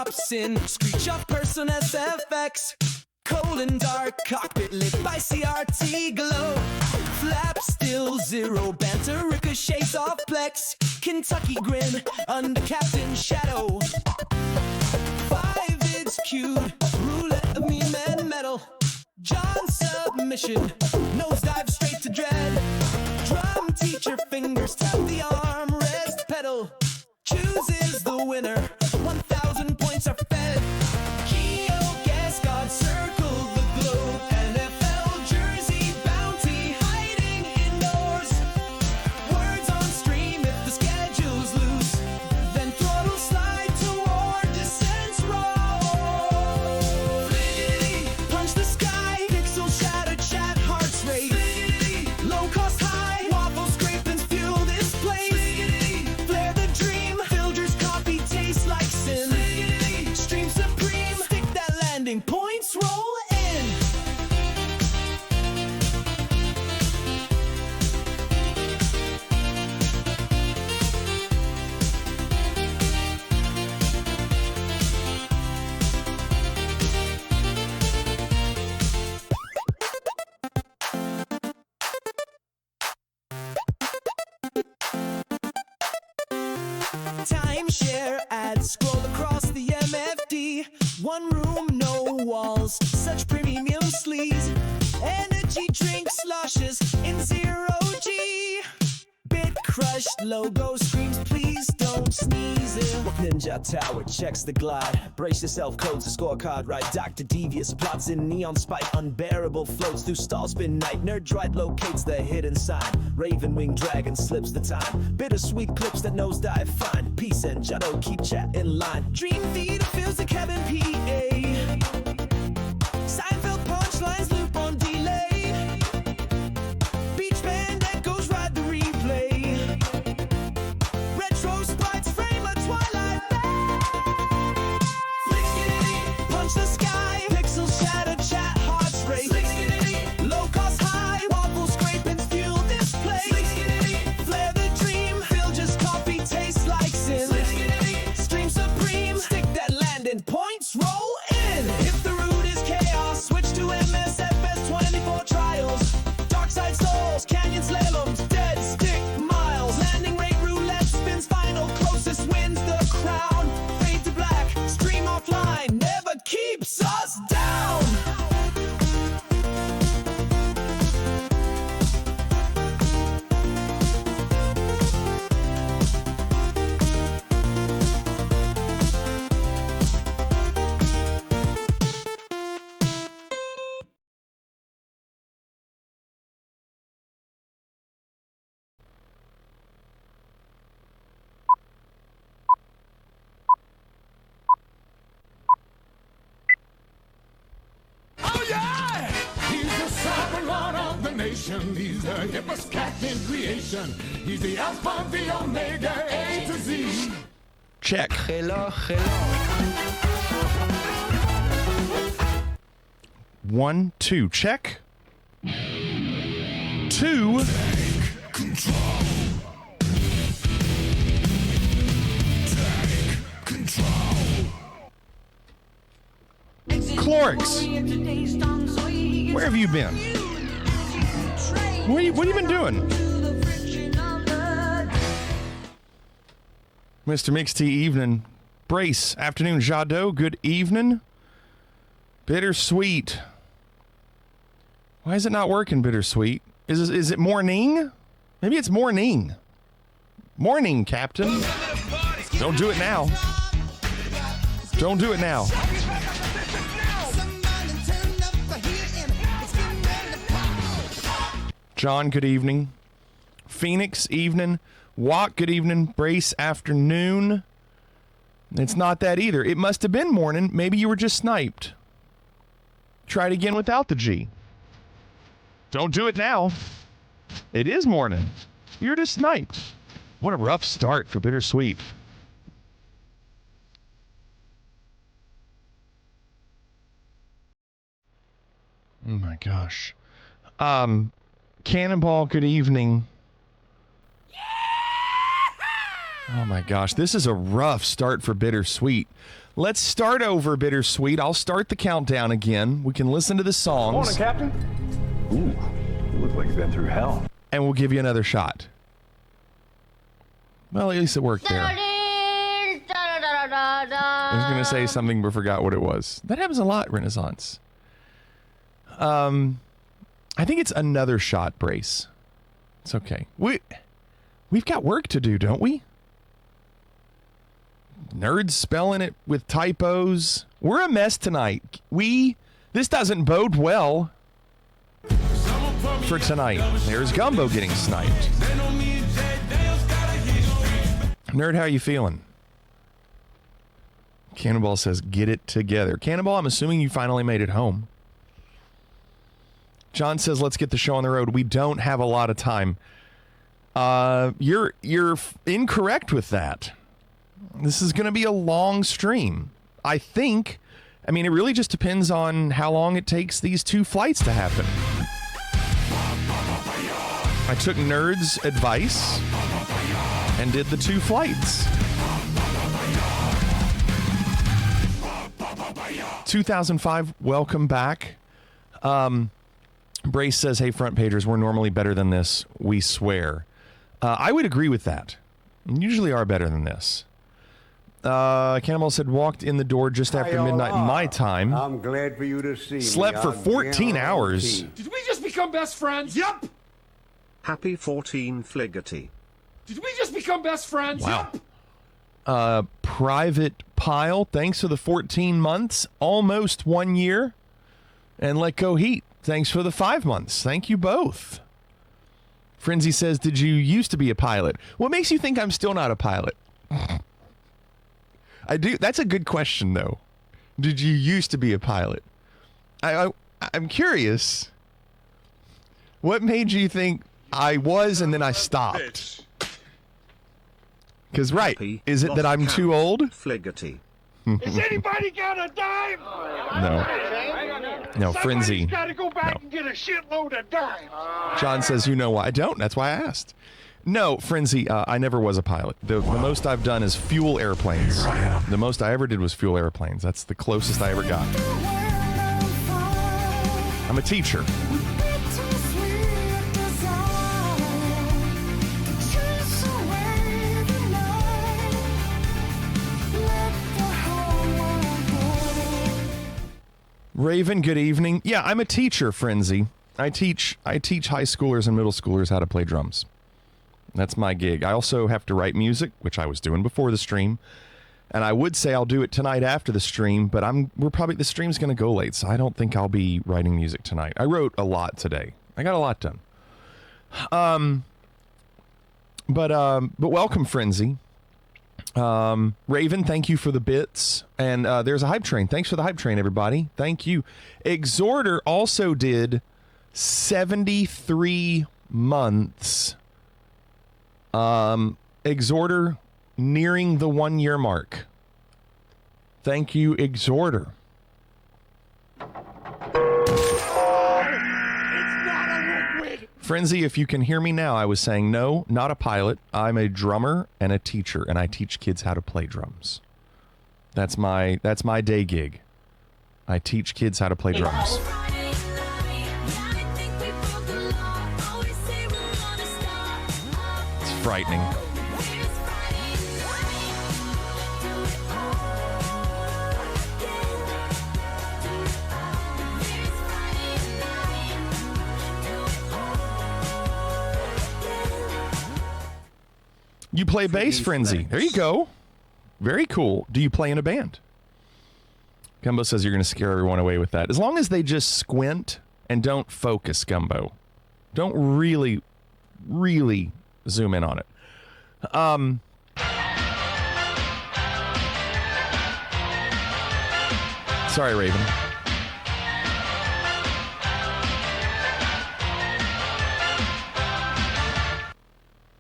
drops in. Screech of person SFX. Cold and dark, cockpit lit by CRT glow. Flap still zero, banter ricochets off Plex. Kentucky grin under Captain Shadow. 5 it's cued, roulette of meme and metal. John submission, nosedive straight to dread. Drum teacher fingers tap the armrest pedal. Chooses the winner, 1,000 points are fed. Keo guess God circled the globe. NFL jersey bounty hiding indoors. Words on stream if the schedule's loose. Then throttle slide toward descent's roll. Fliggity, punch the sky, pixel shatter chat hearts rate. Fliggity, low cost high, waffle scrapings fuel displays. Fliggity, flare the dream, Filger's copy tastes like sin. Fliggity, stream supreme, stick that landing, points roll in. Timeshare ads scroll across the MFD. One room, no walls, such premium sleaze. Energy drink sloshes in zero G. Bit crushed logo screams, please don't sneeze it. Ninja Tower checks the glide. Brace yourself, codes a scorecard right. Dr. Devious plots in neon spike. Unbearable floats through stall spin night. Nerdroid locates the hidden sign. Raven winged dragon slips the time. Bittersweet clips that nosedive fine. Peace and Jado keep chat in line. Dream theater fills the cabin PA. Seinfeld punchlines loop on delay. Beach band echoes ride the replay. Retro sprites frame a twilight bay. Flick-skiddy, punch the sky. Pixel shatter chat hearts race. Flick-skiddy, low cost high. Waffle scrapings fuel display. Flick-skiddy, flare the dream. Filger's copy tastes like sin. Flick-skiddy, stream supreme. Stick that landing, points roll in. If the route is chaos, switch to MSFS 24 trials. Dark side souls, canyon slaloms, dead stick miles. Landing rate roulette spins final, closest wins the crown. Fade to black, stream offline, never keeps us down. Oh yeah! He's the cyber lord of the nation. He's the hippest cat in creation. He's the Alpha, the Omega, A to Z. Check. Hello. 1, 2. Check. 2. Clorix, where have you been? What have you been doing? Mr. Mixed-T, evening. Brace, afternoon. Jadot, good evening. Bittersweet. Why is it not working, Bittersweet? Is it morning? Maybe it's morning. Morning, Captain. Don't do it now. Don't do it now. John, good evening. Phoenix, evening. Walk, good evening. Brace, afternoon. It's not that either. It must have been morning. Maybe you were just sniped. Try it again without the G. Don't do it now. It is morning. You're just sniped. What a rough start for Bittersweet. Oh my gosh. Cannonball, good evening. Oh my gosh, this is a rough start for Bittersweet. Let's start over, Bittersweet. I'll start the countdown again. We can listen to the songs. Morning, Captain. Ooh, you look like you've been through hell. And we'll give you another shot. Well, at least it worked there. I was going to say something but forgot what it was. That happens a lot, Renaissance. I think it's another shot, Brace. It's okay. We've got work to do, don't we? Nerds spelling it with typos. We're a mess tonight. This doesn't bode well for tonight. There's Gumbo getting sniped. Nerd, how are you feeling? Cannonball says, get it together. Cannonball, I'm assuming you finally made it home. John says, let's get the show on the road. We don't have a lot of time. You're incorrect with that. This is going to be a long stream. I think. I mean, it really just depends on how long it takes these 2 flights to happen. I took Nerd's advice and did the 2 flights. 2005, welcome back. Brace says, hey, front pagers, we're normally better than this. We swear. I would agree with that. Usually are better than this. Cannonball said, walked in the door just after midnight my time. I'm glad for you to see Slept me. for 14 hours. Did we just become best friends? Yup. Happy 14 Fliggerty. Did we just become best friends? Wow. Yup. Private Pile, thanks for the 14 months. Almost 1 year. And Let Go Heat, thanks for the 5 months. Thank you both. Frenzy says, did you used to be a pilot? What makes you think I'm still not a pilot? I do. That's a good question, though. Did you used to be a pilot? I'm curious. What made you think I was and then I stopped? Because, right, is it that I'm too old? Fliggerty. Has anybody got a dime? No, Frenzy. Got to go back and get a shitload of dimes. John says, you know why I don't. That's why I asked. No, Frenzy, I never was a pilot. The most I've done is fuel airplanes. The most I ever did was fuel airplanes. That's the closest I ever got. I'm a teacher. Raven, good evening. Yeah, I'm a teacher, Frenzy. I teach high schoolers and middle schoolers how to play drums. That's my gig. I also have to write music, which I was doing before the stream. And I would say I'll do it tonight after the stream, but the stream's going to go late, so I don't think I'll be writing music tonight. I wrote a lot today. I got a lot done. But welcome, Frenzy. Raven, thank you for the bits. And there's a hype train. Thanks for the hype train, everybody. Thank you. Exhorter also did 73 months. Exhorter nearing the 1 year mark. Thank you, Exhorter. Frenzy, if you can hear me now, I was saying no, not a pilot. I'm a drummer and a teacher, and I teach kids how to play drums. That's my day gig. I teach kids how to play drums. It's frightening. You play bass, Frenzy. There you go. Very cool. Do you play in a band? Gumbo says you're going to scare everyone away with that. As long as they just squint and don't focus, Gumbo. Don't really, really zoom in on it. Sorry, Raven.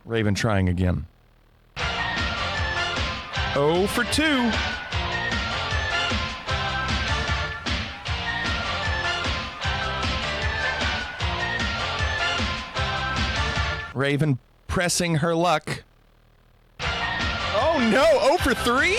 Raven trying again. 0 for 2. Raven pressing her luck. Oh no, 0 for 3?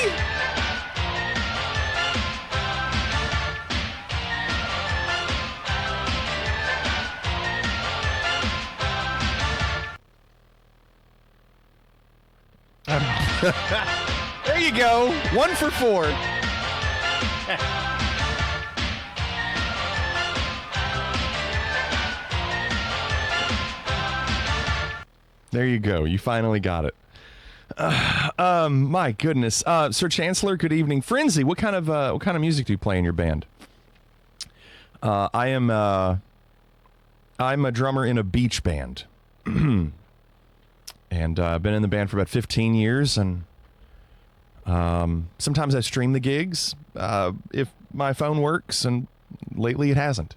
There you go. 1 for 4. There you go. You finally got it. My goodness. Sir Chancellor, good evening. Frenzy, what kind of music do you play in your band? I'm a drummer in a beach band. And I've been in the band for about 15 years, and sometimes I stream the gigs if my phone works, and lately it hasn't.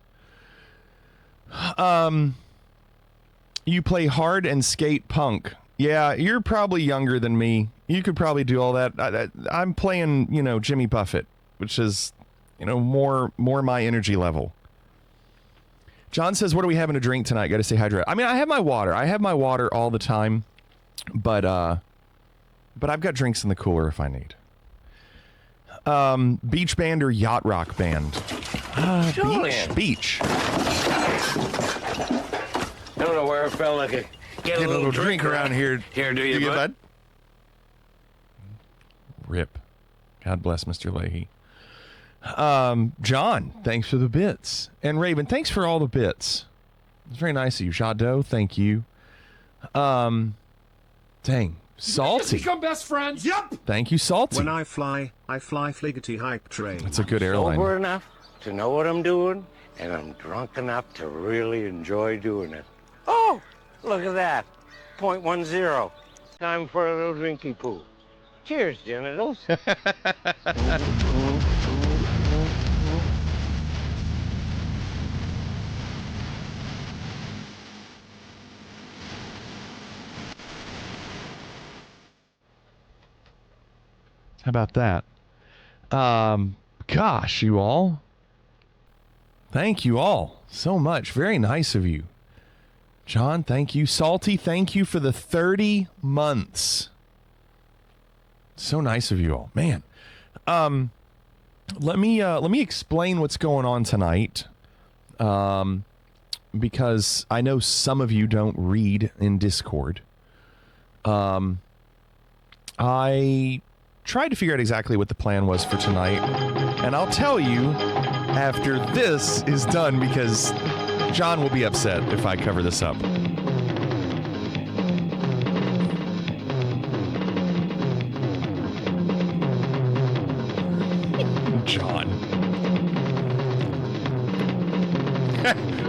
You play hard and skate punk. Yeah, you're probably younger than me. You could probably do all that. I'm playing, Jimmy Buffett, which is, more my energy level. John says, what are we having to drink tonight? Got to stay hydrated. I mean, I have my water. I have my water all the time, but I've got drinks in the cooler if I need. Beach band or yacht rock band? Beach. I don't know where I felt like get a little drink around here. Here, do you, bud? Rip. God bless Mr. Leahy. John, thanks for the bits. And Raven, thanks for all the bits. It's very nice of you. Jado, thank you. Dang. Salty. Become best friends. Yep. Thank you, Salty. When I fly Fliggity hype train. That's a good airline. Sober enough to know what I'm doing, and I'm drunk enough to really enjoy doing it. Oh, look at that. 0.10. Time for a little drinky poo. Cheers, genitals. How about that? Gosh, you all. Thank you all so much. Very nice of you. John, thank you. Salty, thank you for the 30 months. So nice of you all. Man. Let me explain what's going on tonight. Because I know some of you don't read in Discord. I tried to figure out exactly what the plan was for tonight, and I'll tell you after this is done, because John will be upset if I cover this up. John.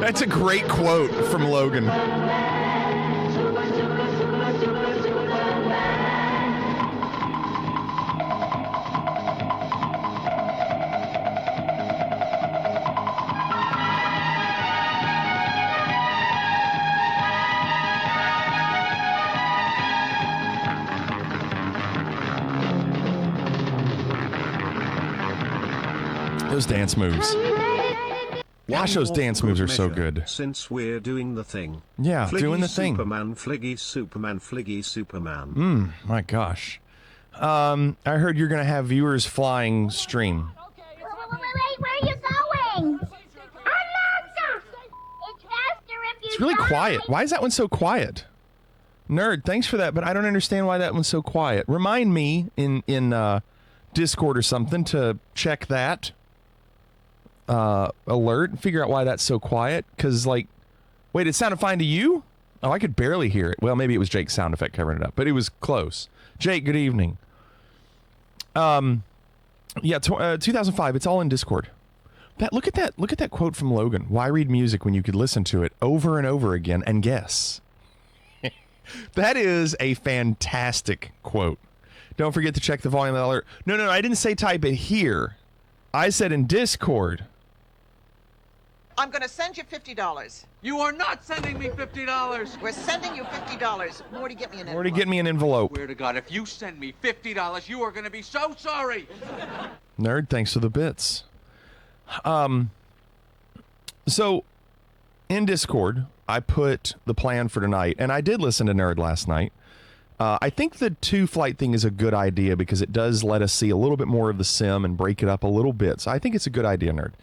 That's a great quote from Logan. Those dance moves. Gosh, those dance moves are so good. Since we're doing the thing. Yeah, Fliggy doing the thing. Fliggy Superman. My gosh. I heard you're going to have viewers flying stream. Wait, where are you going? It's faster if you It's really quiet. Why is that one so quiet? Nerd, thanks for that, but I don't understand why that one's so quiet. Remind me in Discord or something to check that alert and figure out why that's so quiet. Because, like, wait, it sounded fine to you? Oh, I could barely hear it. Well, maybe it was Jake's sound effect covering it up, but it was close. Jake, good evening. Yeah, 2005. It's all in Discord. Look at that quote from Logan. Why read music when you could listen to it over and over again and guess? That is a fantastic quote. Don't forget to check the volume alert. No, I didn't say type it here. I said in Discord. I'm going to send you $50. You are not sending me $50. We're sending you $50. Morty, get me an envelope. Morty, get me an envelope. Swear to God, if you send me $50, you are going to be so sorry. Nerd, thanks for the bits. So, in Discord, I put the plan for tonight, and I did listen to Nerd last night. I think the 2-flight thing is a good idea because it does let us see a little bit more of the sim and break it up a little bit. So I think it's a good idea, Nerd.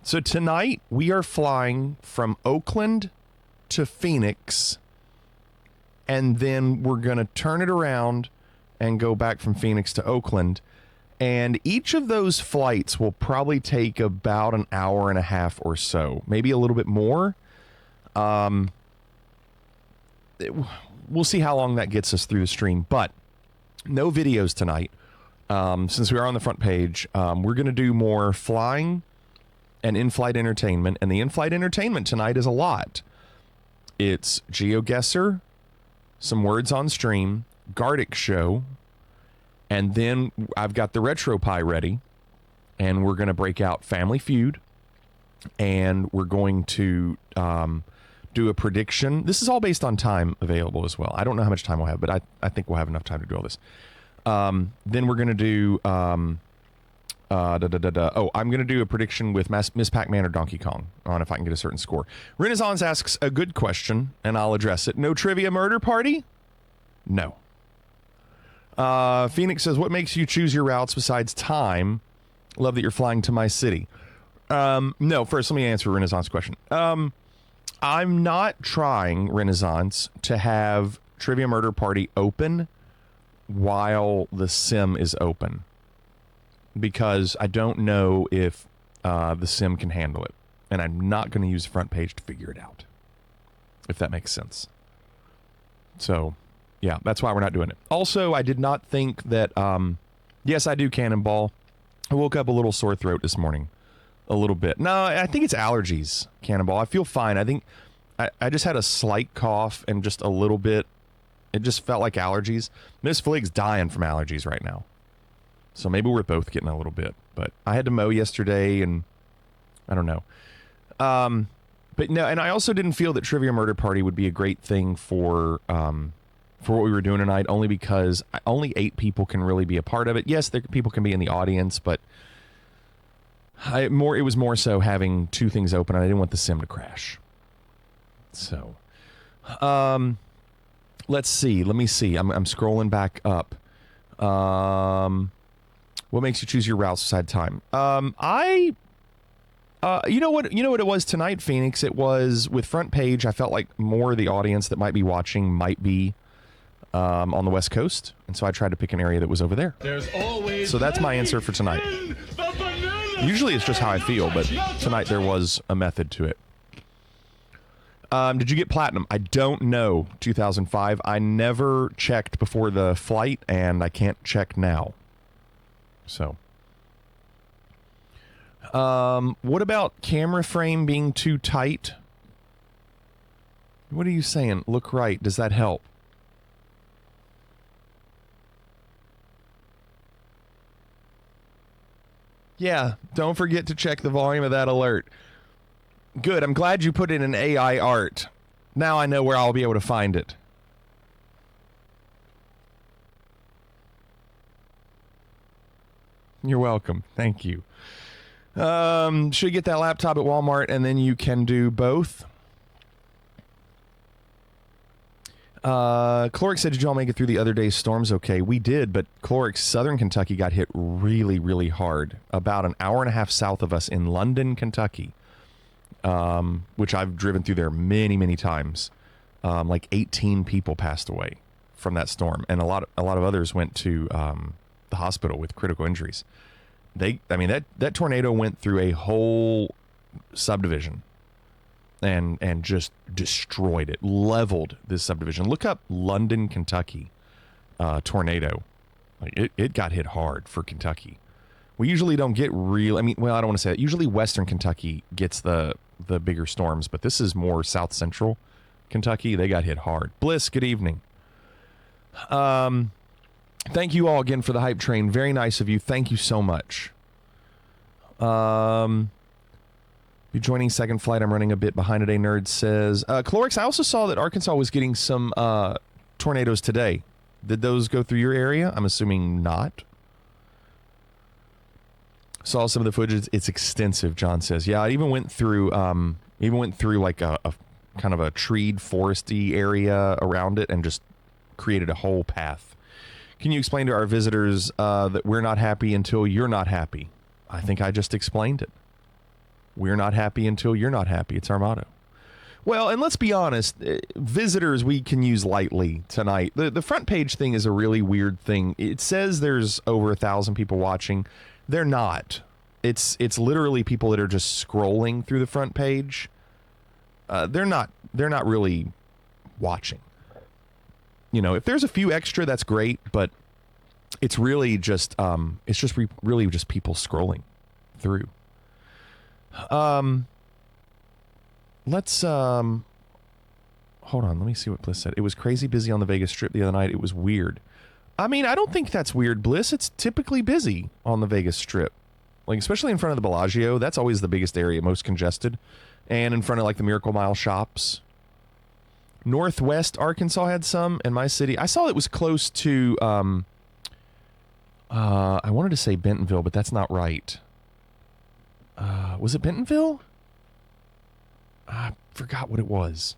So tonight, we are flying from Oakland to Phoenix, and then we're going to turn it around and go back from Phoenix to Oakland. And each of those flights will probably take about an hour and a half or so, maybe a little bit more. We'll see how long that gets us through the stream, but no videos tonight. Since we are on the front page, we're going to do more flying and in-flight entertainment. And the in-flight entertainment tonight is a lot. It's GeoGuessr, some words on stream, Gardic show, and then I've got the RetroPie ready, and we're going to break out Family Feud, and we're going to do a prediction. This is all based on time available as well. I don't know how much time we'll have, but I think we'll have enough time to do all this. Then we're going to do... I'm going to do a prediction with Miss Pac-Man or Donkey Kong on if I can get a certain score. Renaissance asks a good question, and I'll address it. No trivia murder party? No. Phoenix says, what makes you choose your routes besides time? Love that you're flying to my city. No, first let me answer Renaissance question. I'm not trying, Renaissance, to have Trivia Murder Party open while the sim is open, because I don't know if the sim can handle it, and I'm not going to use the front page to figure it out, if that makes sense. So, yeah, that's why we're not doing it. Also, I did not think that, yes, I do Cannonball. I woke up a little sore throat this morning, a little bit. No, I think it's allergies, Cannonball. I feel fine. I think I just had a slight cough and just a little bit. It just felt like allergies. Miss Flig's dying from allergies right now. So maybe we're both getting a little bit. But I had to mow yesterday, and I don't know. But no, and I also didn't feel that Trivia Murder Party would be a great thing for what we were doing tonight, only because only 8 people can really be a part of it. Yes, people can be in the audience, but it was more so having 2 things open, and I didn't want the sim to crash. So, let's see. Let me see. I'm scrolling back up. What makes you choose your routes beside time? You know what it was tonight, Phoenix? It was with front page. I felt like more of the audience that might be watching might be on the West Coast, and so I tried to pick an area that was over there. So that's my answer for tonight. Usually it's just how I feel, but tonight there was a method to it. Did you get platinum? I don't know. 2005. I never checked before the flight, and I can't check now. So, what about camera frame being too tight? What are you saying? Look right. Does that help? Yeah, don't forget to check the volume of that alert. Good, I'm glad you put in an AI art. Now I know where I'll be able to find it. You're welcome. Thank you. Should get that laptop at Walmart, and then you can do both. Clorix said, did you all make it through the other day's storms okay? We did, but Clorix, Southern Kentucky got hit really, really hard. About an hour and a half south of us in London, Kentucky, which I've driven through there many, many times. Like 18 people passed away from that storm, and a lot of others went to the hospital with critical injuries. That tornado went through a whole subdivision. And just destroyed it, leveled this subdivision. Look up London, Kentucky tornado. It got hit hard for Kentucky. We usually don't get real. I don't want to say that. Usually Western Kentucky gets the bigger storms, but this is more South Central Kentucky. They got hit hard. Bliss, good evening. Thank you all again for the hype train. Very nice of you. Thank you so much. Be joining second flight. I'm running a bit behind today, Nerd says. Clorix, I also saw that Arkansas was getting some tornadoes today. Did those go through your area? I'm assuming not. Saw some of the footage. It's extensive, John says. Yeah, it even went through like a kind of a treed, foresty area around it and just created a whole path. Can you explain to our visitors that we're not happy until you're not happy? I think I just explained it. We're not happy until you're not happy. It's our motto. Well, and let's be honest, visitors we can use lightly tonight. The front page thing is a really weird thing. It says there's over 1,000 people watching. They're not. It's literally people that are just scrolling through the front page. They're not really watching. You know, if there's a few extra, that's great, but it's really just really just people scrolling through. Let's hold on, let me see what Bliss said. It was crazy busy on the Vegas Strip the other night. It was weird. I mean, I don't think that's weird, Bliss. It's typically busy on the Vegas Strip. Like, especially in front of the Bellagio. That's always the biggest area, most congested. And in front of, like, the Miracle Mile shops. Northwest Arkansas had some, and my city. I saw it was close to, I wanted to say Bentonville, but that's not right. Was it Bentonville? I forgot what it was.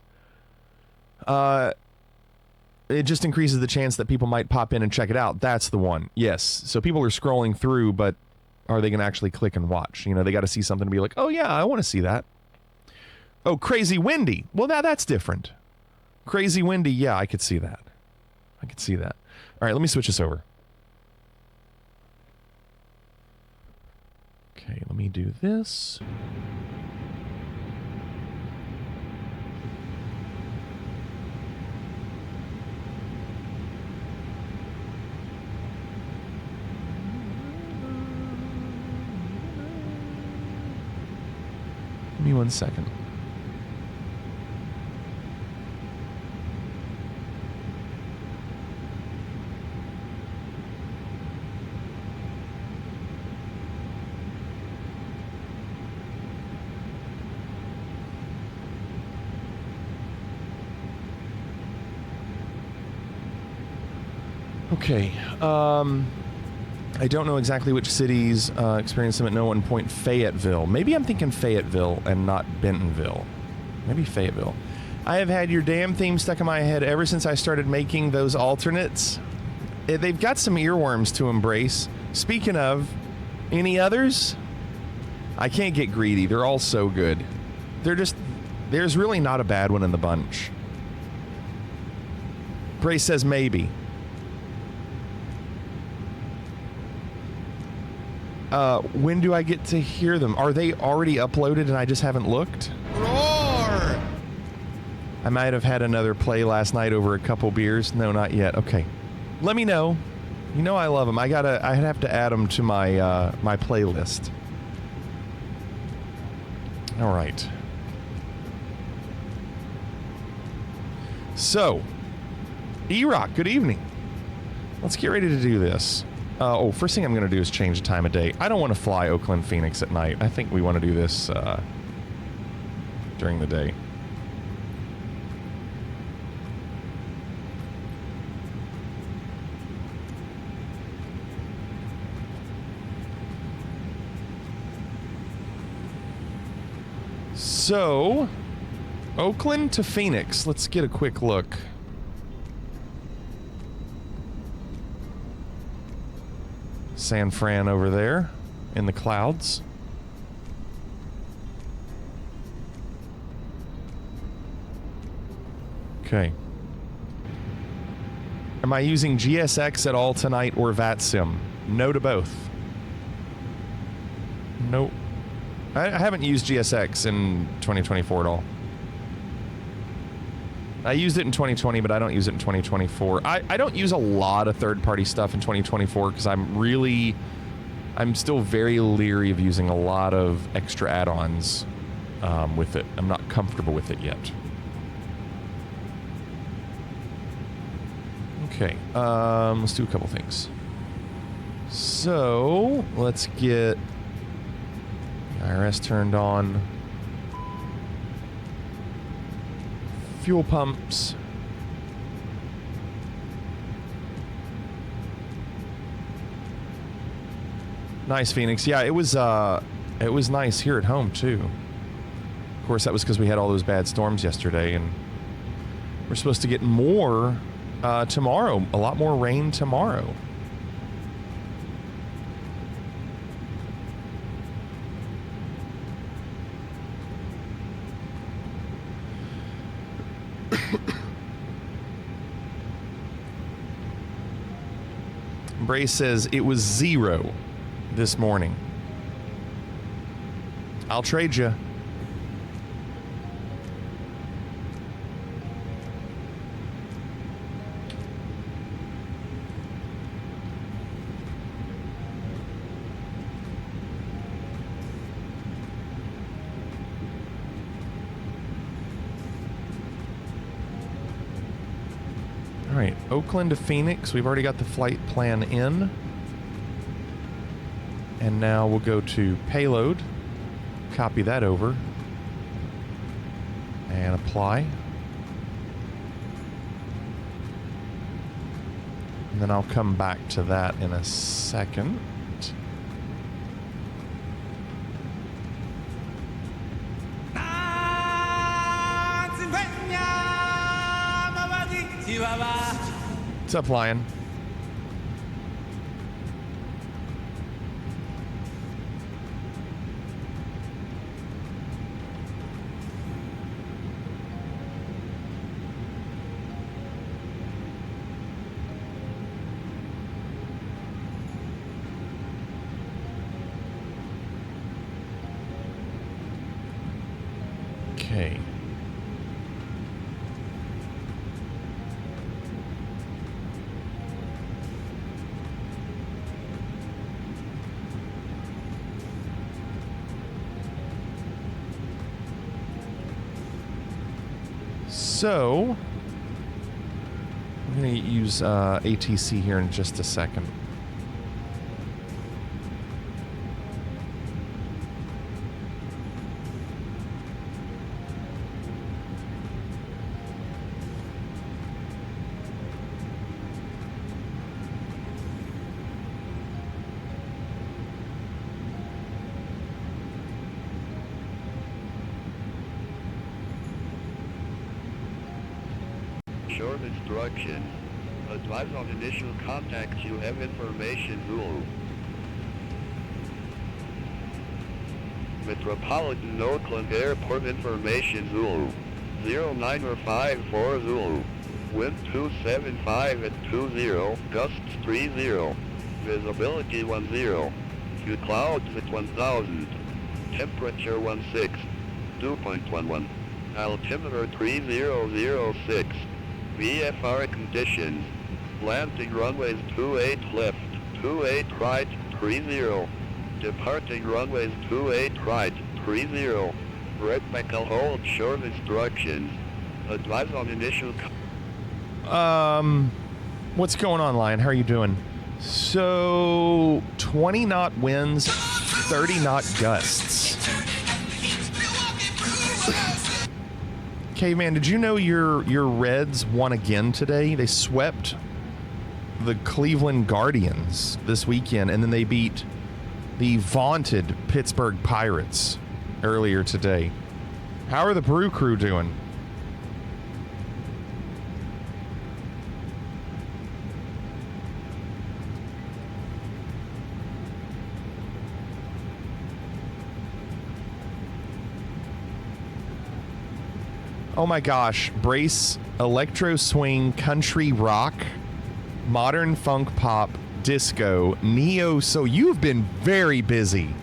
It just increases the chance that people might pop in and check it out. That's the one. Yes. So people are scrolling through, but are they going to actually click and watch? You know, they got to see something to be like, oh, yeah, I want to see that. Oh, Crazy Windy. Well, now that's different. Crazy Windy. Yeah, I could see that. I could see that. All right, let me switch this over. Okay, let me do this. Give me 1 second. Okay, I don't know exactly which cities experienced them at no one point. Fayetteville. Maybe I'm thinking Fayetteville and not Bentonville. Maybe Fayetteville. I have had your damn theme stuck in my head ever since I started making those alternates. They've got some earworms to embrace. Speaking of, any others? I can't get greedy. They're all so good. There's really not a bad one in the bunch. Brace says maybe. When do I get to hear them? Are they already uploaded and I just haven't looked? Roar! I might have had another play last night over a couple beers. No, not yet. Okay. Let me know. You know I love them. I'd have to add them to my my playlist. All right. So, E-Rock, good evening. Let's get ready to do this. First thing I'm going to do is change the time of day. I don't want to fly Oakland, Phoenix at night. I think we want to do this during the day. So, Oakland to Phoenix. Let's get a quick look. San Fran over there in the clouds. Okay. Am I using GSX at all tonight or VATSIM? No to both. Nope. I haven't used GSX in 2024 at all. I used it in 2020, but I don't use it in 2024. I don't use a lot of third-party stuff in 2024 because I'm still very leery of using a lot of extra add-ons with it. I'm not comfortable with it yet. Okay, let's do a couple things. So, let's get the IRS turned on. Fuel pumps. Nice, Phoenix. Yeah, it was nice here at home too. Of course, that was because we had all those bad storms yesterday, and we're supposed to get more tomorrow. A lot more rain tomorrow. Brace says it was 0 this morning. I'll trade you. All right, Oakland to Phoenix. We've already got the flight plan in. And now we'll go to payload. Copy that over. And apply. And then I'll come back to that in a second. What's up, Lion? Okay. So, I'm going to use ATC here in just a second. Short instructions. Advise on initial contact. You have information Zulu. Metropolitan Oakland Airport information Zulu. 0954 Zulu. Wind 275 at 20. Gusts 30. Visibility 10. Few clouds at 1000. Temperature 16. 2.11. Altimeter 3006. VFR conditions. Landing runways 28 left, 28 right, 30. Departing runways 28 right, 30. Red Michael hold short instructions. Advise on initial... What's going on, Lion? How are you doing? So, 20 knot winds, 30 knot gusts. Caveman, did you know your Reds won again today? They swept the Cleveland Guardians this weekend, and then they beat the vaunted Pittsburgh Pirates earlier today. How are the Brew Crew doing? Oh my gosh, Brace, electro swing, country rock, modern funk pop, disco, neo soul. You've been very busy.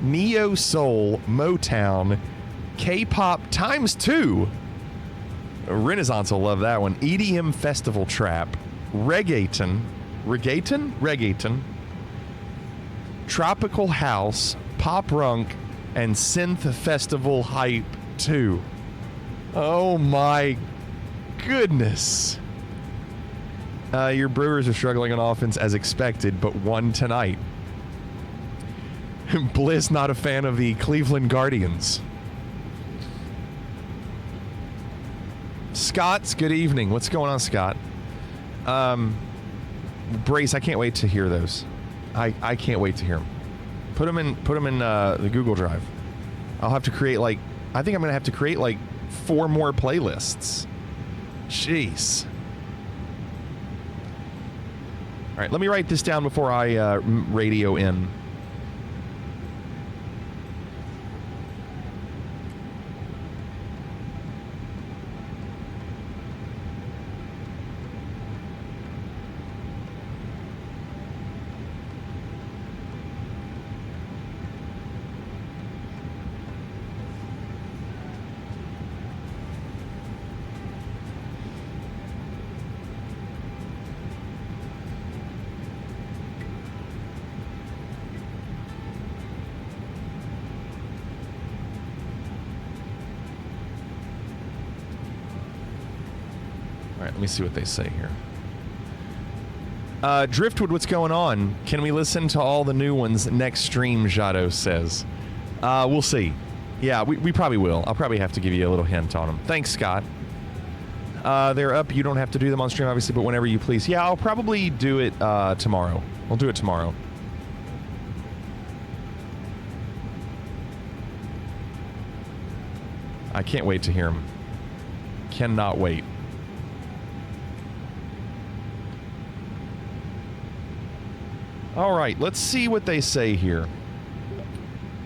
Neo soul, Motown, K-pop times 2. Renaissance will love that one. EDM festival trap, reggaeton, tropical house, pop runk, and synth festival hype 2. Oh my goodness. Your Brewers are struggling on offense as expected, but won tonight. Bliss not a fan of the Cleveland Guardians. Scott's, good evening. What's going on, Scott? Brace, I can't wait to hear those. I can't wait to hear them. Put them in the Google Drive. I'll have to create I think I'm gonna have to create 4 more playlists. Jeez. All right, let me write this down before I radio in. All right, let me see what they say here. Driftwood, what's going on? Can we listen to all the new ones next stream, Jado says. We'll see. Yeah, we probably will. I'll probably have to give you a little hint on them. Thanks, Scott. They're up. You don't have to do them on stream, obviously, but whenever you please. Yeah, I'll probably do it tomorrow. I'll do it tomorrow. I can't wait to hear them. Cannot wait. All right, let's see what they say here.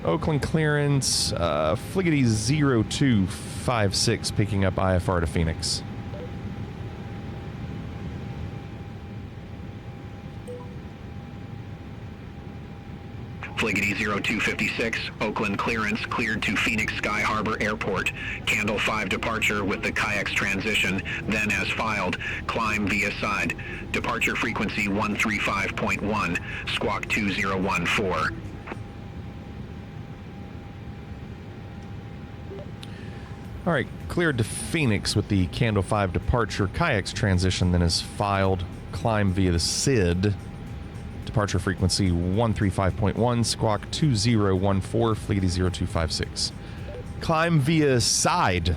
Oakland clearance, Fliggity 0256 picking up IFR to Phoenix. Fliggity 0256, Oakland clearance cleared to Phoenix Sky Harbor Airport. Candle 5 departure with the kayaks transition, then as filed, climb via side. Departure frequency 135.1, squawk 2014. All right, cleared to Phoenix with the Candle 5 departure kayaks transition, then is filed, climb via the SID. Departure frequency 135.1, squawk 2014, Fliggity 0256. Climb via side.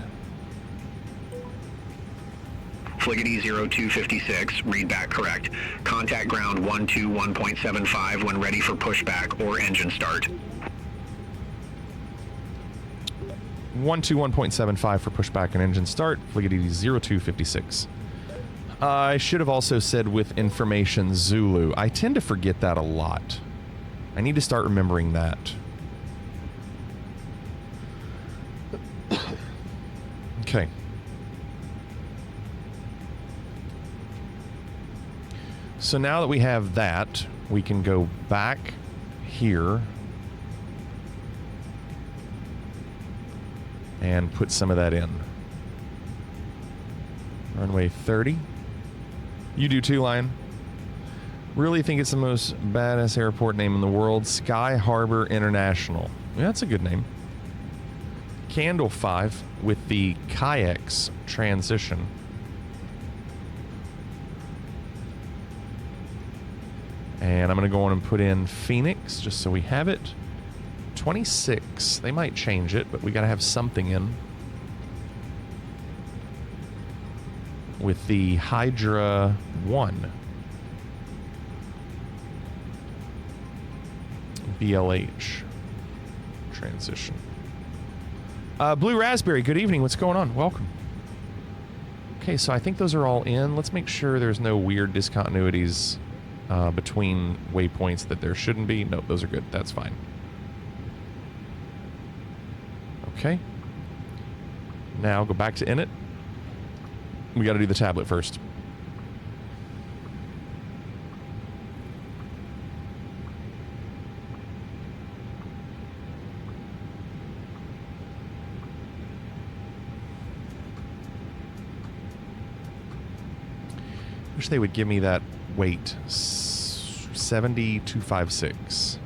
Fliggity 0256, read back correct. Contact ground 121.75 when ready for pushback or engine start. 121.75 for pushback and engine start, Fliggity 0256. I should have also said with information Zulu. I tend to forget that a lot. I need to start remembering that. Okay. So now that we have that, we can go back here and put some of that in. Runway 30. You do too, Lion. Really think it's the most badass airport name in the world. Sky Harbor International. Yeah, that's a good name. Candle 5 with the kayaks transition. And I'm going to go on and put in Phoenix just so we have it. 26. They might change it, but we got to have something in. With the Hydra 1. BLH transition. Blue Raspberry, good evening. What's going on? Welcome. Okay, so I think those are all in. Let's make sure there's no weird discontinuities between waypoints that there shouldn't be. No, those are good. That's fine. Okay. Now go back to init. We got to do the tablet first. Wish they would give me that weight. 70256.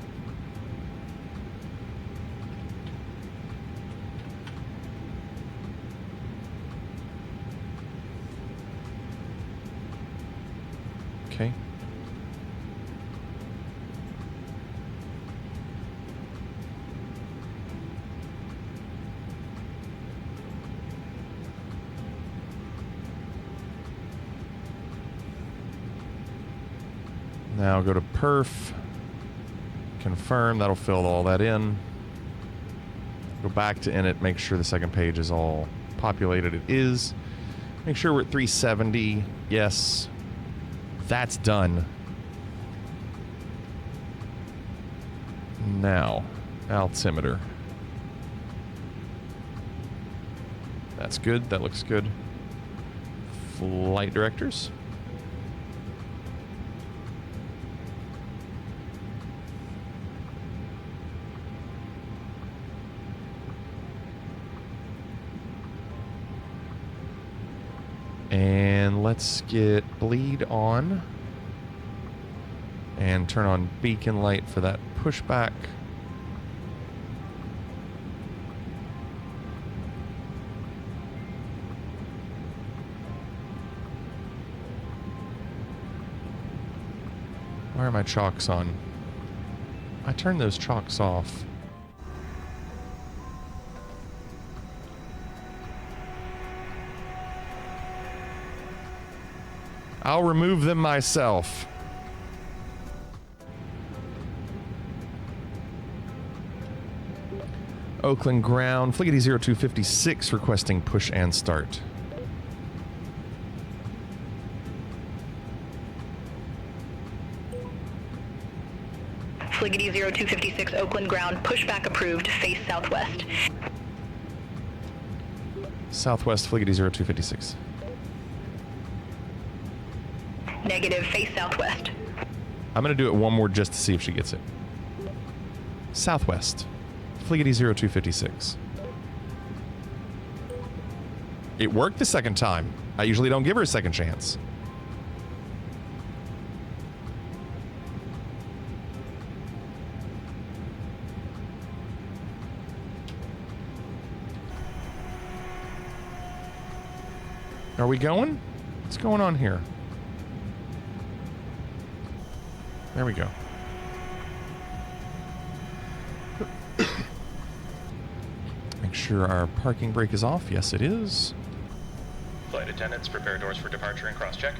Okay. Now go to perf, confirm, that'll fill all that in. Go back to init, make sure the second page is all populated. It is. Make sure we're at 370. Yes. That's done. Now, altimeter. That's good. That looks good. Flight directors. And let's get bleed on and turn on beacon light for that pushback. Why are my chalks on? I turned those chalks off. I'll remove them myself. Oakland ground, Fliggity 0256 requesting push and start. Fliggity 0256 Oakland ground, pushback approved, face southwest. Southwest, Fliggity 0256. Negative, face southwest. I'm going to do it one more just to see if she gets it. Southwest, Fliggity 0256. It worked the second time. I usually don't give her a second chance. Are we going? What's going on here? There we go. Make sure our parking brake is off. Yes, it is. Flight attendants, prepare doors for departure and cross-check.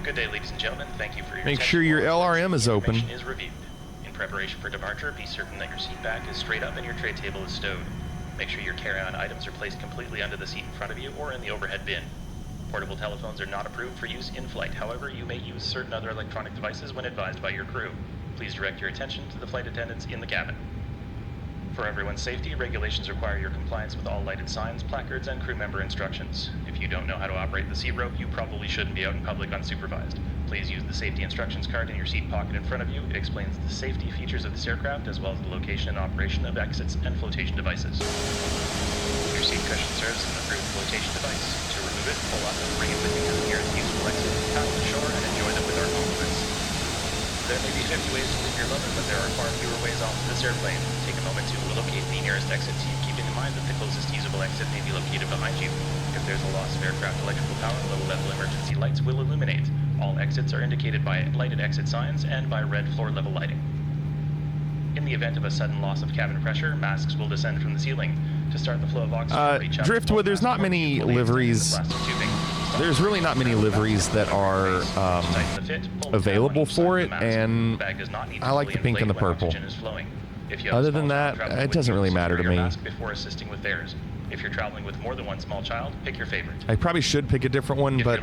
Good day, ladies and gentlemen. Thank you for your Make sure your LRM is open. Information is reviewed. In preparation for departure, be certain that your seat back is straight up and your tray table is stowed. Make sure your carry-on items are placed completely under the seat in front of you or in the overhead bin. Portable telephones are not approved for use in flight. However, you may use certain other electronic devices when advised by your crew. Please direct your attention to the flight attendants in the cabin. For everyone's safety, regulations require your compliance with all lighted signs, placards, and crew member instructions. If you don't know how to operate the seat rope, you probably shouldn't be out in public unsupervised. Please use the safety instructions card in your seat pocket in front of you. It explains the safety features of this aircraft, as well as the location and operation of exits and flotation devices. Your seat cushion serves as an approved flotation device. To remove it, pull up and bring it with you to the nearest useful exit, paddle to shore, and enjoy them with our compliments. There may be 50 ways to leave your lover, but there are far fewer ways onto this airplane. Take a moment to locate the nearest exit seat, keeping in mind that the closest usable exit may be located behind you. If there's a loss of aircraft electrical power, low-level emergency lights will illuminate. All exits are indicated by lighted exit signs and by red floor-level lighting. In the event of a sudden loss of cabin pressure, masks will descend from the ceiling. To start the flow of oxygen, reach out to Driftwood, there's not many liveries. There's really not many liveries that are available for it, and I like the pink and the purple. Other than that, it doesn't really matter to me. Before assisting with theirs. If you're traveling with more than one small child, pick your favorite. I probably should pick a different one, but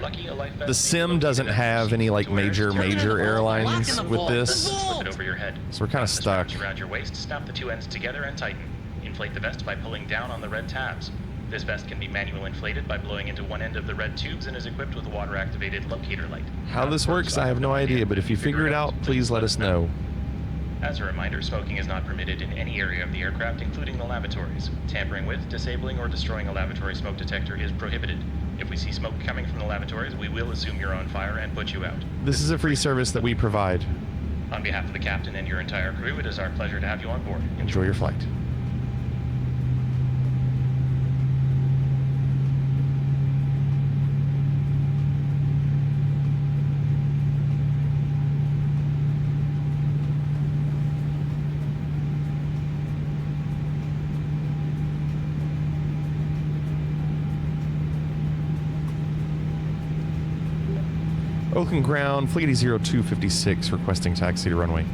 the Sim doesn't have any like major airlines with this, Slip it over your head. so we're kind of stuck. Around your waist, snap the two ends together and tighten. Inflate the vest by pulling down on the red tabs. This vest can be manual inflated by blowing into one end of the red tubes and is equipped with a water-activated locator light. How this works, I have no idea, but if you figure it out, please let us know. As a reminder, smoking is not permitted in any area of the aircraft, including the lavatories. Tampering with, disabling, or destroying a lavatory smoke detector is prohibited. If we see smoke coming from the lavatories, we will assume you're on fire and put you out. This is a free service that we provide. On behalf of the captain and your entire crew, it is our pleasure to have you on board. Enjoy your flight. Oakland ground, Fliggity 0256 requesting taxi to runway.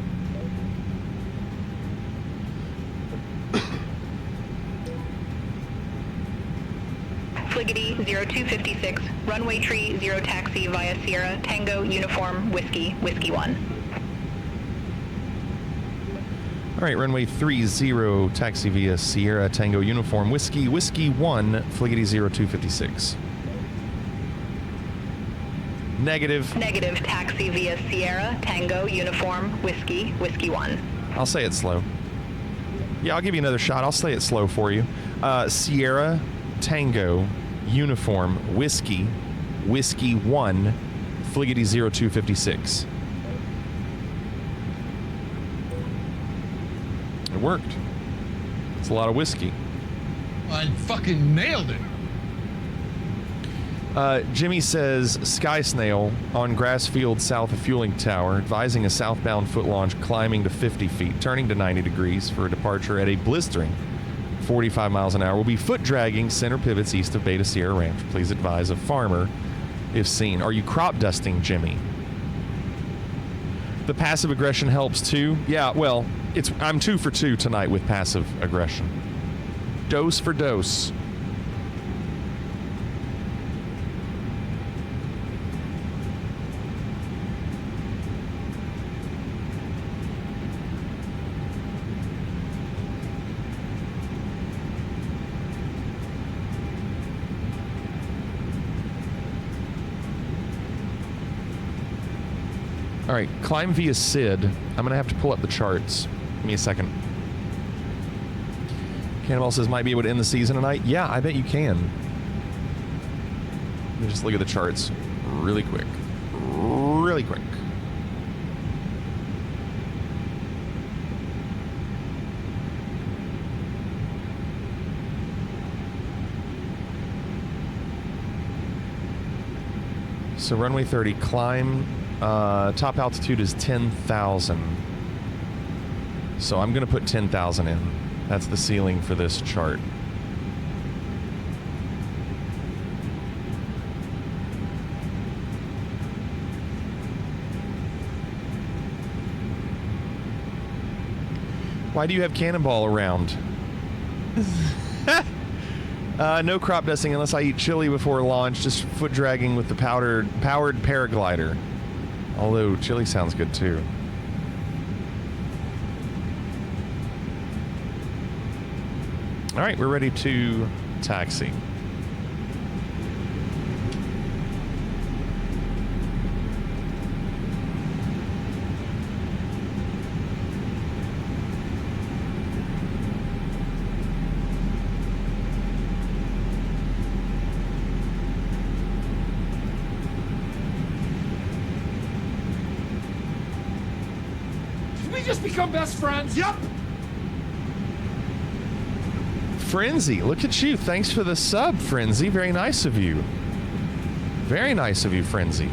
Fliggity 0256, runway tree 0 taxi via Sierra, Tango, uniform, whiskey, whiskey 1. All right, runway 30, taxi via Sierra, Tango, uniform, whiskey, whiskey 1, Fliggity 0256. Negative. Negative, taxi via Sierra, Tango, uniform, whiskey, whiskey 1. I'll say it slow. Yeah, I'll give you another shot. I'll say it slow for you. Sierra, Tango, uniform, whiskey, whiskey 1, Fliggity 0256. It worked. It's a lot of whiskey. I fucking nailed it. Jimmy says, Sky Snail on grass field south of fueling tower, advising a southbound foot launch climbing to 50 feet, turning to 90 degrees for a departure at a blistering 45 miles an hour. Will be foot dragging center pivots east of Beta Sierra Ranch. Please advise a farmer if seen. Are you crop dusting, Jimmy? The passive aggression helps too. Yeah, well, I'm 2 for 2 tonight with passive aggression. Dose for dose. All right, climb via Sid. I'm going to have to pull up the charts. Give me a second. Cannonball says, might be able to end the season tonight. Yeah, I bet you can. Let me just look at the charts really quick. Really quick. So runway 30, climb. Top altitude is 10,000. So I'm going to put 10,000 in. That's the ceiling for this chart. Why do you have Cannonball around? No crop dusting unless I eat chili before launch. Just foot dragging with the powered paraglider. Although chili sounds good too. All right, we're ready to taxi. Just become best friends. Yup. Frenzy, look at you. Thanks for the sub, Frenzy. Very nice of you. Very nice of you, Frenzy.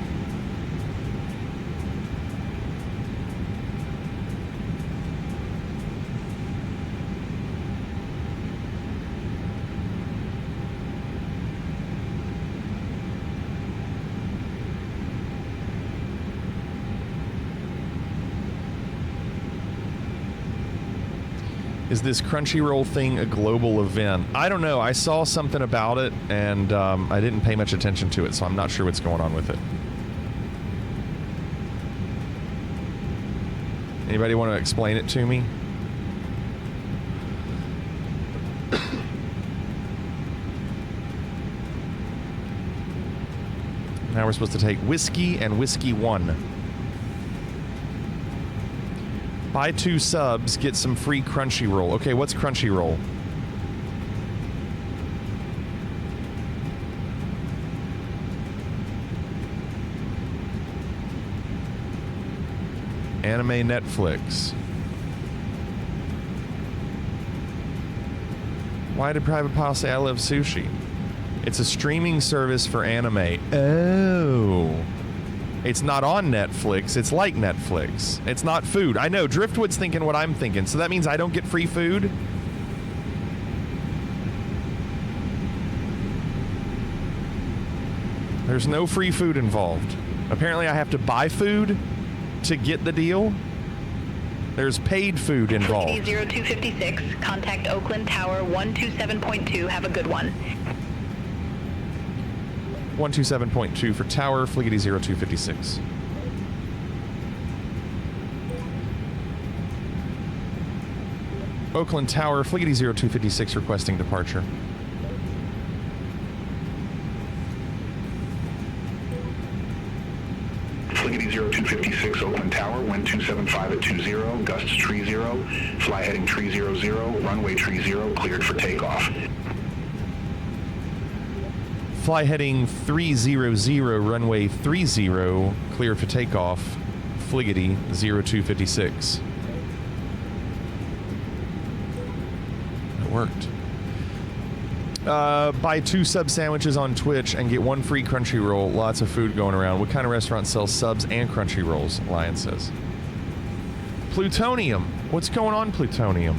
Is this Crunchyroll thing a global event? I don't know. I saw something about it, and I didn't pay much attention to it, so I'm not sure what's going on with it. Anybody want to explain it to me? Now we're supposed to take whiskey and whiskey 1. Buy 2 subs, get some free Crunchyroll. Okay, what's Crunchyroll? Anime Netflix. Why did Private Pile say I love sushi? It's a streaming service for anime. Oh. It's not on Netflix. It's like Netflix. It's not food. I know. Driftwood's thinking what I'm thinking. So that means I don't get free food? There's no free food involved. Apparently I have to buy food to get the deal. There's paid food involved. 0256, contact Oakland Tower 127.2. Have a good one. 127.2 for Tower, Fliggity 0256. Oakland Tower, Fliggity 0256 requesting departure. Fliggity 0256, Oakland Tower, wind 275 at 20, gusts tree 0, fly heading tree 00, runway tree 0, cleared for takeoff. Fly heading 300, runway 30, clear for takeoff, Fliggity 0256. It worked. Buy 2 sub sandwiches on Twitch and get 1 free crunchy roll. Lots of food going around. What kind of restaurant sells subs and crunchy rolls? Lion says. Plutonium. What's going on, Plutonium?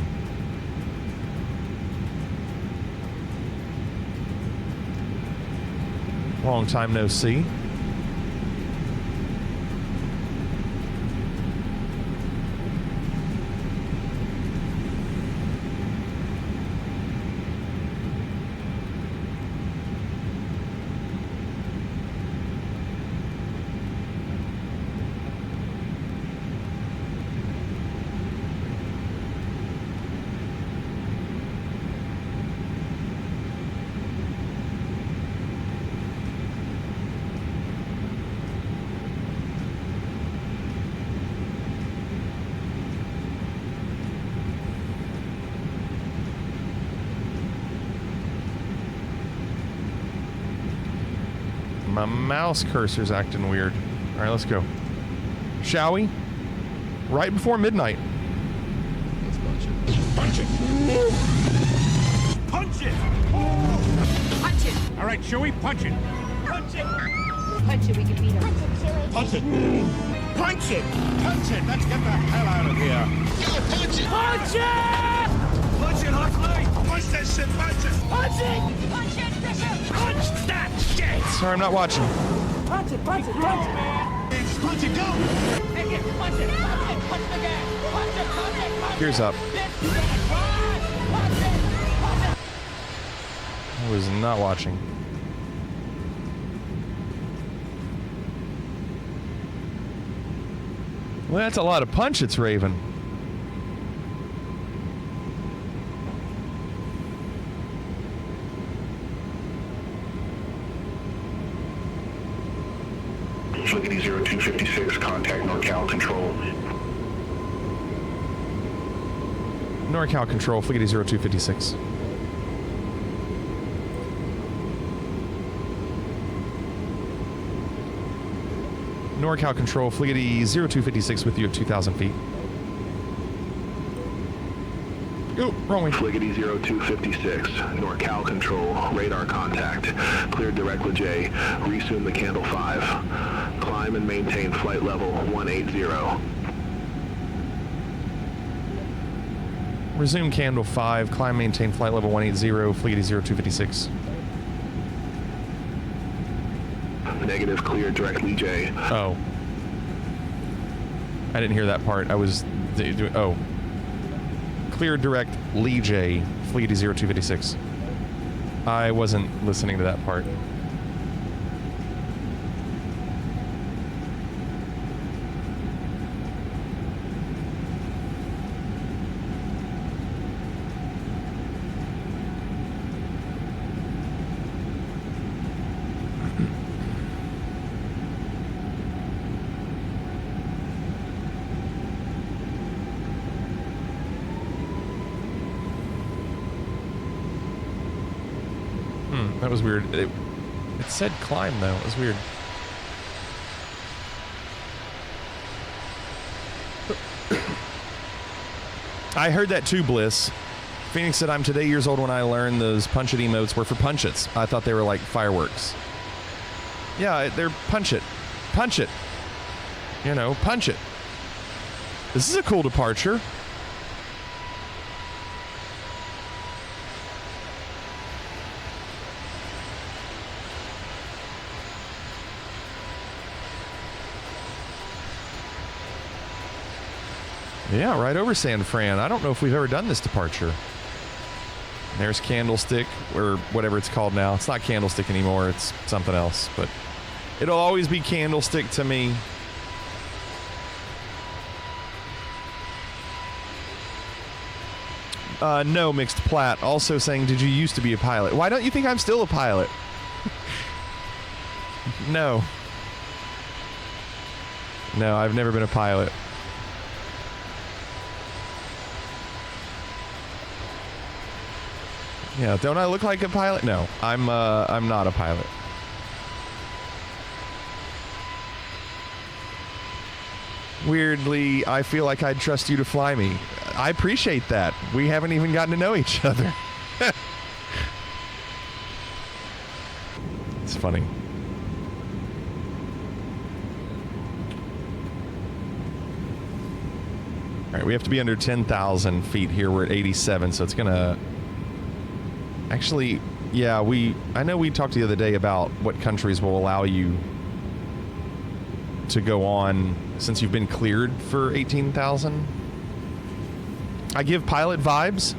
Long time no see. My mouse cursor's acting weird. All right, let's go. Shall we? Right before midnight. Let's punch it. Punch it! Punch it! Punch it. All right, Chewie, punch it. Punch it. Punch it. We can beat him. Punch it, Chewie. Punch it! Punch it! Punch it! Let's get the hell out of here. Yeah, punch it. Punch it. Punch it, Huxley! Punch that shit! Punch it! Punch it. Punch it, Bishop. Punch that shit. Sorry, I'm not watching. Punch it. Punch it. Punch it. Punch it, go! Make it. Punch it. Punch it. Punch the gas. Punch it. Punch it. Punch it. Gears up. Punch it. Punch it. I was not watching. Well, that's a lot of punch it's Raven. Flickety 0256, contact NorCal Control. NorCal Control, Flickety 0256. NorCal Control, Flickety 0256 with you at 2,000 feet. Oh, wrong way. Flickety 0256, NorCal Control, radar contact. Cleared direct J. Resume the Candle 5. Climb and maintain flight level 180. Resume Candle 5, climb, maintain flight level 180, Flickety 0256. Negative, cleared direct J. Oh. I didn't hear that part. I was doing. Oh. Clear direct Lee J, Fleety 0256. I wasn't listening to that part. That was weird. It said climb, though. It was weird. I heard that too, Bliss. Phoenix said, I'm today years old when I learned those punch it emotes were for punch its. I thought they were like fireworks. Yeah, they're punch it. Punch it. You know, punch it. This is a cool departure. Yeah, right over San Fran. I don't know if we've ever done this departure. There's Candlestick, or whatever it's called now. It's not Candlestick anymore. It's something else, but it'll always be Candlestick to me. No, Mixed Plat. Also saying, did you used to be a pilot? Why don't you think I'm still a pilot? No. No, I've never been a pilot. Yeah, don't I look like a pilot? No, I'm not a pilot. Weirdly, I feel like I'd trust you to fly me. I appreciate that. We haven't even gotten to know each other. funny. All right, we have to be under 10,000 feet here. We're at 87, so it's gonna... Actually, yeah, I know we talked the other day about what countries will allow you to go on since you've been cleared for 18,000. I give pilot vibes.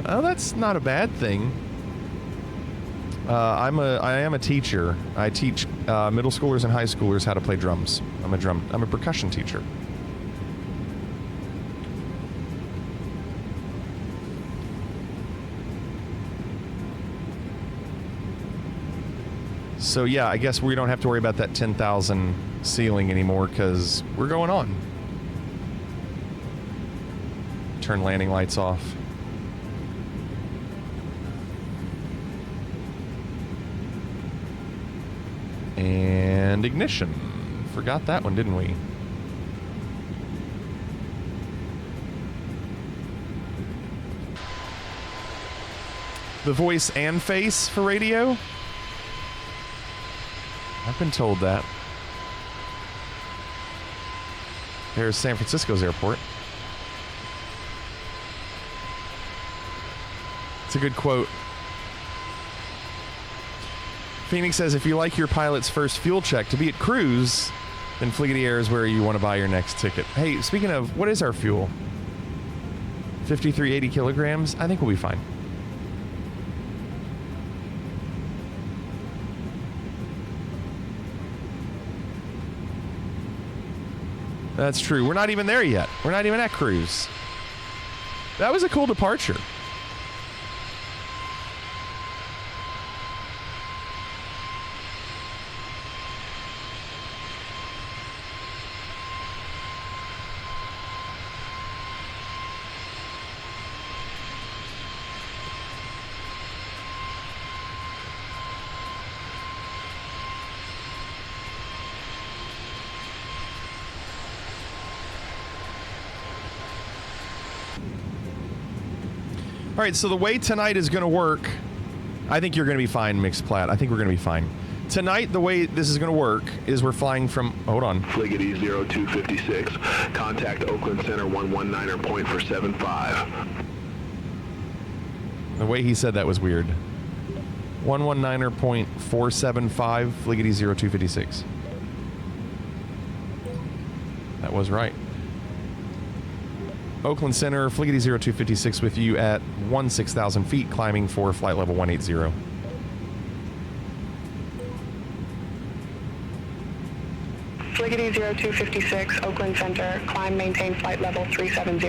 Oh, that's not a bad thing. I am a teacher. I teach middle schoolers and high schoolers how to play drums. I'm a percussion teacher. So yeah, I guess we don't have to worry about that 10,000 ceiling anymore because we're going on. Turn landing lights off. And ignition. Forgot that one, didn't we? The voice and face for radio? I've been told that. There's San Francisco's airport. It's a good quote. Phoenix says, if you like your pilot's first fuel check to be at cruise, then Fliggity Air is where you want to buy your next ticket. Hey, speaking of, what is our fuel? 5380 kilograms? I think we'll be fine. That's true. We're not even there yet. We're not even at cruise. That was a cool departure. All right, so the way tonight is going to work, I think you're going to be fine, Mixed Plat. I think we're going to be fine. Tonight, the way this is going to work is we're flying from... Hold on. Fliggity 0256. Contact Oakland Center 119er point for 75. The way he said that was weird. 119er point 475, Fliggity 0256. That was right. Oakland Center, Fliggity 0256 with you at 16,000 feet, climbing for flight level 180. Fliggity 0256, Oakland Center, climb, maintain flight level 370.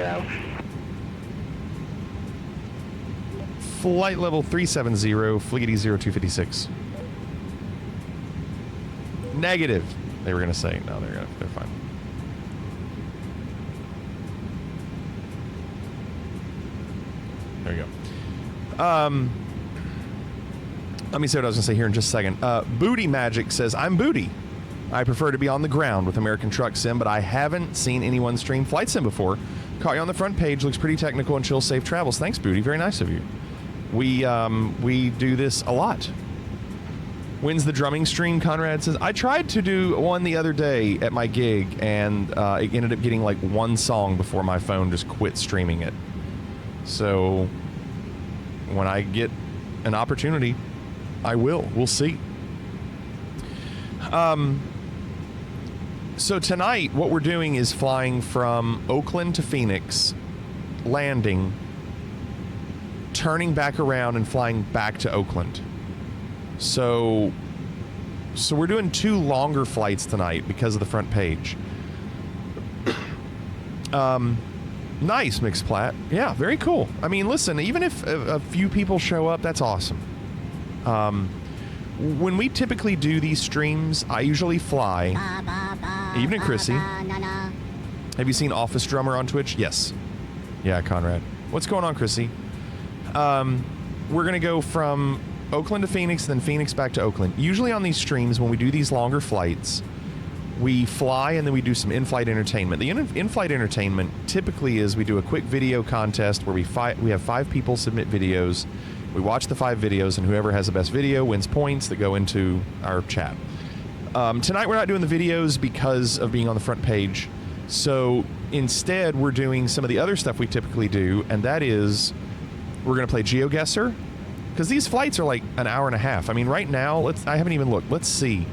Flight level 370, Fliggity 0256. Negative, they were going to say. No, they're fine. There you go. Let me see what I was going to say here in just a second. Booty Magic says, I'm Booty. I prefer to be on the ground with American Truck Sim, but I haven't seen anyone stream Flight Sim before. Caught you on the front page. Looks pretty technical and chill, safe travels. Thanks, Booty. Very nice of you. We do this a lot. When's the drumming stream? Conrad says, I tried to do one the other day at my gig, and it ended up getting like one song before my phone just quit streaming it. So when I get an opportunity, I will. We'll see. So tonight, what we're doing is flying from Oakland to Phoenix, landing, turning back around, and flying back to Oakland. So we're doing 2 longer flights tonight because of the front page. Nice, Mixed Plat. Yeah, very cool. I mean, listen, even if a few people show up, that's awesome. When we typically do these streams, I usually fly. Evening, Chrissy. Have you seen Office Drummer on Twitch? Yes. Yeah, Conrad. What's going on, Chrissy? We're going to go from Oakland to Phoenix, then Phoenix back to Oakland. Usually on these streams, when we do these longer flights, we fly and then we do some in-flight entertainment. The in-flight entertainment typically is we do a quick video contest where we have 5 people submit videos, We watch the 5 videos, and whoever has the best video wins points that go into our chat. Tonight we're not doing the videos because of being on the front page. So instead, we're doing some of the other stuff we typically do, and that is we're going to play GeoGuessr, because these flights are like an hour and a half. I mean, right now, I haven't even looked. Let's see.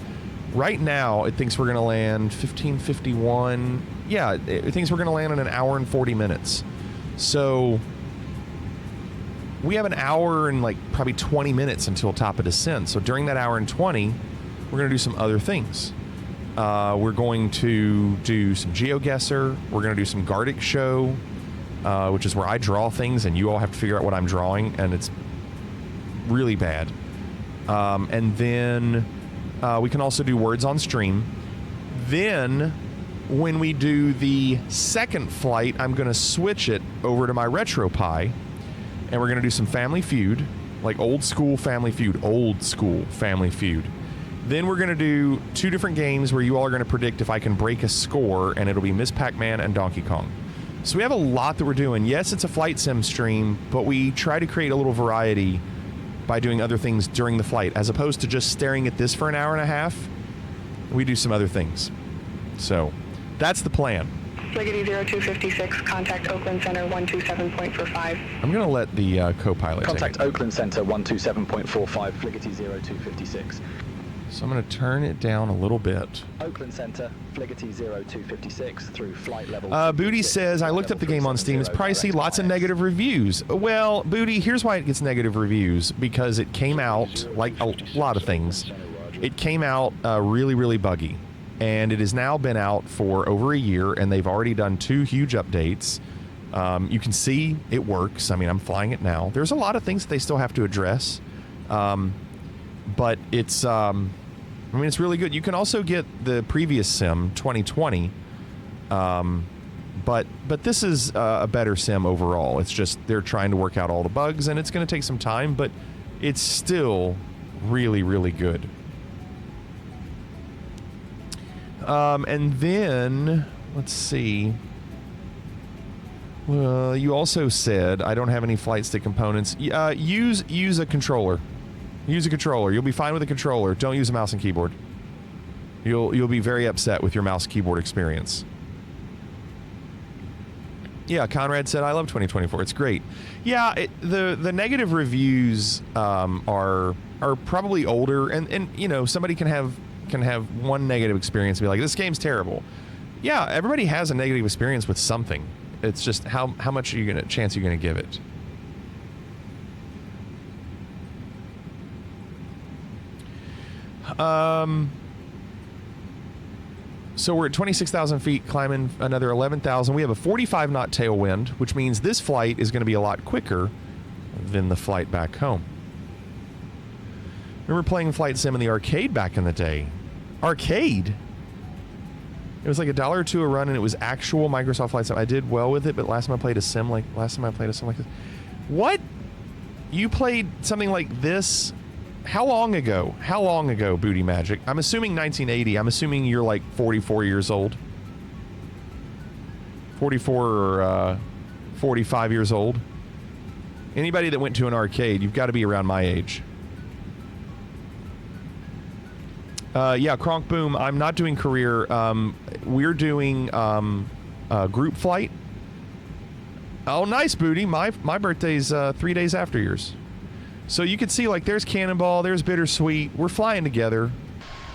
Right now, it thinks we're going to land 15:51. Yeah, it thinks we're going to land in an hour and 40 minutes. So we have an hour and like probably 20 minutes until top of descent. So during that hour and 20, we're going to do some other things. We're going to do some GeoGuessr. We're going to do some Gardic Show, which is where I draw things and you all have to figure out what I'm drawing, and it's really bad. And then we can also do words on stream. Then when we do the second flight, I'm going to switch it over to my RetroPie, and we're going to do some Family Feud, like old school Family Feud. Then we're going to do 2 different games where you all are going to predict if I can break a score, and it'll be Miss Pac-Man and Donkey Kong. So we have a lot that we're doing. Yes, it's a flight sim stream, but we try to create a little variety by doing other things during the flight. As opposed to just staring at this for an hour and a half, we do some other things. So that's the plan. Fliggity 0256, contact Oakland Center 127.45. I'm going to let the co-pilot contact Oakland Center 127.45, Fliggity 0256. So I'm going to turn it down a little bit. Oakland Center, Fliggity 0256 through flight level. Booty says, I looked up the game on Steam. It's pricey, lots of negative reviews. Well, Booty, here's why it gets negative reviews. Because it came out, like a lot of things, it came out really, really buggy. And it has now been out for over a year, and they've already done 2 huge updates. You can see it works. I mean, I'm flying it now. There's a lot of things that they still have to address. But it's... I mean, it's really good. You can also get the previous sim, 2020, but this is a better sim overall. It's just they're trying to work out all the bugs, and it's going to take some time, but it's still really, really good. And then, let's see. Well, you also said, I don't have any flight stick components. Use a controller. Use a controller. You'll be fine with a controller. Don't use a mouse and keyboard. You'll be very upset with your mouse keyboard experience. Yeah, Conrad said, I love 2024. It's great. Yeah, the negative reviews are probably older, and you know, somebody can have one negative experience and be like, this game's terrible. Yeah, everybody has a negative experience with something. It's just how much chance are you gonna give it? So we're at 26,000 feet, climbing another 11,000. We have a 45 knot tailwind, which means this flight is going to be a lot quicker than the flight back home. Remember playing Flight Sim in the arcade back in the day? Arcade? It was like $1 or $2 a run, and it was actual Microsoft Flight Sim. I did well with it, but last time I played a sim like this. What? You played something like this? How long ago? How long ago, Booty Magic? I'm assuming 1980. I'm assuming you're like 44 years old. 44 or 45 years old. Anybody that went to an arcade, you've got to be around my age. Yeah, Kronk Boom, I'm not doing career. We're doing group flight. Oh, nice, Booty. My birthday's 3 days after yours. So you can see, like, there's Cannonball, there's Bittersweet. We're flying together.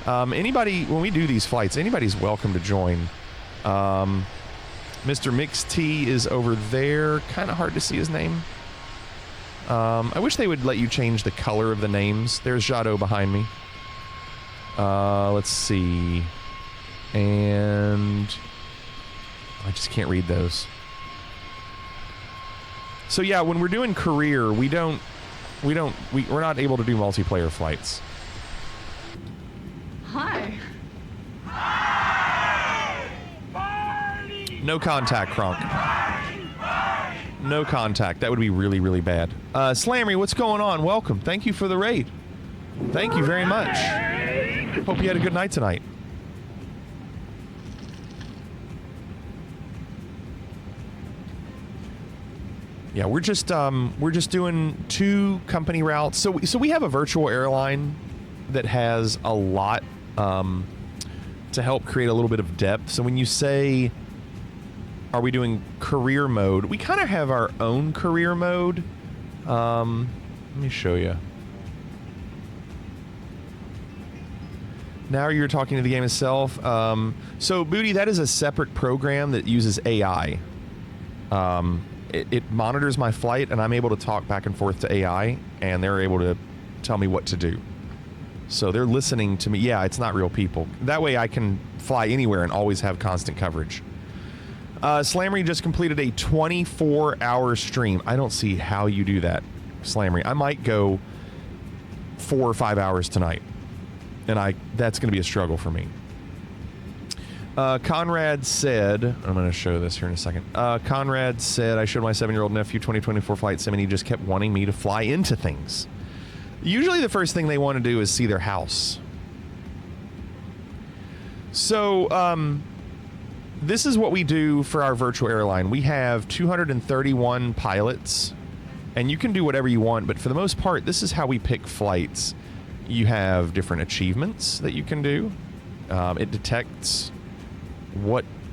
Anybody, when we do these flights, anybody's welcome to join. Mr. Mix T is over there. Kind of hard to see his name. I wish they would let you change the color of the names. There's Jado behind me. Let's see. And I just can't read those. So yeah, when we're doing career, we're not able to do multiplayer flights. Hi. No contact, Kronk. No contact. That would be really, really bad. Slammy, what's going on? Welcome. Thank you for the raid. Thank you very much. Hope you had a good night tonight. Yeah, we're just doing 2 company routes. So we have a virtual airline that has a lot to help create a little bit of depth. So when you say, are we doing career mode? We kind of have our own career mode. Let me show you. Now you're talking to the game itself. So Booty, that is a separate program that uses AI. It monitors my flight, and I'm able to talk back and forth to AI, and they're able to tell me what to do. So they're listening to me. Yeah, it's not real people. That way I can fly anywhere and always have constant coverage. Slammery just completed a 24-hour stream. I don't see how you do that, Slammery. I might go 4 or 5 hours tonight, and that's going to be a struggle for me. Conrad said, I'm going to show this here in a second. Conrad said, I showed my 7-year-old nephew 2024 flight sim, and he just kept wanting me to fly into things. Usually the first thing they want to do is see their house. So, this is what we do for our virtual airline. We have 231 pilots, and you can do whatever you want, but for the most part, this is how we pick flights. You have different achievements that you can do. It detects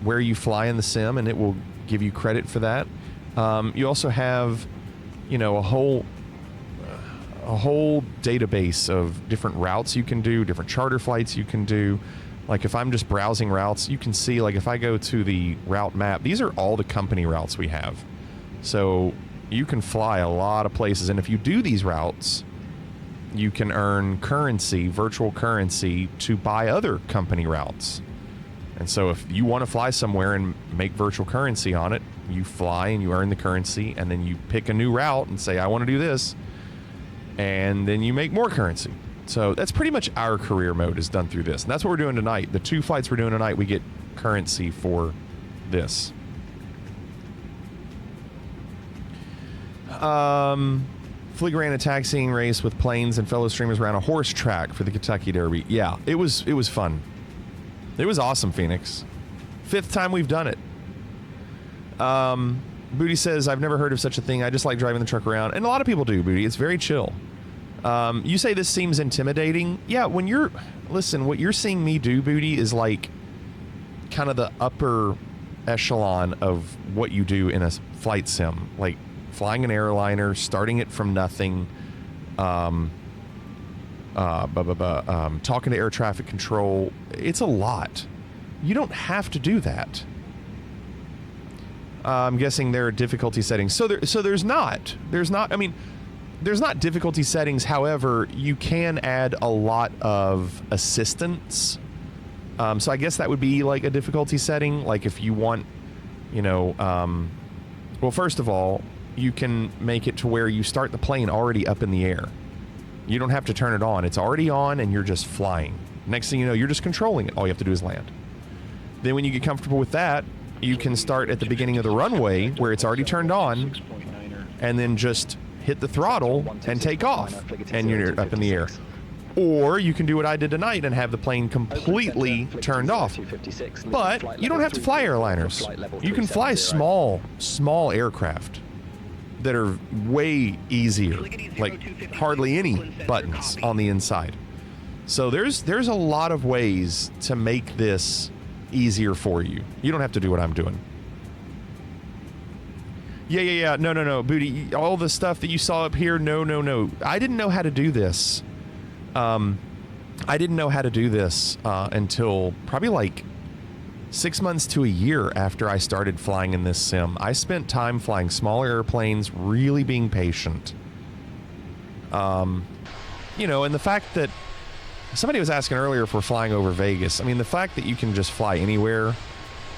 where you fly in the sim, and it will give you credit for that. You also have, a whole database of different routes you can do, different charter flights you can do. Like if I'm just browsing routes, you can see, like if I go to the route map, these are all the company routes we have. So you can fly a lot of places, and if you do these routes, you can earn currency, virtual currency, to buy other company routes. And so if you want to fly somewhere and make virtual currency on it, you fly and you earn the currency, and then you pick a new route and say, I want to do this, and then you make more currency. So that's pretty much our career mode is done through this. And that's what we're doing tonight. The 2 flights we're doing tonight, we get currency for this. Flig ran a taxiing race with planes, and fellow streamers ran a horse track for the Kentucky Derby. Yeah, it was fun. It was awesome, Phoenix. 5th time we've done it. Booty says, I've never heard of such a thing. I just like driving the truck around. And a lot of people do, Booty. It's very chill. You say this seems intimidating. Yeah, what you're seeing me do, Booty, is like kind of the upper echelon of what you do in a flight sim. Like flying an airliner, starting it from nothing, talking to air traffic control. It's a lot. You don't have to do that. I'm guessing there are difficulty settings. So there's not. I mean, there's not difficulty settings. However, you can add a lot of assistance. So I guess that would be like a difficulty setting. Like if you want, well, first of all, you can make it to where you start the plane already up in the air. You don't have to turn it on. It's already on and you're just flying. Next thing you know, you're just controlling it. All you have to do is land. Then when you get comfortable with that, you can start at the beginning of the runway where it's already turned on, and then just hit the throttle and take off, and you're up in the air. Or you can do what I did tonight and have the plane completely turned off. But you don't have to fly airliners. You can fly small aircraft that are way easier, like hardly any buttons on the inside. So there's a lot of ways to make this easier for you. You don't have to do what I'm doing. Yeah. No, Booty. All the stuff that you saw up here, no. I didn't know how to do this. Until probably like 6 months to a year after I started flying in this sim. I spent time flying smaller airplanes, really being patient. And the fact that somebody was asking earlier if we're flying over Vegas. I mean, the fact that you can just fly anywhere, I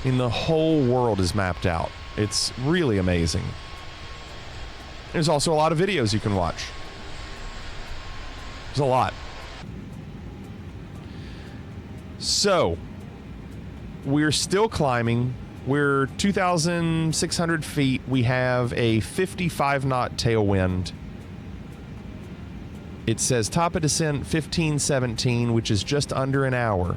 mean, the whole world is mapped out. It's really amazing. There's also a lot of videos you can watch. There's a lot. So, we're still climbing. We're 2,600 feet. We have a 55 knot tailwind. It says top of descent 1517, which is just under an hour.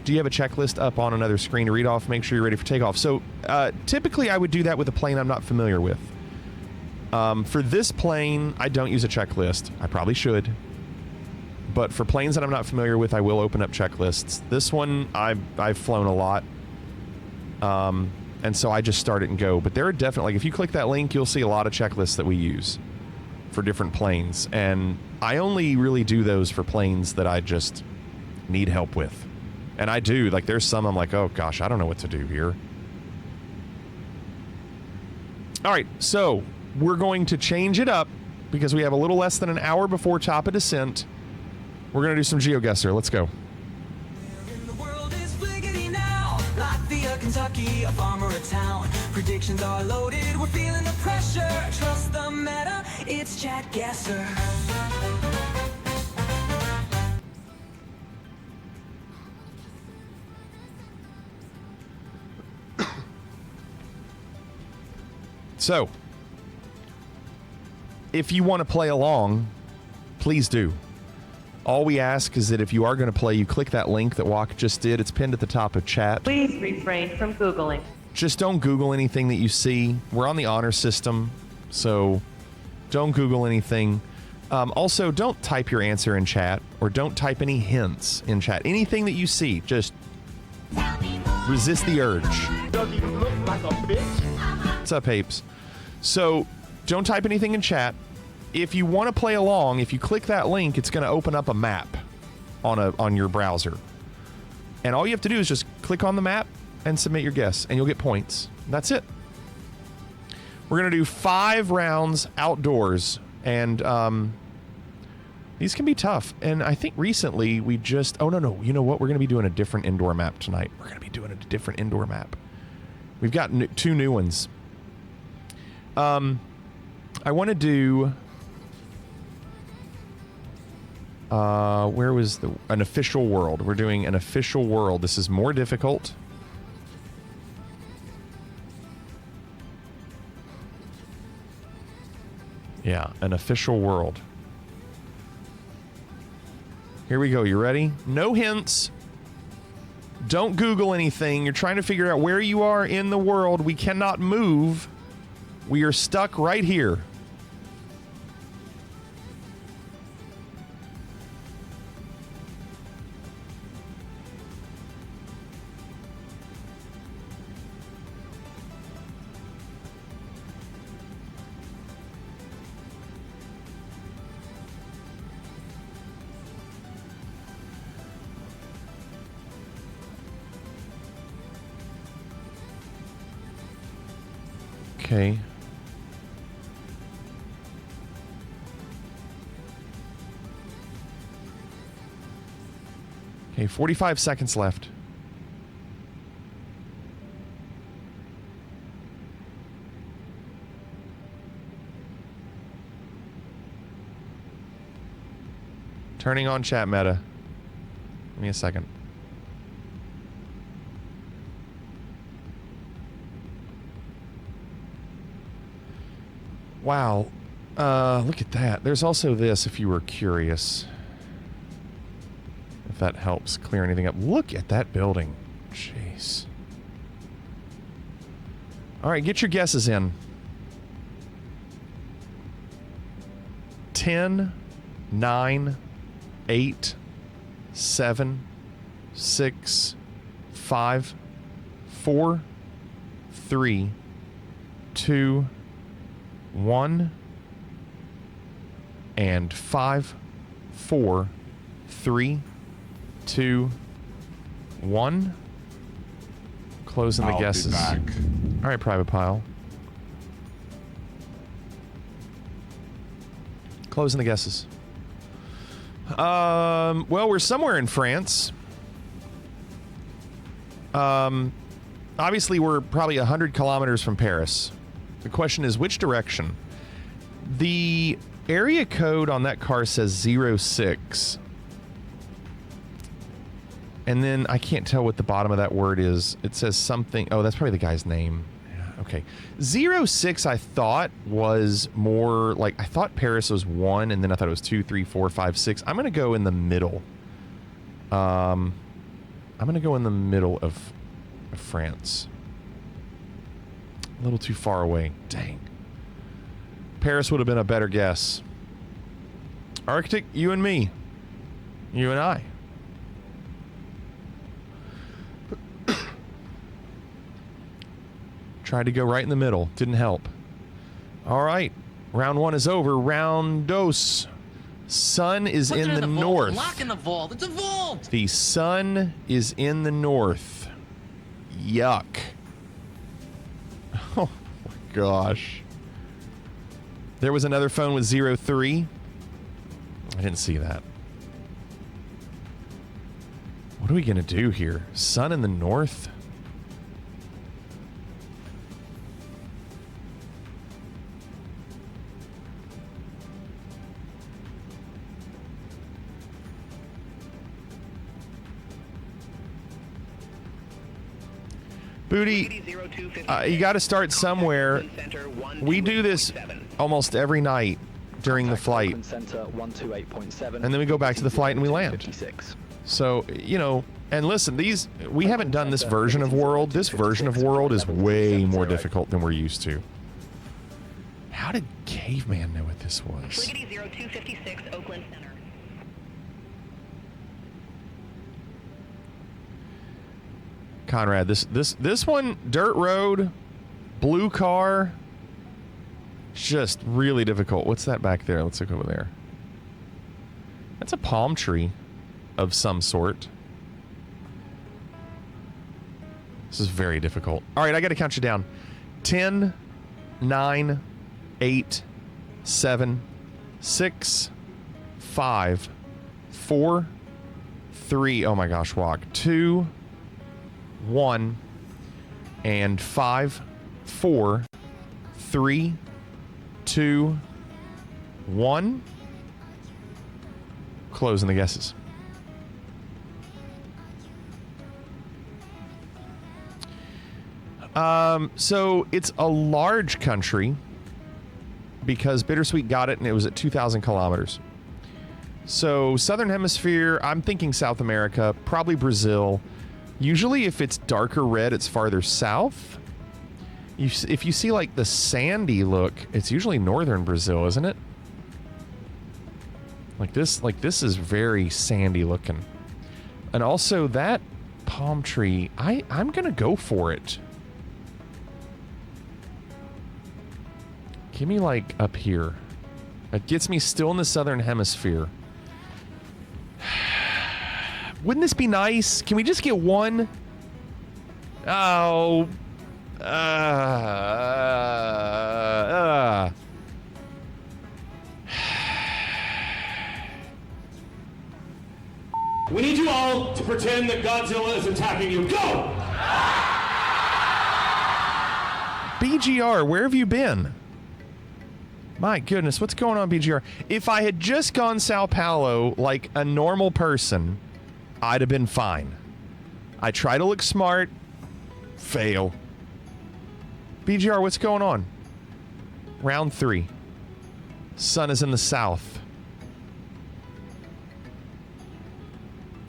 do you have a checklist up on another screen to read off? Make sure you're ready for takeoff. So typically I would do that with a plane I'm not familiar with. For this plane, I don't use a checklist. I probably should. But for planes that I'm not familiar with, I will open up checklists. This one, I've flown a lot. And so I just start it and go. But there are definitely, like, if you click that link, you'll see a lot of checklists that we use for different planes. And I only really do those for planes that I just need help with. And I do. Like, there's some I'm like, oh, gosh, I don't know what to do here. All right, so we're going to change it up because we have a little less than an hour before top of descent. We're going to do some GeoGuessr. Let's go. Kentucky, a farm or a town. Predictions are loaded, we're feeling the pressure. Trust the meta, it's Chat Guesser. So, if you want to play along, please do. All we ask is that if you are going to play, you click that link that Walk just did. It's pinned at the top of chat. Please refrain from Googling. Just don't Google anything that you see. We're on the honor system, so don't Google anything. Also, don't type your answer in chat, or don't type any hints in chat. Anything that you see, just resist the urge. Does he look like a bitch? What's up, apes? So, don't type anything in chat. If you want to play along, if you click that link, it's going to open up a map on your browser. And all you have to do is just click on the map and submit your guess, and you'll get points. That's it. We're going to do 5 rounds outdoors, and these can be tough. And I think recently we just... Oh, no. You know what? We're going to be doing a different indoor map tonight. We're going to be doing a different indoor map. We've got 2 new ones. I want to do... where was an official world? We're doing an official world. This is more difficult. Yeah, an official world. Here we go. You ready? No hints. Don't Google anything. You're trying to figure out where you are in the world. We cannot move. We are stuck right here. Okay. Okay, 45 seconds left. Turning on chat meta. Give me a second. Wow. Look at that. There's also this, if you were curious. If that helps clear anything up. Look at that building. Jeez. All right, get your guesses in. 10, 9, 8, 7, 6, 5, 4, 3, 2, 1, and 5, 4, 3, 2, 1. Closing the guesses. All right, Private Pile. Closing the guesses. Well, we're somewhere in France. Obviously, we're probably 100 kilometers from Paris. The question is, which direction? The area code on that car says 06. And then I can't tell what the bottom of that word is. It says something. Oh, that's probably the guy's name. Yeah, okay. 06 I thought was more like, I thought Paris was 1, and then I thought it was 2, 3, 4, 5, 6. I'm going to go in the middle. I'm going to go in the middle of France. A little too far away. Dang. Paris would have been a better guess. Arctic, you and me. You and I. Tried to go right in the middle. Didn't help. All right. Round 1 is over. Round dos. Sun is in the north. Lock in the vault. It's a vault. The sun is in the north. Yuck. Oh my gosh. There was another phone with 03. I didn't see that. What are we going to do here? Sun in the north? Booty, you got to start somewhere. We do this almost every night during the flight. And then we go back to the flight and we land. So, you know, and listen, we haven't done this version of World. This version of World is way more difficult than we're used to. How did Caveman know what this was? Fliggity 0256, Oakland Center. Conrad, this one, dirt road, blue car, just really difficult. What's that back there? Let's look over there. That's a palm tree of some sort. This is very difficult. All right, I got to count you down. 10, 9, 8, 7, 6, 5, 4, 3. Oh my gosh, walk. 2, 1, and 5, 4, 3, 2, 1. Closing the guesses. So it's a large country because Bittersweet got it and it was at 2,000 kilometers. So Southern Hemisphere, I'm thinking South America, probably Brazil. Usually if it's darker red, it's farther south. If you see like the sandy look, it's usually northern Brazil, isn't it? Like this is very sandy looking. And also that palm tree, I'm gonna go for it. Give me like up here. It gets me still in the Southern Hemisphere. Wouldn't this be nice? Can we just get one? Oh. We need you all to pretend that Godzilla is attacking you. Go! BGR, where have you been? My goodness, what's going on, BGR? If I had just gone Sao Paulo like a normal person, I'd have been fine. I try to look smart, fail. BGR, what's going on? Round 3. Sun is in the south.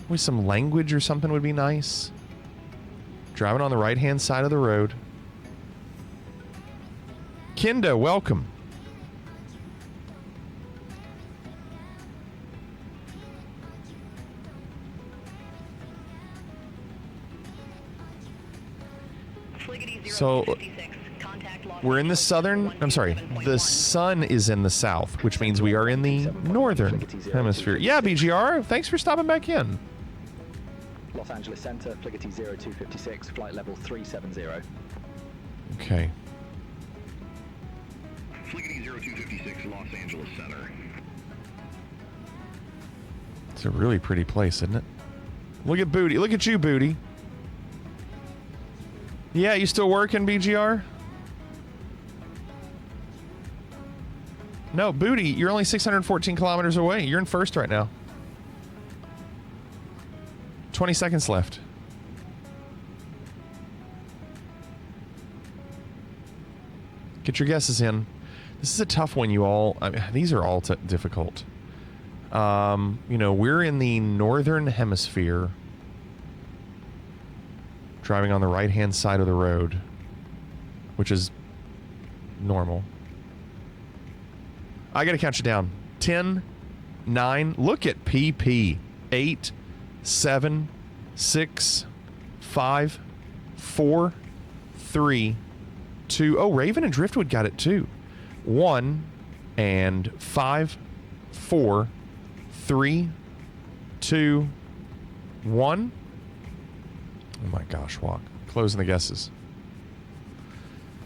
With some language or something would be nice. Driving on the right-hand side of the road. Kendo, welcome. So we're in the southern, I'm sorry, the sun is in the south, which means we are in the northern hemisphere. Yeah, BGR, thanks for stopping back in. Los Angeles Center, Fliggity 0256, flight level 370. Okay. Fliggity 0256, Los Angeles Center. It's a really pretty place, isn't it? Look at Booty. Look at you, Booty. Yeah, you still working, BGR? No, Booty, you're only 614 kilometers away. You're in first right now. 20 seconds left. Get your guesses in. This is a tough one, you all. I mean, these are all difficult. You know, we're in the northern hemisphere. Driving on the right-hand side of the road, which is normal. I got to count you down. 10, 9. Look at PP. 8, 7, 6, 5, 4, 3, 2. Oh, Raven and Driftwood got it too. 1 and 5, 4, 3, 2, 1. Oh my gosh, Walk. Closing the guesses.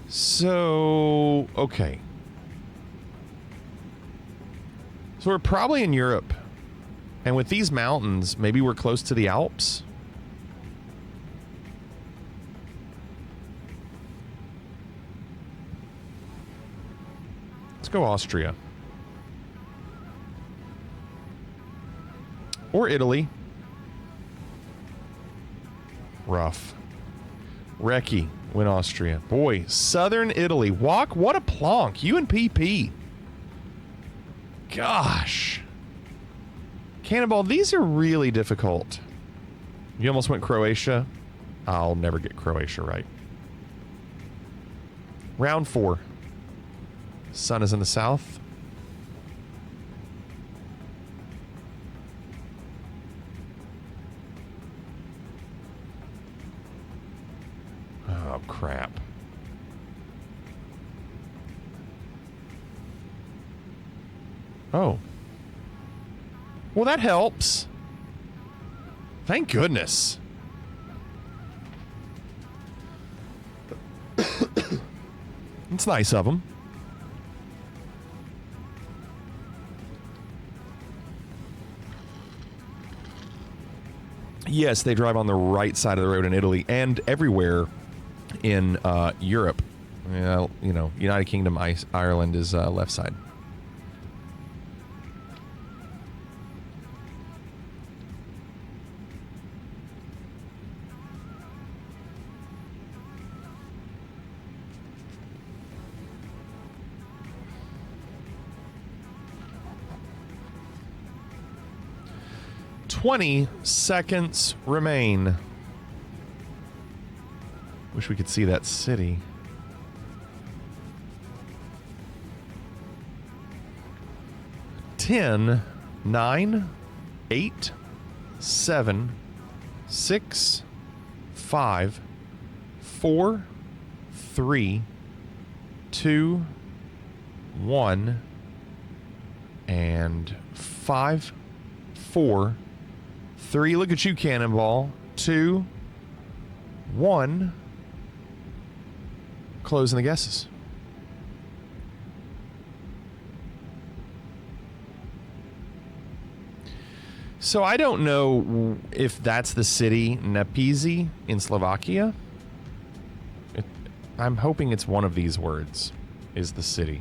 So, okay. So we're probably in Europe. And with these mountains, maybe we're close to the Alps. Let's go Austria. Or Italy. Rough. Recce win Austria. Boy, Southern Italy. Walk, what a plonk. You and PP. Gosh. Cannonball, these are really difficult. You almost went Croatia. I'll never get Croatia right. Round 4. Sun is in the south. Oh, crap. Oh. Well, that helps. Thank goodness. It's nice of them. Yes, they drive on the right side of the road in Italy and everywhere in Europe. You know, United Kingdom, Ireland is left side. "20 seconds remain." Wish we could see that city. Ten, 9, 8, 7, 6, 5, 4, 3, 2, 1, and 5, 4, 3. Look at you, Cannonball. 2, 1. Closing the guesses. So I don't know if that's the city Nepizy in Slovakia. I'm hoping it's one of these words is the city.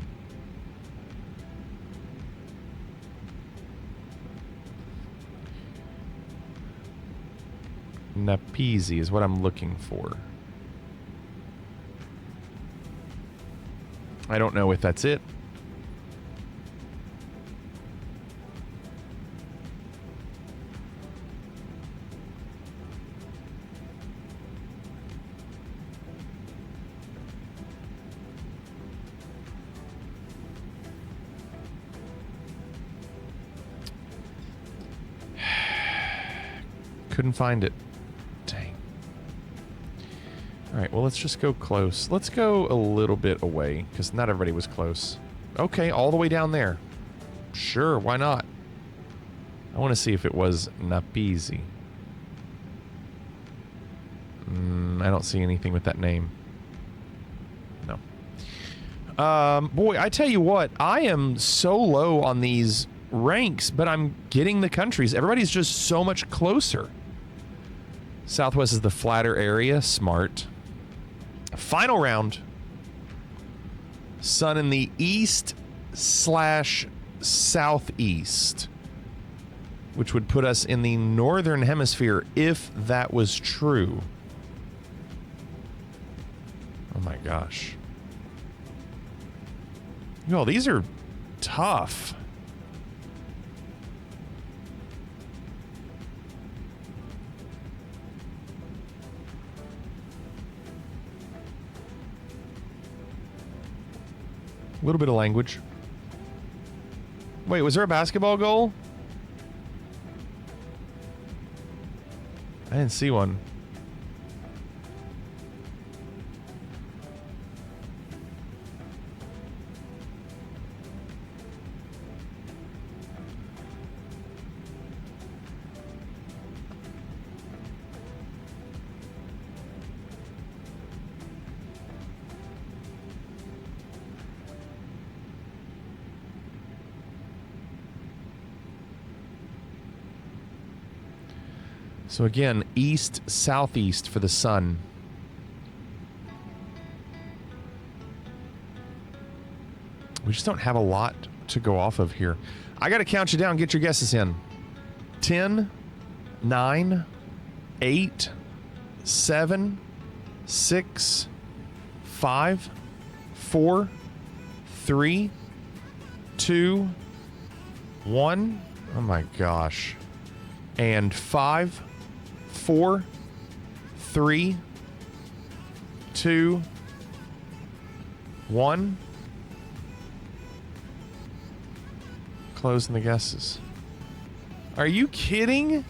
Nepizy is what I'm looking for. I don't know if that's it. Couldn't find it. Dang. All right, well, let's just go close. Let's go a little bit away, because not everybody was close. Okay, all the way down there. Sure, why not? I want to see if it was Nepizy. I don't see anything with that name. No. Boy, I tell you what, I am so low on these ranks, but I'm getting the countries. Everybody's just so much closer. Southwest is the flatter area. Smart. Final round. Sun in the east/southeast, which would put us in the northern hemisphere if that was true. Oh my gosh. Yo, these are tough. A little bit of language. Wait, was there a basketball goal? I didn't see one. So again, east, southeast for the sun. We just don't have a lot to go off of here. I got to count you down. Get your guesses in. 10, 9, 8, 7, 6, 5, 4, 3, 2, 1. Oh my gosh. And 5, 4, 3, 2, 1. Closing the guesses. Are you kidding?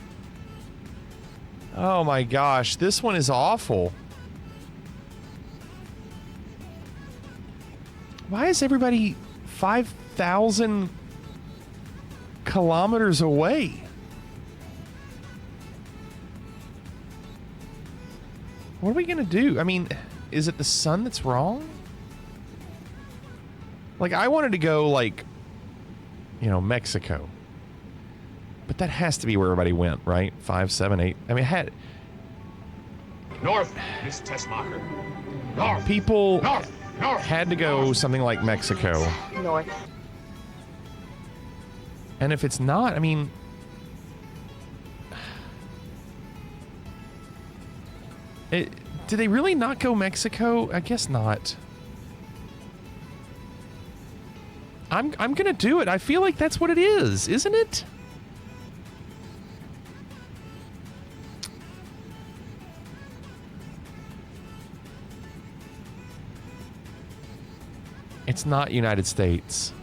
Oh my gosh, this one is awful. Why is everybody 5,000 kilometers away? What are we gonna do? I mean, is it the sun that's wrong? Like, I wanted to go, like, you know, Mexico. But that has to be where everybody went, right? 5, 7, 8. I mean, North, Miss Tessmacher. North. People North. had to go something like Mexico. North. And if it's not, I mean... did they really not go Mexico? I guess not. I'm gonna do it. I feel like that's what it is, isn't it? It's not United States.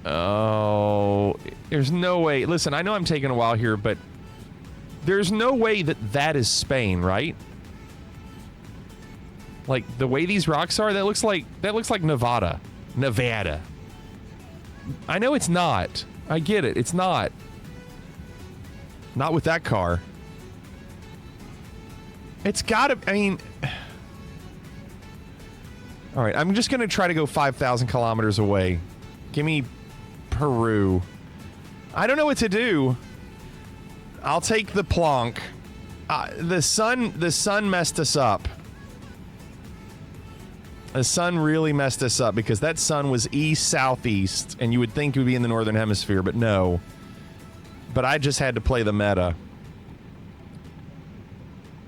Oh, there's no way. Listen, I know I'm taking a while here, but there's no way that that is Spain, right? Like, the way these rocks are, that looks like Nevada. Nevada. I know it's not. I get it. It's not. Not with that car. It's gotta, I mean... All right, I'm just going to try to go 5,000 kilometers away. Give me Peru. I don't know what to do. I'll take the plonk. The sun messed us up. The sun really messed us up because that sun was east-southeast, and you would think it would be in the northern hemisphere, but no. But I just had to play the meta.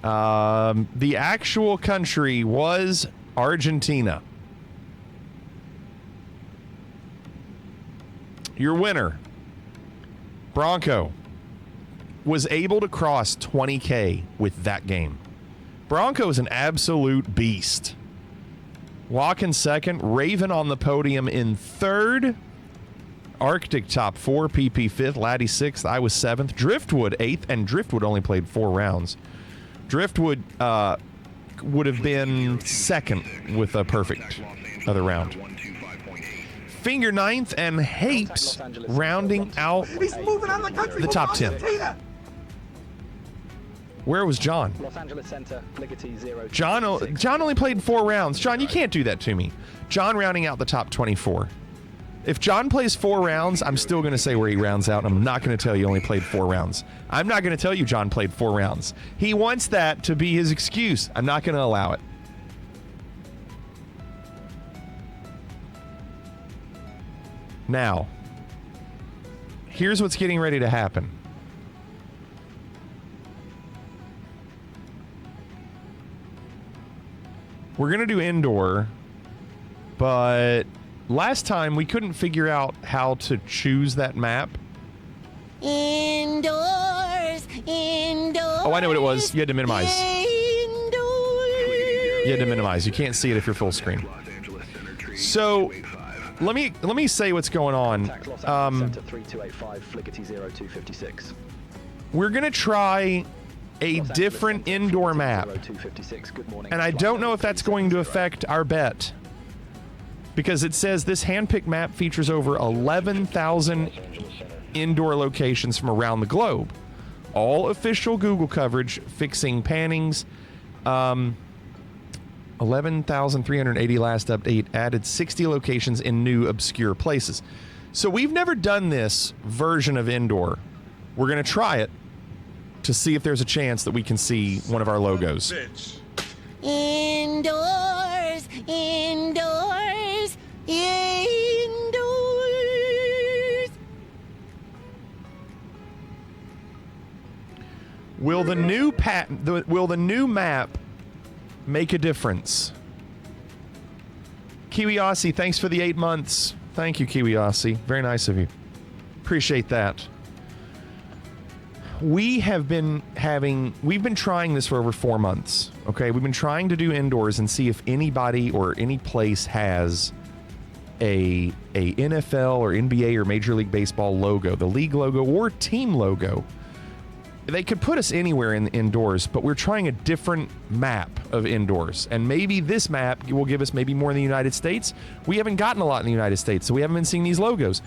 The actual country was Argentina. Your winner, Bronco, was able to cross 20K with that game. Bronco is an absolute beast. Walk in second, Raven on the podium in third, Arctic top 4, PP 5th, Laddie 6th, I was 7th, Driftwood 8th, and Driftwood only played 4 rounds. Driftwood would have been second with a perfect other round. Finger 9th, and Hapes rounding out the top 10. Where was John? Los Angeles Center, Ligety 0. John only played 4 rounds. John, you can't do that to me. John rounding out the top 24. If John plays 4 rounds, I'm still going to say where he rounds out. I'm not going to tell you only played 4 rounds. I'm not going to tell you John played 4 rounds. He wants that to be his excuse. I'm not going to allow it. Now, here's what's getting ready to happen. We're going to do indoor, but last time we couldn't figure out how to choose that map. Indoors. Oh, I know what it was. You had to minimize. You had to minimize. You can't see it if you're full screen. So let me say what's going on. Center 3285 Fligety 0256. We're gonna try a different indoor map, and I don't know if that's going to affect our bet, because it says this handpicked map features over 11,000 indoor locations from around the globe. All official Google coverage, fixing pannings. 11,380 last update, added 60 locations in new obscure places. So we've never done this version of indoor. We're going to try it to see if there's a chance that we can see one of our logos. Indoors, indoors, indoors. Will the new map make a difference? Kiwiasi, thanks for the 8 months. Thank you, Kiwiasi. Very nice of you. Appreciate that. We've been trying this for over 4 months. Okay, we've been trying to do indoors and see if anybody or any place has a NFL or NBA or Major League Baseball logo, the league logo or team logo. They could put us anywhere in the indoors, but we're trying a different map of indoors. And maybe this map will give us maybe more in the United States. We haven't gotten a lot in the United States, so we haven't been seeing these logos.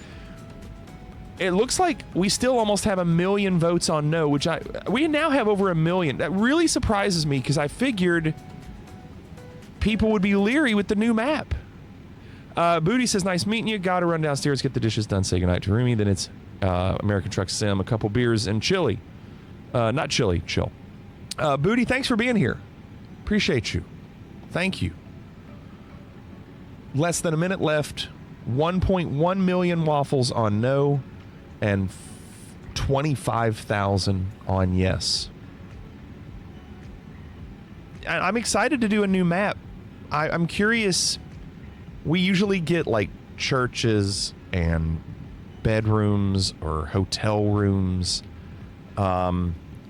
It looks like we still almost have 1 million votes on no, which we now have over 1 million. That really surprises me, because I figured people would be leery with the new map. Booty says, nice meeting you. Gotta run downstairs, get the dishes done, say goodnight to Rumi. Then it's American Truck Sim, a couple beers, and chili. Not chili, chill. Booty, thanks for being here. Appreciate you. Thank you. Less than a minute left. 1.1 million waffles on no, and 25,000 on yes. I'm excited to do a new map. I'm curious. We usually get like churches and bedrooms or hotel rooms.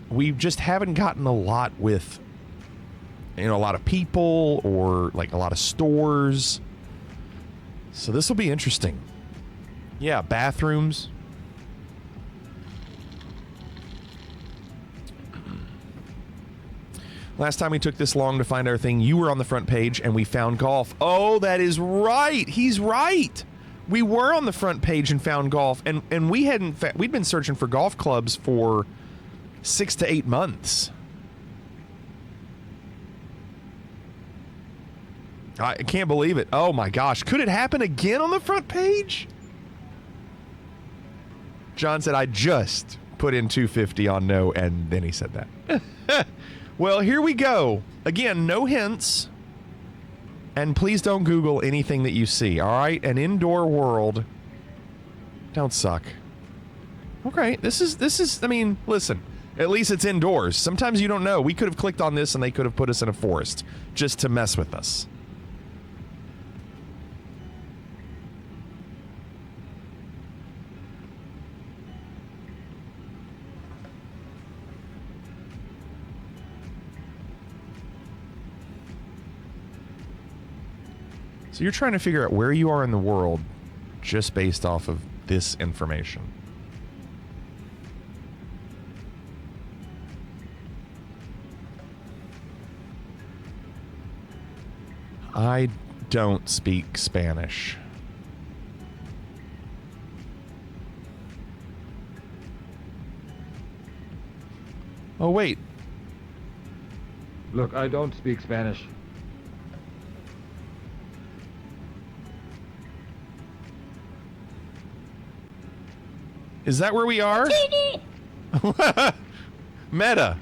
We just haven't gotten a lot with, a lot of people or like a lot of stores. So this will be interesting. Yeah, bathrooms. Last time we took this long to find our thing, you were on the front page and we found golf. Oh, that is right. He's right. We were on the front page and found golf, and we'd been searching for golf clubs for 6 to 8 months. I can't believe it. Oh my gosh. Could it happen again on the front page? John said, I just put in 250 on no, and then he said that. Well, here we go. Again, no hints. And please don't Google anything that you see, all right? An indoor world. Don't suck. Okay, this is, I mean, listen. At least it's indoors. Sometimes you don't know. We could have clicked on this and they could have put us in a forest just to mess with us. So you're trying to figure out where you are in the world just based off of this information. I don't speak Spanish. Oh, wait. Look, I don't speak Spanish. Is that where we are? Meta.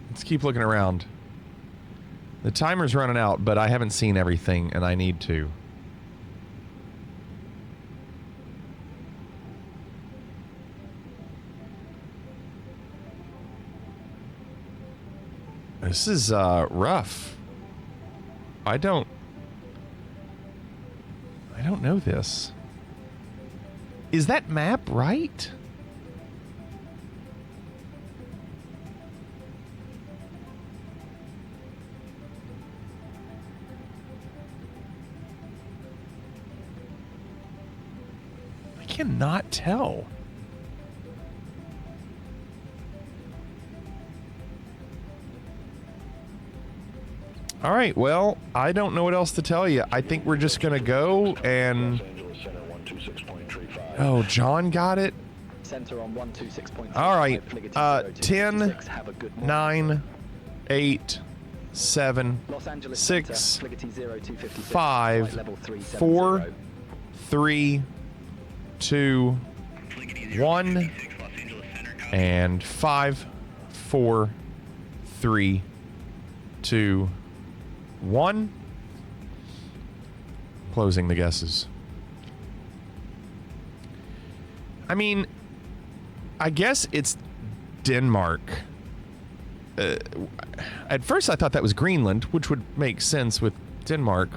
Let's keep looking around. The timer's running out, but I haven't seen everything, and I need to. This is rough. I don't know this. Is that map right? I cannot tell. All right, well, I don't know what else to tell you. I think we're just going to go and... Oh, John got it? Center on 126.3. All right, 10, 9, 8, 7, 6, 5, 4, 3, 2, 1, and 5, 4, 3, 2, 1. Closing the guesses. I mean, I guess it's Denmark. At first I thought that was Greenland, which would make sense with Denmark,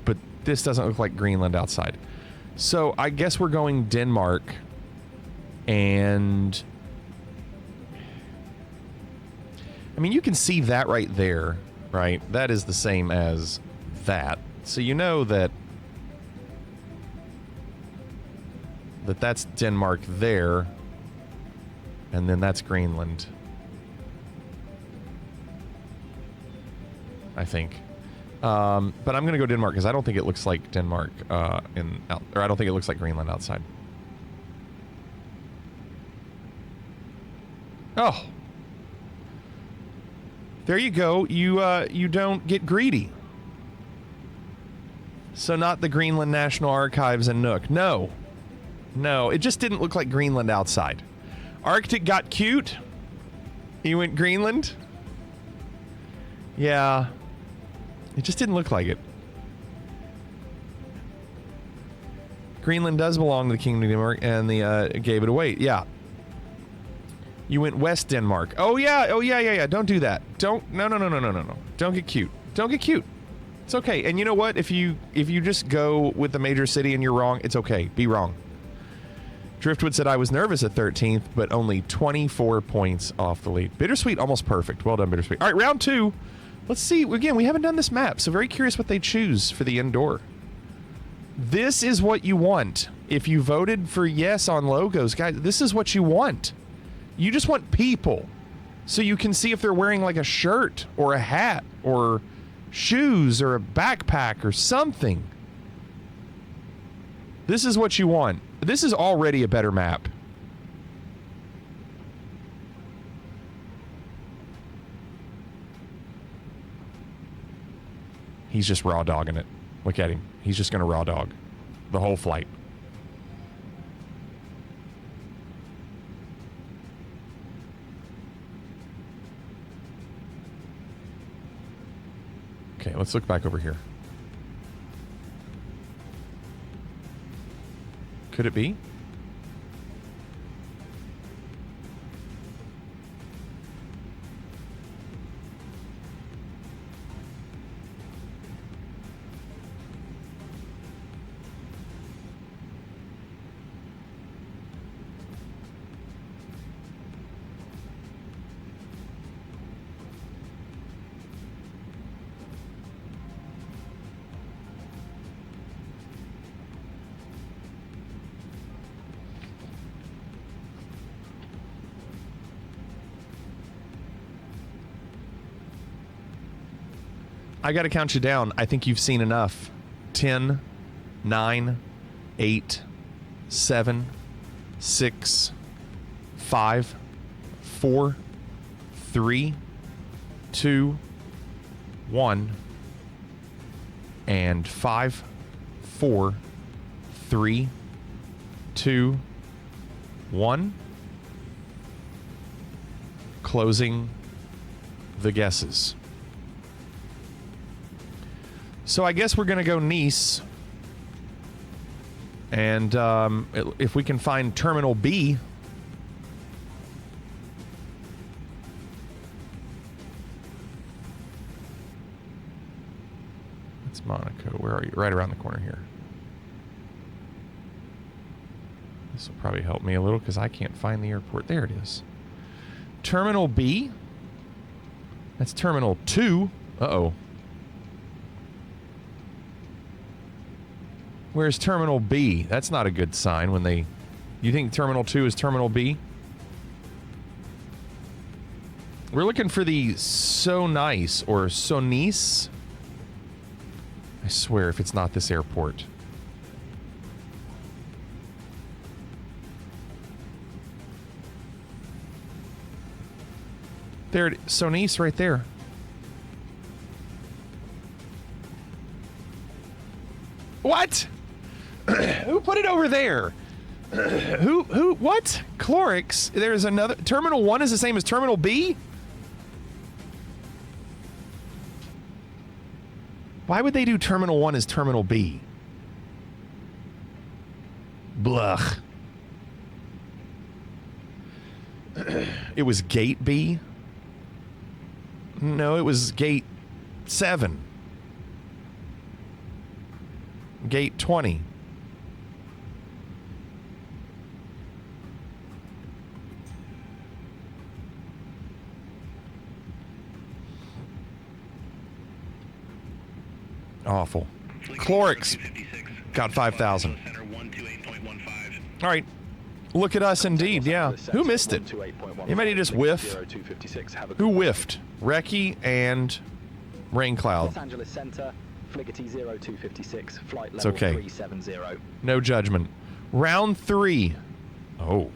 but this doesn't look like Greenland outside. So I guess we're going Denmark, and I mean, you can see that right there, right? That is the same as that. So you know that that's Denmark there, and then that's Greenland, I think. But I'm going to go Denmark because I don't think it looks like Denmark or I don't think it looks like Greenland outside. Oh. There you go. You don't get greedy. So not the Greenland National Archives and Nook. No. No, it just didn't look like Greenland outside. Arctic got cute. You went Greenland? Yeah. It just didn't look like it. Greenland does belong to the Kingdom of Denmark, and they gave it away. Yeah. You went West Denmark. Oh, yeah. Oh, yeah. Don't do that. No. Don't get cute. Don't get cute. It's okay. And you know what? If you just go with the major city and you're wrong, it's okay. Be wrong. Driftwood said I was nervous at 13th, but only 24 points off the lead. Bittersweet, almost perfect. Well done, Bittersweet. All right, round 2. Let's see. Again, we haven't done this map, so very curious what they choose for the indoor. This is what you want. If you voted for yes on logos, guys, this is what you want. You just want people, so you can see if they're wearing like a shirt or a hat or shoes or a backpack or something. This is what you want. This is already a better map. He's just raw dogging it. Look at him. He's just going to raw dog the whole flight. Okay, let's look back over here. Could it be? I got to count you down. I think you've seen enough. 10, 9, 8, 7, 6, 5, 4, 3, 2, 1, and 5, 4, 3, 2, 1. Closing the guesses. So I guess we're going to go Nice. And if we can find Terminal B. It's Monaco. Where are you? Right around the corner here. This will probably help me a little because I can't find the airport. There it is. Terminal B? That's Terminal 2. Uh-oh. Where's Terminal B? That's not a good sign when they... You think Terminal 2 is Terminal B? We're looking for the So Nice or So Nice. I swear if it's not this airport. There it is. So Nice right there. What? Who put it over there? Who, what? Clorix? There's another... Terminal 1 is the same as Terminal B? Why would they do Terminal 1 as Terminal B? Blah. It was Gate B? No, it was Gate 7. Gate 20. Awful. Clorix got 5,000. All right. Look at us indeed, yeah. Who missed it? Anybody just whiff? Who whiffed? Recce and Raincloud. Los Angeles Center, Fligety 0256, flight It's level okay. 370. No judgment. Round 3. Oh.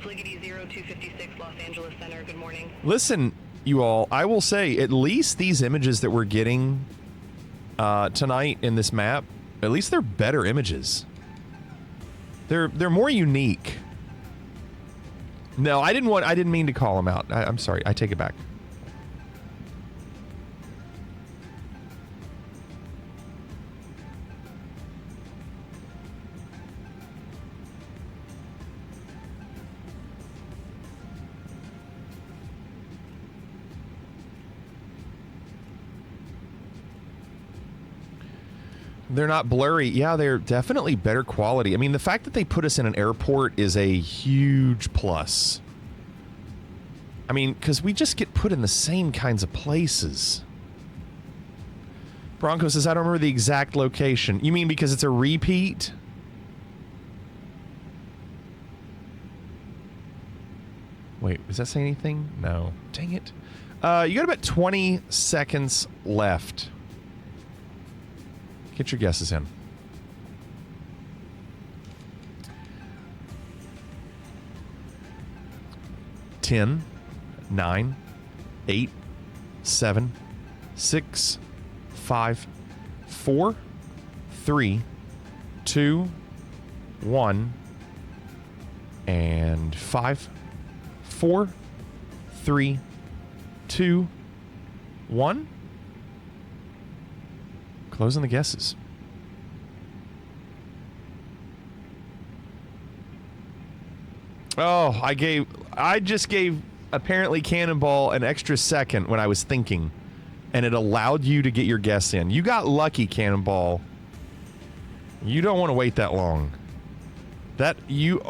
Fligety 0256, Los Angeles Center, good morning. Listen, you all, I will say, at least these images that we're getting tonight in this map, at least they're better images. They're more unique. No, I didn't mean to call them out. I'm sorry. I take it back. They're not blurry. Yeah, they're definitely better quality. I mean, the fact that they put us in an airport is a huge plus. I mean, because we just get put in the same kinds of places. Bronco says, I don't remember the exact location. You mean because it's a repeat? Wait, does that say anything? No. Dang it. You got about 20 seconds left. Get your guesses in. Ten, 9, 8, 7, 6, 5, 4, 3, 2, 1, and 5, 4, 3, 2, 1. Closing the guesses. Oh, I just gave apparently Cannonball an extra second when I was thinking, and it allowed you to get your guess in. You got lucky, Cannonball. You don't want to wait that long. That you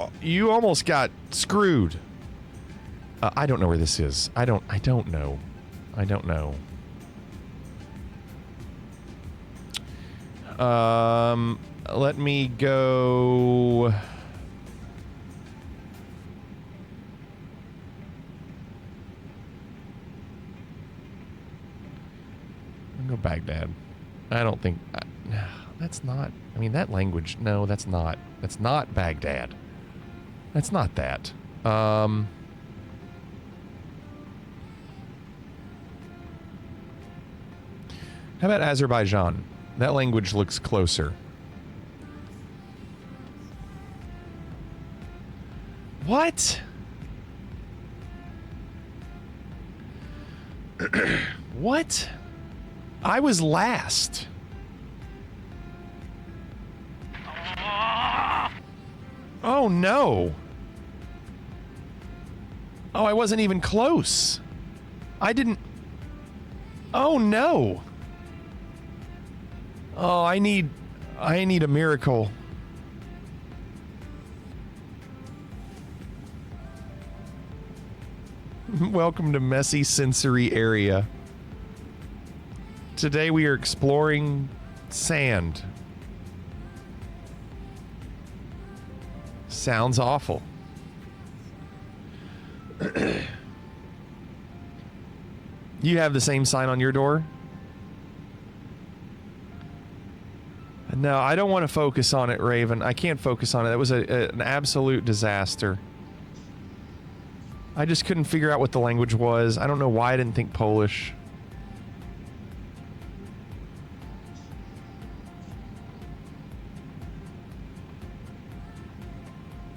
almost got screwed. I don't know where this is. I don't know. I don't know. Let me go. I'll go Baghdad. I don't think that's not. I mean, that language. No, that's not. That's not Baghdad. That's not that. How about Azerbaijan? That language looks closer. What? What? I was last. Oh no. Oh, I wasn't even close. I didn't. Oh no. Oh, I need a miracle. Welcome to Messy Sensory Area. Today we are exploring sand. Sounds awful. You have the same sign on your door? No, I don't want to focus on it, Raven. I can't focus on it. That was an absolute disaster. I just couldn't figure out what the language was. I don't know why I didn't think Polish.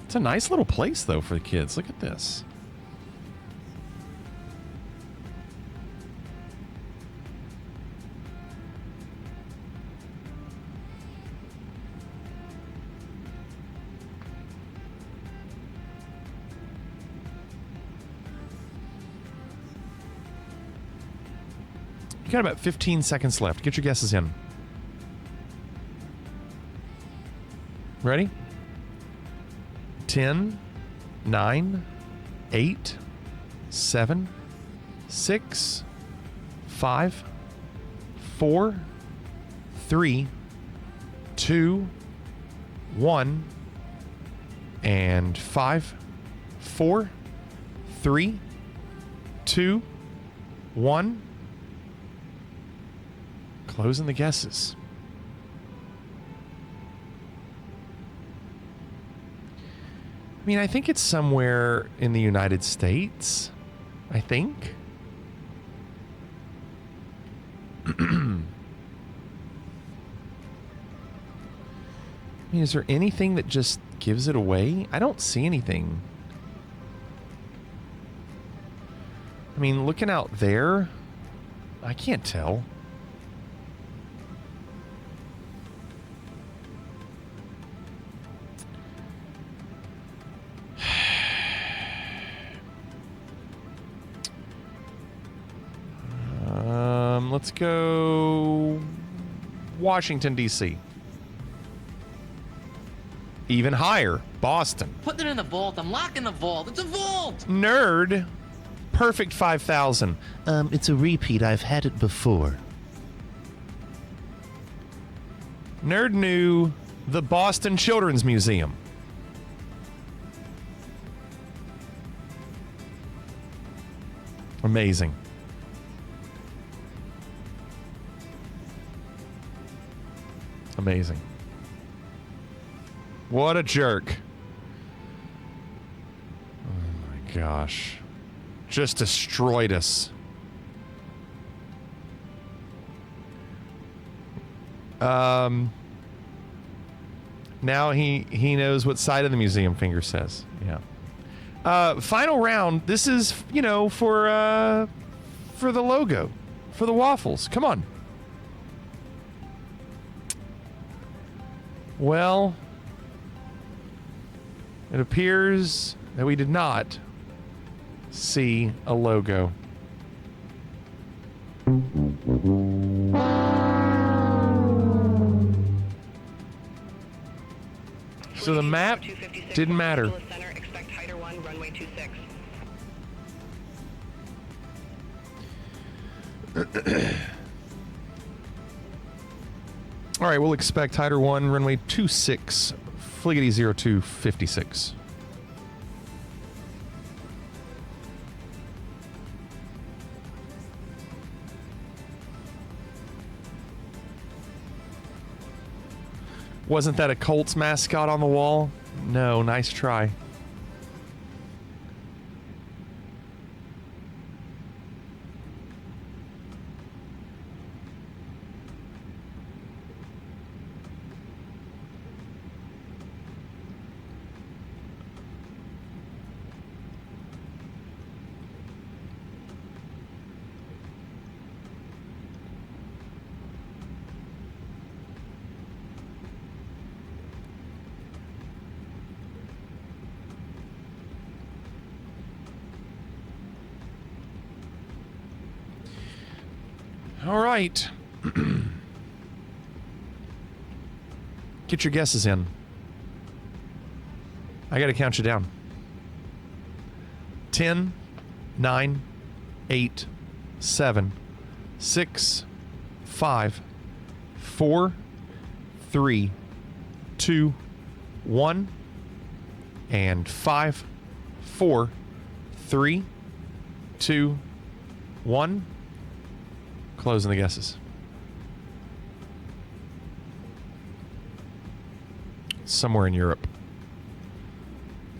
It's a nice little place, though, for the kids. Look at this. You got about 15 seconds left. Get your guesses in. Ready? 10, 9, 8, 7, 6, 5, 4, 3, 2, 1, and 5, 4, 3, 2, 1. Closing the guesses. I mean, I think it's somewhere in the United States. I think. I mean, is there anything that just gives it away? I don't see anything. I mean, looking out there, I can't tell. Let's go Washington, D.C. Even higher, Boston. Put it in the vault. I'm locking the vault. It's a vault. Nerd. Perfect 5,000. It's a repeat. I've had it before. Nerd knew the Boston Children's Museum. Amazing. Amazing. What a jerk. Oh my gosh. Just destroyed us. Now he knows what side of the museum finger says. Yeah. Final round. This is, you know, for the logo. For the waffles. Come on. Well, it appears that we did not see a logo. So the map didn't matter. All right, we'll expect Hider 1, runway 26, Fliggity 0256. Wasn't that a Colts mascot on the wall? No, nice try. All right. Get your guesses in. I got to count you down. 10, 9, 8, 7, 6, 5, 4, 3, 2, 1, and 5, 4, 3, 2, 1. Closing the guesses. Somewhere in Europe.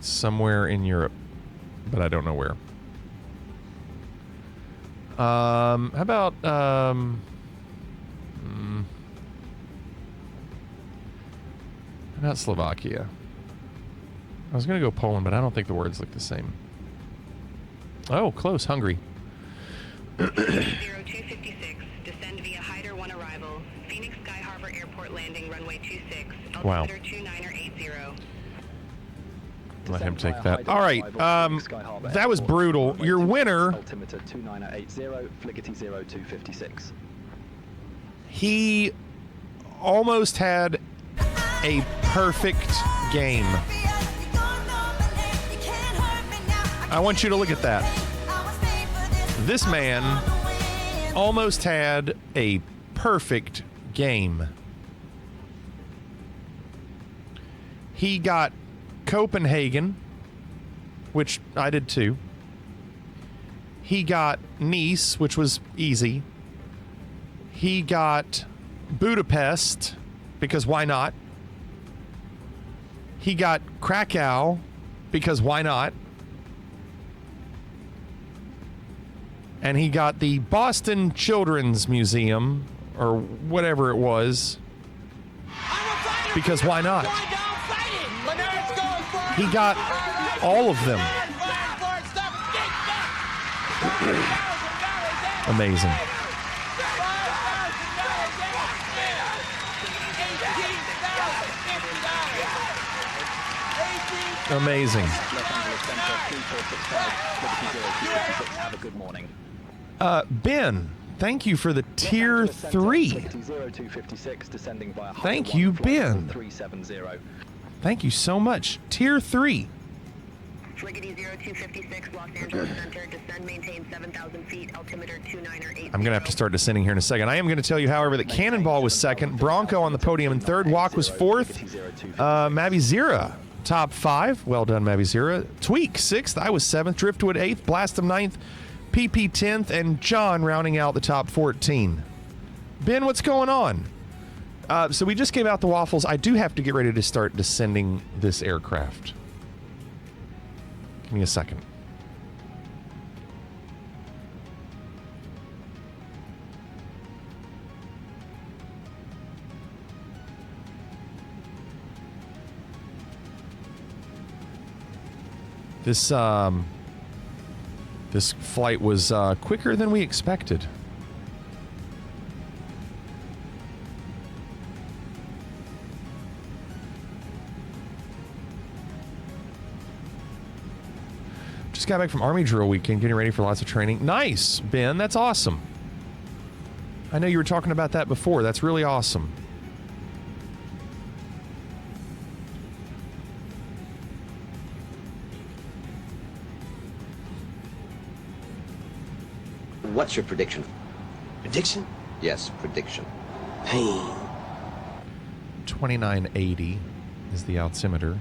Somewhere in Europe, but I don't know where. How about how about Slovakia? I was gonna go Poland, but I don't think the words look the same. Oh, close. Hungary. 0256, descend via Hyder 1 arrival, Phoenix Sky Harbor Airport landing, runway 26, Wow. altimeter 2980. Let him take that. All right. That was brutal. Your winner, Altimeter 2980, Fligety 0256. he almost had a perfect game. I want you to look at that. This man almost had a perfect game. He got Copenhagen, which I did too. He got Nice, which was easy. He got Budapest, because why not? He got Krakow, because why not? And he got the Boston Children's Museum, or whatever it was, because why not? He got all of them. Amazing. Amazing. Have a good morning. Ben, thank you for the tier 3. Thank you, Ben. Thank you so much. Tier 3. Fligety 0256, Los Angeles Center, descend, maintain 7,000 feet, altimeter 2980. I'm going to have to start descending here in a second. I am going to tell you, however, that Cannonball was second, Bronco on the podium in third, Walk was fourth, Mavizira top 5. Well done, Mavizira. Tweak 6th, I was 7th, Driftwood 8th, Blastum 9th, PP 10th, and John rounding out the top 14. Ben, what's going on? So we just gave out the waffles. I do have to get ready to start descending this aircraft. Give me a second. This flight was quicker than we expected. Just got back from Army Drill weekend, getting ready for lots of training. Nice, Ben. That's awesome. I know you were talking about that before. That's really awesome. What's your prediction? Prediction? Yes, prediction. Pain. 2980 is the altimeter.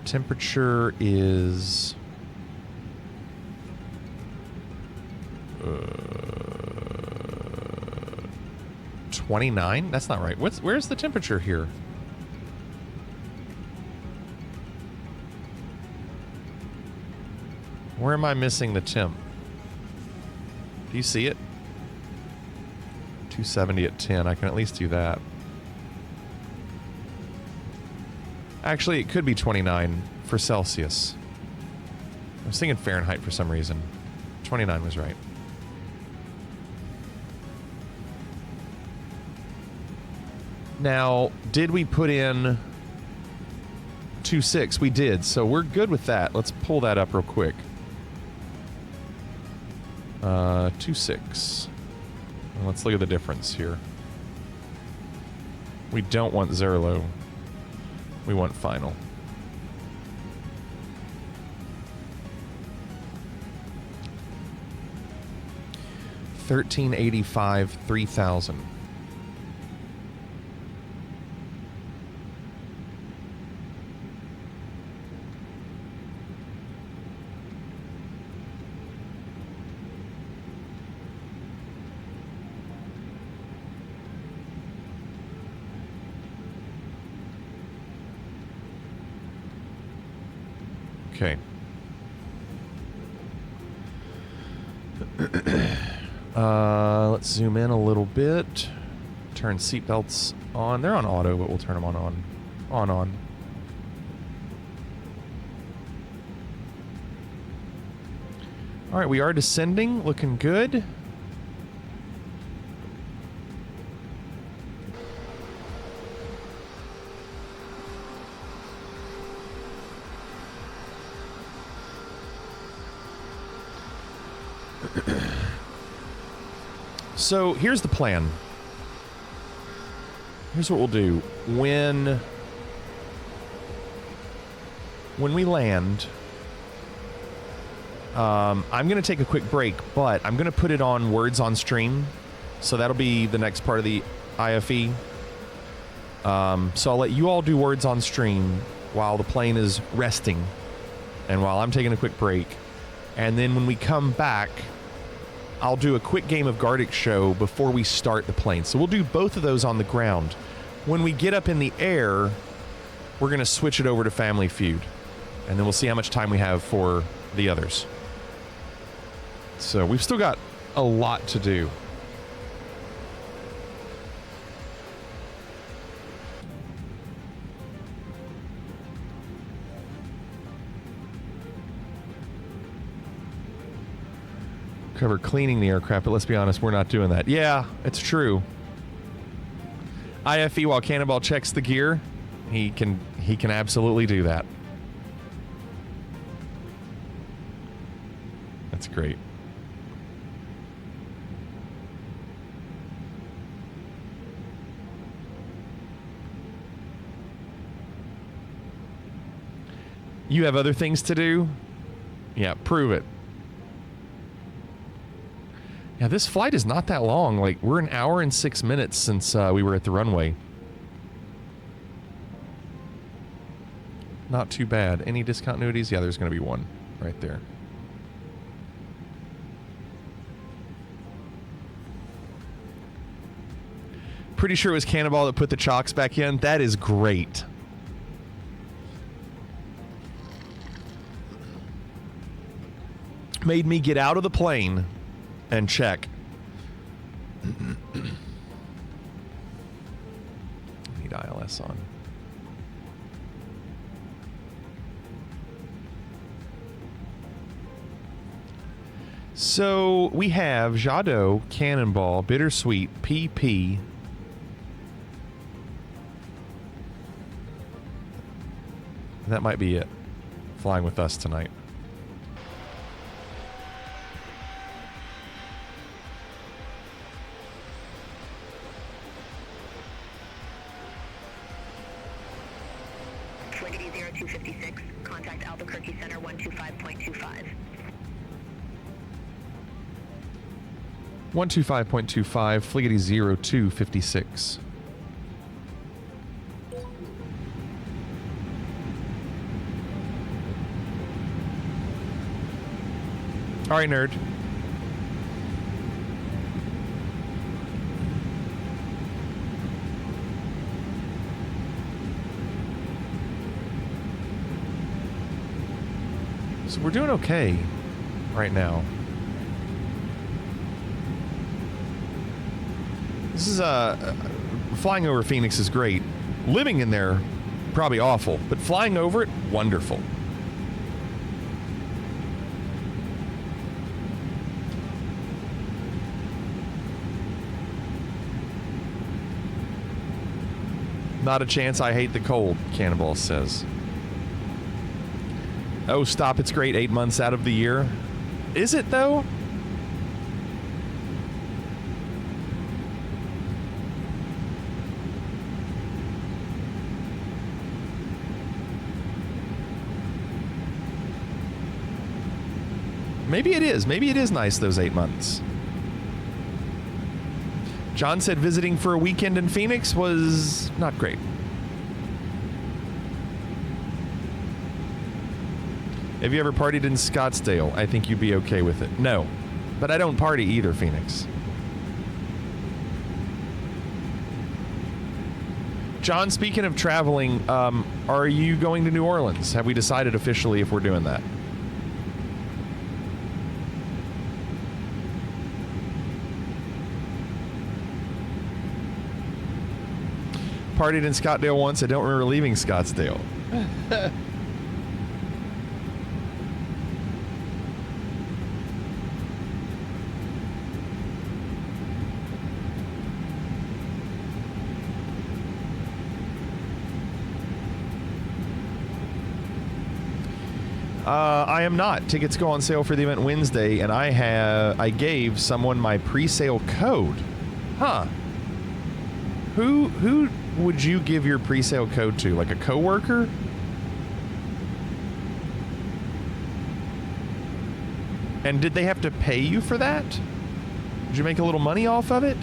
Temperature is 29. That's not right. Where's the temperature here? Where am I missing the temp? Do you see it? 270 at 10. I can at least do that. Actually, it could be 29 for Celsius. I was thinking Fahrenheit for some reason. 29 was right. Now, did we put in 2.6? We did, so we're good with that. Let's pull that up real quick. 2.6. Let's look at the difference here. We don't want Zerlo. We want final. 1385, 3000. Okay. Let's zoom in a little bit. Turn seatbelts on. They're on auto, but we'll turn them on. On. All right, we are descending. Looking good. So here's the plan. Here's what we'll do. When we land, I'm going to take a quick break, but I'm going to put it on Words on Stream. So that'll be the next part of the IFE. So I'll let you all do Words on Stream while the plane is resting and while I'm taking a quick break. And then when we come back, I'll do a quick game of Gardic Show before we start the plane. So we'll do both of those on the ground. When we get up in the air, we're going to switch it over to Family Feud. And then we'll see how much time we have for the others. So we've still got a lot to do. Cover cleaning the aircraft, but let's be honest, we're not doing that. Yeah, it's true. IFE, while Cannonball checks the gear, he can absolutely do that. That's great. You have other things to do? Yeah, prove it. Yeah, this flight is not that long. Like, we're an hour and 6 minutes since we were at the runway. Not too bad. Any discontinuities? Yeah, there's going to be one right there. Pretty sure it was Cannonball that put the chocks back in. That is great. Made me get out of the plane and check. Need ILS on. So we have Jadot, Cannonball, Bittersweet, PP. That might be it. Flying with us tonight. Fliggity 0256, contact Albuquerque Center 125.25. 125.25, Fliggity 0256. All right, nerd. So we're doing okay right now. This is flying over Phoenix is great. Living in there, probably awful, but flying over it, wonderful. Not a chance. I hate the cold, Cannonball says. Oh, stop. It's great. 8 months out of the year. Is it, though? Maybe it is. Maybe it is nice, those 8 months. John said visiting for a weekend in Phoenix was not great. Have you ever partied in Scottsdale? I think you'd be okay with it. No, but I don't party either, Phoenix. John, speaking of traveling, are you going to New Orleans? Have we decided officially if we're doing that? Partied in Scottsdale once. I don't remember leaving Scottsdale. I am not. Tickets go on sale for the event Wednesday, and I gave someone my pre-sale code. Huh. Who would you give your pre-sale code to? Like a coworker? And did they have to pay you for that? Did you make a little money off of it?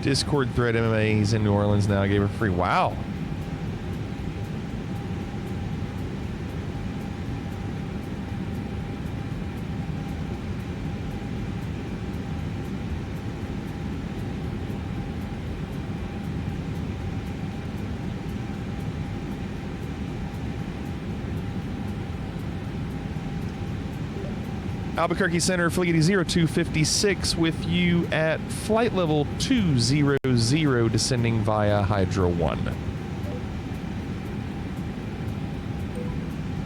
Discord thread MMA. He's in New Orleans now. I gave her free. Wow. Albuquerque Center, Fliggity 0256 with you at flight level 200, descending via Hydra 1.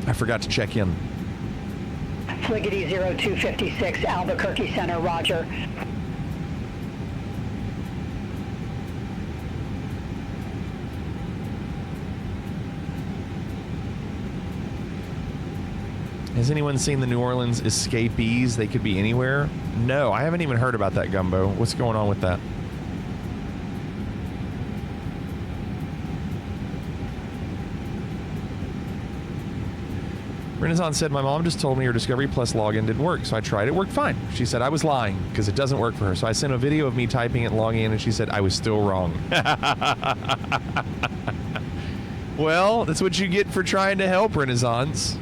I forgot to check in. Fliggity 0256, Albuquerque Center, roger. Has anyone seen the New Orleans escapees? They could be anywhere. No, I haven't even heard about that, Gumbo. What's going on with that? Renaissance said, my mom just told me her Discovery Plus login didn't work, so I tried. It worked fine. She said I was lying because it doesn't work for her. So I sent a video of me typing it and logging in, and she said I was still wrong. Well, that's what you get for trying to help, Renaissance.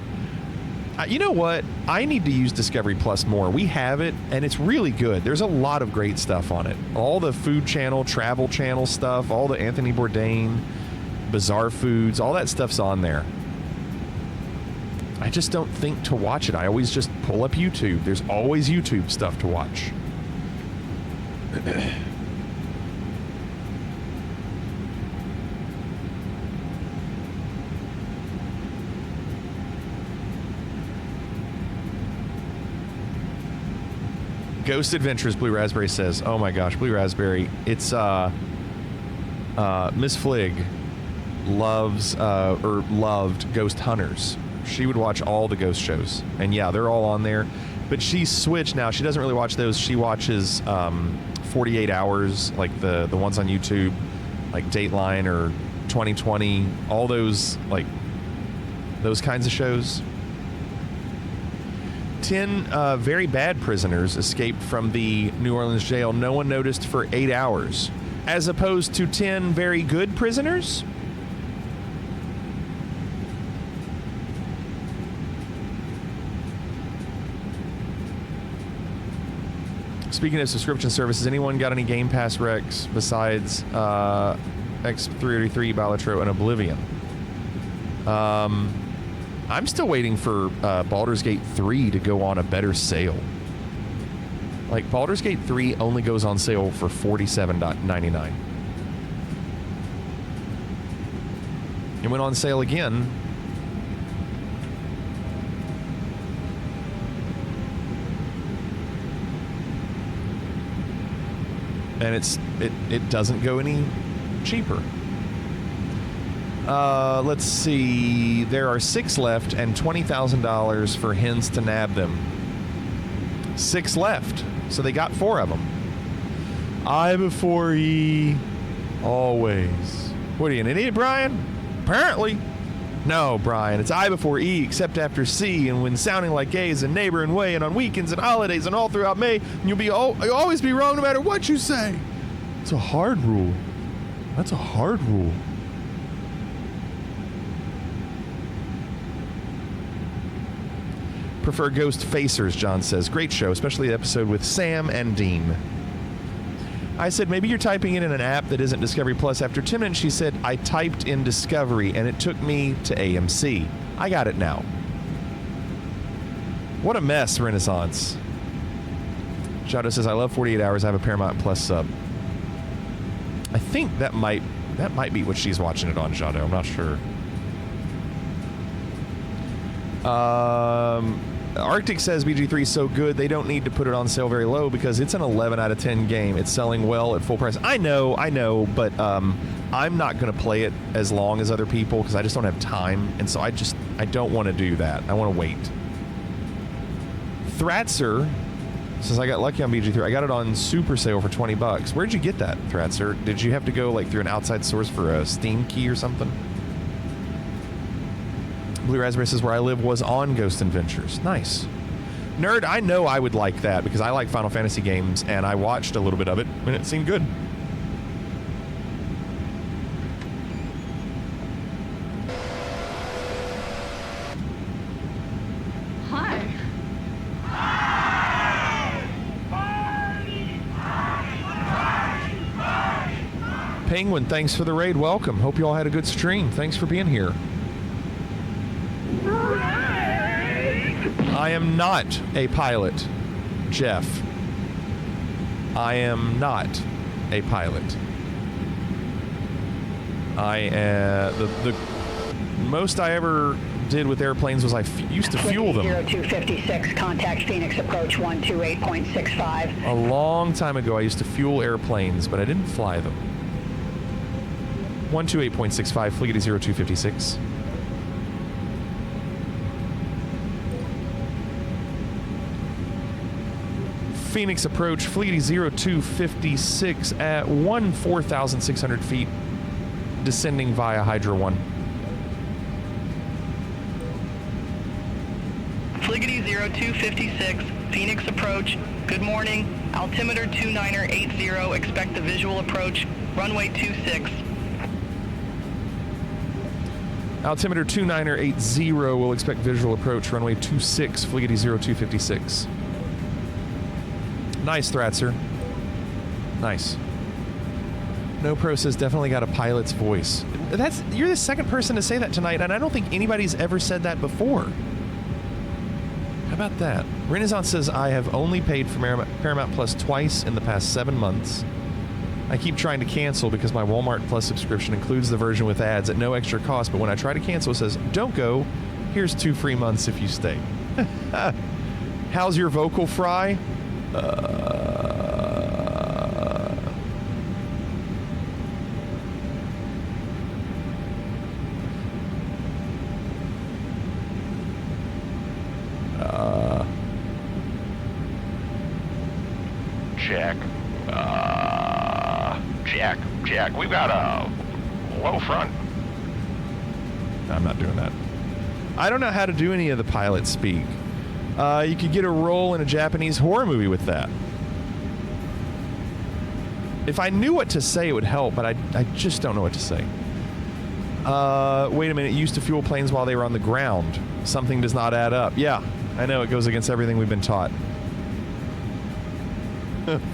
You know what? I need to use Discovery Plus more. We have it, and it's really good. There's a lot of great stuff on it. All the Food Channel, Travel Channel stuff, all the Anthony Bourdain, Bizarre Foods, all that stuff's on there. I just don't think to watch it. I always just pull up YouTube. There's always YouTube stuff to watch. Ghost Adventures, Blue Raspberry says. Oh my gosh, Blue Raspberry. It's Miss Flig loves or loved Ghost Hunters. She would watch all the ghost shows, and yeah, they're all on there. But she's switched now. She doesn't really watch those. She watches 48 Hours, like the ones on YouTube, like Dateline or 2020, all those, like those kinds of shows. 10 very bad prisoners escaped from the New Orleans jail. No one noticed for 8 hours, as opposed to 10 very good prisoners. Speaking of subscription services, anyone got any Game Pass recs besides X383, Balatro, and Oblivion? I'm still waiting for Baldur's Gate 3 to go on a better sale. Like, Baldur's Gate 3 only goes on sale for $47.99. It went on sale again. And it doesn't go any cheaper. Let's see. There are 6 left and $20,000 for hens to nab them. 6 left. So they got 4 of them. I before ye. Always. What are you, an idiot, Brian? Apparently. No, Brian, it's I before E, except after C, and when sounding like A is a neighbor and way, and on weekends and holidays and all throughout May, you'll always be wrong no matter what you say. It's a hard rule. That's a hard rule. Prefer Ghost Facers, John says. Great show, especially the episode with Sam and Dean. I said, maybe you're typing it in an app that isn't Discovery Plus. After 10 minutes, she said, I typed in Discovery, and it took me to AMC. I got it now. What a mess, Renaissance. Jado says, I love 48 Hours. I have a Paramount Plus sub. I think that might be what she's watching it on, Jado. I'm not sure. Arctic says BG3 is so good they don't need to put it on sale very low because it's an 11 out of 10 game. It's selling well at full price. I know, but I'm not going to play it as long as other people because I just don't have time, and so I don't want to do that. I want to wait. Thratzer says I got lucky on BG3. I got it on super sale for $20. Where'd you get that, Thratzer? Did you have to go like through an outside source for a Steam key or something? Blue Raspberry says where I live was on Ghost Adventures. Nice. Nerd, I know I would like that because I like Final Fantasy games and I watched a little bit of it and it seemed good. Hi. Penguin, thanks for the raid. Welcome. Hope you all had a good stream. Thanks for being here. I am not a pilot, Jeff. I am not a pilot. The most I ever did with airplanes was I used to fuel them. 0256, contact Phoenix approach 128.65. A long time ago, I used to fuel airplanes, but I didn't fly them. 128.65, Fleet 0256. Phoenix approach, Fleety 0256 at 4,600 feet, descending via Hydra 1. Fliggity 0256, Phoenix approach, good morning, altimeter 29er80, expect the visual approach, runway 26. Altimeter 29er80 will expect visual approach, runway 26, Fliggity 0256. Nice, Thratzer. Nice. No Pro says definitely got a pilot's voice. You're the second person to say that tonight, and I don't think anybody's ever said that before. How about that? Renaissance says I have only paid for Paramount Plus twice in the past 7 months. I keep trying to cancel because my Walmart Plus subscription includes the version with ads at no extra cost, but when I try to cancel, it says, don't go. Here's 2 free months if you stay. How's your vocal fry? Jack, we've got a low front. I'm not doing that. I don't know how to do any of the pilot speak. You could get a role in a Japanese horror movie with that. If I knew what to say, it would help, but I just don't know what to say. Wait a minute, used to fuel planes while they were on the ground. Something does not add up. Yeah, I know, it goes against everything we've been taught.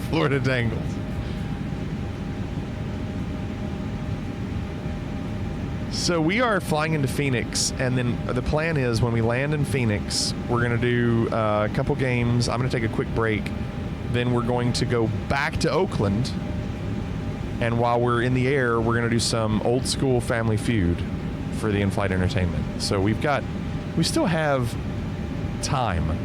Florida Dangles. So we are flying into Phoenix, and then the plan is when we land in Phoenix, we're going to do a couple games. I'm going to take a quick break. Then we're going to go back to Oakland, and while we're in the air, we're going to do some old school Family Feud for the in-flight entertainment. So we still have time.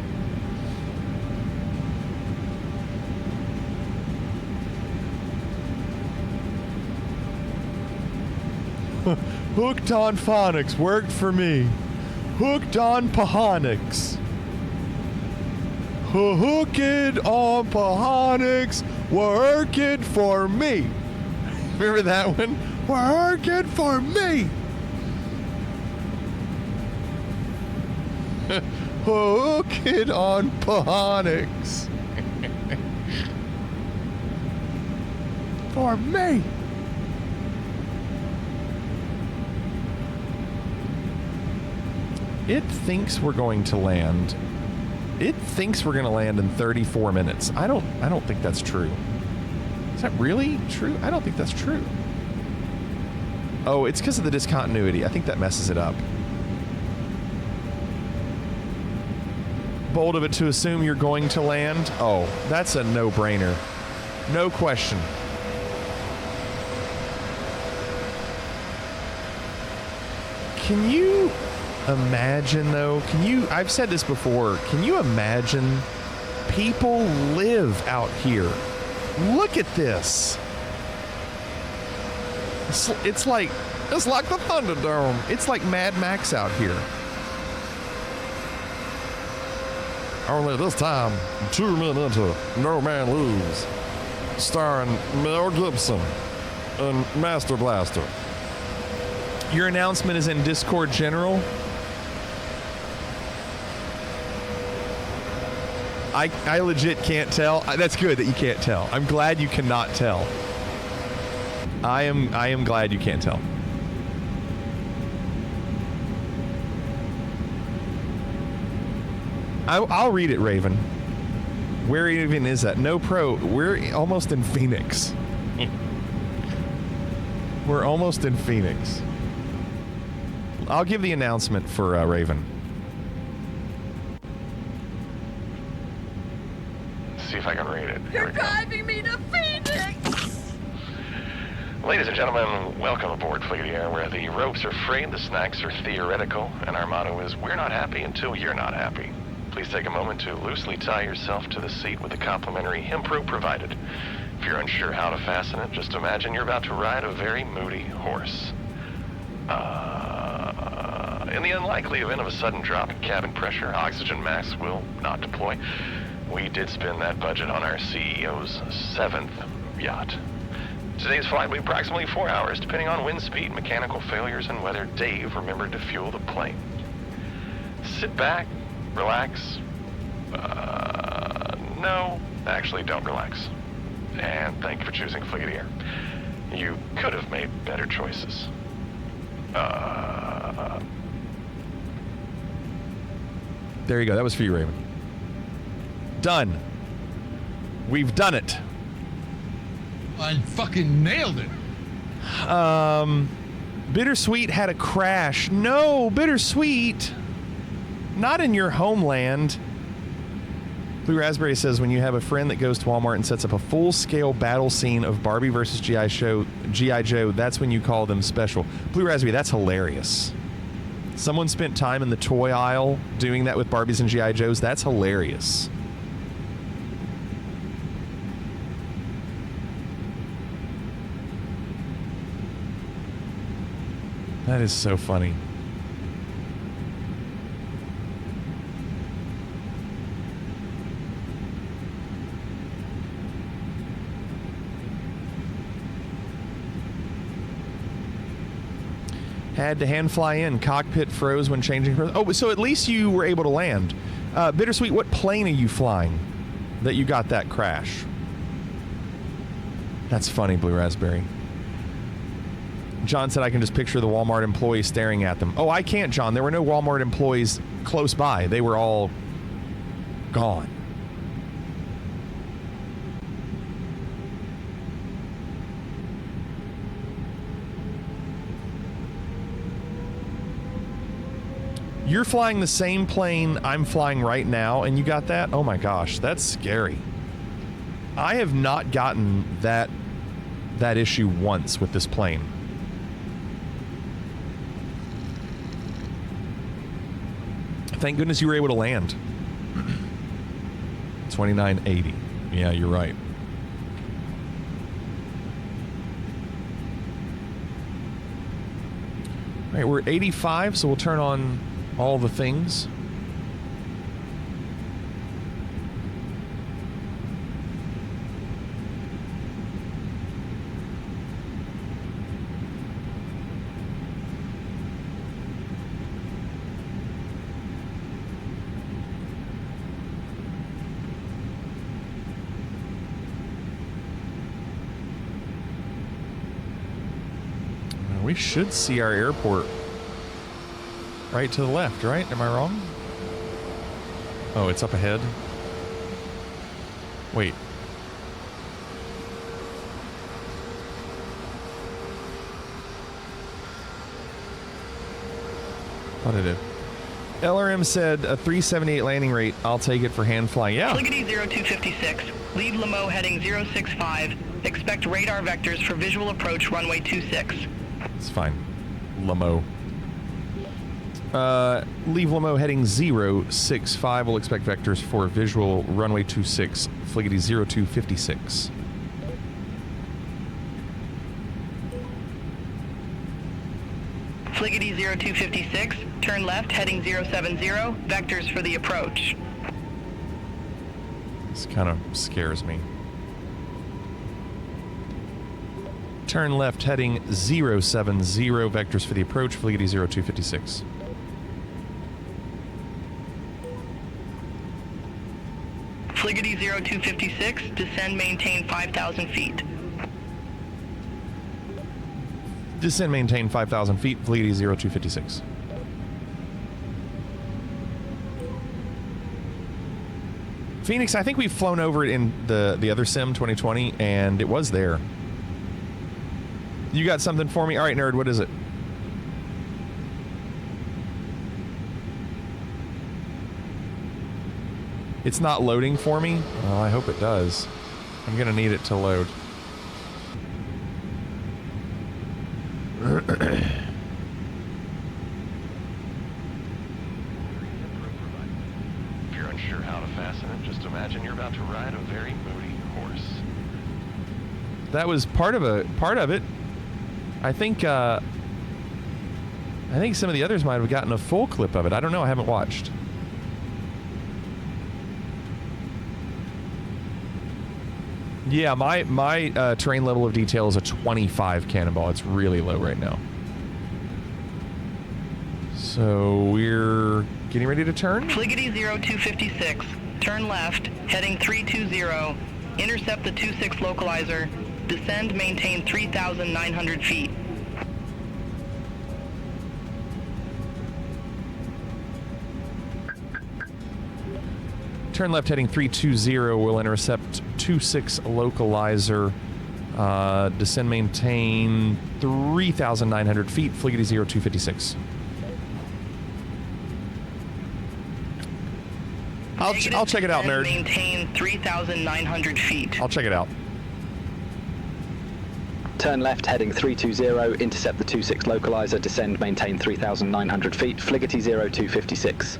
Hooked on phonics worked for me. Hooked on phonics. Hooked on phonics worked for me. Remember that one? Work it for me. Hook it on phonics. For me. It thinks we're going to land. It thinks we're going to land in 34 minutes. I don't think that's true. Is that really true? I don't think that's true. Oh, it's because of the discontinuity. I think that messes it up. Bold of it to assume you're going to land. Oh, that's a no-brainer. No question. Can you imagine, though? I've said this before. Can you imagine people live out here? Look at this. It's like the Thunderdome. It's like Mad Max out here. Only this time, 2 men into No Man Lose, starring Mel Gibson and Master Blaster. Your announcement is in Discord General. I legit can't tell. That's good that you can't tell. I'm glad you cannot tell. I am glad you can't tell. I'll read it, Raven. Where even is that? No Pro. We're almost in Phoenix. We're almost in Phoenix. I'll give the announcement for Raven. See if I can read it. Here You're driving me to Phoenix! Ladies and gentlemen, welcome aboard Fleety Air, where the ropes are frayed, the snacks are theoretical, and our motto is, we're not happy until you're not happy. Please take a moment to loosely tie yourself to the seat with the complimentary hemp rope provided. If you're unsure how to fasten it, just imagine you're about to ride a very moody horse. In the unlikely event of a sudden drop in cabin pressure, oxygen masks will not deploy. We did spend that budget on our CEO's 7th yacht. Today's flight will be approximately 4 hours, depending on wind speed, mechanical failures, and whether Dave remembered to fuel the plane. Sit back, relax. No, actually don't relax. And thank you for choosing Fleety Air. You could have made better choices. There you go. That was for you, Raven. Done. We've done it. I fucking nailed it. Bittersweet had a crash. No, Bittersweet. Not in your homeland. Blue Raspberry says, when you have a friend that goes to Walmart and sets up a full-scale battle scene of Barbie versus G.I. Joe, that's when you call them special. Blue Raspberry, that's hilarious. Someone spent time in the toy aisle doing that with Barbies and G.I. Joes. That's hilarious. That is so funny. Had to hand fly in. Cockpit froze when changing. Oh, so at least you were able to land. Bittersweet, what plane are you flying that you got that crash? That's funny, Blue Raspberry. John said I can just picture the Walmart employees staring at them. Oh, I can't, John. There were no Walmart employees close by. They were all gone. You're flying the same plane I'm flying right now, and you got that? Oh my gosh, that's scary. I have not gotten that issue once with this plane. Thank goodness you were able to land. 2980. Yeah, you're right. All right, we're at 85, so we'll turn on all the things. We should see our airport right to the left, right? Am I wrong? Oh, it's up ahead. Wait. What did it? LRM said a 378 landing rate. I'll take it for hand flying. Yeah. Fligety 0256. Leave Limo heading 065. Expect radar vectors for visual approach runway 26. It's fine. Limo. Leave Limo heading 065. We'll expect vectors for visual runway 26. Fligety 0256. Fligety 0256. Turn left heading 070. Vectors for the approach. This kind of scares me. Turn left heading 070. Vectors for the approach. Fligety 0256. Fligety 0256. Descend, maintain 5,000 feet. Descend, maintain 5,000 feet. Fligety 0256. Phoenix, I think we've flown over it in the other sim 2020, and it was there. You got something for me? All right, nerd, what is it? It's not loading for me? Well, I hope it does. I'm going to need it to load. If you're unsure how to fasten it, just imagine you're about to ride a very moody horse. That was part of it. I think some of the others might have gotten a full clip of it. I don't know. I haven't watched. Yeah, my terrain level of detail is a 25 cannonball. It's really low right now. So we're getting ready to turn? Fligety 0256. Turn left, heading 320. Intercept the 26 localizer. Descend, maintain 3,900 feet. Turn left heading 320. We'll intercept 26 localizer. Descend, maintain 3,900 feet. Fligety 0256. I'll check it out, nerd. Maintain 3,900 feet. I'll check it out. Turn left heading 320. Intercept the 26 localizer. Descend, maintain 3,900 feet. Fligety 0256.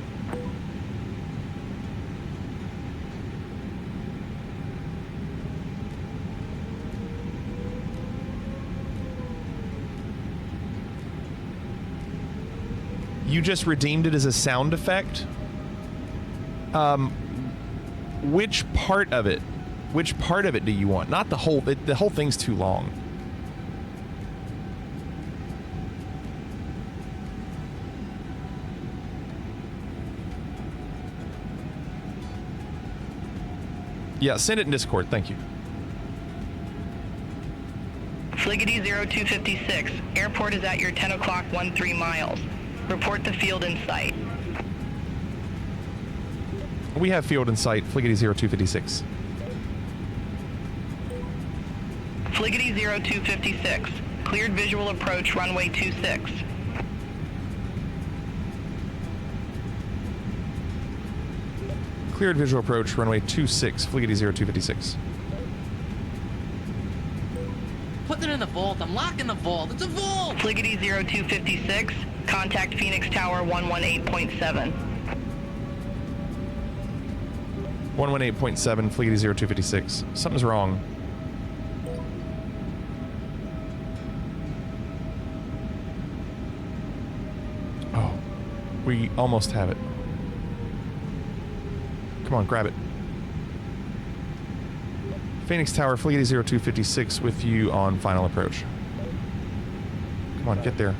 You just redeemed it as a sound effect? Which part of it? Which part of it do you want? Not the whole... the whole thing's too long. Yeah, send it in Discord. Thank you. Fligety 0256. Airport is at your 10 o'clock 13 miles. Report the field in sight. We have field in sight. Fligety 0256. Fligety 0256. Cleared visual approach runway 26. Cleared visual approach runway 26. Fligety 0256. Put it in the vault. I'm locking the vault. It's a vault! Fligety 0256. Contact Phoenix Tower 118.7. 118.7, Fligety 0256. Something's wrong. Oh, we almost have it. Come on, grab it. Phoenix Tower, Fligety 0256 with you on final approach. Come on, get there.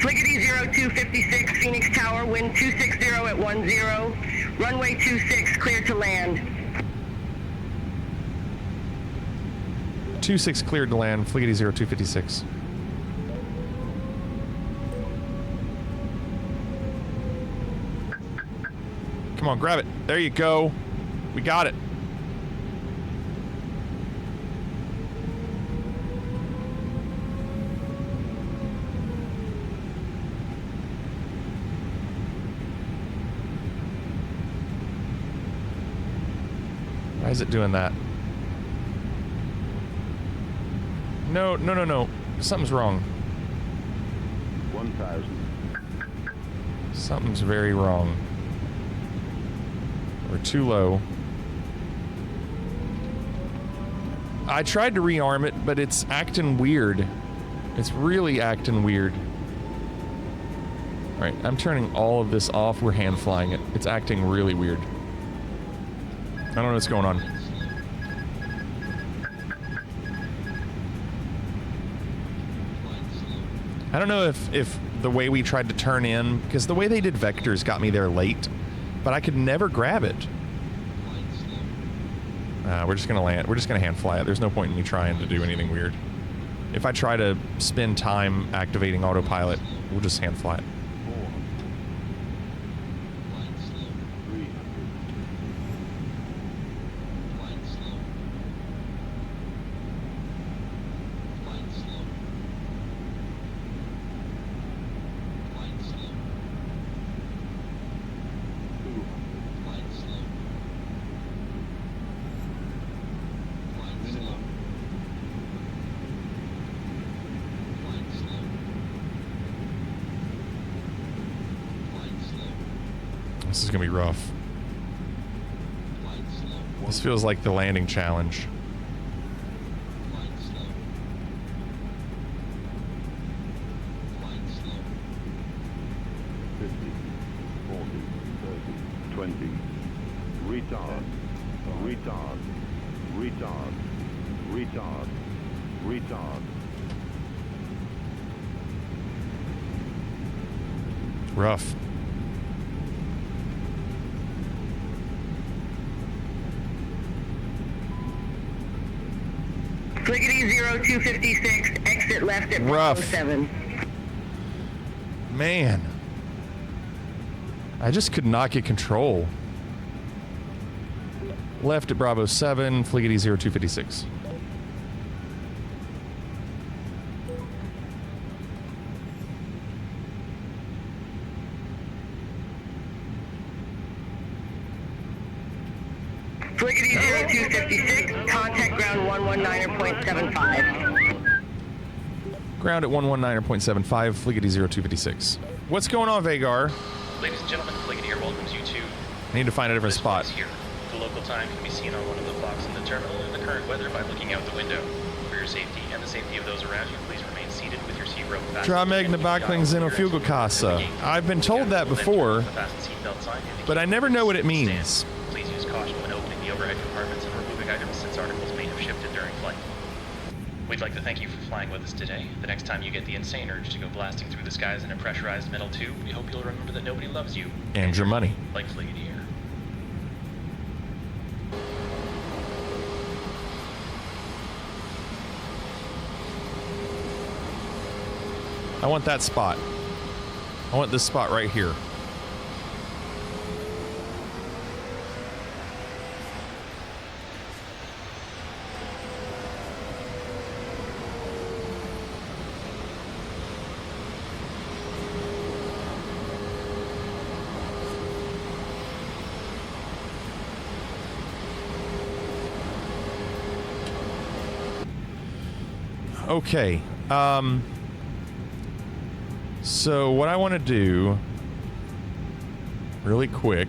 Fligety 0256, Phoenix Tower, wind 260 at 10. Runway 26, clear to land. 26 cleared to land, Fligety 0256. Come on, grab it. There you go. We got it. Why is it doing that? No, no, no, no. Something's wrong. 1,000. Something's very wrong. We're too low. I tried to rearm it, but it's acting weird. It's really acting weird. Alright, I'm turning all of this off. We're hand flying it. It's acting really weird. I don't know what's going on. I don't know if the way we tried to turn in, because the way they did vectors got me there late, but I could never grab it. We're just gonna land. We're just gonna hand fly it. There's no point in me trying to do anything weird. If I try to spend time activating autopilot, we'll just hand fly it. This is gonna be rough. This feels like the landing challenge. Retard. Retard. Retard. Retard. Retard. Rough. Fliggity 0256, exit left at Rough. 107. Man. I just could not get control. Left at Bravo 7, Fliggity 0256. Fliggity 0256, contact ground 119.75. Ground at 119.75, Fliggity 0256. What's going on, Vagar? Ladies and gentlemen, Fliggity here welcomes you to... I need to find a different spot. Here. The local time can be seen on one of the clocks in the terminal and the current weather by looking out the window. For your safety and the safety of those around you, please remain seated with your seatbelt fastened. Tramegna Backling Xenofugocasa. I've been told that before, but I never know what it means. Please use caution when opening the overhead compartments and removing items since articles may have shifted during flight. We'd like to thank you for flying with us today. The next time you get the insane urge to go blasting through the skies in a pressurized metal tube, we hope you'll remember that nobody loves you. And your money. Like Fliggity here. I want that spot. I want this spot right here. Okay. So what I want to do really quick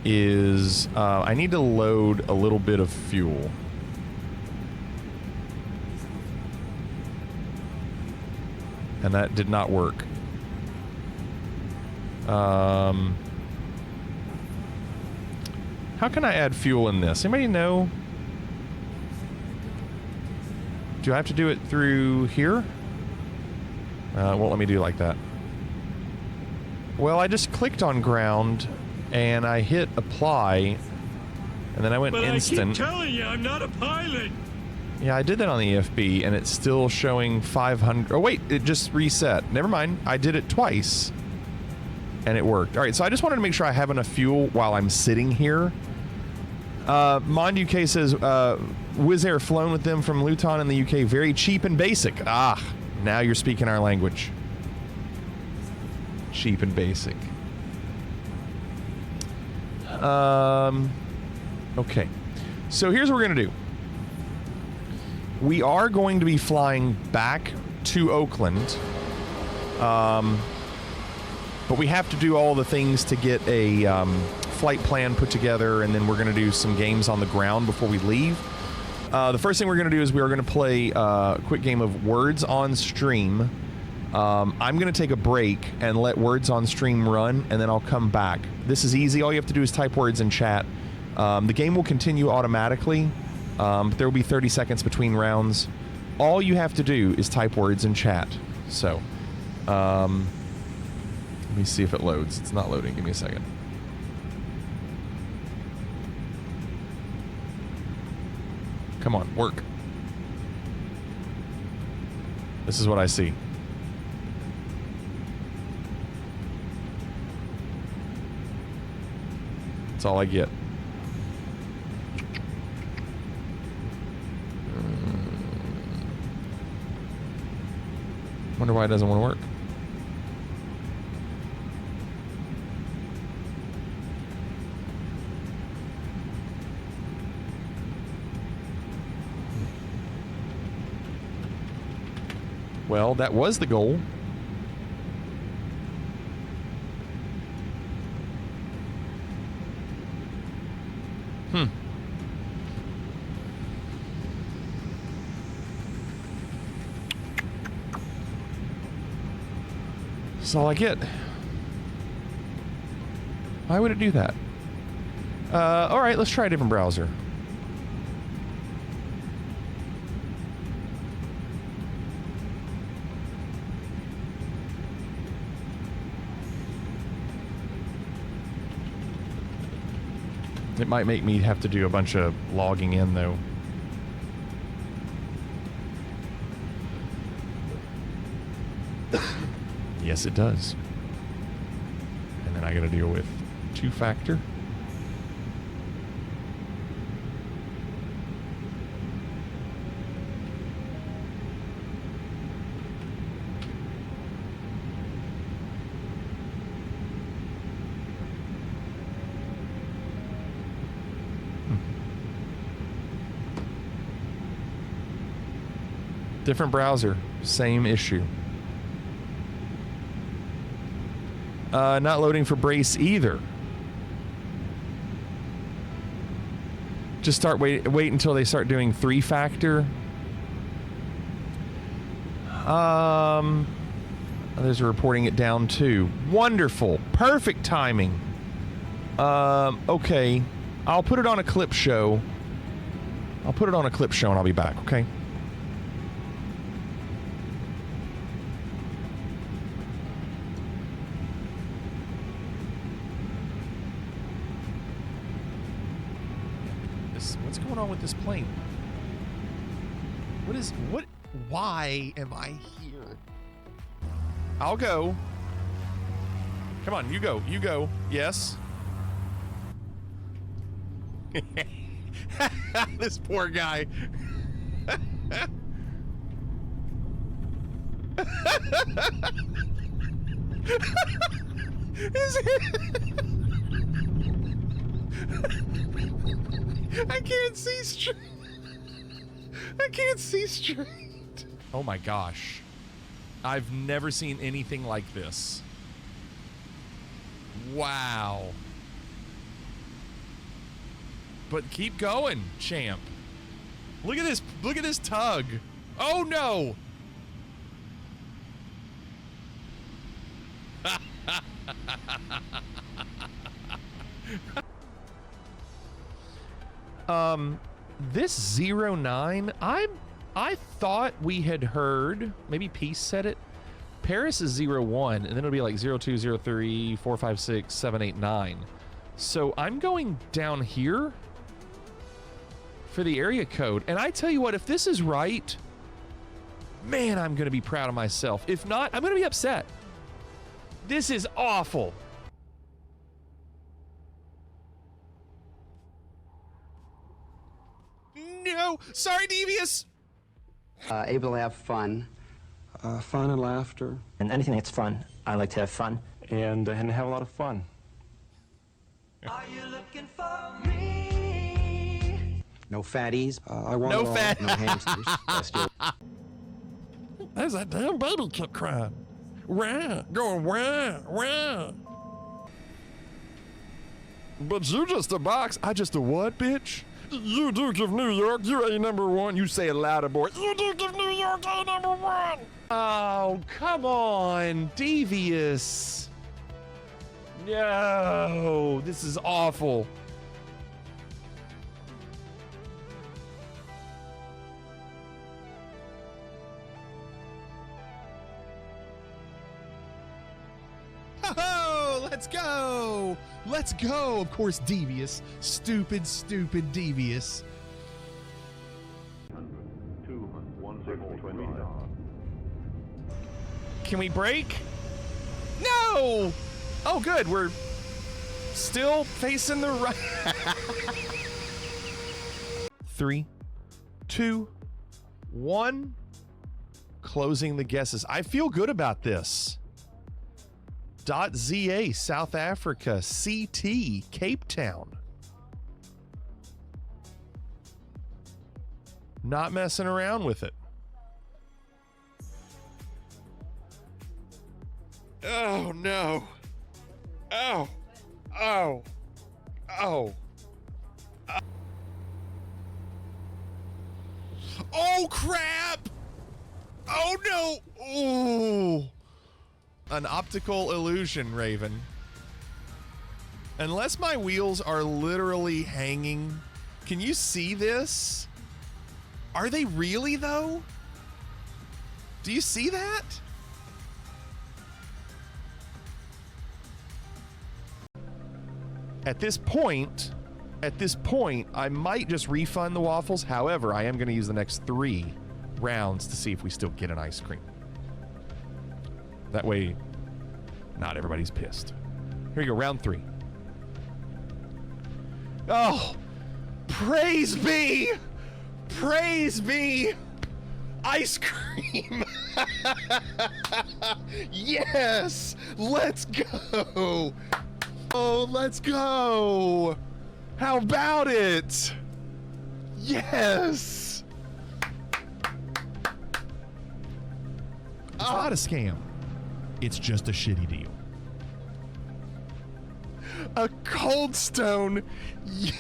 is I need to load a little bit of fuel. And that did not work. How can I add fuel in this? Anybody know? Do I have to do it through here? It won't let me do it like that. Well, I just clicked on ground and I hit apply and then I went instant. I keep telling you, I'm not a pilot. Yeah, I did that on the EFB and it's still showing 500. Oh wait, it just reset. Never mind. I did it twice. And it worked. All right, so I just wanted to make sure I have enough fuel while I'm sitting here. Mon UK says, Wizz Air flown with them from Luton in the UK. Very cheap and basic. Ah, now you're speaking our language. Cheap and basic. Okay. So here's what we're going to do. We are going to be flying back to Oakland. But we have to do all the things to get a flight plan put together, and then we're going to do some games on the ground before we leave. The first thing we're going to do is we are going to play a quick game of Words on Stream. I'm going to take a break and let Words on Stream run, and then I'll come back. This is easy. All you have to do is type words in chat. The game will continue automatically. But there will be 30 seconds between rounds. All you have to do is type words in chat. So, let me see if it loads. It's not loading. Give me a second. Come on, work. This is what I see. That's all I get. Wonder why it doesn't want to work. Well, that was the goal. That's all I get. Why would it do that? All right, let's try a different browser. It might make me have to do a bunch of logging in, though. Yes, it does. And then I gotta deal with two-factor. Different browser, same issue. Not loading for Brace either. Just wait until they start doing three-factor. Others are reporting it down too. Wonderful, perfect timing. Okay, I'll put it on a clip show. I'll put it on a clip show and I'll be back. Okay. What's going on with this plane? Why am I here? I'll go. Come on, you go. You go. Yes. This poor guy. I can't see straight. I can't see straight. Oh my gosh. I've never seen anything like this. Wow. But keep going, champ. Look at this. Look at this tug. Oh no. This 09, I thought we had heard, maybe Peace said it. Paris is 01, and then it'll be like 02, 03, 4, 5, 6, 7, 8, 9. So I'm going down here for the area code. And I tell you what, if this is right, man, I'm going to be proud of myself. If not, I'm going to be upset. This is awful. no. Sorry, Devious. Able to have fun. Fun and laughter. And anything that's fun, I like to have fun. And have a lot of fun. Are you looking for me? No fatties. I want No fat. No hamsters. There's that damn baby kept crying. Wah, going wah, wah. But you just a box. I just a what, bitch? You Duke of New York, you ain't number one. You say it louder, boy. You Duke of New York ain't number one. Oh, come on, Devious. No, this is awful. Oh, let's go. Let's go. Of course, Devious. Stupid, stupid Devious. Can we break? No! Oh, good. We're still facing the right. 3, 2, 1. Closing the guesses. I feel good about this. .za, South Africa, CT, Cape Town. Not messing around with it. Oh, no. Oh. Oh. Oh. Oh, crap! Oh, no! Ooh. An optical illusion, Raven. Unless my wheels are literally hanging. Can you see this? Are they really, though? Do you see that? At this point, I might just refund the waffles. However, I am going to use the next 3 rounds to see if we still get an ice cream. That way, not everybody's pissed. Here you go, round 3. Oh, praise be! Praise be! Ice cream! Yes! Let's go! Oh, let's go! How about it? Yes! It's not a scam. It's just a shitty deal. A Cold Stone. Yeah.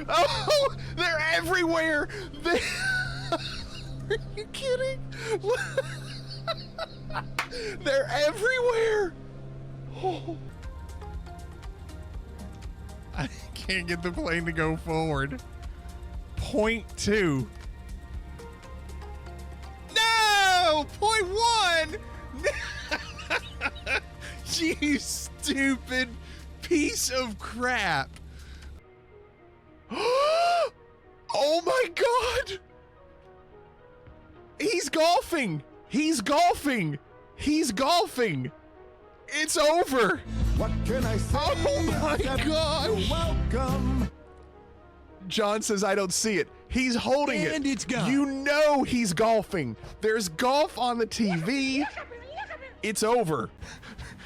Oh, they're everywhere. Are you kidding? They're everywhere. Oh. I can't get the plane to go forward. 0.2. No! 0.1! You stupid piece of crap. Oh my God! He's golfing! He's golfing! He's golfing! It's over! What can I say? Oh my gosh! Welcome. John says I don't see it. He's holding it. And it's gone. You know he's golfing. There's golf on the TV. It's over.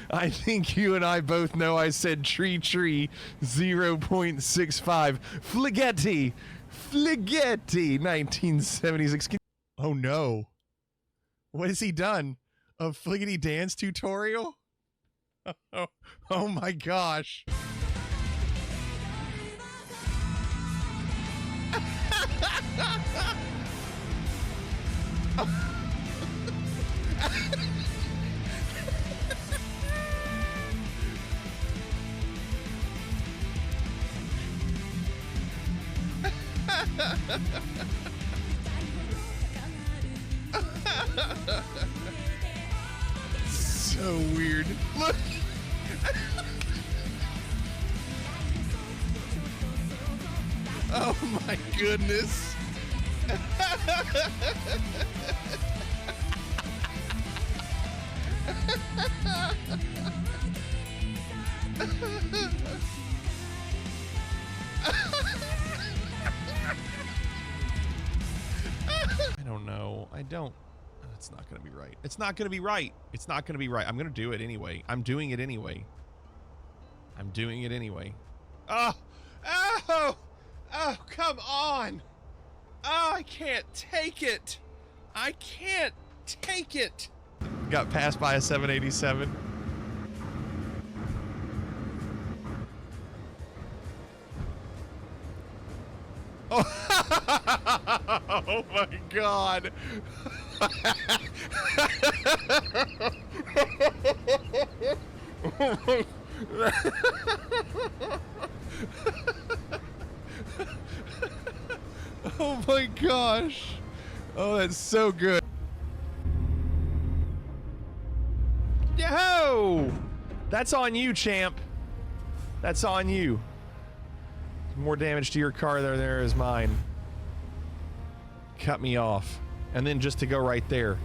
I think you and I both know I said tree 0.65. Flighetti 1976. Oh no. What has he done? A Fliggity dance tutorial? Oh my gosh. So weird. Look. Oh my goodness. don't. It's not going to be right. It's not going to be right. It's not going to be right. I'm going to do it anyway. I'm doing it anyway. I'm doing it anyway. Oh! Oh! Oh, come on! Oh, I can't take it! I can't take it! Got passed by a 787. Oh my God. Oh my gosh. Oh, that's so good. Yo! That's on you, champ. That's on you. More damage to your car there is mine. Cut me off. And then just to go right there.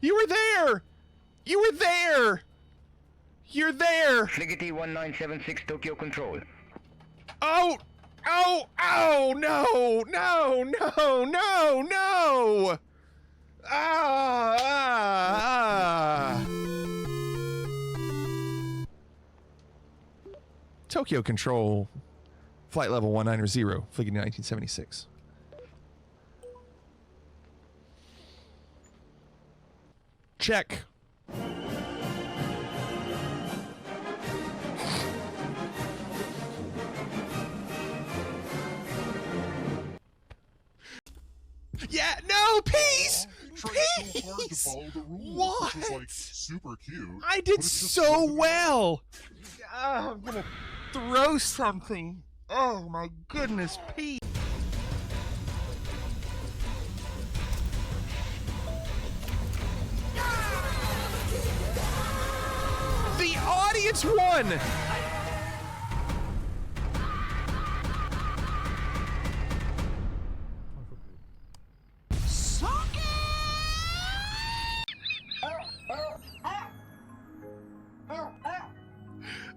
You were there! You were there! You're there! Fligety 1976 Tokyo Control. Oh! Oh! Oh! No! No! No! No! No! Tokyo Control, flight level 190, Fligety 1976. Check. Yeah, no, peace! Peace! What? Which is like super cute. I did so well! I'm gonna throw something. Oh my goodness, Pete. The audience won!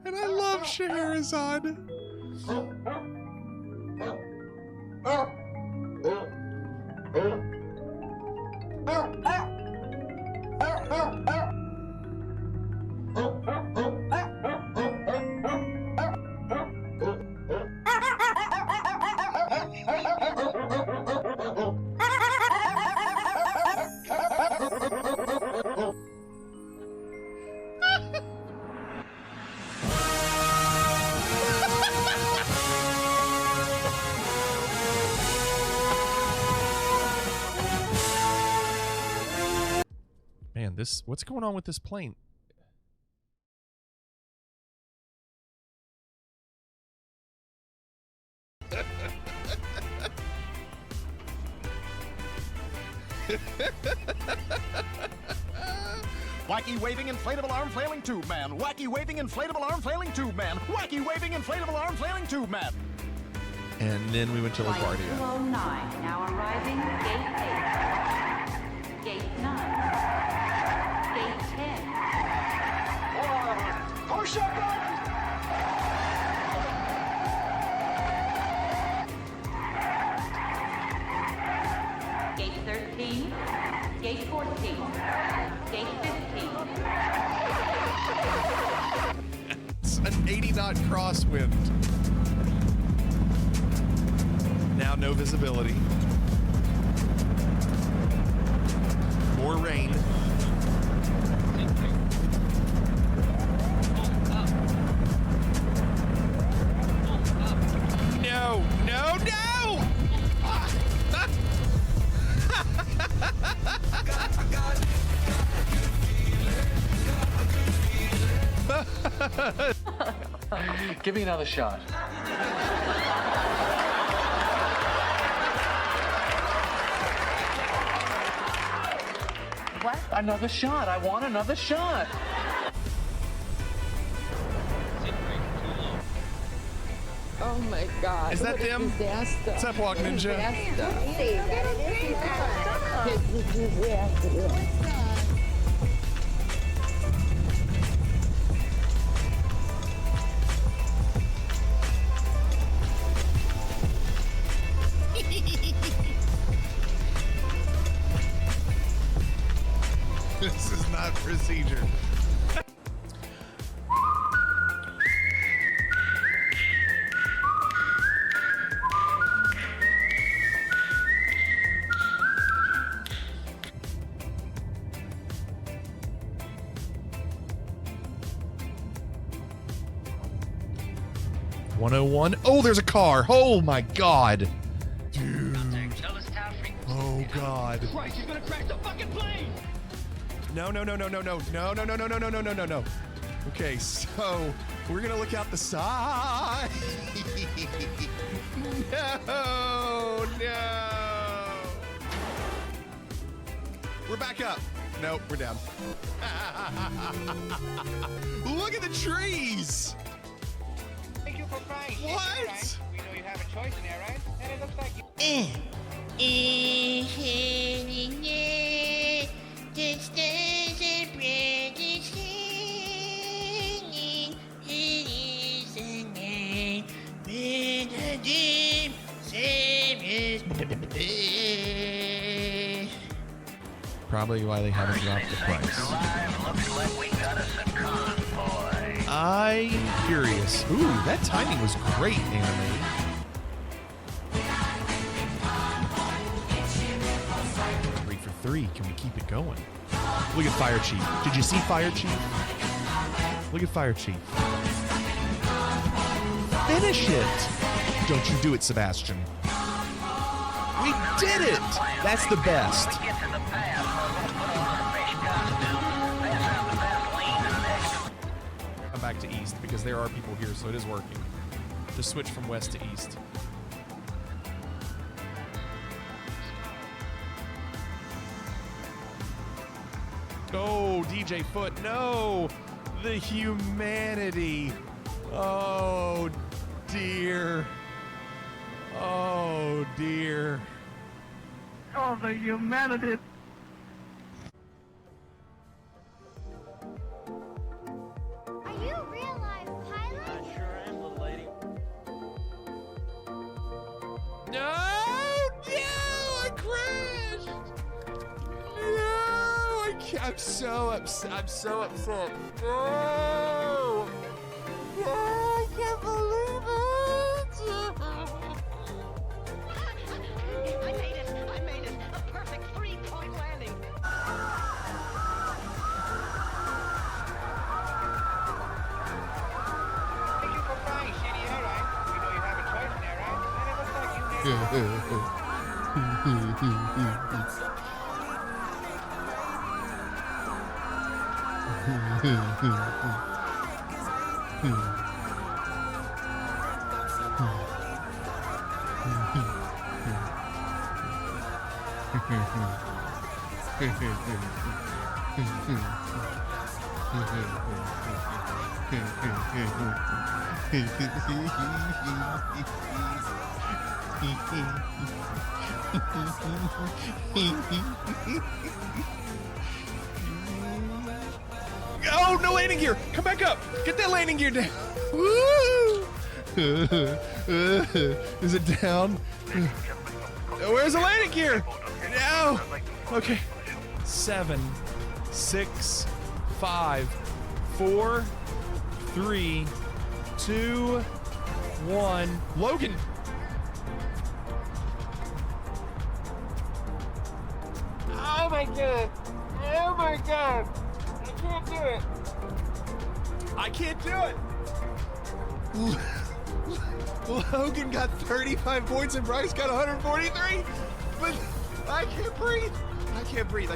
And I love Scheherazade. Man, what's going on with this plane? Wacky waving inflatable arm flailing tube man. Wacky waving inflatable arm flailing tube man. Wacky waving inflatable arm flailing tube man. And then we went to LaGuardia. Flight 209, now arriving gate 8. Gate 9. Gate 10. Push up! Gate 13. Gate 14. Gate 15. It's an 80-knot crosswind. Now no visibility. More rain. No, no, no! Give me another shot. What? Another shot. I want another shot. Oh my God. Is that what them? A disaster. What's up, Walk Ninja? procedure. $101. Oh, there's a car. Oh my God. Dude. Oh God. Christ, he's gonna crash the fucking plane! No. Okay, so we're gonna look out the side. No. We're back up. Nope, we're down. Look at the trees. Thank you for crying. What? Right? We know you have a choice in there, right? And it looks like you. Probably why they haven't dropped the price. I'm curious. Ooh, that timing was great, anime. 3 for 3. Can we keep it going? Look at Fire Chief. Did you see Fire Chief? Look at Fire Chief. Finish it! Don't you do it, Sebastian. We did it! That's the best. Come back to east because there are people here, so it is working. Just switch from west to east. Oh, DJ Foot, no! The humanity. Oh, dear. Oh, dear. Oh, the humanity. Are you a real life pilot? I sure am, little lady. No! I crashed! No! I'm so upset. I'm so upset. No! No, I can't believe it! I made it. A perfect 3-point landing. Thank you for crying, shitty, alright? We know you have a choice in there, right? And it looks like you Oh, no landing gear! Come back up! Get that landing gear down! Woo! Is it down? Where's the landing gear? No! Okay. 7, 6, 5, 4, 3, 2, 1. Logan! Oh my god! Oh my god! I can't do it! I can't do it! Logan got 35 points and Bryce got 143, but I can't breathe. I can't breathe.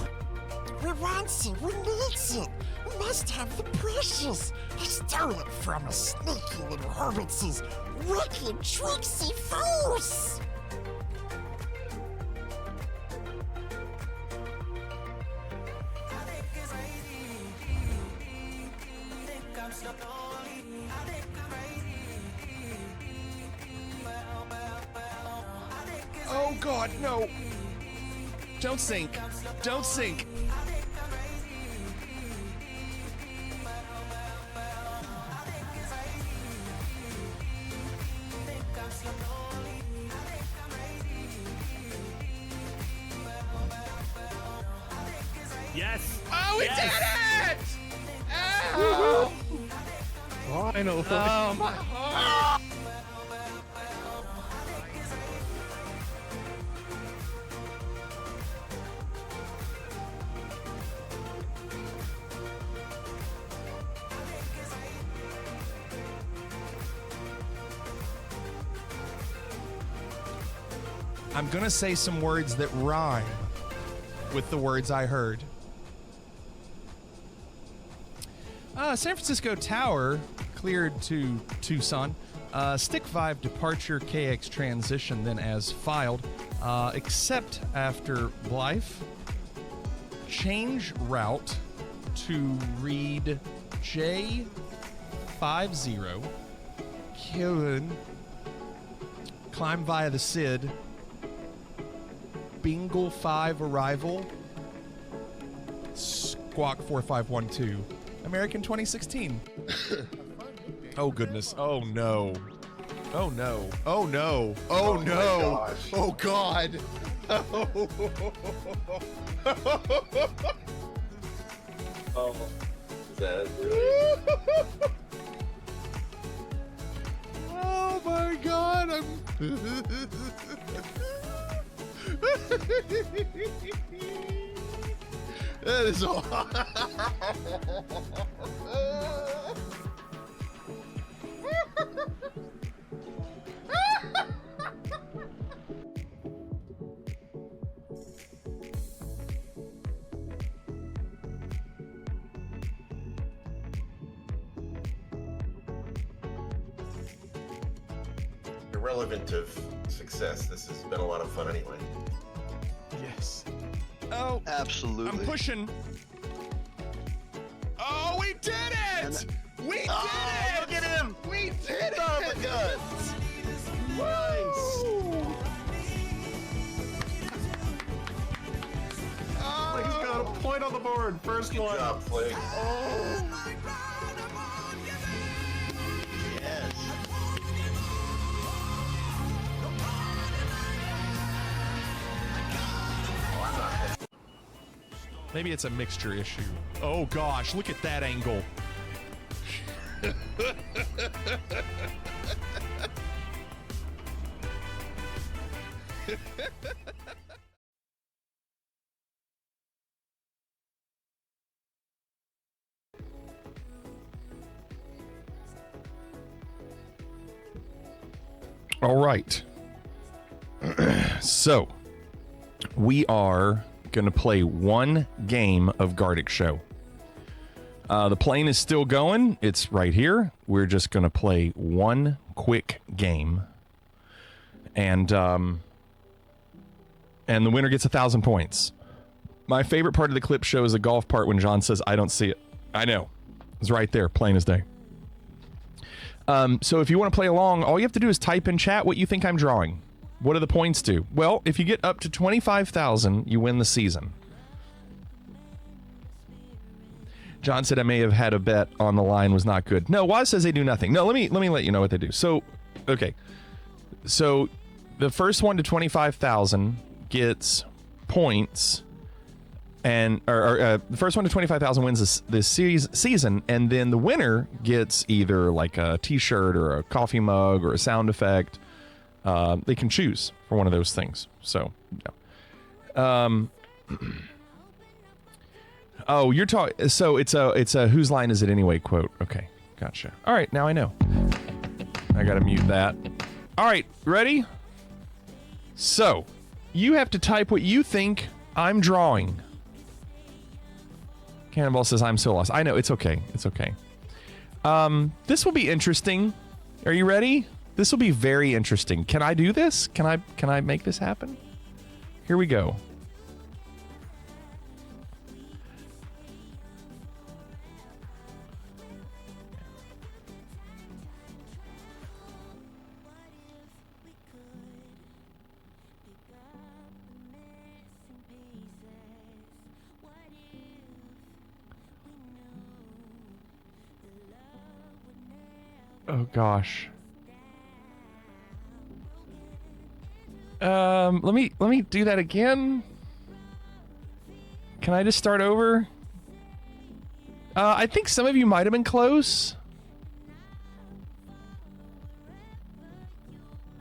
We want it. We need it. We must have the precious. He stole it from us, sneaky little hobbitses. Wicked, tricksy fools. Oh God, no! Don't sink! Don't sink! Yes. Oh Oh, we did it! Oh, Finally. oh my heart. I'm gonna say some words that rhyme with the words I heard. San Francisco Tower cleared to Tucson. Stick 5 departure KX transition then as filed. Except after Blythe. Change route to read J50. Killing. Climb via the SID. Bingle 5 arrival. Squawk 4512. American 2016. Oh goodness. Oh no. Oh no. Oh no. Oh no. Oh God. Oh, is that really? Oh my God. That is all. Irrelevant of success, this has been a lot of fun anyway. Yes. Oh, absolutely. I'm pushing. Oh, we did it! We did it! Look at him! We did it! Oh my God! Nice! He's got a point on the board. First one. Good job, Flake. Oh. Yes. Maybe it's a mixture issue. Oh gosh, look at that angle. All right. So, we are going to play one game of Gardic Show. The plane is still going. It's right here. We're just going to play one quick game. And the winner gets 1,000 points. My favorite part of the clip show is the golf part when John says, I don't see it. I know. It's right there, plain as day. So if you want to play along, all you have to do is type in chat what you think I'm drawing. What do the points do? Well, if you get up to 25,000, you win the season. John said I may have had a bet on the line was not good. No, Waz says they do nothing. No, let me let you know what they do. So, okay. So, the first one to 25,000 gets points, and the first one to 25,000 wins this season, and then the winner gets either like a T-shirt or a coffee mug or a sound effect. They can choose for one of those things. So, yeah. Oh, you're talking. So it's a whose line is it anyway quote. Okay, gotcha. All right, now I know. I gotta mute that. All right, ready? So, you have to type what you think I'm drawing. Cannonball says I'm so lost. I know, it's okay. It's okay. This will be interesting. Are you ready? This will be very interesting. Can I do this? Can I make this happen? Here we go. Oh gosh. Let me do that again. Can I just start over? I think some of you might have been close.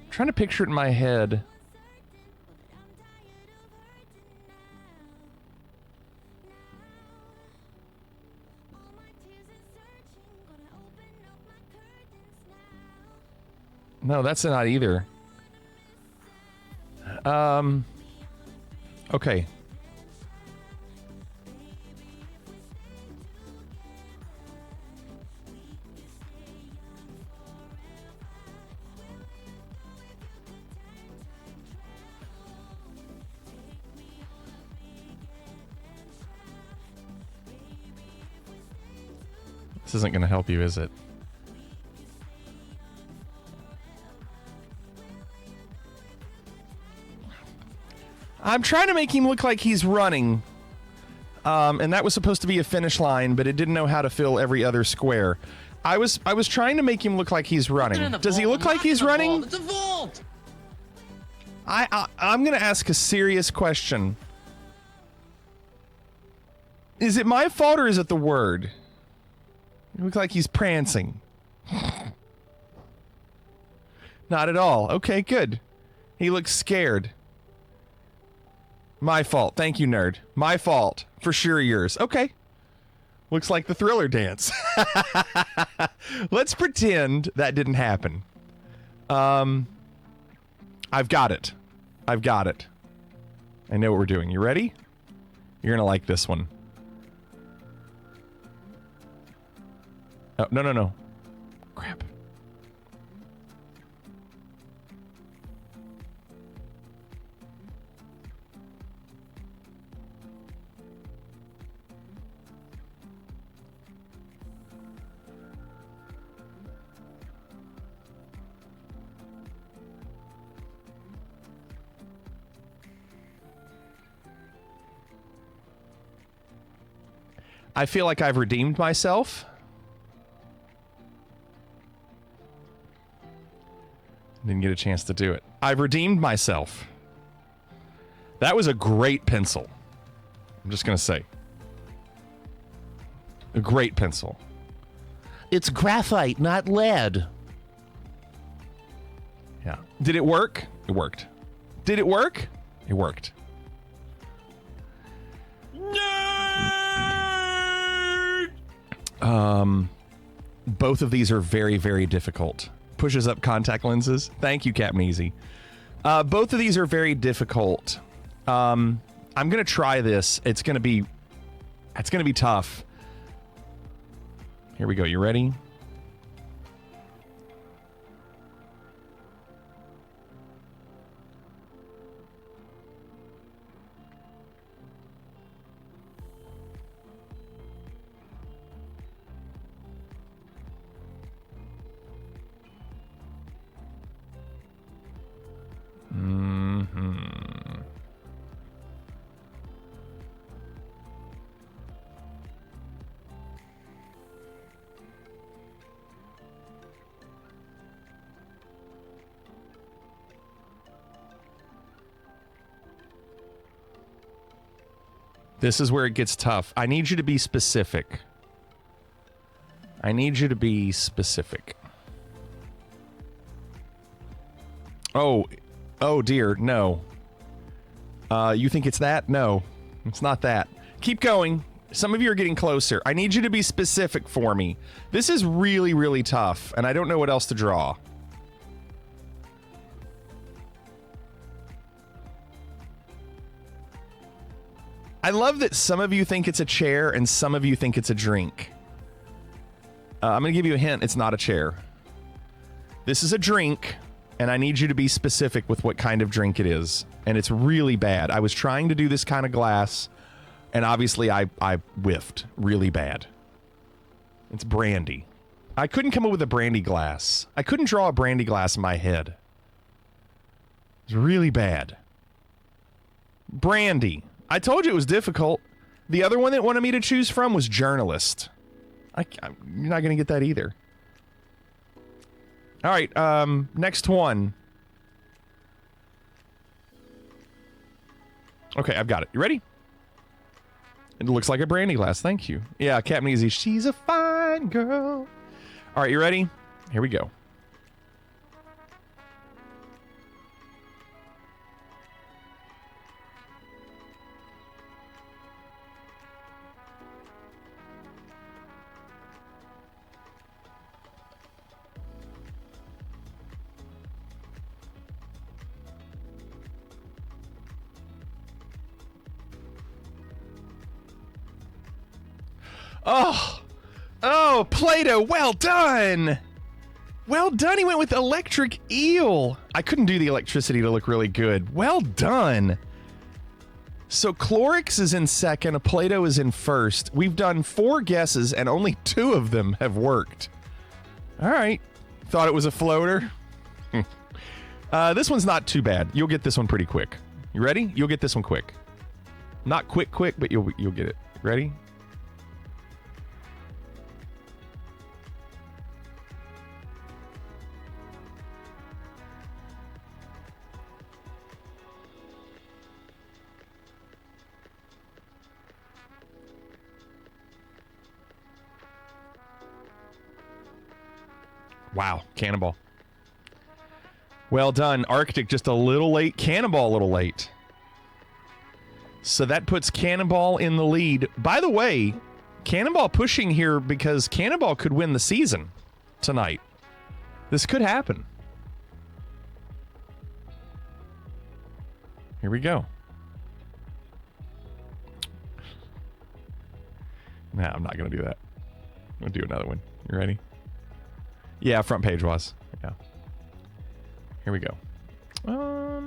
I'm trying to picture it in my head. No, that's not either. Okay. This isn't going to help you, is it? I'm trying to make him look like he's running. And that was supposed to be a finish line, but it didn't know how to fill every other square. I was trying to make him look like he's running. Does he look like he's running? It's a vault. I'm going to ask a serious question. Is it my fault or is it the word? It looks like he's prancing. Not at all. Okay, good. He looks scared. My fault. Thank you, nerd. My fault. For sure yours. Okay. Looks like the Thriller dance. Let's pretend that didn't happen. I've got it. I've got it. I know what we're doing. You ready? You're going to like this one. Oh, no. Crap. I feel like I've redeemed myself. Didn't get a chance to do it. I've redeemed myself. That was a great pencil. I'm just going to say. A great pencil. It's graphite, not lead. Yeah. Did it work? It worked. Did it work? It worked. Both of these are very, very difficult. Pushes up contact lenses. Thank you, Captain Easy. Both of these are very difficult. I'm gonna try this. It's gonna be tough. Here we go. You ready? This is where it gets tough. I need you to be specific. I need you to be specific. Oh dear, no. You think it's that? No, it's not that. Keep going. Some of you are getting closer. I need you to be specific for me. This is really, really tough, and I don't know what else to draw. I love that some of you think it's a chair and some of you think it's a drink. I'm going to give you a hint. It's not a chair. This is a drink, and I need you to be specific with what kind of drink it is. And it's really bad. I was trying to do this kind of glass, and obviously I whiffed really bad. It's brandy. I couldn't come up with a brandy glass. I couldn't draw a brandy glass in my head. It's really bad. Brandy. I told you it was difficult. The other one that wanted me to choose from was journalist. You're not going to get that either. All right, next one. Okay, I've got it. You ready? It looks like a brandy glass. Thank you. Yeah, Captain Easy. She's a fine girl. All right, you ready? Here we go. Oh, Play-Doh, well done. Well done. He went with electric eel. I couldn't do the electricity to look really good. Well done. So Clorix is in second, Play-Doh is in first. We've done 4 guesses and only 2 of them have worked. All right. Thought it was a floater. This one's not too bad. You'll get this one pretty quick. You ready? You'll get this one quick. Not quick, but you'll get it. Ready? Wow, Cannonball. Well done. Arctic just a little late. Cannonball a little late. So that puts Cannonball in the lead. By the way, Cannonball pushing here because Cannonball could win the season tonight. This could happen. Here we go. No, I'm not going to do that. I'm going to do another one. You ready? Yeah, front page was. Yeah. Here we go.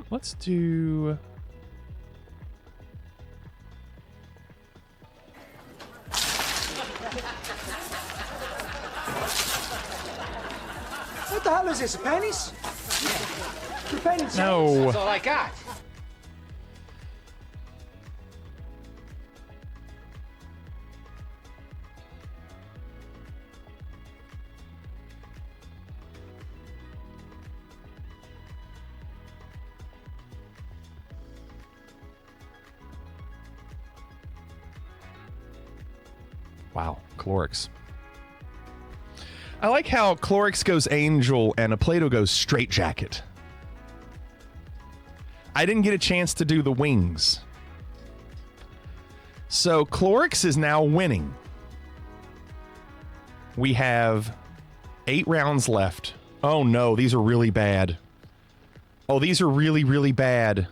Let's do... What the hell is this, pennies? The pennies. No. That's all I got. Wow, Clorix. I like how Clorix goes Angel and a Play-Doh goes Straight Jacket. I didn't get a chance to do the wings. So Clorix is now winning. We have 8 rounds left. Oh no, these are really bad. Oh, these are really, really bad.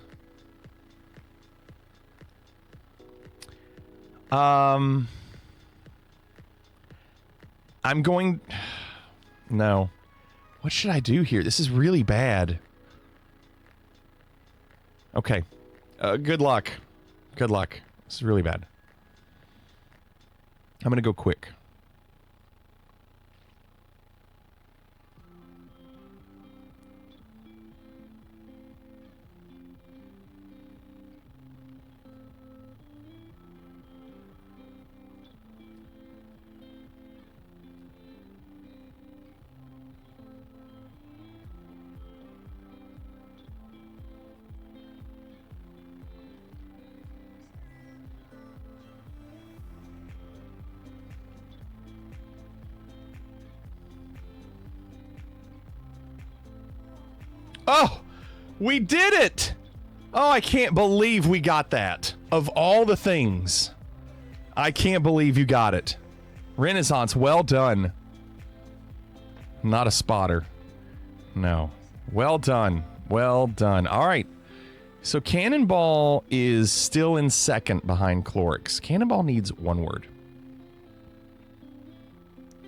I'm going... No. What should I do here? This is really bad. Okay. Good luck. Good luck. This is really bad. I'm going to go quick. Oh, we did it! Oh, I can't believe we got that. Of all the things, I can't believe you got it. Renaissance, well done. Not a spotter. No. Well done. Well done. All right. So Cannonball is still in second behind Clorix. Cannonball needs 1 word.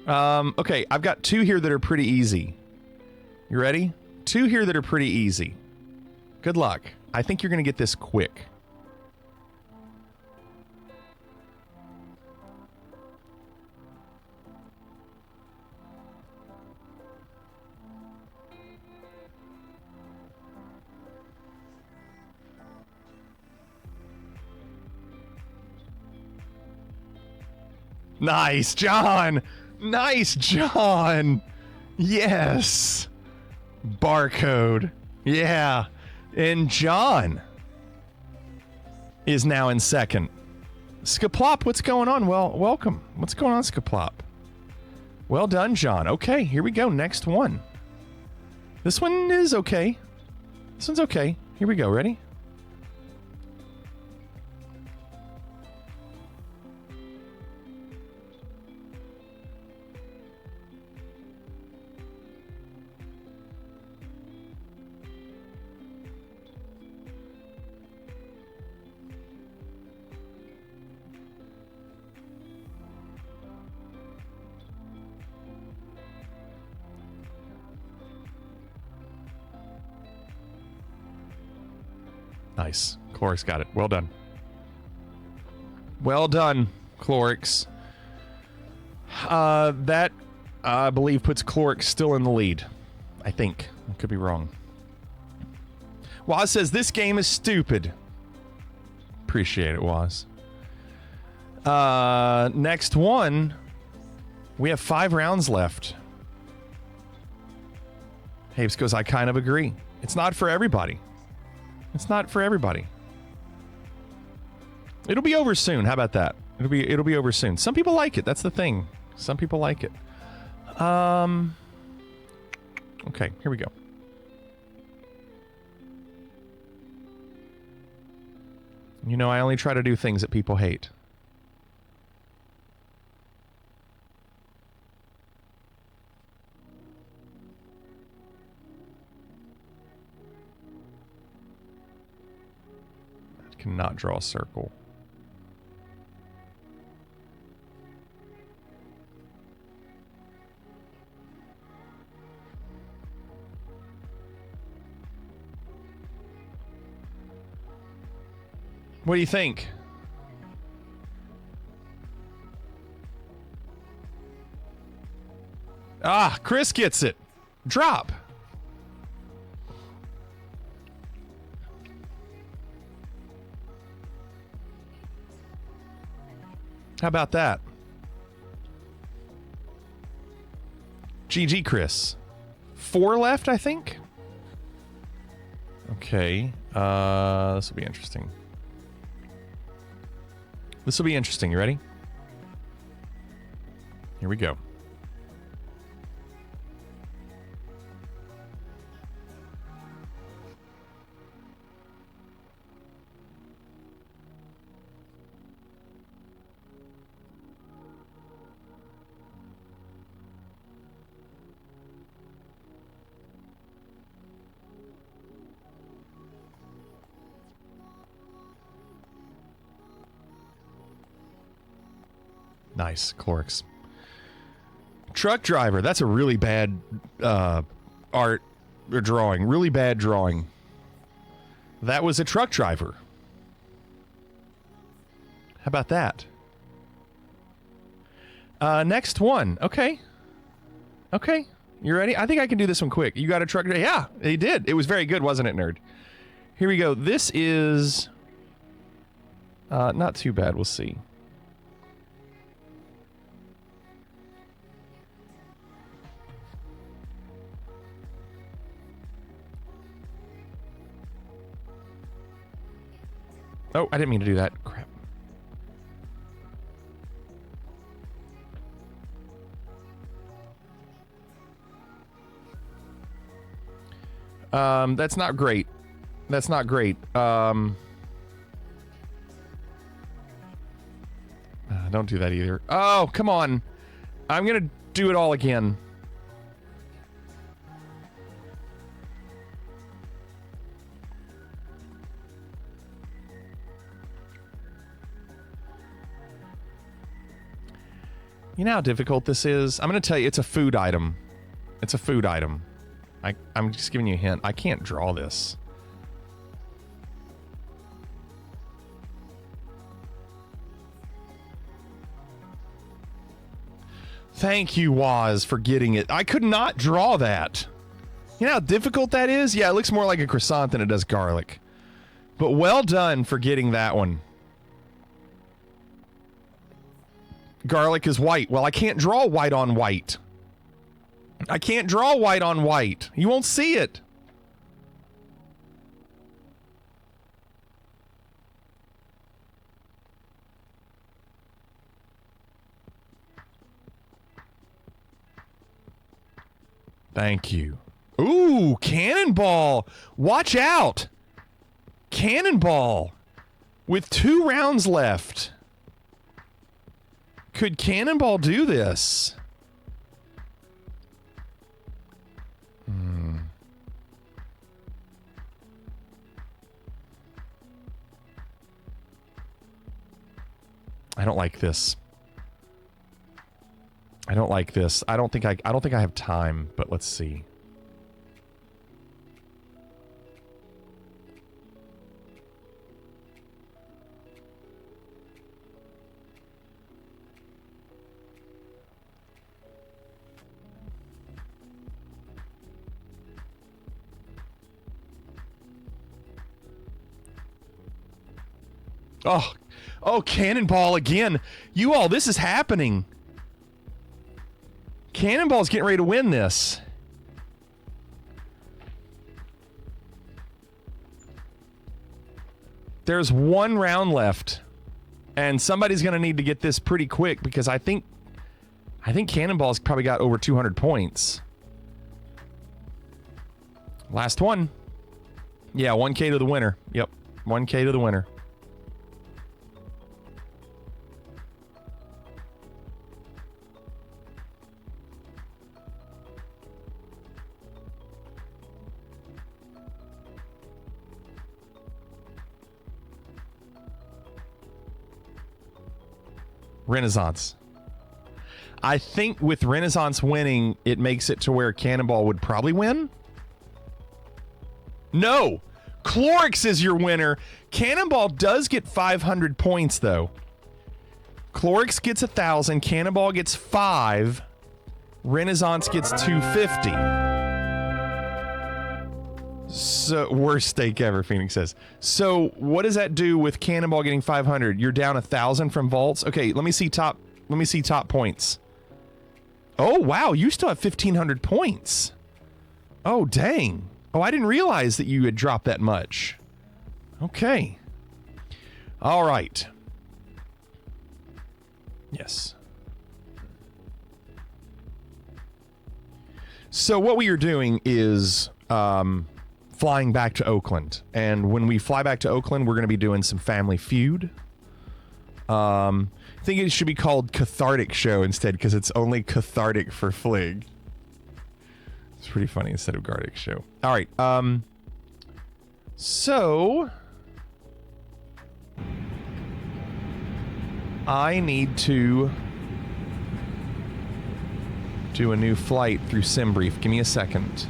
Okay, I've got 2 here that are pretty easy. You ready? 2 here that are pretty easy. Good luck. I think you're going to get this quick. Nice, John! Nice, John! Yes! Barcode. Yeah. And John is now in second. Skaplop, what's going on? Well, welcome. What's going on, Skaplop? Well done, John. Okay, here we go. Next one. This one is okay. This one's okay. Here we go. Ready? Nice. Clorix got it. Well done. Well done, Clorix. That, I believe, puts Clorix still in the lead. I think. I could be wrong. Waz says, this game is stupid. Appreciate it, Waz. Next one. We have 5 rounds left. Habes goes, I kind of agree. It's not for everybody. It's not for everybody. It'll be over soon. How about that? It'll be over soon. Some people like it. That's the thing. Some people like it. Okay, here we go. You know, I only try to do things that people hate. I cannot draw a circle. What do you think? Ah, Chris gets it. Drop. How about that? GG, Chris. 4 left, I think. Okay. This will be interesting. This will be interesting. You ready? Here we go. Nice, Clorix. Truck driver. That's a really bad art or drawing. Really bad drawing. That was a truck driver. How about that? Next one. Okay. Okay. You ready? I think I can do this one quick. You got a truck driver? Yeah, he did. It was very good, wasn't it, nerd? Here we go. This is not too bad. We'll see. Oh, I didn't mean to do that. Crap. That's not great. That's not great. Don't do that either. Oh, come on. I'm gonna do it all again. You know how difficult this is? I'm going to tell you, it's a food item. It's a food item. I'm just giving you a hint. I can't draw this. Thank you, Waz, for getting it. I could not draw that. You know how difficult that is? Yeah, it looks more like a croissant than it does garlic. But well done for getting that one. Garlic is white. Well, I can't draw white on white. I can't draw white on white. You won't see it. Thank you. Ooh, Cannonball. Watch out. Cannonball. With 2 rounds left. Could Cannonball do this? I don't like this. I don't like this. I don't think I have time, but let's see. Oh, Cannonball again. You all, this is happening. Cannonball's getting ready to win this. There's 1 round left. And somebody's going to need to get this pretty quick because I think Cannonball's probably got over 200 points. Last one. Yeah, 1K to the winner. Yep, 1K to the winner. Renaissance. I think with Renaissance winning, it makes it to where Cannonball would probably win. No! Clorix is your winner. Cannonball does get 500 points, though. Clorix gets 1,000. Cannonball gets 5. Renaissance gets 250. So, worst stake ever, Phoenix says. So, what does that do with Cannonball getting 500? You're down 1,000 from vaults? Okay, let me see top points. Oh, wow, you still have 1,500 points. Oh, dang. Oh, I didn't realize that you had dropped that much. Okay. All right. Yes. So, what we are doing is flying back to Oakland. And when we fly back to Oakland, we're going to be doing some Family Feud. I think it should be called Cathartic Show instead, because it's only cathartic for Flig. It's pretty funny instead of Gardic Show. All right. So I need to do a new flight through SimBrief. Give me a second.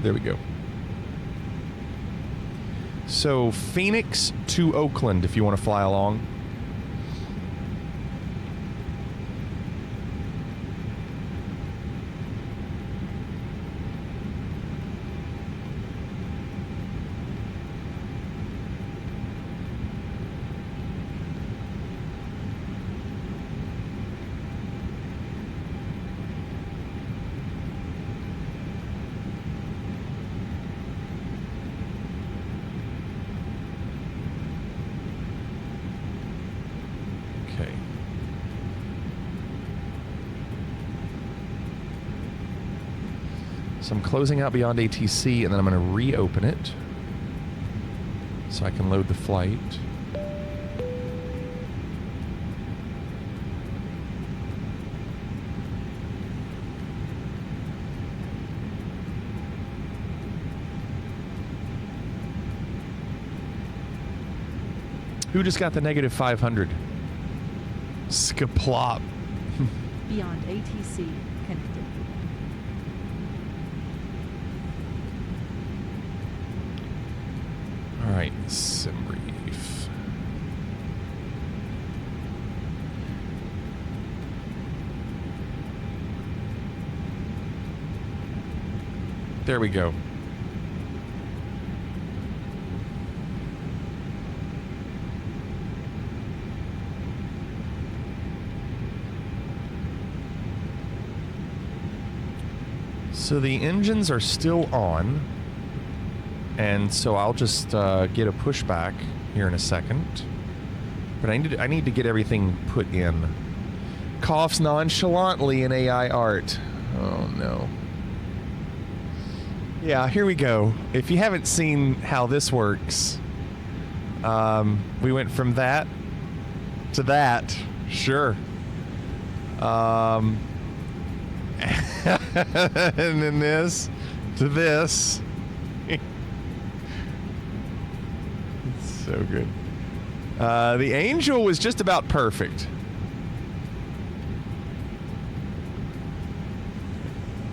There we go. So, Phoenix to Oakland, if you want to fly along. So I'm closing out Beyond ATC, and then I'm going to reopen it so I can load the flight. Who just got the negative 500? Skaplop. Beyond ATC connected. All right, SimBrief. There we go. So the engines are still on, and so I'll just get a pushback here in a second. But I need to get everything put in. Coughs nonchalantly in AI art. Oh no. Yeah, here we go. If you haven't seen how this works, we went from that to that. Sure. And then this to this. It's so good. The Angel was just about perfect.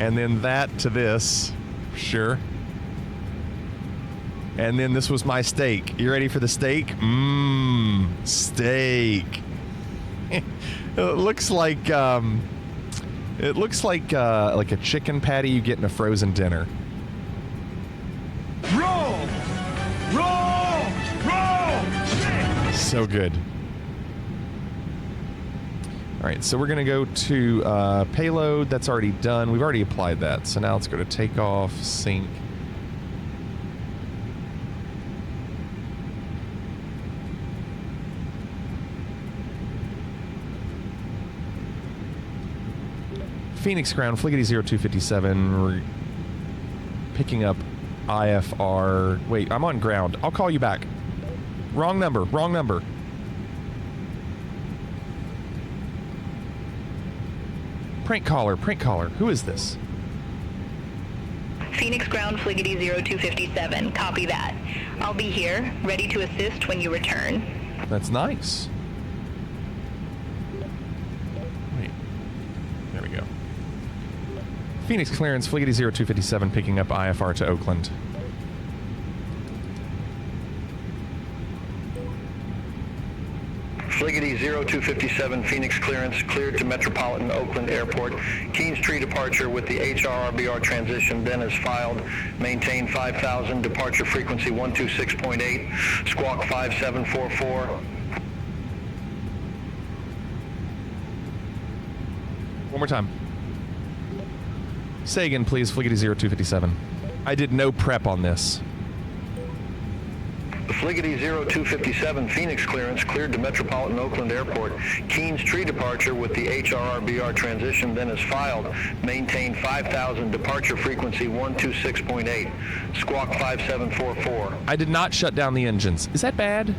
And then that to this. Sure. And then this was my steak. You ready for the steak? Mmm, steak. It looks like a chicken patty you get in a frozen dinner. Roll! Roll! Roll! So good. All right, so we're going to go to payload. That's already done. We've already applied that. So now let's go to takeoff, sync. Phoenix ground, Fliggity 0257. We're picking up IFR. Wait, I'm on ground. I'll call you back. Wrong number, wrong number. Prank caller, prank caller. Who is this? Phoenix ground, Fliggity 0257. Copy that. I'll be here, ready to assist when you return. That's nice. Wait. There we go. Phoenix clearance, Fliggity 0257, picking up IFR to Oakland. Fliggity 0257, Phoenix clearance, cleared to Metropolitan Oakland Airport. Keens Tree departure with the HRRBR transition, then is filed. Maintain 5,000, departure frequency 126.8, squawk 5744. One more time. Say again, please, Fliggity 0257. I did no prep on this. Fliggity 0257, Phoenix clearance, cleared to Metropolitan Oakland Airport. Keens Tree departure with the HRRBR transition, then is filed. Maintain 5,000, departure frequency 126.8, squawk 5744. I did not shut down the engines. Is that bad?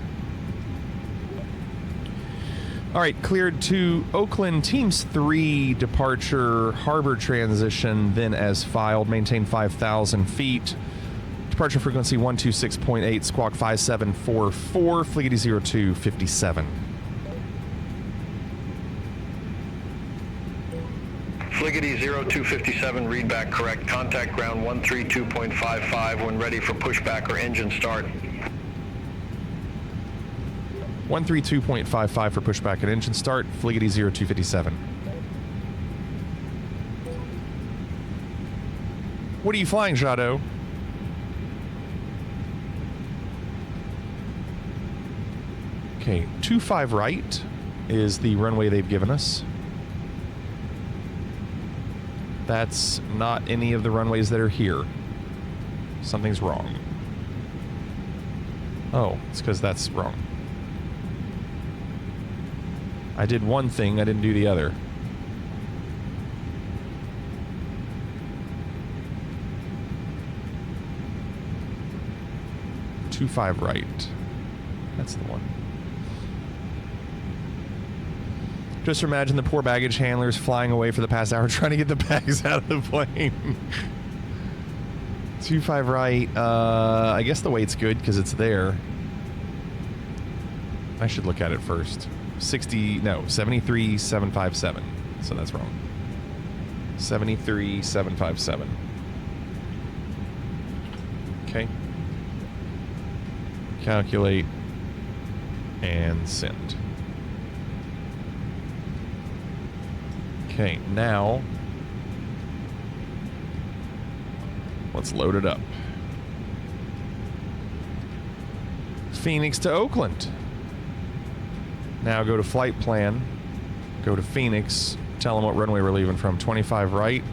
All right, cleared to Oakland, Teams 3, departure, harbor transition, then as filed, maintain 5,000 feet. Departure frequency 126.8, squawk 5744, Fliggity 0257. Fliggity 0257, readback correct. Contact ground 132.55 when ready for pushback or engine start. 132.55 for pushback and engine start, Fliggity 0257. What are you flying, Jado? Okay, 25 right is the runway they've given us. That's not any of the runways that are here. Something's wrong. Oh, it's because that's wrong. I did one thing, I didn't do the other. Two 5 right. That's the one. Just imagine the poor baggage handlers flying away for the past hour trying to get the bags out of the plane. 2-5 right. I guess the weight's good because it's there. I should look at it first. 73,757. So that's wrong. 73,757. Okay. Calculate and send. Okay, now let's load it up. Phoenix to Oakland. Now go to flight plan, go to Phoenix, tell them what runway we're leaving from. 25 right,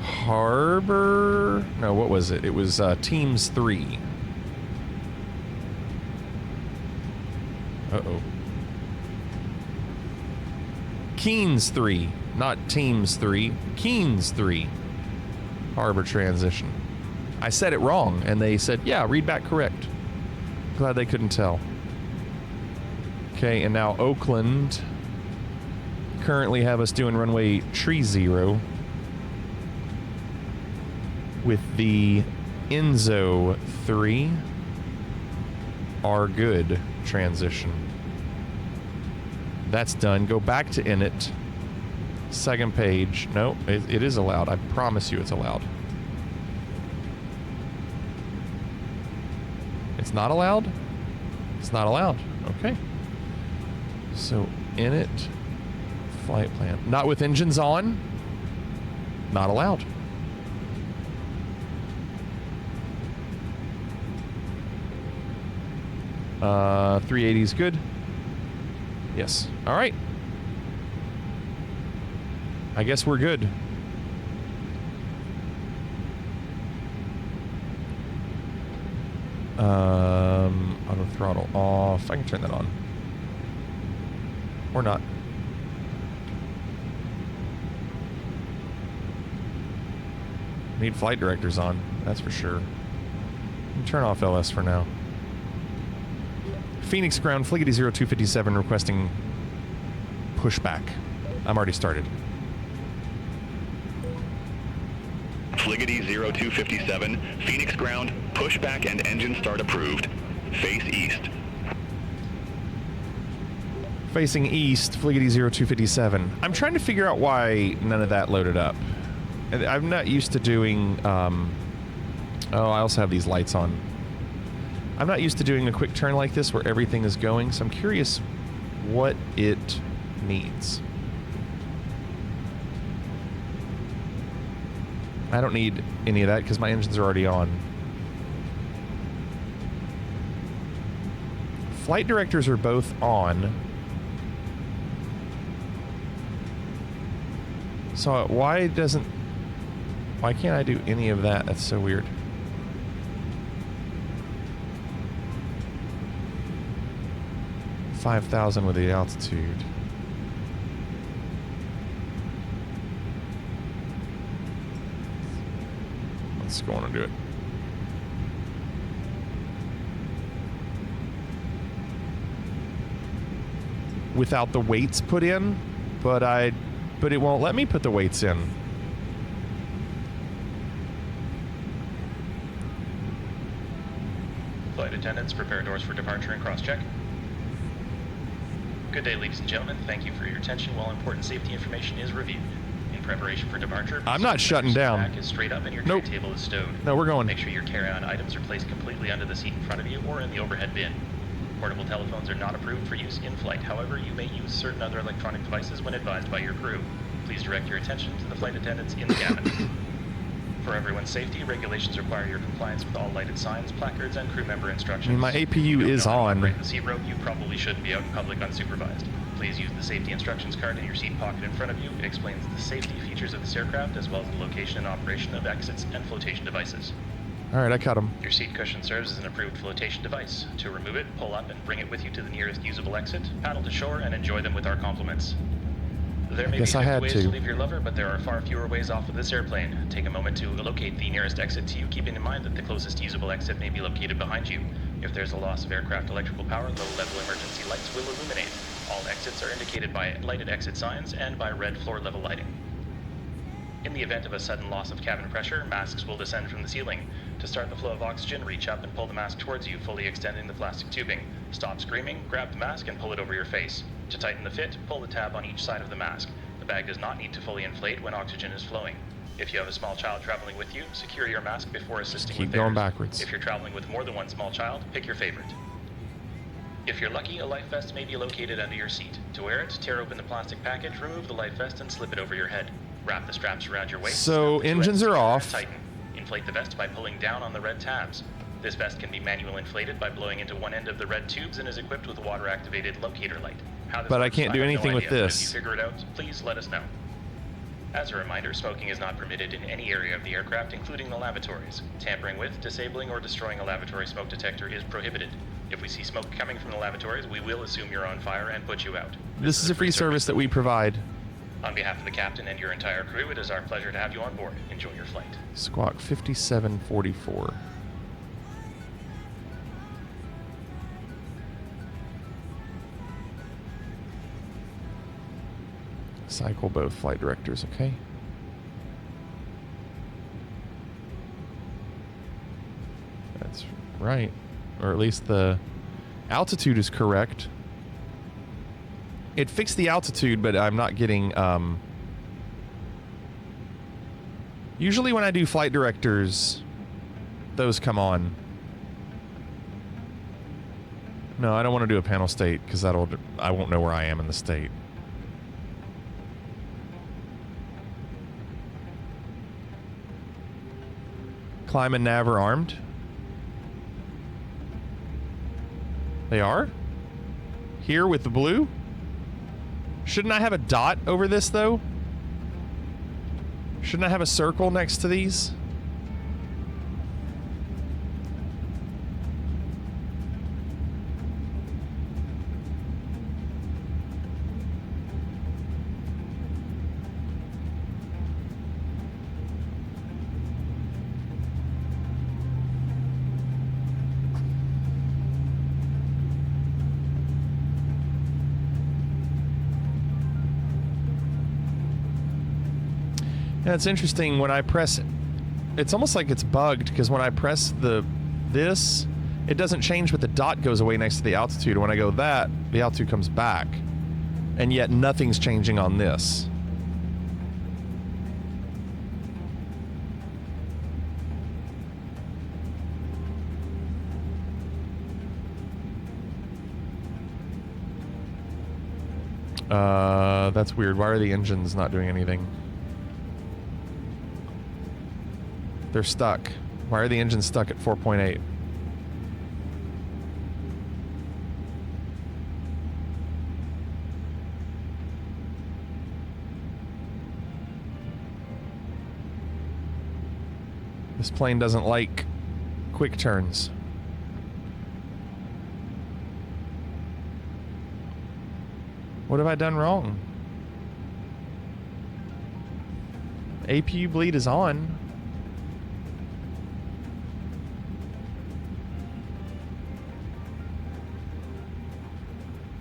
Harbor. No, what was it? It was Teams 3. Uh-oh. Keynes 3, not Teams 3. Keynes 3. Harbor transition. I said it wrong, and they said, yeah, read back correct. Glad they couldn't tell. Okay, and now Oakland currently have us doing runway tree 0 with the Enzo 3 are good transition. That's done. Go back to init. Second page. No, it is allowed. I promise you it's allowed. It's not allowed? It's not allowed. Okay. So init flight plan. Not with engines on. Not allowed. Uh, 380 is good. Yes. All right. I guess we're good. Auto throttle off. I can turn that on. Or not. Need flight directors on. That's for sure. Turn off LS for now. Phoenix ground, Fliggity 0257 requesting pushback. I'm already started. Fliggity 0257, Phoenix ground, pushback and engine start approved. Face east. Facing east, Fliggity 0257. I'm trying to figure out why none of that loaded up. I'm not used to doing, oh, I also have these lights on. I'm not used to doing a quick turn like this where everything is going, so I'm curious what it needs. I don't need any of that because my engines are already on. Flight directors are both on. So why can't I do any of that? That's so weird. $5,000 with the altitude. Let's go on and do it. Without the weights put in, but it won't let me put the weights in. Flight attendants, prepare doors for departure and cross-check. Good day, ladies and gentlemen. Thank you for your attention while important safety information is reviewed. In preparation for departure, I'm not shutting down. Your back is straight up and your tray table is stowed. No, we're going. Make sure your carry-on items are placed completely under the seat in front of you or in the overhead bin. Portable telephones are not approved for use in flight. However, you may use certain other electronic devices when advised by your crew. Please direct your attention to the flight attendants in the cabin. For everyone's safety, regulations require your compliance with all lighted signs, placards, and crew member instructions. My APU is on. Operate the seat rope, you probably shouldn't be out in public unsupervised. Please use the safety instructions card in your seat pocket in front of you. It explains the safety features of this aircraft as well as the location and operation of exits and flotation devices. All right, I cut them. Your seat cushion serves as an approved flotation device. To remove it, pull up and bring it with you to the nearest usable exit, paddle to shore, and enjoy them with our compliments. There may be 50 ways to leave your lover, but there are far fewer ways off of this airplane. Take a moment to locate the nearest exit to you, keeping in mind that the closest usable exit may be located behind you. If there's a loss of aircraft electrical power, low-level emergency lights will illuminate. All exits are indicated by lighted exit signs and by red floor-level lighting. In the event of a sudden loss of cabin pressure, masks will descend from the ceiling. To start the flow of oxygen, reach up and pull the mask towards you, fully extending the plastic tubing. Stop screaming, grab the mask, and pull it over your face. To tighten the fit, pull the tab on each side of the mask. The bag does not need to fully inflate when oxygen is flowing. If you have a small child traveling with you, secure your mask before assisting with theirs. Keep going backwards. If you're traveling with more than one small child, pick your favorite. If you're lucky, a life vest may be located under your seat. To wear it, tear open the plastic package, remove the life vest, and slip it over your head. Wrap the straps around your waist. So engines are off. Tighten. Inflate the vest by pulling down on the red tabs. This vest can be manual inflated by blowing into one end of the red tubes and is equipped with a water-activated locator light. How this But I works, can't do have anything no with idea. this. If you figure it out, please let us know. As a reminder, smoking is not permitted in any area of the aircraft, including the lavatories. Tampering with, disabling, or destroying a lavatory smoke detector is prohibited. If we see smoke coming from the lavatories, we will assume you're on fire and put you out. This is a free service that we provide. On behalf of the captain and your entire crew, it is our pleasure to have you on board. Enjoy your flight. Squawk 5744. Cycle both flight directors, okay? That's right. Or at least the altitude is correct. It fixed the altitude, but I'm not getting... Usually when I do flight directors, those come on. No, I don't want to do a panel state, because I won't know where I am in the state. Climb and nav are armed. They are? Here with the blue? Shouldn't I have a dot over this, though? Shouldn't I have a circle next to these? Yeah, it's interesting when I press it. It's almost like it's bugged because when I press this, it doesn't change, but the dot goes away next to the altitude. When I go that, the altitude comes back, and yet nothing's changing on this. That's weird. Why are the engines not doing anything? They're stuck. Why are the engines stuck at 4.8? This plane doesn't like quick turns. What have I done wrong? APU bleed is on.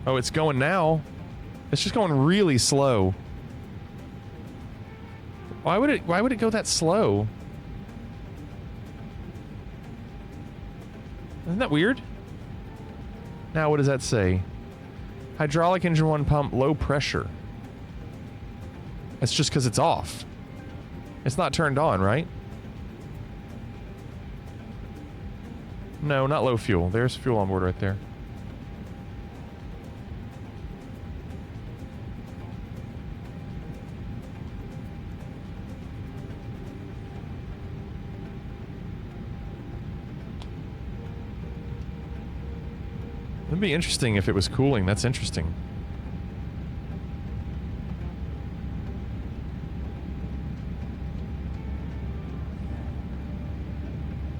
Oh, it's going now. It's just going really slow. Why would it go that slow? Isn't that weird? Now what does that say? Hydraulic engine 1 pump, low pressure. It's just because it's off. It's not turned on, right? No, not low fuel. There's fuel on board right there. It'd be interesting if it was cooling. That's interesting.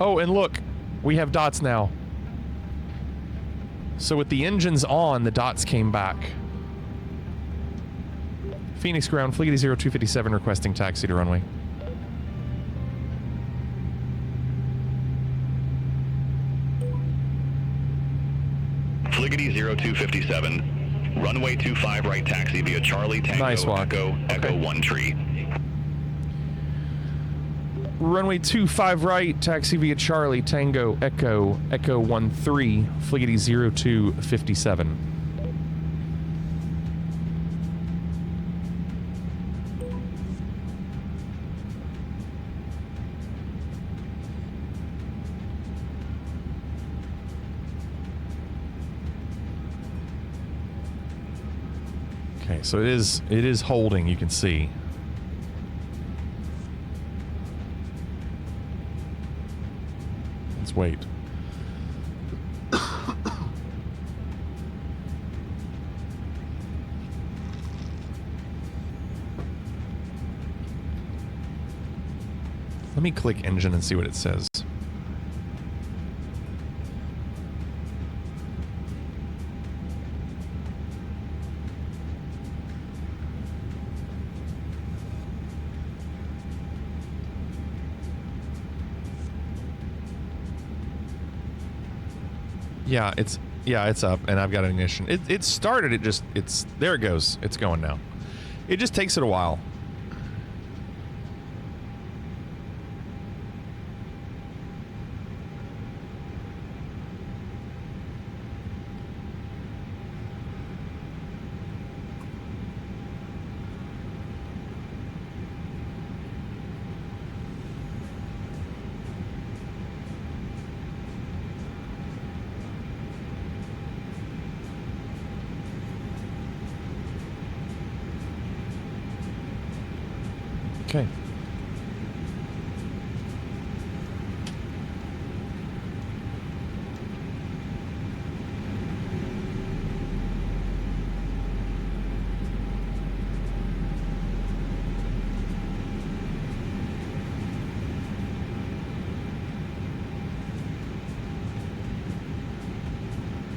Oh, and look, we have dots now. So with the engines on, the dots came back. Phoenix ground, Fleet 0257 requesting taxi to runway. Fliggity 0257, runway 25 right taxi via Charlie Tango nice Echo Echo 1 tree. Runway 25 right, taxi via Charlie Tango Echo 13, Fliggity 0257. Okay, so it is holding, you can see. Let's wait. Let me click engine and see what it says. Yeah, it's up, and I've got ignition. It started. It's there. It goes. It's going now. It just takes it a while. Okay.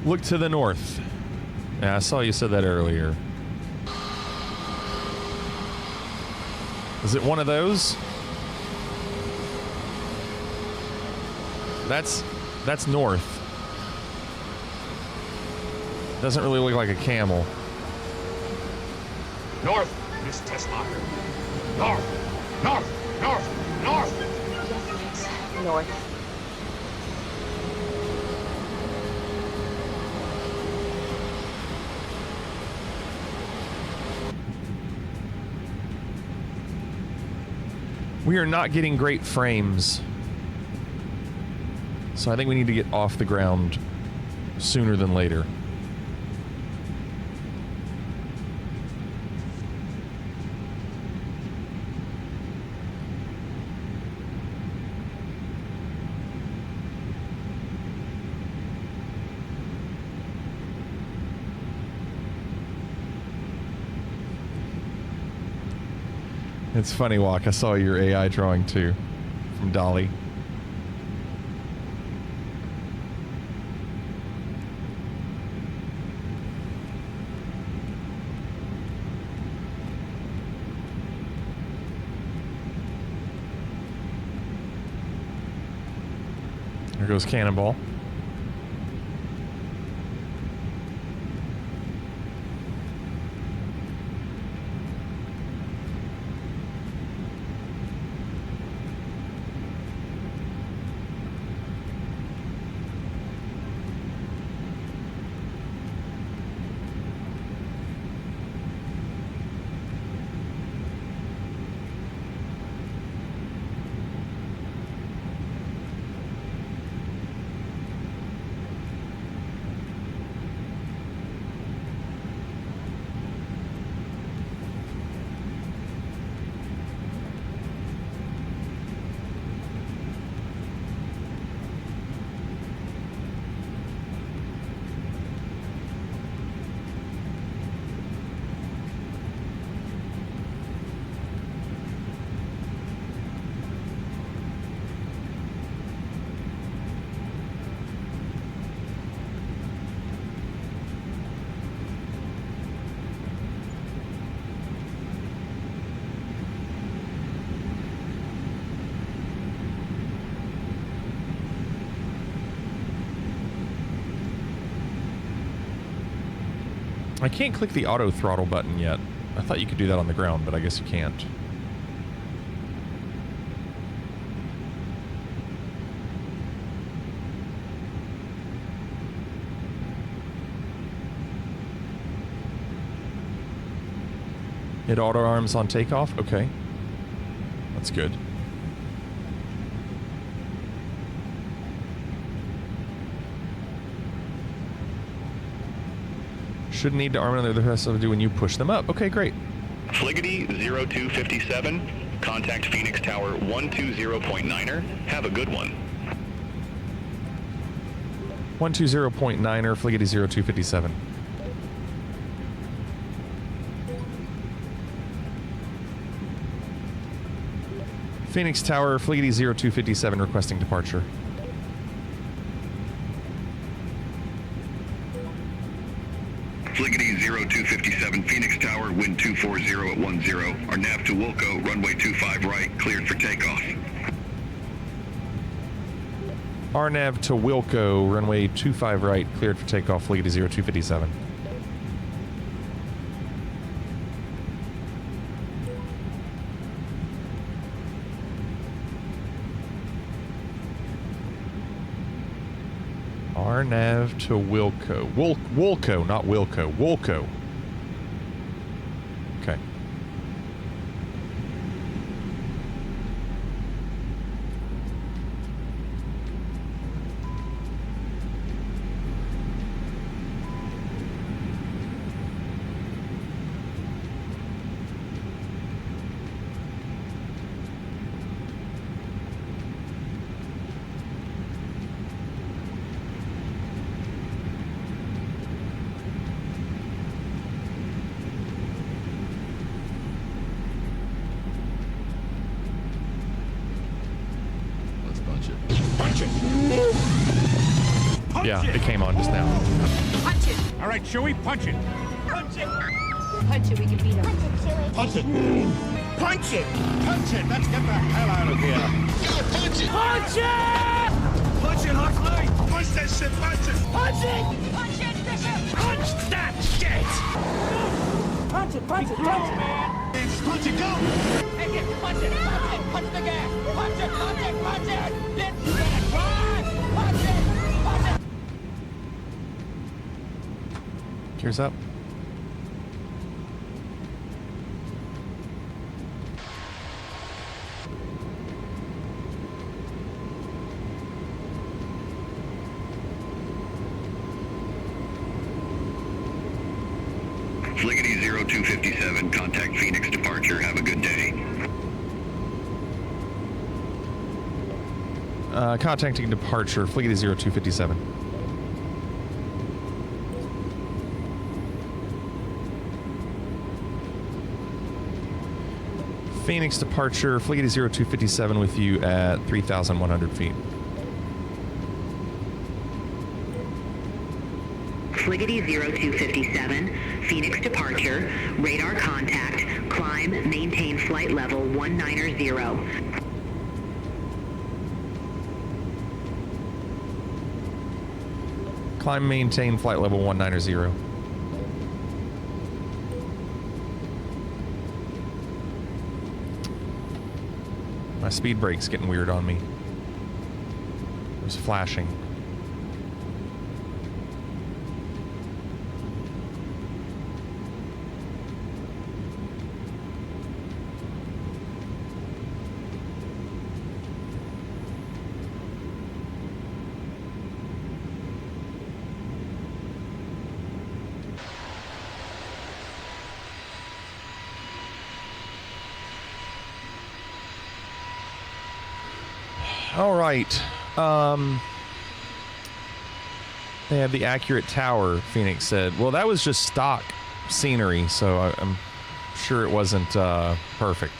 Look to the north. Yeah, I saw you said that earlier. Is it one of those? That's north. Doesn't really look like a camel. North, Miss Tessmacher. North, north, north, north. Yes, thanks. North. We are not getting great frames. So I think we need to get off the ground sooner than later. It's funny, Walk. I saw your AI drawing too, from Dolly. There goes Cannonball. I can't click the auto throttle button yet. I thought you could do that on the ground, but I guess you can't. It auto arms on takeoff? Okay. That's good. Shouldn't need to arm another, the rest of it do when you push them up. Okay, great. Fliggity 0257, contact Phoenix Tower 120.9er. Have a good one. 120.9er, Fliggity 0257. Phoenix Tower, Fleety 0257 requesting departure. Fliggity 0257, Phoenix Tower, wind 240 at 10. Our nav to Wilco, runway 25 right, cleared for takeoff. RNAV to Wilco, runway 25 right, cleared for takeoff, Fleety 0257. RNAV to Wilco. Wilco, not Wilco. Wilco. Okay. Yeah, it came on just now. Punch it! All right, Chewie, punch it! Punch it! Punch it, we can beat him. Punch it, Chewie! Punch it! Punch it! Let's get the hell out of here! Yeah, punch it! Punch it! Punch it, Huxley! Punch that shit! Punch it! Punch it! Punch it, Bishop! Punch that shit! Punch it! Punch it! Punch it, man! Punch it, go! Hey, get punch it! Punch it! Punch the gas! Punch it! Punch it! Punch it! Let's get run! Punch it! Punch it! Gears up. Fliggity 0257, contact Phoenix departure. Have a good day. Contacting departure, Fliggity 0257. Phoenix departure, Fliggity 0257 with you at 3,100 feet. Fliggity 0257, Phoenix departure, radar contact, climb, maintain flight level 190. Climb, maintain flight level 190. My speed brake's getting weird on me. It was flashing. All right. They have the accurate tower, Phoenix said. Well, that was just stock scenery, so I'm sure it wasn't perfect.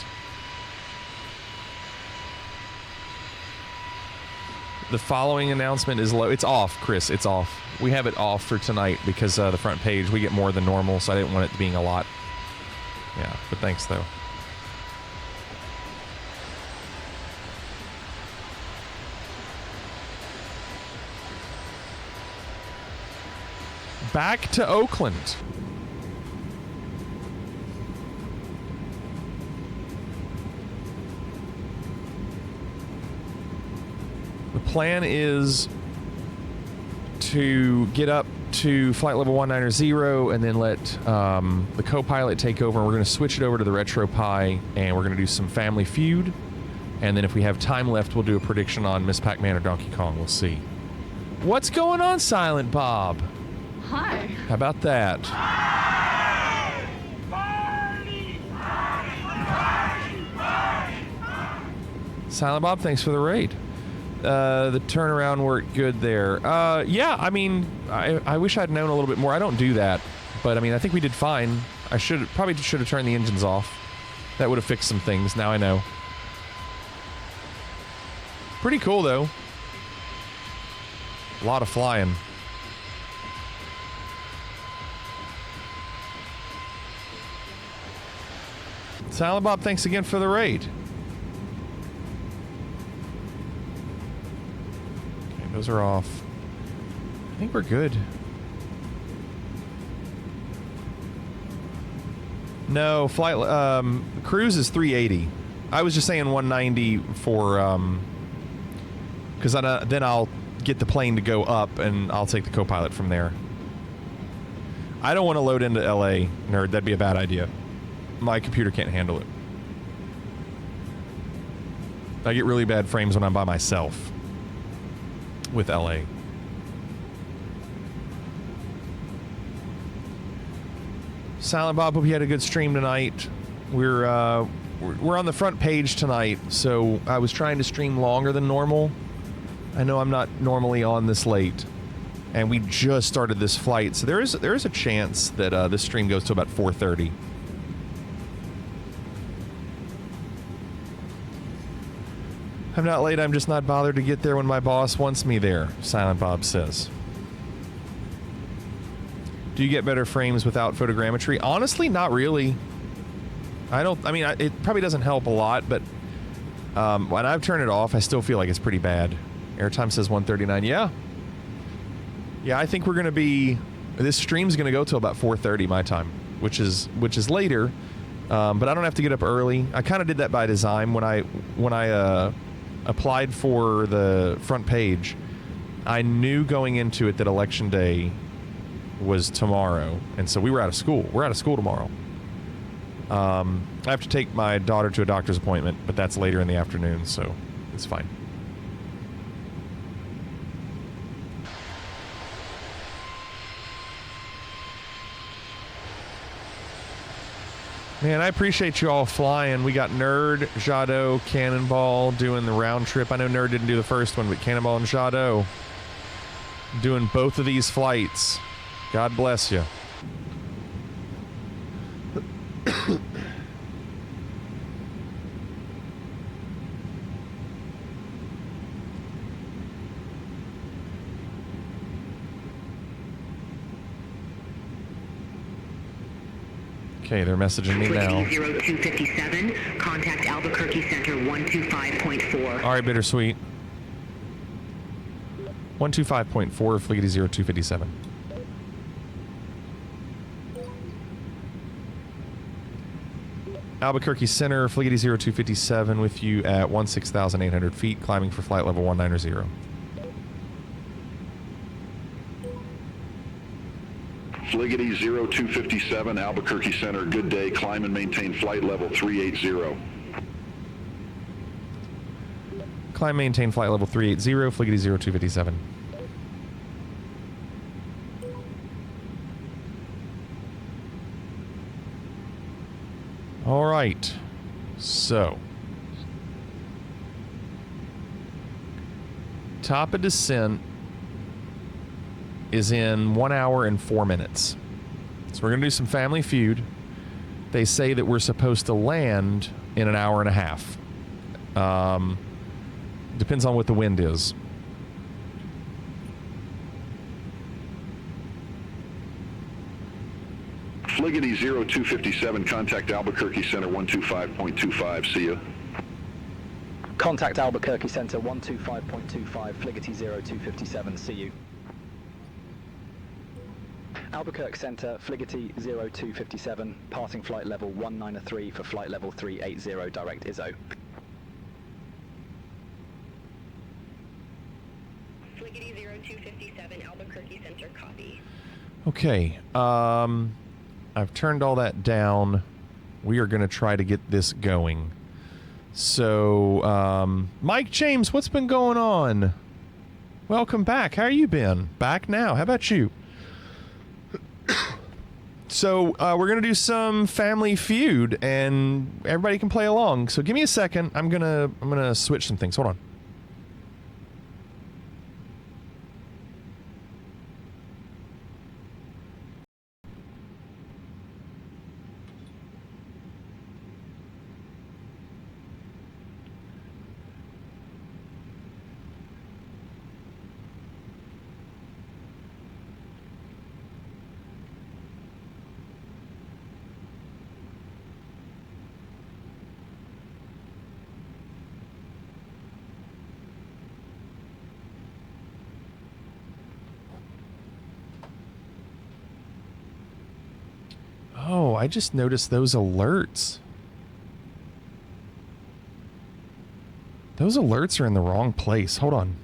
The following announcement is low. It's off, Chris. It's off. We have it off for tonight because the front page, we get more than normal, so I didn't want it being a lot. Yeah, but thanks, though. Back to Oakland. The plan is to get up to flight level 190 and then let the co-pilot take over, and we're going to switch it over to the RetroPie, and we're going to do some Family Feud, and then if we have time left, we'll do a prediction on Miss Pac-Man or Donkey Kong. We'll see. What's going on, Silent Bob? Hi. How about that? Silent Bob, thanks for the raid. The turnaround worked good there. Yeah, I mean, I wish I'd known a little bit more. I don't do that, but I mean, I think we did fine. I probably should have turned the engines off. That would have fixed some things. Now I know. Pretty cool, though. A lot of flying. Silent Bob, thanks again for the raid. Okay, those are off. I think we're good. No, flight cruise is 380. I was just saying 190 for because then I'll get the plane to go up and I'll take the co-pilot from there. I don't want to load into LA, nerd. That'd be a bad idea. My computer can't handle it. I get really bad frames when I'm by myself with LA. Silent Bob, hope you had a good stream tonight. We're on the front page tonight, so I was trying to stream longer than normal. I know I'm not normally on this late, and we just started this flight, so there is a chance that this stream goes to about 4:30. I'm not late, I'm just not bothered to get there when my boss wants me there, Silent Bob says. Do you get better frames without photogrammetry? Honestly, not really. It probably doesn't help a lot, but when I've turned it off, I still feel like it's pretty bad. Airtime says 139. Yeah. Yeah, I think we're going to be... This stream's going to go till about 4:30 my time, which is later, but I don't have to get up early. I kind of did that by design when I applied for the front page. I knew going into it that election day was tomorrow, and so we were out of school. We're out of school tomorrow. I have to take my daughter to a doctor's appointment, but that's later in the afternoon, so it's fine. Man, I appreciate you all flying. We got Nerd, Jado, Cannonball doing the round trip. I know Nerd didn't do the first one, but Cannonball and Jado doing both of these flights. God bless you. Okay, they're messaging me now. 0257, contact Albuquerque Center 125.4. All right, Bittersweet. 125.4, Fliggity 0257. Albuquerque Center, Fliggity 0257 with you at 16,800 feet, climbing for flight level 190. Fliggity 0257, Albuquerque Center, good day, climb and maintain flight level 380. Climb, maintain flight level 380, Fliggity 0257. All right, so top of descent is in 1 hour and 4 minutes. So we're going to do some Family Feud. They say that we're supposed to land in an hour and a half. Depends on what the wind is. Fliggity 0257, contact Albuquerque Center 125.25. See you. Contact Albuquerque Center 125.25, Fliggity 0257. See you. Albuquerque Center, Fliggity 0257, passing flight level 193 for flight level 380, direct ISO. Fliggity 0257, Albuquerque Center, copy. Okay, I've turned all that down. We are going to try to get this going. So, Mike James, what's been going on? Welcome back. How you been? Back now. How about you? So, we're going to do some Family Feud, and everybody can play along. So, give me a second. I'm gonna switch some things. Hold on. Oh, I just noticed those alerts. Those alerts are in the wrong place. Hold on.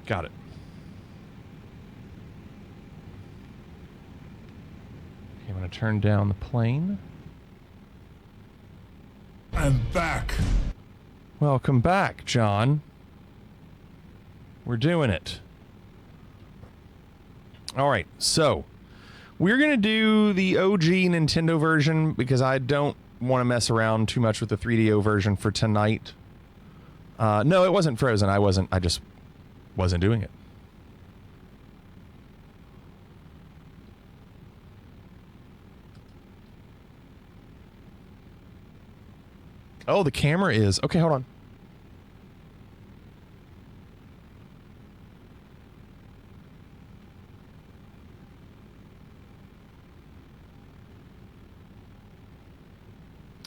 Got it. Okay, I'm going to turn down the plane. I'm back. Welcome back, John. We're doing it. All right, so we're going to do the OG Nintendo version because I don't want to mess around too much with the 3DO version for tonight. No, it wasn't frozen. I just wasn't doing it. Oh, the camera is. Okay, hold on.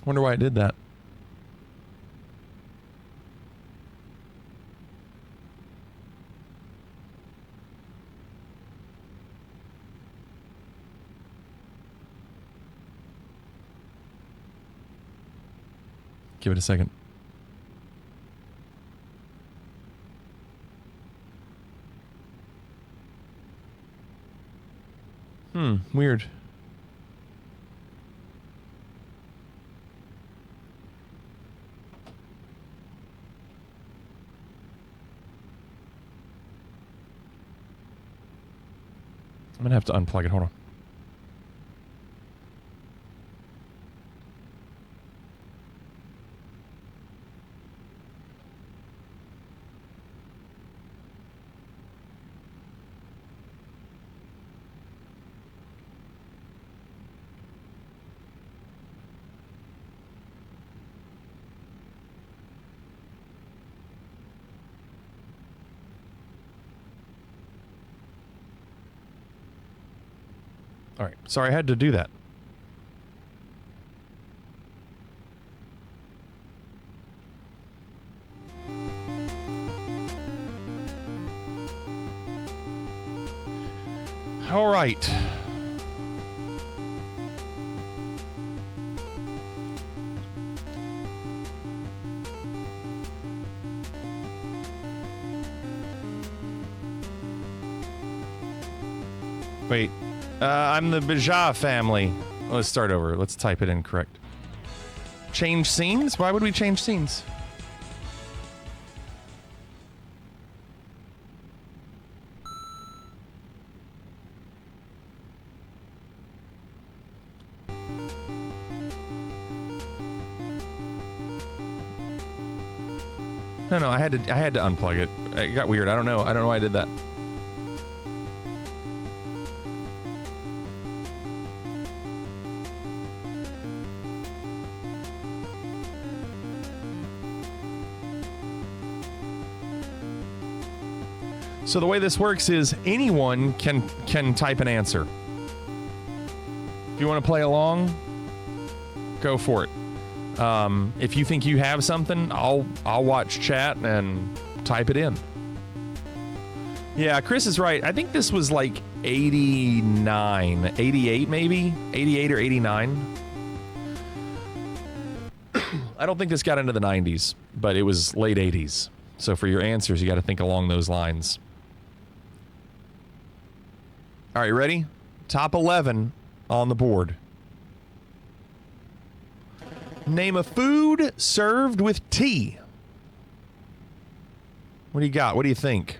Wonder why I did that. Give it a second. Weird. I'm gonna have to unplug it. Hold on. All right. Sorry, I had to do that. All right. Wait. I'm the Baja family. Let's start over. Let's type it in correct. Change scenes? Why would we change scenes? No, I had to unplug it. It got weird. I don't know why I did that. So the way this works is anyone can type an answer. If you want to play along, go for it. If you think you have something, I'll watch chat and type it in. Yeah, Chris is right. I think this was like 89, 88 maybe? 88 or 89. I don't think this got into the 90s, but it was late 80s. So for your answers, you got to think along those lines. All right, ready? Top 11 on the board. Name a food served with tea. What do you got? What do you think?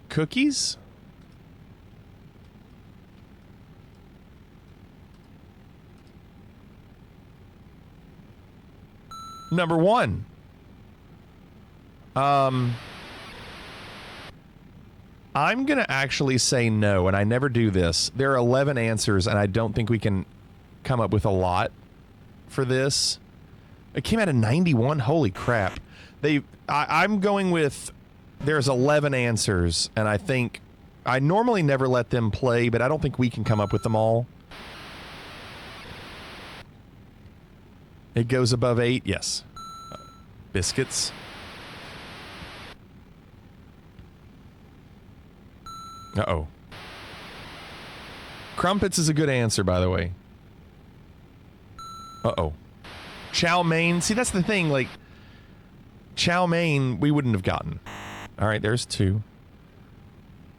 Cookies? Number 1. I'm going to actually say no, and I never do this. There are 11 answers, and I don't think we can come up with a lot for this. It came out of 91. Holy crap. I'm going with there's 11 answers, and I think I normally never let them play, but I don't think we can come up with them all. It goes above 8, yes. Biscuits. Uh-oh. Crumpets is a good answer, by the way. Uh-oh. Chow mein. See, that's the thing. Like, chow mein, we wouldn't have gotten. All right, there's 2.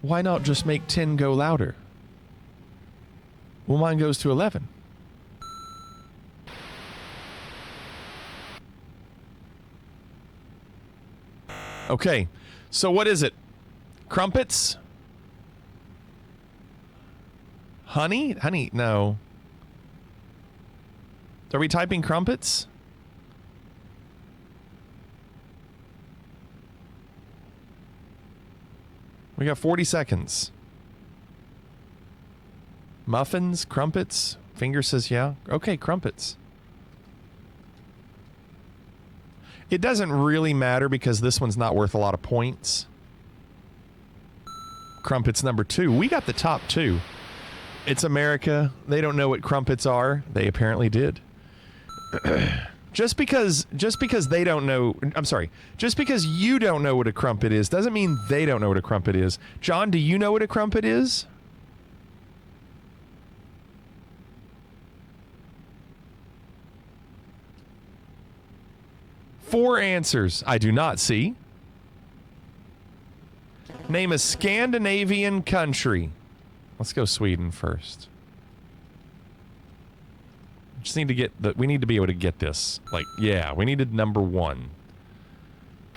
Why not just make 10 go louder? Well, mine goes to 11. Okay, so what is it? Crumpets? Honey? Honey, no. Are we typing crumpets? We got 40 seconds. Muffins? Crumpets? Finger says yeah. Okay, crumpets. It doesn't really matter because this one's not worth a lot of points. Crumpets number 2. We got the top 2. It's America. They don't know what crumpets are. They apparently did. Just because they don't know, I'm sorry, just because you don't know what a crumpet is doesn't mean they don't know what a crumpet is. John, do you know what a crumpet is? Four answers. I do not see. Name a Scandinavian country. Let's go Sweden first. Just need to get the. We need to be able to get this. Like, yeah, we needed number 1.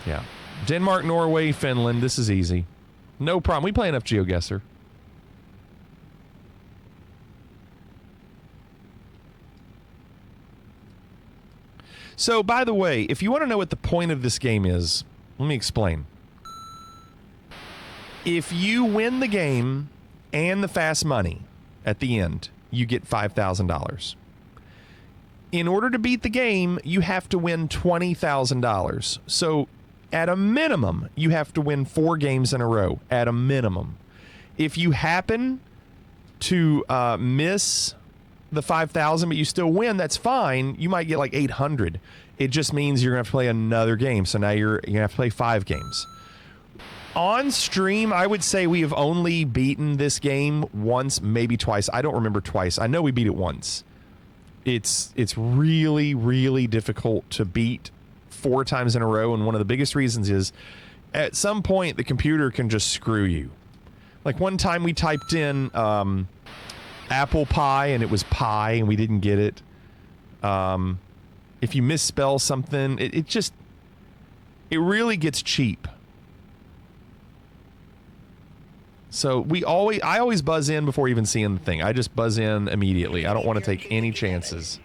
Yeah. Denmark, Norway, Finland. This is easy. No problem. We play enough GeoGuessr. So, by the way, if you want to know what the point of this game is, let me explain. If you win the game and the fast money at the end, you get $5,000. In order to beat the game, you have to win $20,000. So, at a minimum, you have to win 4 games in a row. At a minimum. If you happen to miss the 5,000, but you still win, that's fine. You might get like 800. It just means you're gonna have to play another game. So now you're gonna have to play 5 games. On stream, I would say we have only beaten this game once, maybe twice. I don't remember twice. I know we beat it once. It's really, really difficult to beat 4 times in a row, and one of the biggest reasons is at some point the computer can just screw you. Like one time we typed in apple pie and it was pie and we didn't get it. If you misspell something, it really gets cheap. So I always buzz in before even seeing the thing. I just buzz in immediately. I don't want to take any chances.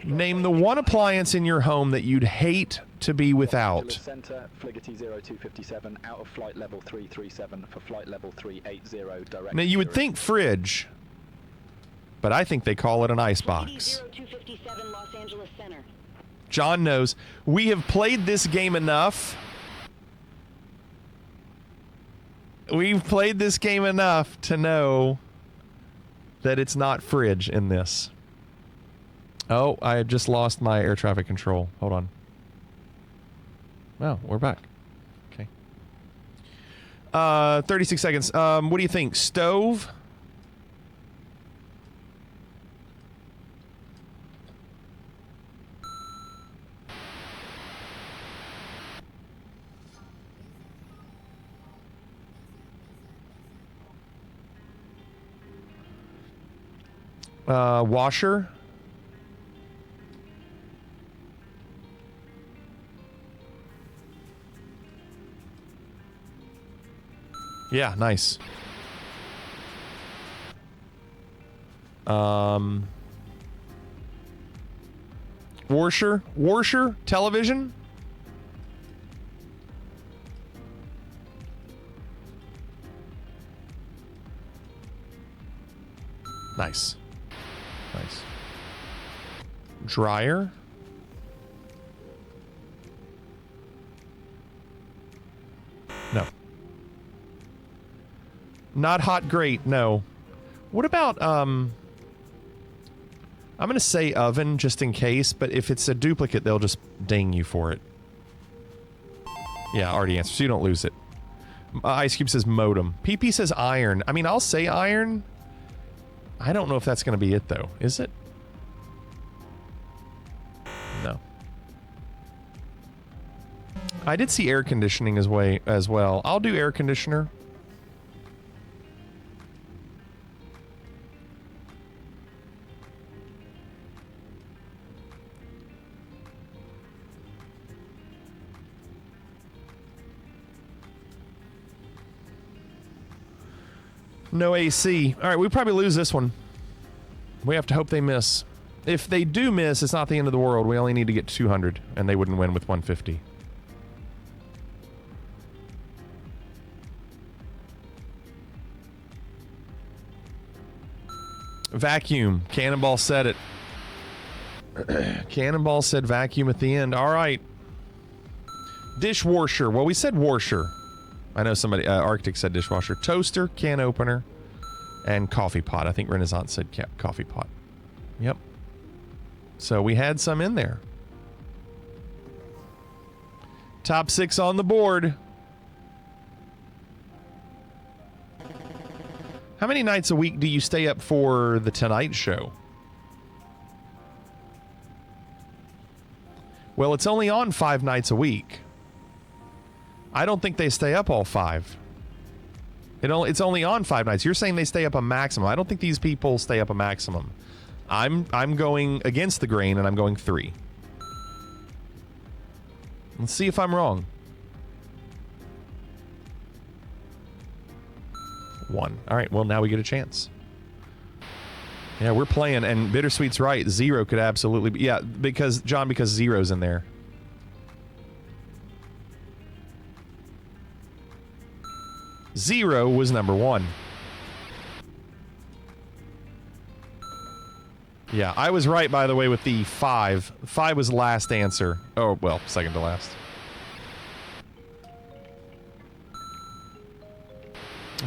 Name the one appliance in your home that you'd hate to be without. Center, Fligety 0257, out of flight level 337 for flight level 380 direct. Now you would think fridge, but I think they call it an icebox. John knows. We have played this game enough. We've played this game enough to know that it's not fridge in this. Oh, I just lost my air traffic control. Hold on. Oh, we're back. Okay. 36 seconds. What do you think? Stove? Washer? Yeah, nice. Warsher? Television? Nice. Nice. Dryer. No. Not hot, great, no. What about, I'm going to say oven just in case, but if it's a duplicate, they'll just ding you for it. Yeah, already answered, so you don't lose it. Ice Cube says modem. PP says iron. I mean, I'll say iron. I don't know if that's going to be it, though. Is it? No. I did see air conditioning as well. I'll do air conditioner. No AC. All right, we probably lose this one. We have to hope they miss. If they do miss, it's not the end of the world. We only need to get 200, and they wouldn't win with 150. Vacuum. Cannonball said it. Cannonball said vacuum at the end. All right. Dishwasher. Well, we said washer. I know somebody, Arctic said dishwasher. Toaster, can opener, and coffee pot. I think Renaissance said coffee pot. Yep. So we had some in there. Top 6 on the board. How many nights a week do you stay up for the Tonight Show? Well, it's only on 5 nights a week. I don't think they stay up all 5. It's only on 5 nights. You're saying they stay up a maximum. I don't think these people stay up a maximum. I'm going against the grain, and I'm going 3. Let's see if I'm wrong. 1. All right, well, now we get a chance. Yeah, we're playing, and Bittersweet's right. 0 could absolutely be... Yeah, because 0's in there. Zero was number 1. Yeah, I was right, by the way, with the 5. 5 was last answer. Oh, well, second to last.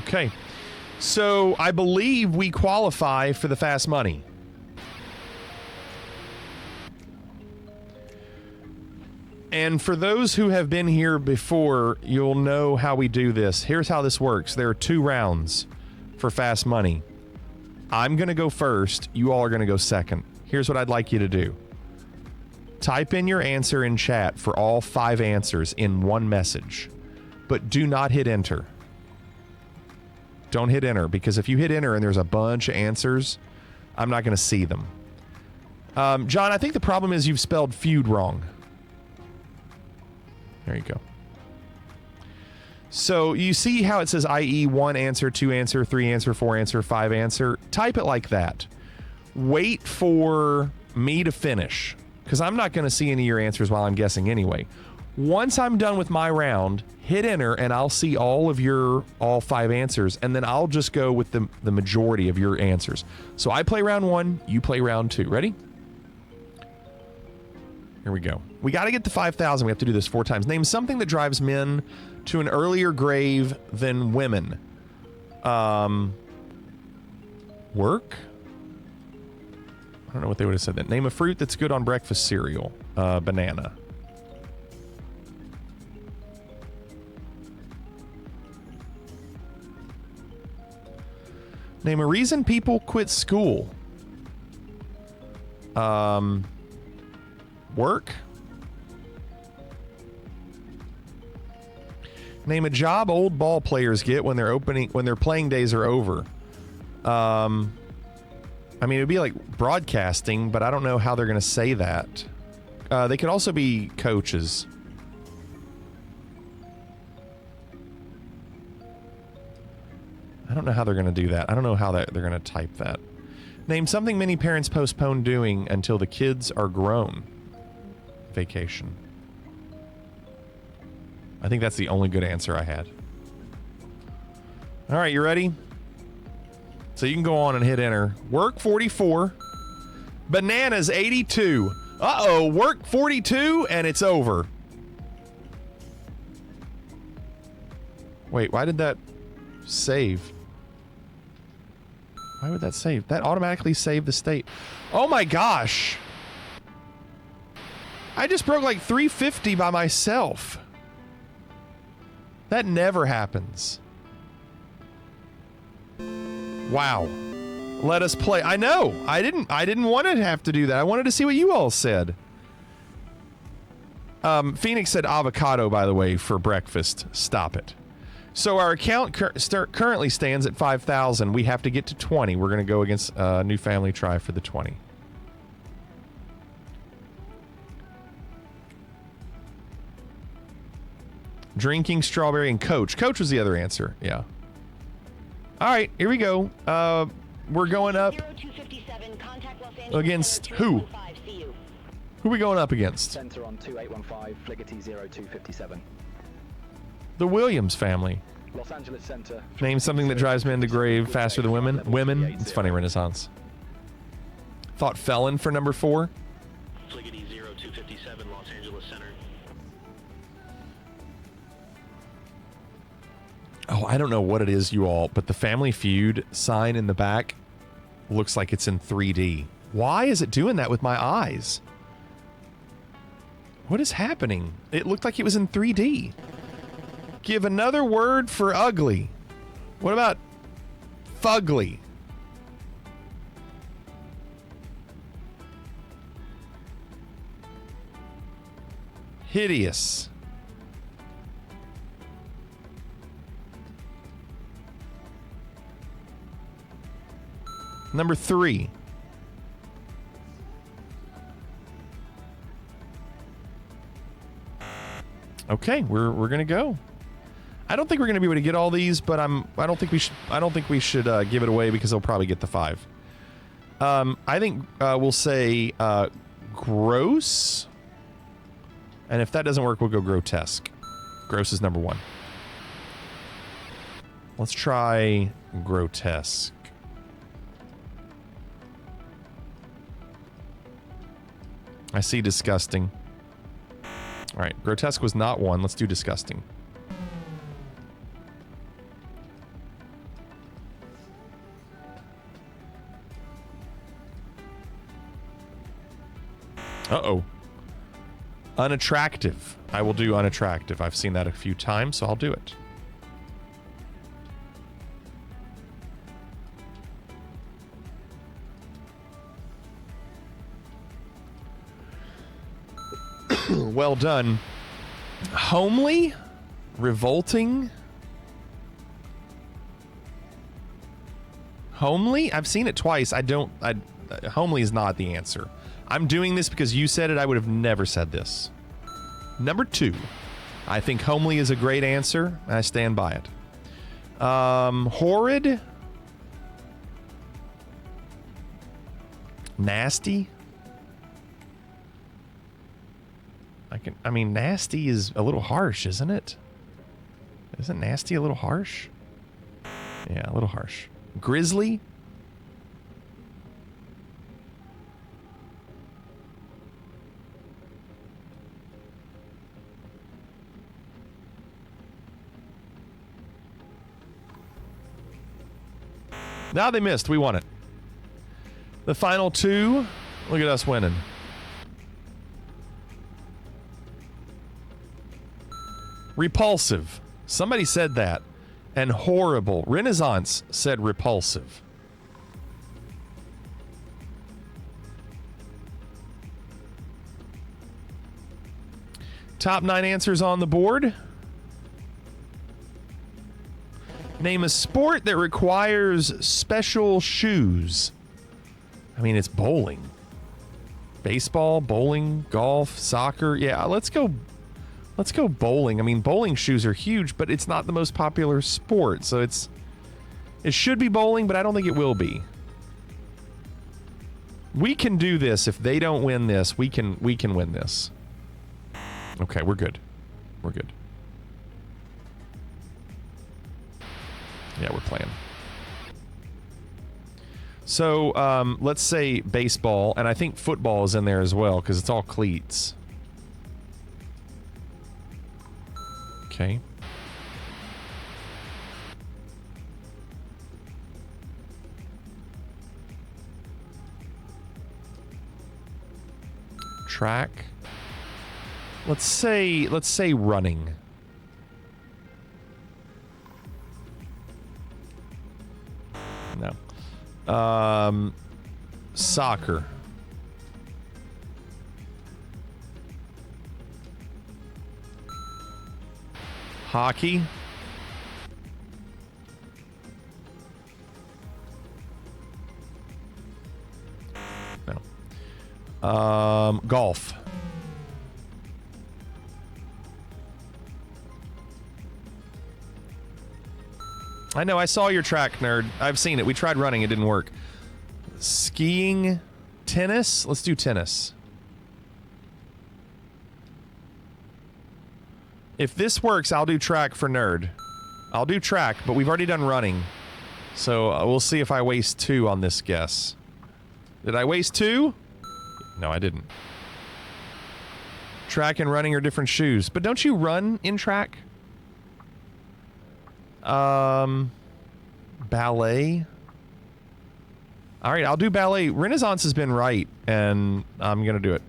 Okay. So, I believe we qualify for the fast money. And for those who have been here before, you'll know how we do this. Here's how this works. There are 2 rounds for fast money. I'm going to go first. You all are going to go second. Here's what I'd like you to do. Type in your answer in chat for all 5 answers in one message. But do not hit enter. Don't hit enter, because if you hit enter and there's a bunch of answers, I'm not going to see them. John, I think the problem is you've spelled feud wrong. There you go. So you see how it says i.e. 1 answer, 2 answer, 3 answer, 4 answer, 5 answer? Type it like that. Wait for me to finish, because I'm not going to see any of your answers while I'm guessing anyway. Once I'm done with my round, hit enter and I'll see all 5 answers, and then I'll just go with the majority of your answers. So I play round 1, you play round 2. Ready? Here we go. We got to get to 5,000. We have to do this 4 times. Name something that drives men to an earlier grave than women. Work? I don't know what they would have said then. Name a fruit that's good on breakfast cereal. Banana. Name a reason people quit school. Work. Name a job old ball players get when their playing days are over. I mean, it'd be like broadcasting, but I don't know how they're going to say that. They could also be coaches. I don't know how they're going to do that. I don't know how they're going to type that. Name something many parents postpone doing until the kids are grown. Vacation. I think that's the only good answer I had. All right, you ready? So you can go on and hit enter. Work 44. Bananas 82. Uh-oh, work 42 and it's over. Wait, why did that save? Why would that save? That automatically saved the state. Oh my gosh. I just broke like 350 by myself. That never happens. Wow. Let us play. I know. I didn't want to have to do that. I wanted to see what you all said. Phoenix said avocado, by the way, for breakfast. Stop it. So our account currently stands at 5,000. We have to get to 20. We're going to go against New Family Try for the 20. Drinking strawberry and Coach. Coach was the other answer. Yeah. All right, here we go. We're going up against who? Who are we going up against? Center on 2815, Fligety 0257. The Williams family. Los Angeles Center. Name something that drives men to grave faster than women. Women. It's funny, Renaissance. Thought felon for number 4. Fligety 0257, Los Angeles Center. Oh, I don't know what it is, you all, but the Family Feud sign in the back looks like it's in 3D. Why is it doing that with my eyes? What is happening? It looked like it was in 3D. Give another word for ugly. What about fugly? Hideous. Number 3. Okay, we're gonna go. I don't think we're gonna be able to get all these, but I don't think we should give it away because they'll probably get the 5. I think we'll say gross, and if that doesn't work, we'll go grotesque. Gross is number 1. Let's try grotesque. I see disgusting. All right, grotesque was not 1. Let's do disgusting. Uh-oh. Unattractive. I will do unattractive. I've seen that a few times, so I'll do it. Well done. Homely? Revolting? Homely? I've seen it twice. Homely is not the answer. I'm doing this because you said it. I would have never said this. Number 2. I think homely is a great answer, and I stand by it. Horrid? Nasty? I mean, nasty is a little harsh, isn't it? Isn't nasty a little harsh? Yeah, a little harsh. Grizzly? Now they missed. We won it. The final 2. Look at us winning. Repulsive. Somebody said that. And horrible. Renaissance said repulsive. Top 9 answers on the board. Name a sport that requires special shoes. I mean, it's bowling. Baseball, bowling, golf, soccer. Yeah, let's go bowling. I mean, bowling shoes are huge, but it's not the most popular sport. So it should be bowling, but I don't think it will be. We can do this. If they don't win this, we can win this. Okay, we're good. We're good. Yeah, we're playing. So, let's say baseball, and I think football is in there as well, because it's all cleats. Okay. Track. Let's say running. No. Soccer. Hockey. No. Golf. I know, I saw your track, nerd. I've seen it. We tried running, it didn't work. Skiing, tennis? Let's do tennis. If this works, I'll do track for nerd. I'll do track, but we've already done running. So we'll see if I waste 2 on this guess. Did I waste 2? No, I didn't. Track and running are different shoes. But don't you run in track? Ballet. All right, I'll do ballet. Renaissance has been right, and I'm gonna do it.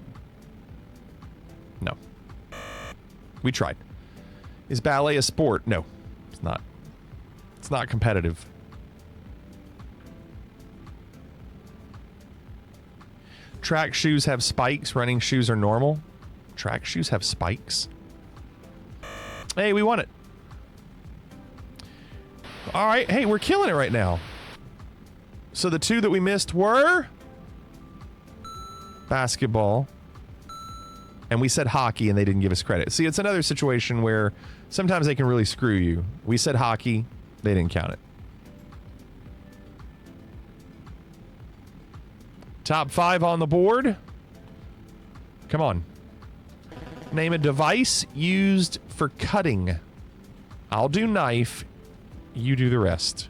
No. We tried. Is ballet a sport? No, it's not. It's not competitive. Track shoes have spikes. Running shoes are normal. Track shoes have spikes. Hey, we won it. All right. Hey, we're killing it right now. So the 2 that we missed were basketball, and we said hockey, and they didn't give us credit. See, it's another situation where sometimes they can really screw you. We said hockey, they didn't count it. Top 5 on the board. Come on. Name a device used for cutting. I'll do knife. You do the rest.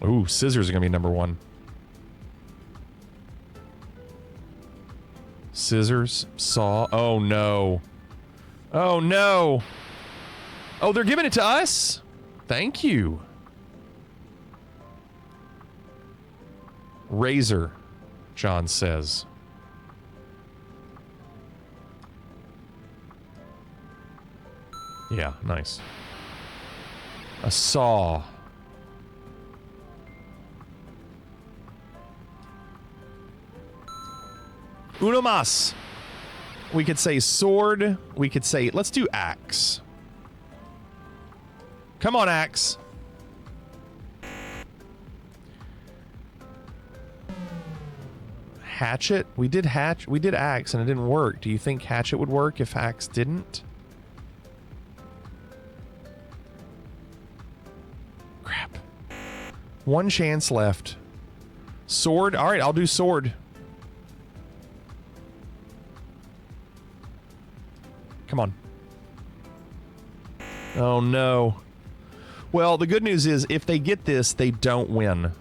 Ooh, scissors are going to be number 1. Scissors, saw. Oh, no. Oh, no. Oh, they're giving it to us? Thank you. Razor, John says. Yeah, nice. A saw. Uno mas. We could say sword. We could say, let's do axe. Come on, axe. Hatchet. We did axe and it didn't work. Do you think hatchet would work if axe didn't? Crap. 1 chance left. Sword. All right, I'll do sword. Come on. Oh, no. Well, the good news is if they get this, they don't win.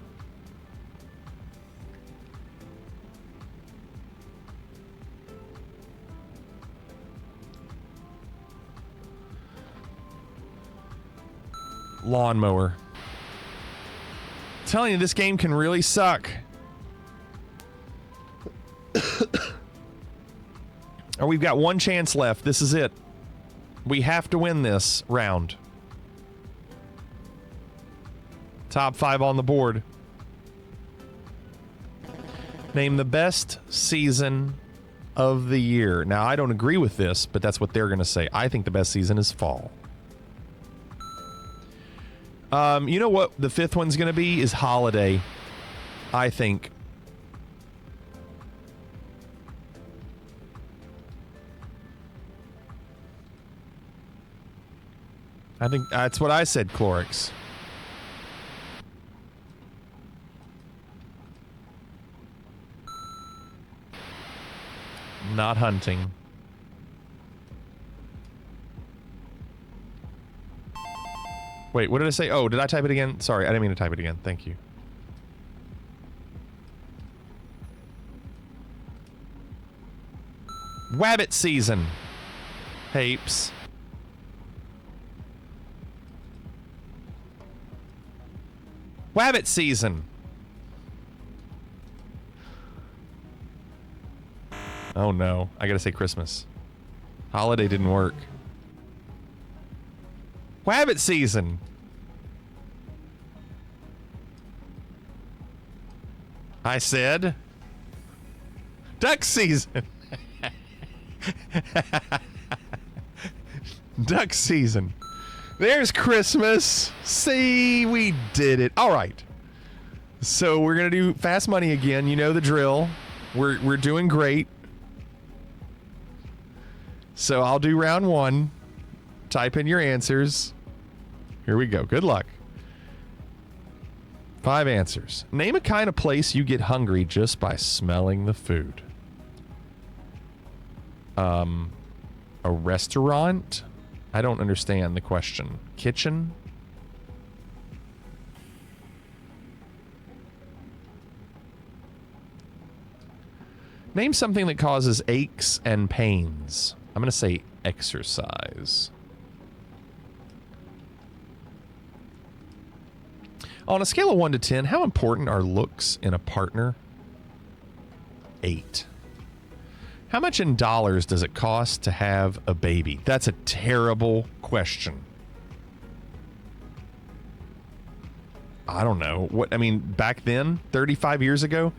Lawnmower. I'm telling you, this game can really suck. Or we've got 1 chance left. This is it. We have to win this round. Top 5 on the board. Name the best season of the year. Now, I don't agree with this, but that's what they're going to say. I think the best season is fall. You know what the 5th one's going to be? Is holiday. I think. I think that's what I said, Clorix. Not hunting. Wait, what did I say? Oh, did I type it again? Sorry, I didn't mean to type it again. Thank you. Wabbit season. Hapes. Wabbit season. Oh no, I gotta say Christmas. Holiday didn't work. Wabbit season. I said duck season. Duck season. There's Christmas. See, we did it. All right. So we're gonna do fast money again. You know the drill. We're doing great. So I'll do round 1. Type in your answers. Here we go. Good luck. 5 answers. Name a kind of place you get hungry just by smelling the food. A restaurant? I don't understand the question. Kitchen? Name something that causes aches and pains. I'm going to say exercise. On a scale of 1 to 10, how important are looks in a partner? 8. How much in dollars does it cost to have a baby? That's a terrible question. I don't know. What I mean, back then, 35 years ago?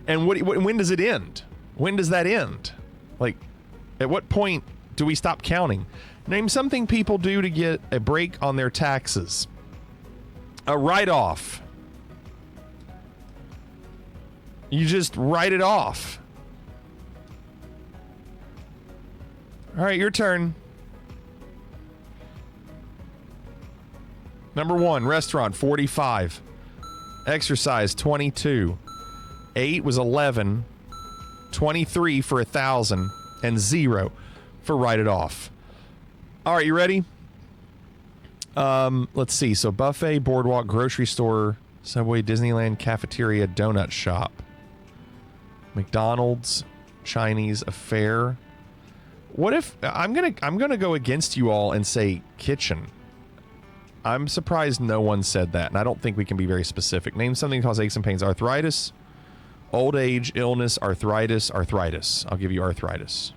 And when does it end? When does that end? Like, at what point do we stop counting? Name something people do to get a break on their taxes. A write-off. You just write it off. All right, your turn. Number 1, restaurant, 45. Exercise, 22. 8 was 11. 23 for 1,000. And 0 for write it off. All right, you ready? Let's see. So buffet, boardwalk, grocery store, Subway, Disneyland, cafeteria, donut shop, McDonald's, Chinese, a fair. What if I'm gonna go against you all and say kitchen? I'm surprised no one said that, and I don't think we can be very specific. Name something that causes aches and pains. Arthritis, old age, illness, arthritis. I'll give you arthritis.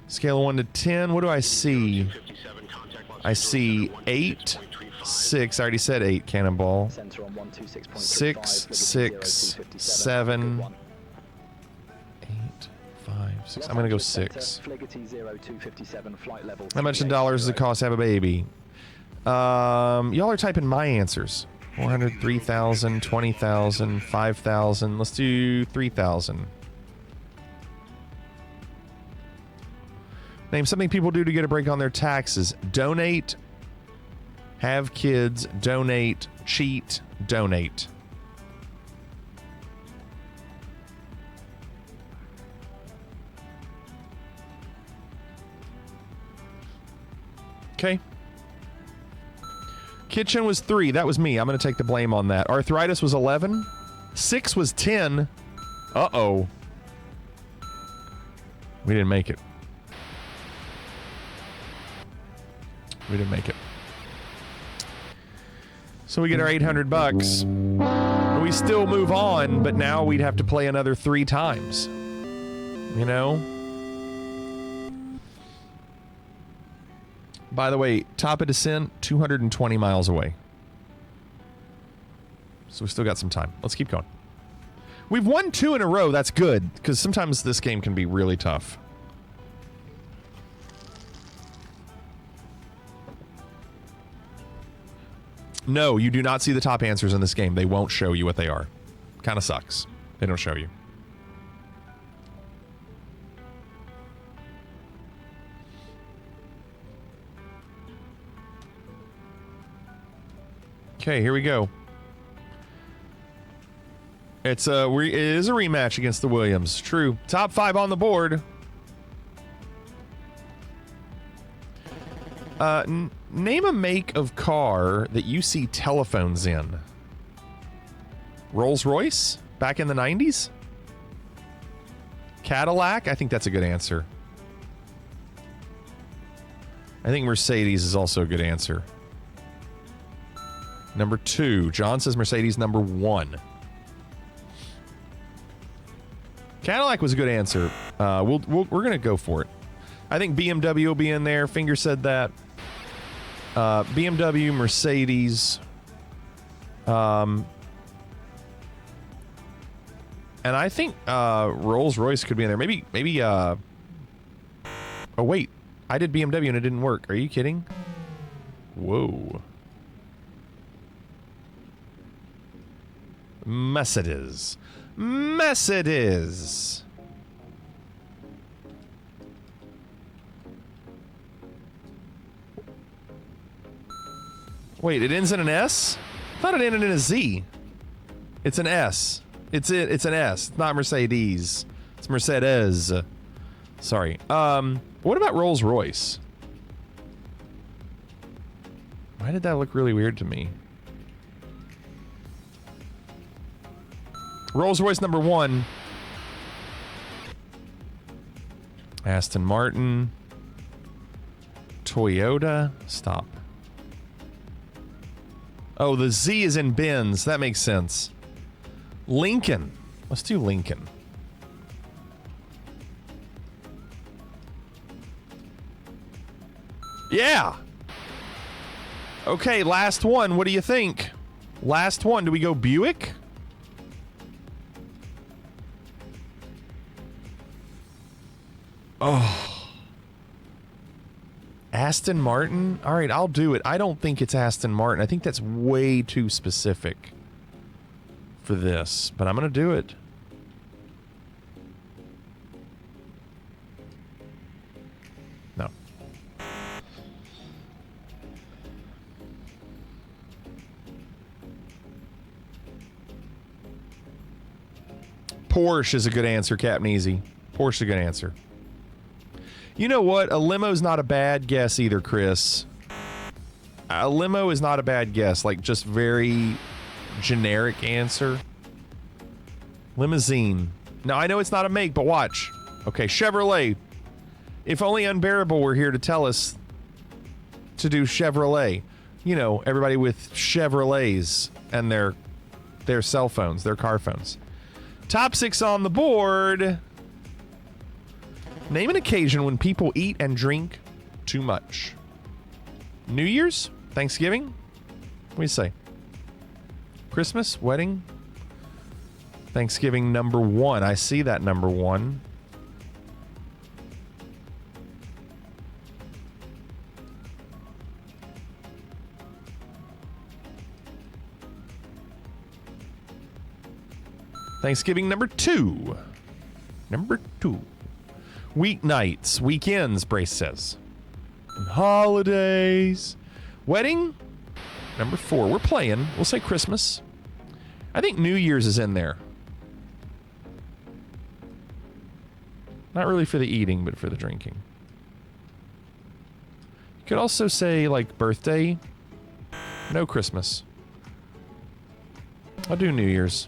Scale of 1 to 10. What do I see? I see 8, 6. I already said 8. Cannonball. 6, 6, 7, 8, 5, 6. I'm gonna go 6. How much in dollars does it cost to have a baby? Y'all are typing my answers. 400, 3,000, 20,000, 5,000. Let's do 3,000. Name something people do to get a break on their taxes. Donate, have kids, donate, cheat, donate. Okay. Kitchen was 3. That was me. I'm going to take the blame on that. Arthritis was 11. 6 was 10. Uh-oh. We didn't make it. We didn't make it. So we get our $800. We still move on, but now we'd have to play another 3 times. You know? By the way, top of descent, 220 miles away. So we still got some time. Let's keep going. We've won 2 in a row. That's good, because sometimes this game can be really tough. No, you do not see the top answers in this game. They won't show you what they are. Kind of sucks. They don't show you. Okay, here we go. It is a rematch against the Williams. True. Top 5 on the board. Name a make of car that you see telephones in. Rolls-Royce? Back in the 90s? Cadillac? I think that's a good answer. I think Mercedes is also a good answer. Number 2. John says Mercedes. Number 1. Cadillac was a good answer. We're going to go for it. I think BMW will be in there. Finger said that. BMW, Mercedes. And I think Rolls-Royce could be in there. Maybe oh, wait. I did BMW and it didn't work. Are you kidding? Whoa. Mercedes. Mercedes. Wait, it ends in an S? I thought it ended in a Z. It's an S. It's an S. It's not Mercedes. It's Mercedes. Sorry. What about Rolls-Royce? Why did that look really weird to me? Rolls-Royce number 1. Aston Martin. Toyota. Stop. Oh, the Z is in Benz. That makes sense. Lincoln. Let's do Lincoln. Yeah. Okay, last one. What do you think? Last one. Do we go Buick? Oh. Aston Martin? All right, I'll do it. I don't think it's Aston Martin. I think that's way too specific for this, but I'm going to do it. No. Porsche is a good answer, Captain Easy. Porsche is a good answer. You know what? A limo's not a bad guess either, Chris. A limo is not a bad guess. Like, just very generic answer. Limousine. Now, I know it's not a make, but watch. Okay, Chevrolet. If only Unbearable were here to tell us to do Chevrolet. You know, everybody with Chevrolets and their cell phones, their car phones. Top 6 on the board. Name an occasion when people eat and drink too much. New Year's? Thanksgiving? What do you say? Christmas? Wedding? Thanksgiving number 1. I see that number 1. Thanksgiving number 2. Number 2. Weeknights, weekends, Brace says. And holidays. Wedding, number 4. We're playing. We'll say Christmas. I think New Year's is in there. Not really for the eating, but for the drinking. You could also say, like, birthday. No Christmas. I'll do New Year's.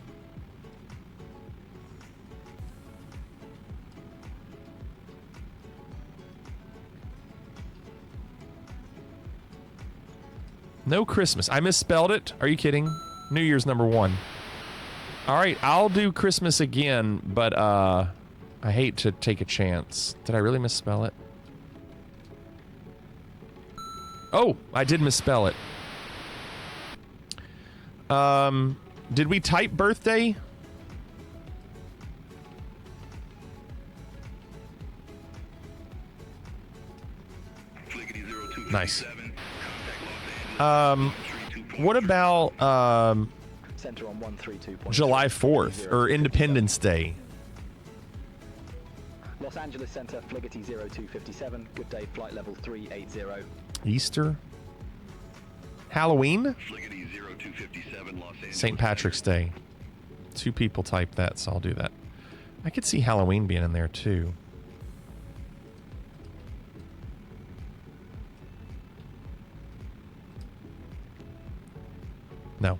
No Christmas. I misspelled it. Are you kidding? New Year's number 1. All right, I'll do Christmas again, but I hate to take a chance. Did I really misspell it? Oh, I did misspell it. Did we type birthday? Nice. What about Center on 132. July 4th or Independence Day? Los Angeles Center, Fligety 0257. Good day, flight level 380. Easter? Halloween? St. Patrick's Day. 2 people typed that, so I'll do that. I could see Halloween being in there, too. No.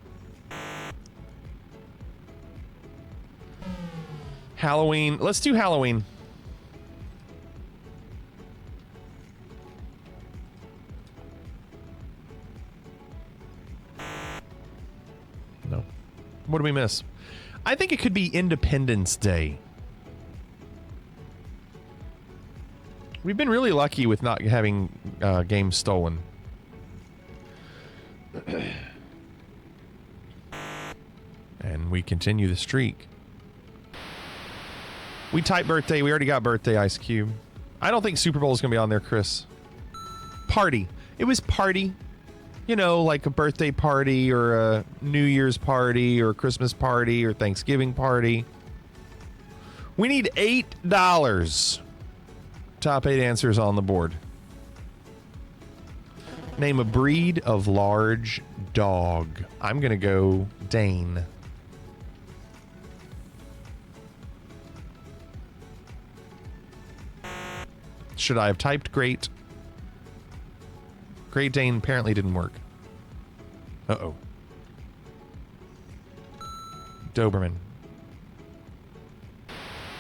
Halloween. Let's do Halloween. No. What do we miss? I think it could be Independence Day. We've been really lucky with not having games stolen. And we continue the streak. We type birthday. We already got birthday, Ice Cube. I don't think Super Bowl is going to be on there, Chris. Party. It was party. You know, like a birthday party or a New Year's party or a Christmas party or Thanksgiving party. We need $8. Top 8 answers on the board. Name a breed of large dog. I'm going to go Dane. Should I have typed Great? Great Dane apparently didn't work. Uh-oh. Doberman.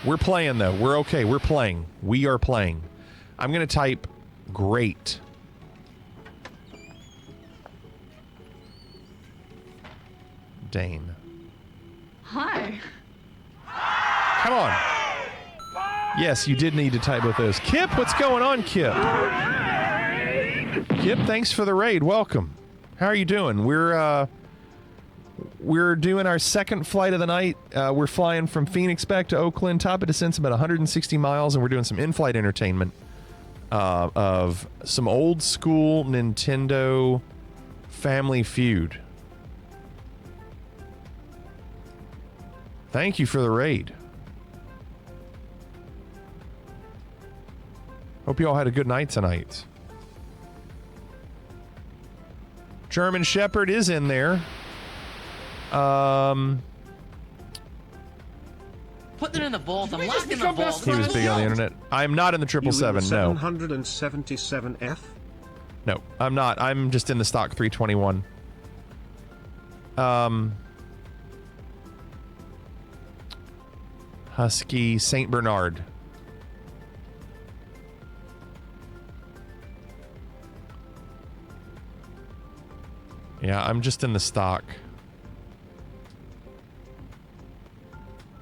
We're playing, though. We're okay. We're playing. We are playing. I'm going to type Great. Dane. Hi. Come on. Yes, you did need to type with those. Kip, what's going on, Kip? Kip, thanks for the raid. Welcome. How are you doing? We're doing our second flight of the night. We're flying from Phoenix back to Oakland. Top of descent's about 160 miles, and we're doing some in-flight entertainment of some old school Nintendo Family Feud. Thank you for the raid. Hope you all had a good night tonight. German Shepherd is in there. Put them in the vault. I'm locking the vault. He was big on the internet. I'm not in the 777, no. 777F? No, I'm not. I'm just in the stock 321. Husky St. Bernard. Yeah, I'm just in the stock.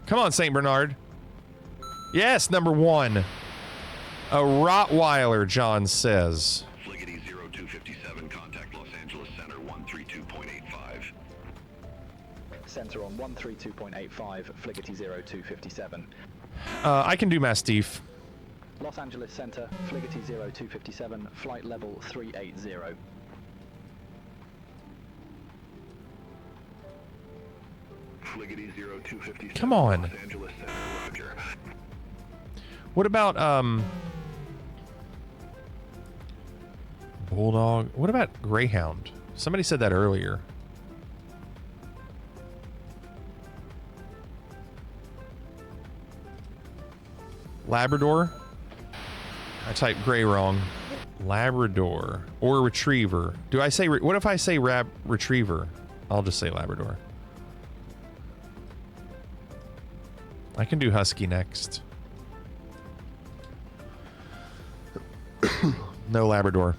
Come on, St. Bernard. Yes, number 1. A Rottweiler, John says. Fliggity 0257, contact Los Angeles Center 132.85. Center on 132.85, Fliggity 0257. I can do Mastiff. Los Angeles Center, Fliggity 0257, flight level 380. Fliggity 0257. Come on. Los Angeles Center, Roger. What about Bulldog? What about Greyhound? Somebody said that earlier. Labrador? I typed gray wrong. Labrador or Retriever. Do I say what if I say Retriever? I'll just say Labrador. I can do Husky next. No Labrador.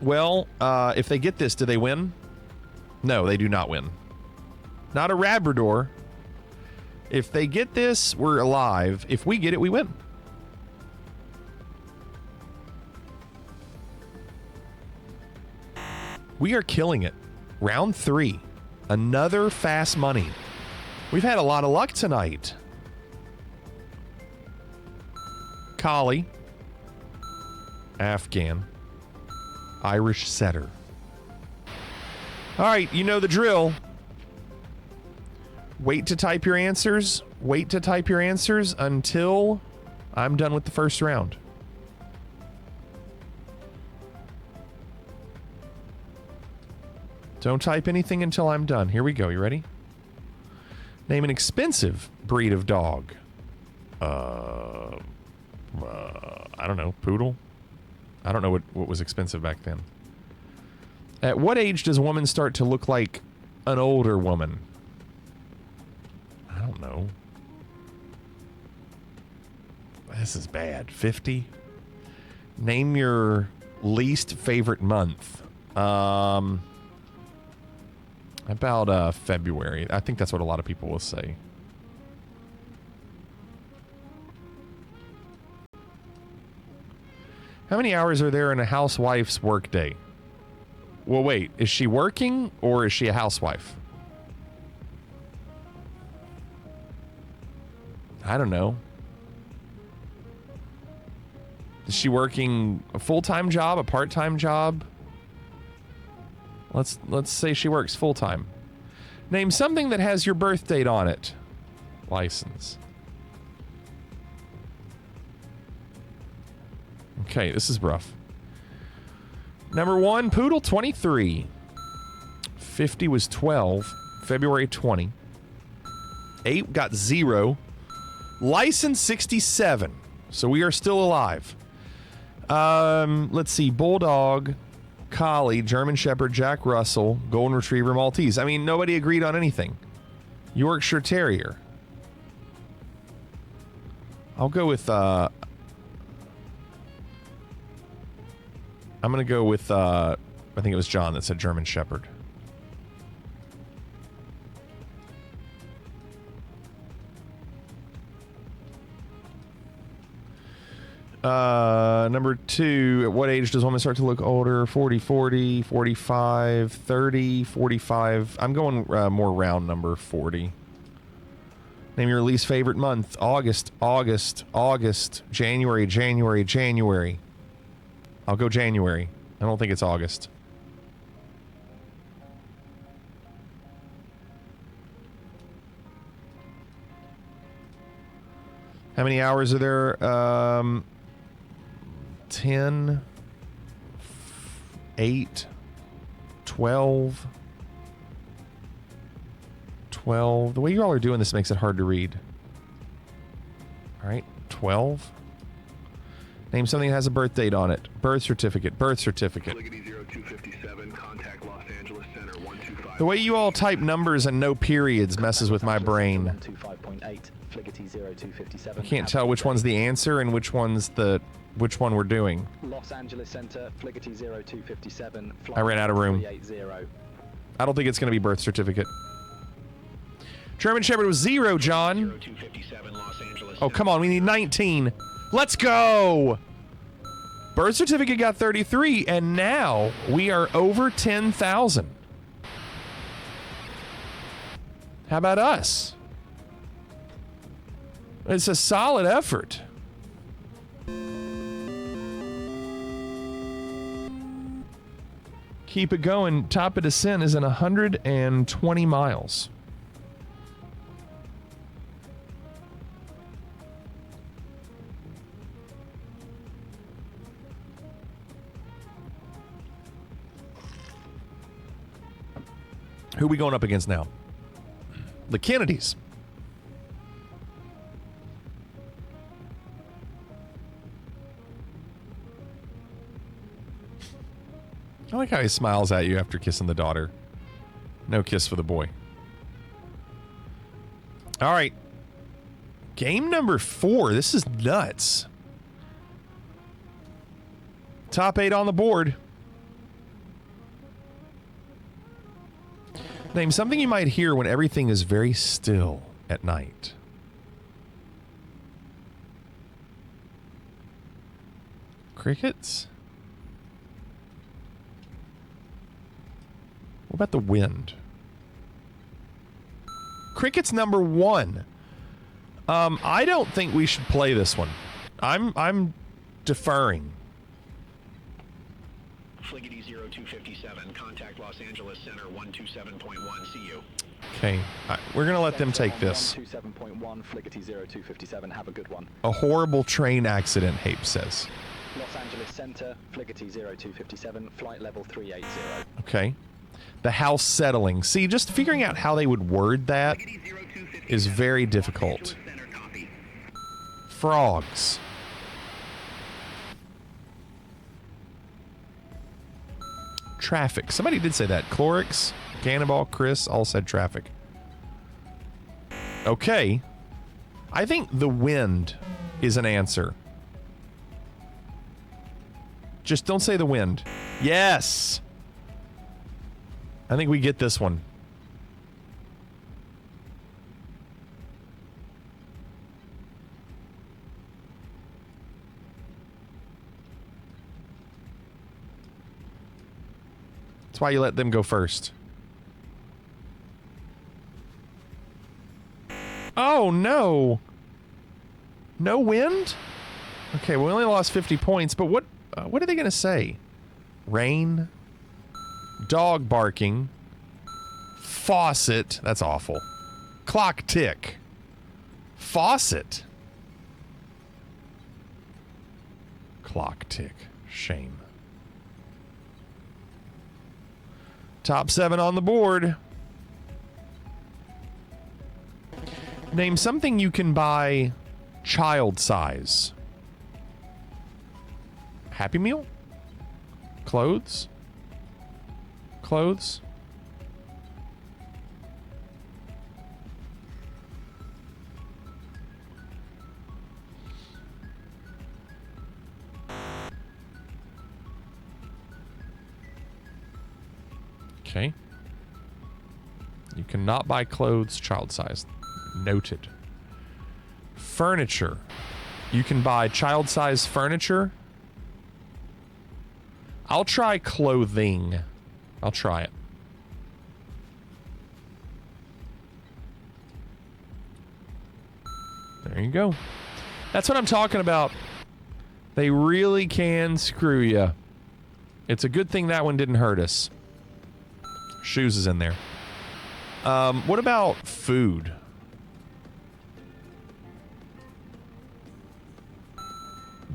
Well, if they get this, do they win? No, they do not win. Not a Labrador. If they get this, we're alive. If we get it, we win. We are killing it. Round 3. Another fast money. We've had a lot of luck tonight. Collie. Afghan. Irish setter. All right, you know the drill. Wait to type your answers. Wait to type your answers until I'm done with the first round. Don't type anything until I'm done. Here we go. You ready? Name an expensive breed of dog. I don't know. Poodle? I don't know what was expensive back then. At what age does a woman start to look like an older woman? I don't know. This is bad. 50? Name your least favorite month. About February. I think that's what a lot of people will say. How many hours are there in a housewife's workday? Well, wait. Is she working or is she a housewife? I don't know. Is she working a full-time job, a part-time job? Let's say she works full-time. Name something that has your birth date on it. License. Okay, this is rough. Number 1, Poodle 23. 50 was 12. February 20. 8 got 0. License 67. So we are still alive. Let's see. Bulldog, Collie, German Shepherd, Jack Russell, Golden Retriever, Maltese. I mean, nobody agreed on anything. Yorkshire Terrier. I'll go with, I'm going to go with, I think it was John that said German Shepherd. Number 2, at what age does women start to look older? 40, 40, 45, 30, 45. I'm going more round number 40. Name your least favorite month. August, August, August, January, January, January. I'll go January. I don't think it's August. How many hours are there? 10, 8, 12, 12. The way you all are doing this makes it hard to read. All right, 12. Name something that has a birth date on it. Birth certificate, birth certificate. The way you all type numbers and no periods messes with my brain. I can't tell which one's the answer and which one's which one we're doing. Los Angeles Center, Fligety 0257. I ran out of room. 380. I don't think it's going to be birth certificate. German Shepherd was 0, John. Oh, come on. We need 19. Let's go. Birth certificate got 33, and now we are over 10,000. How about us? It's a solid effort. Keep it going. Top of descent is in 120 miles. Who are we going up against now? The Kennedys. I like how he smiles at you after kissing the daughter. No kiss for the boy. All right. Game number 4. This is nuts. Top 8 on the board. Name something you might hear when everything is very still at night. Crickets? What about the wind? Cricket's number 1. I don't think we should play this one. I'm deferring. Fligety 0257, contact Los Angeles Center 127.1, see you. Okay, we're going to let them take this. 127.1, Fligety 0257, have a good one. A horrible train accident, Hape says. Los Angeles Center, Fligety 0257, flight level 380. Okay. The house settling. See, just figuring out how they would word that. is very difficult. Frogs. Traffic. Somebody did say that. Clorix, Cannonball, Chris all said traffic. Okay. I think the wind is an answer. Just don't say the wind. Yes! I think we get this one. That's why you let them go first. Oh, no. No wind? Okay, we only lost 50 points, but what are they going to say? Rain? Dog barking? Faucet? That's awful. Clock tick. Faucet? Clock tick. Shame. Top 7 on the board. Name something you can buy child size. Happy Meal? Clothes? Clothes? Okay. You cannot buy clothes child size. Noted. Furniture. You can buy child size furniture. I'll try clothing. I'll try it. There you go. That's what I'm talking about. They really can screw you. It's a good thing that one didn't hurt us. Shoes is in there. What about food?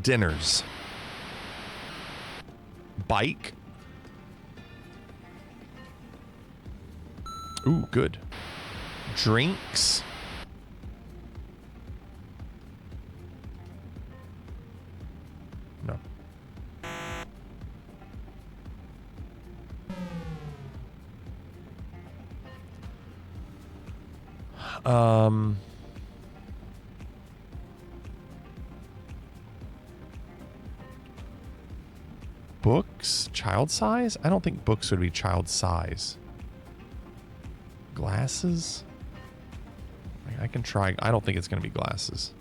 Dinners. Bike. Ooh, good. Drinks. No. Books? Child size? I don't think books would be child size. Glasses? I can try. I don't think it's going to be glasses.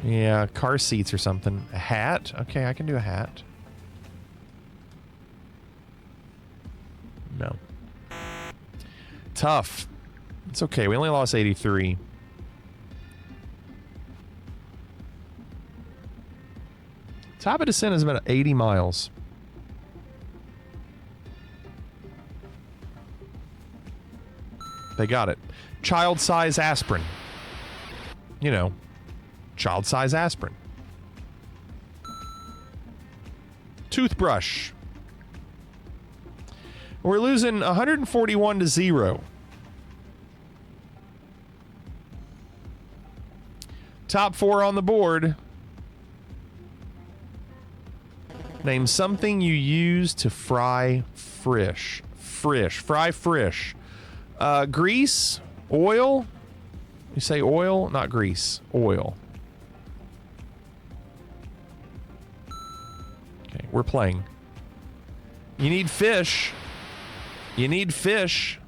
Yeah, car seats or something. A hat? Okay, I can do a hat. No. Tough. It's okay. We only lost 83. Top of descent is about 80 miles. They got it. Child size aspirin. You know, child size aspirin. Toothbrush. We're losing 141 to 0. Top 4 on the board. Name something you use to fry fish. Fry fish. Grease? Oil? You say oil? Not grease. Oil. Okay, we're playing. You need fish. You need fish.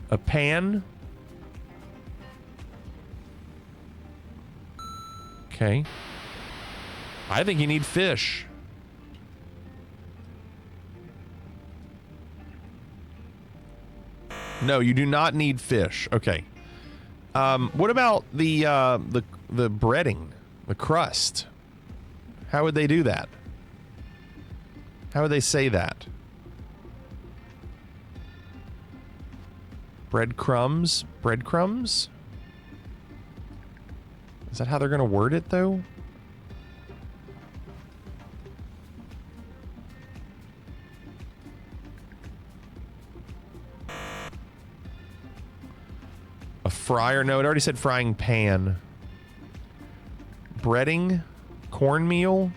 A pan. Okay. I think you need fish. No, you do not need fish. Okay. What about the breading, the crust? How would they do that? How would they say that? Breadcrumbs? Breadcrumbs? Is that how they're going to word it, though? A fryer? No, it already said frying pan. Breading? Cornmeal?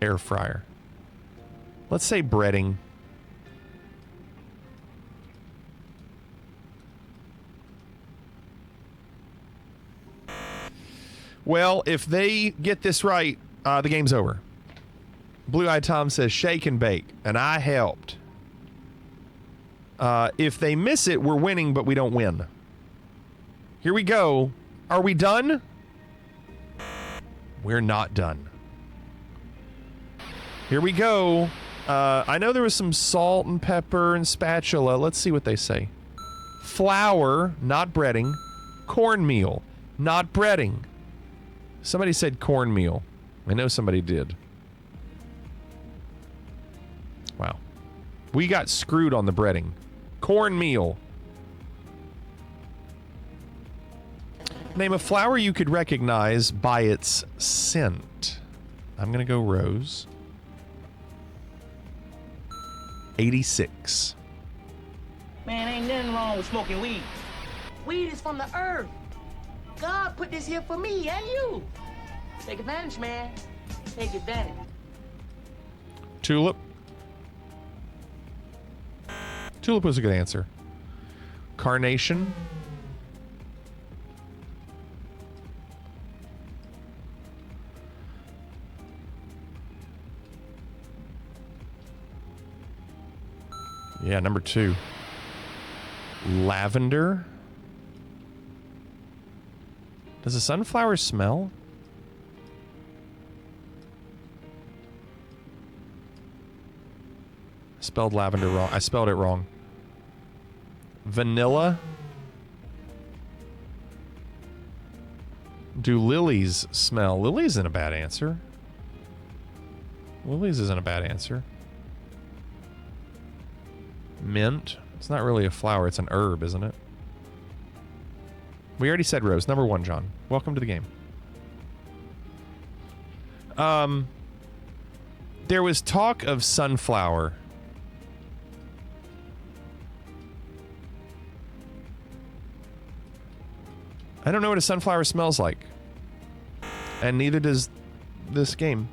Air fryer. Let's say breading. Well, if they get this right, the game's over. Blue-Eyed Tom says shake and bake, and I helped. If they miss it, we're winning, but we don't win. Here we go. Are we done? We're not done. Here we go. I know there was some salt and pepper and spatula. Let's see what they say. Flour, not breading. Cornmeal, not breading. Somebody said cornmeal. I know somebody did. Wow. We got screwed on the breading. Cornmeal. Name a flower you could recognize by its scent. I'm going to go rose. 86. Man, ain't nothing wrong with smoking weed. Weed is from the earth. God put this here for me and you. Take advantage, man. Take advantage. Tulip. Tulip was a good answer. Carnation. Yeah, number 2. Lavender. Does a sunflower smell? I spelled lavender wrong. I spelled it wrong. Vanilla. Do lilies smell? Lilies isn't a bad answer. Lilies isn't a bad answer. Mint. It's not really a flower. It's an herb, isn't it? We already said rose. Number 1, John. Welcome to the game. There was talk of sunflower. I don't know what a sunflower smells like. And neither does this game.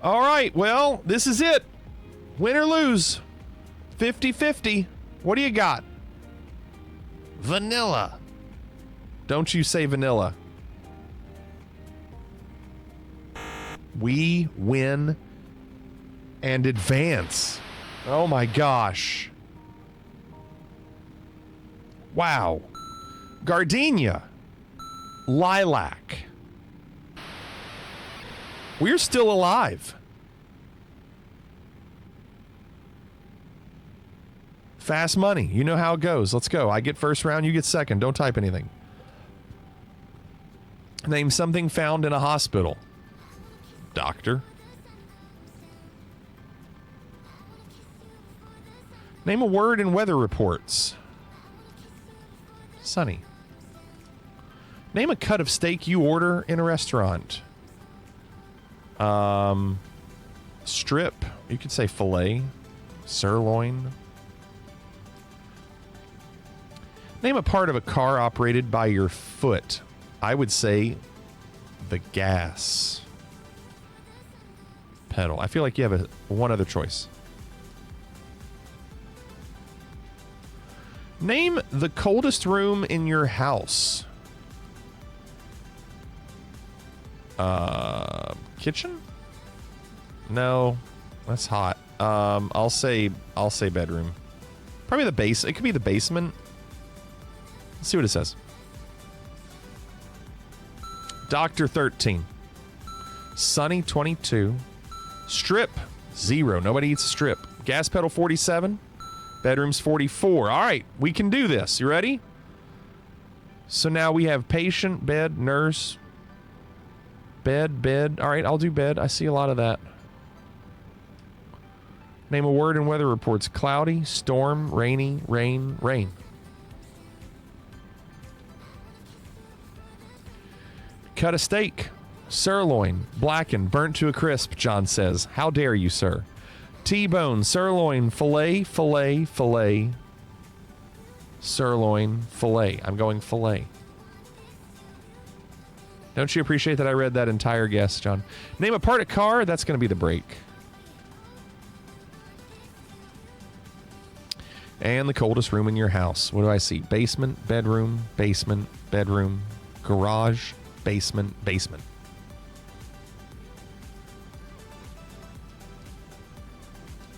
All right, well, this is it. Win or lose. 50-50. What do you got? Vanilla. Don't you say vanilla. We win and advance. Oh my gosh. Wow. Gardenia. Lilac. We're still alive. Fast money. You know how it goes. Let's go. I get first round, you get second. Don't type anything. Name something found in a hospital. Doctor. Name a word in weather reports. Sunny. Name a cut of steak you order in a restaurant. Strip. You could say filet. Sirloin. Name a part of a car operated by your foot. I would say the gas pedal. I feel like you have one other choice. Name the coldest room in your house. Kitchen? No, that's hot. I'll say bedroom. Probably the base. It could be the basement. Let's see what it says. Doctor 13. Sunny 22. Strip 0. Nobody eats a strip. Gas pedal 47. Bedrooms 44. All right, we can do this. You ready? So now we have patient, bed, nurse, bed. All right, I'll do bed. I see a lot of that. Name a word in weather reports. Cloudy, storm, rainy, rain, rain. Cut a steak. Sirloin. Blackened. Burnt to a crisp, John says. How dare you, sir? T-bone, sirloin, filet, filet, filet. Sirloin, filet. I'm going filet. Don't you appreciate that I read that entire guess, John? Name a part of car. That's going to be the brake. And the coldest room in your house. What do I see? Basement, bedroom, garage, basement, basement.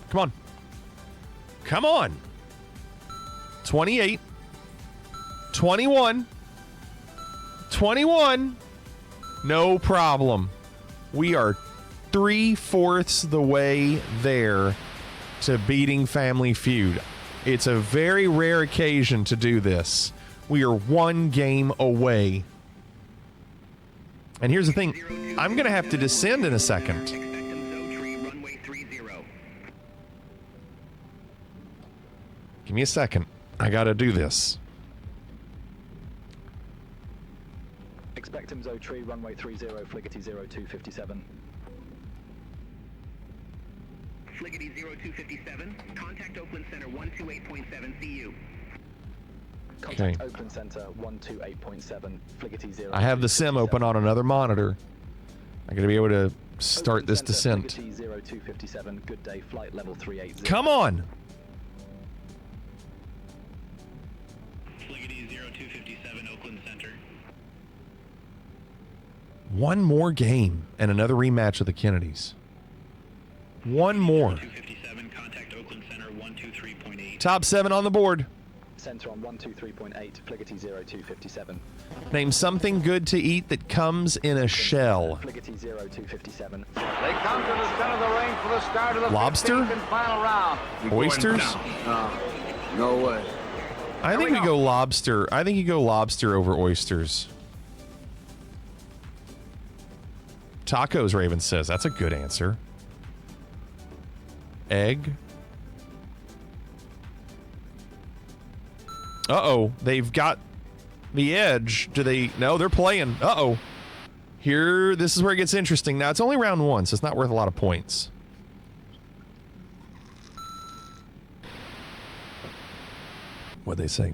Come on. Come on. 28. 21. 21. No problem. We are 3/4 the way there to beating Family Feud. It's a very rare occasion to do this. We are one game away. And here's the thing. I'm going to have to descend in a second. Give me a second. I got to do this. Expectum Zo Tree, runway 30, Fligety 0257. Fligety 0257, contact Oakland Center 128.7, CU. Contact Oakland Center 128.7, Fligety 0. I have the sim open on another monitor. I'm going to be able to start Oakland this Center, descent. Fligety 0257, good day, flight level 380. Come on! Fligety 0257, Oakland Center. One more game and another rematch of the Kennedys. One more. 257, contact Oakland Center 123.8. Top 7 on the board. Center on 123.8, Fligety 0257. Name something good to eat that comes in a shell. Fligety 0257. They come to the center of the ring for the start of the Lobster? 15th and final round. Oysters? No way. I think we go lobster. I think you go lobster over oysters. Tacos, Raven says. That's a good answer. Egg. Uh-oh. They've got the edge. Do they? No, they're playing. Uh-oh. Here, this is where it gets interesting. Now, it's only round 1, so it's not worth a lot of points. What'd they say?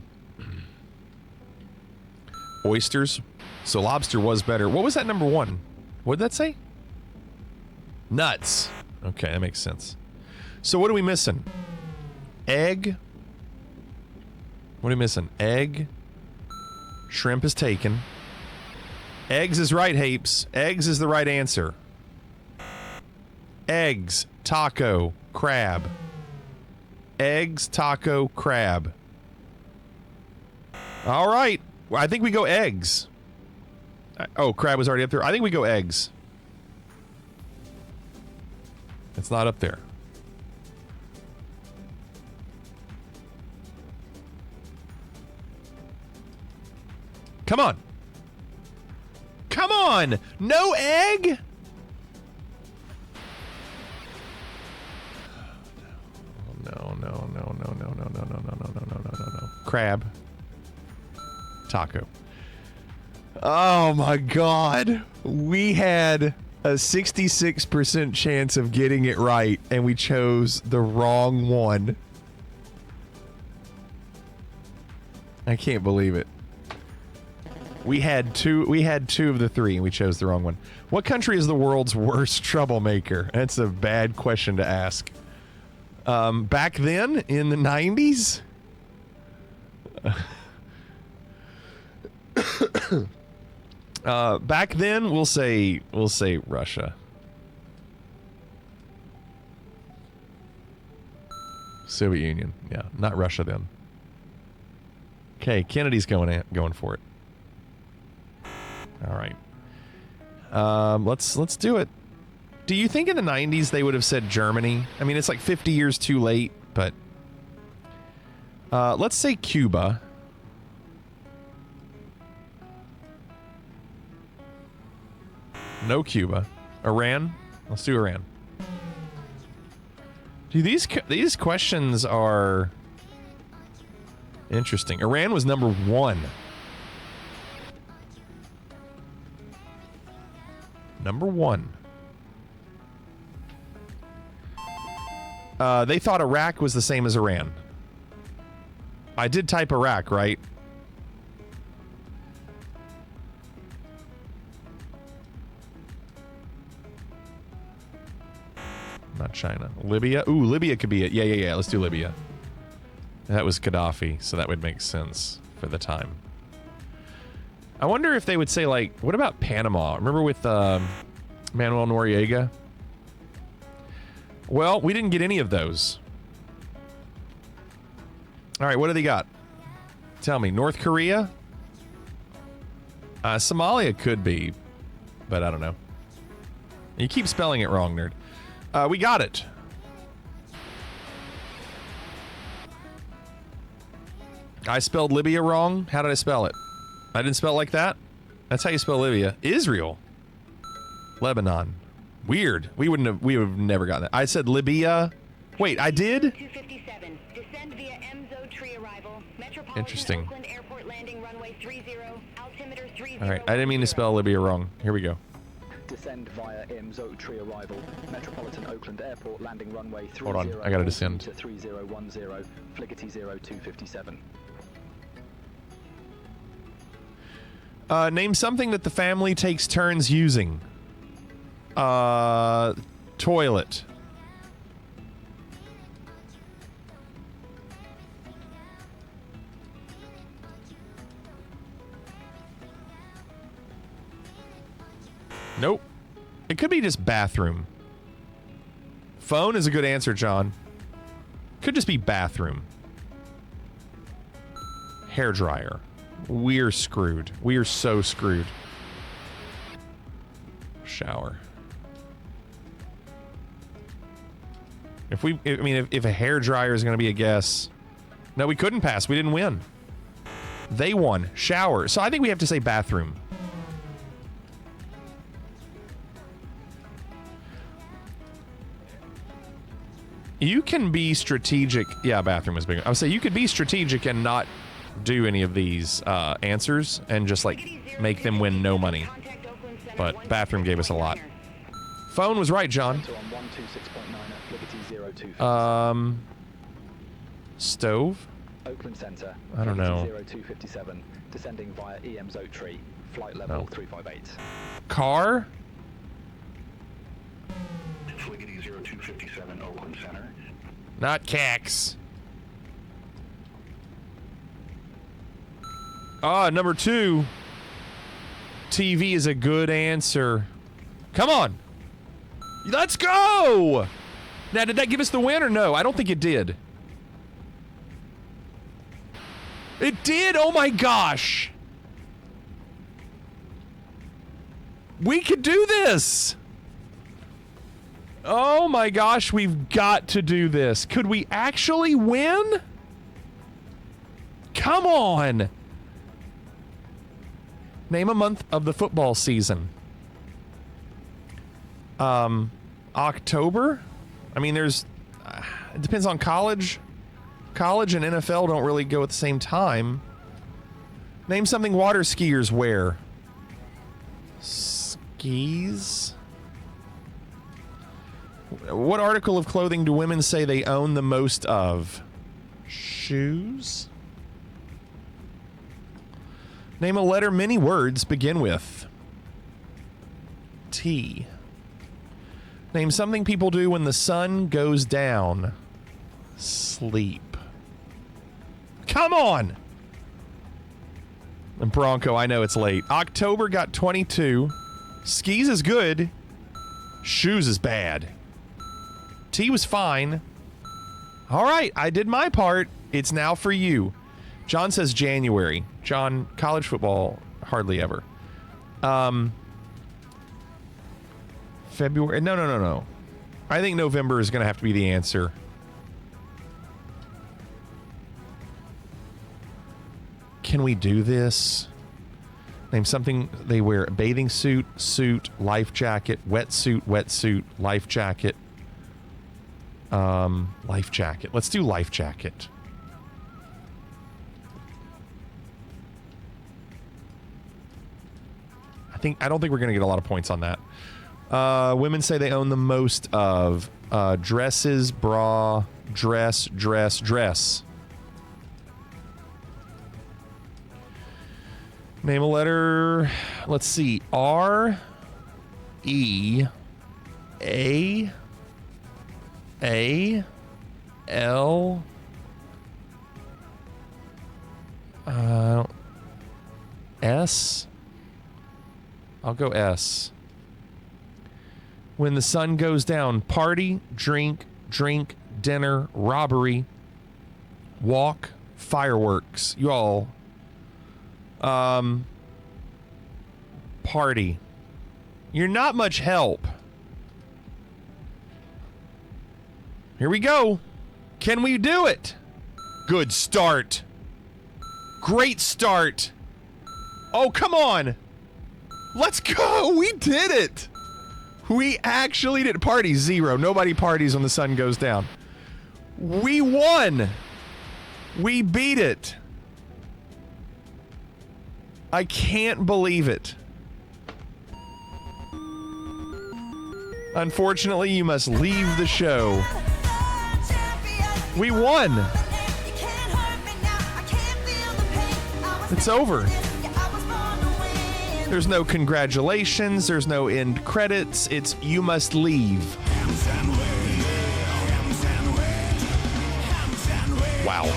Oysters. So lobster was better. What was that number 1? What did that say? Nuts. Okay, that makes sense. So what are we missing? Egg. What are we missing? Egg. Shrimp is taken. Eggs is right, Hapes. Eggs is the right answer. Eggs, taco, crab. Eggs, taco, crab. All right. Well, I think we go eggs. Oh, crab was already up there. I think we go eggs. It's not up there. Come on. Come on. No egg? No. Crab. Taco. Oh my God. We had a 66% chance of getting it right, and we chose the wrong one. I can't believe it. We had two of the 3, and we chose the wrong one. What country is the world's worst troublemaker? That's a bad question to ask. Back then, in the 90s? Back then, we'll say Russia. Soviet Union. Yeah, not Russia then. Okay, Kennedy's going for it. All right. Let's do it. Do you think in the 90s they would have said Germany? I mean, it's like 50 years too late, but let's say Cuba. No Cuba. Iran? Let's do Iran. Dude, these questions are interesting. Iran was number 1. Number 1. They thought Iraq was the same as Iran. I did type Iraq, right? Not China. Libya? Ooh, Libya could be it. Yeah. Let's do Libya. That was Gaddafi, so that would make sense for the time. I wonder if they would say, like, what about Panama? Remember with Manuel Noriega? Well, we didn't get any of those. All right, what do they got? Tell me. North Korea? Somalia could be, but I don't know. You keep spelling it wrong, nerd. We got it. I spelled Libya wrong. How did I spell it? I didn't spell it like that? That's how you spell Libya. Israel. Lebanon. Weird. We would have never gotten that. I said Libya. Wait, I did? 257. Descend via MZO tree arrival. Metropolitan Interesting. Oakland Airport landing runway 30. Altimeter 30. All right, I didn't mean to spell Libya wrong. Here we go. Descend via MZO tree arrival. Metropolitan Oakland Airport landing runway 30. Hold on, I gotta descend. To 3010. Fligety 0257. Name something that the family takes turns using. Toilet. Nope. It could be just bathroom. Phone is a good answer, John. Could just be bathroom. Hairdryer. We're screwed. We are so screwed. Shower. If a hairdryer is going to be a guess. No, we couldn't pass. We didn't win. They won. Shower. So I think we have to say bathroom. You can be strategic. Yeah, bathroom is big. I would say you could be strategic and not do any of these answers and just like make them win no money. But bathroom gave us a lot. Phone was right, John. Stove? Oakland Center. I don't know. 0257. Descending via EMZO tree. Flight level 358. Car? Fligety 0257 Oakland Center. Not Cax. Number 2. TV is a good answer. Come on. Let's go! Now, did that give us the win or no? I don't think it did. It did? Oh my gosh. We could do this. Oh my gosh, we've got to do this. Could we actually win? Come on. Name a month of the football season. October? I mean, it depends on college. College and NFL don't really go at the same time. Name something water skiers wear. Skis? What article of clothing do women say they own the most of? Shoes? Name a letter many words begin with. T. Name something people do when the sun goes down. Sleep. Come on! And Bronco, I know it's late. October got 22. Skis is good. Shoes is bad. T was fine. All right, I did my part. It's now for you. John says January. John, college football, hardly ever. February. No. I think November is going to have to be the answer. Can we do this? Name something they wear. Bathing suit, suit, life jacket, wetsuit, life jacket. Life jacket. Let's do life jacket. I don't think we're going to get a lot of points on that. Women say they own the most of dresses, bra, dress. Name a letter. Let's see. R, E, A, L, S. I'll go S. When the sun goes down, party, drink, dinner, robbery, walk, fireworks. You all, party. You're not much help. Here we go. Can we do it? Good start. Great start. Oh, come on. Let's go. We did it. We actually did. Party 0. Nobody parties when the sun goes down. We won. We beat it. I can't believe it. Unfortunately, you must leave the show. We won. It's over. There's no congratulations. There's no end credits. It's you must leave. Wow.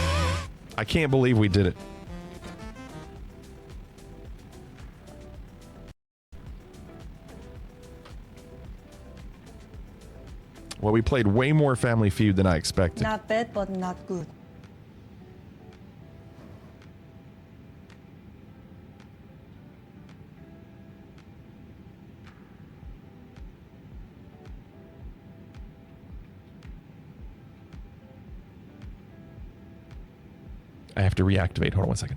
I can't believe we did it. Well, we played way more Family Feud than I expected. Not bad, but not good. I have to reactivate. Hold on 1 second.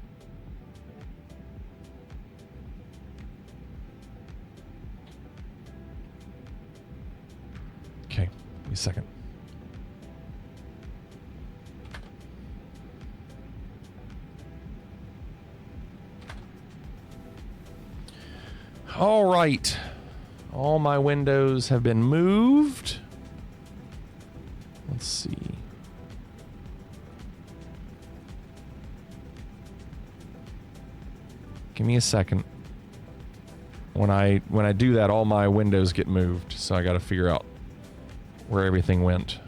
Okay, give me a second. All right. All my windows have been moved. Let's see. Give me a second. When I do that, all my windows get moved, so I got to figure out where everything went.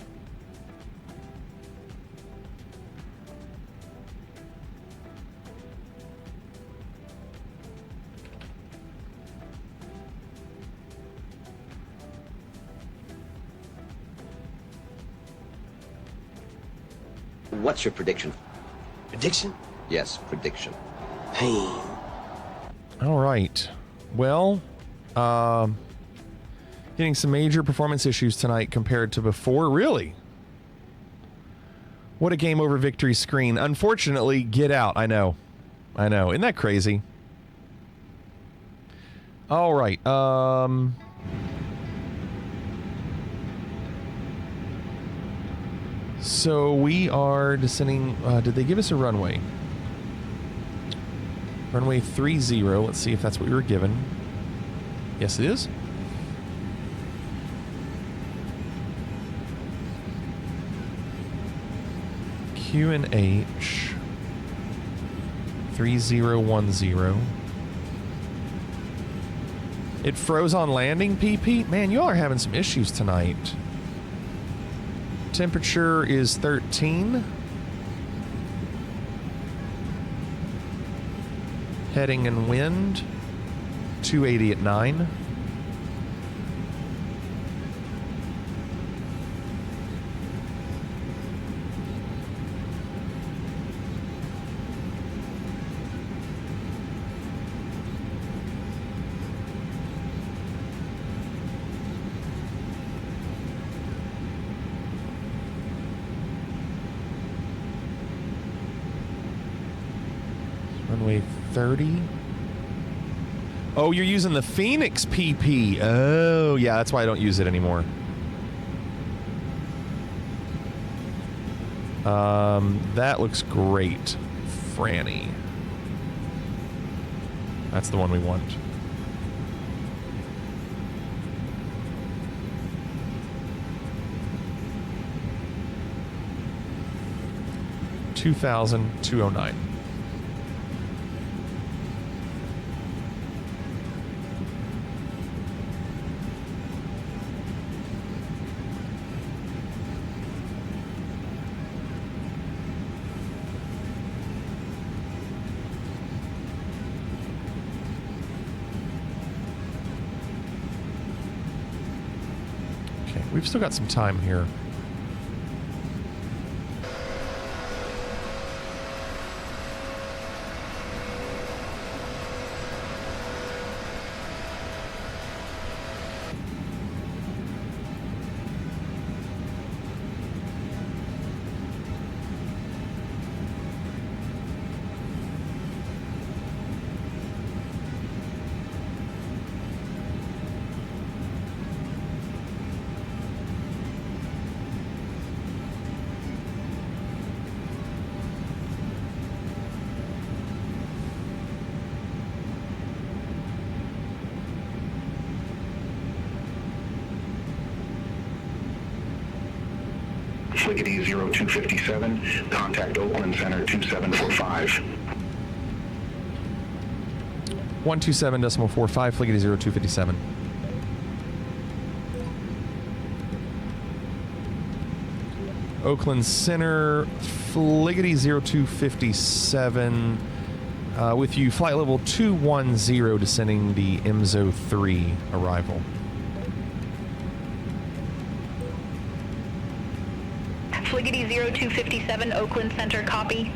What's your prediction? Prediction? Yes, prediction. Pain. All right. Well, getting some major performance issues tonight compared to before. Really? What a game over victory screen. Unfortunately, get out. I know. Isn't that crazy? All right. So we are descending. Did they give us a runway? Runway 30. Let's see if that's what we were given. Yes, it is. QNH 3010. It froze on landing, PP? Man, y'all are having some issues tonight. Temperature is 13. Heading and wind 280 at 9. Runway 30. Oh, you're using the Phoenix PP. Oh, yeah, that's why I don't use it anymore. That looks great, Franny. That's the one we want. 2,209. Okay, we've still got some time here. Fliggity 0257, contact Oakland Center 2745. 127.45, Fliggity 0257. Oakland Center, Fliggity 0257, with you, flight level 210, descending the MZO 3 arrival. Fliggity 0257, Oakland Center, copy.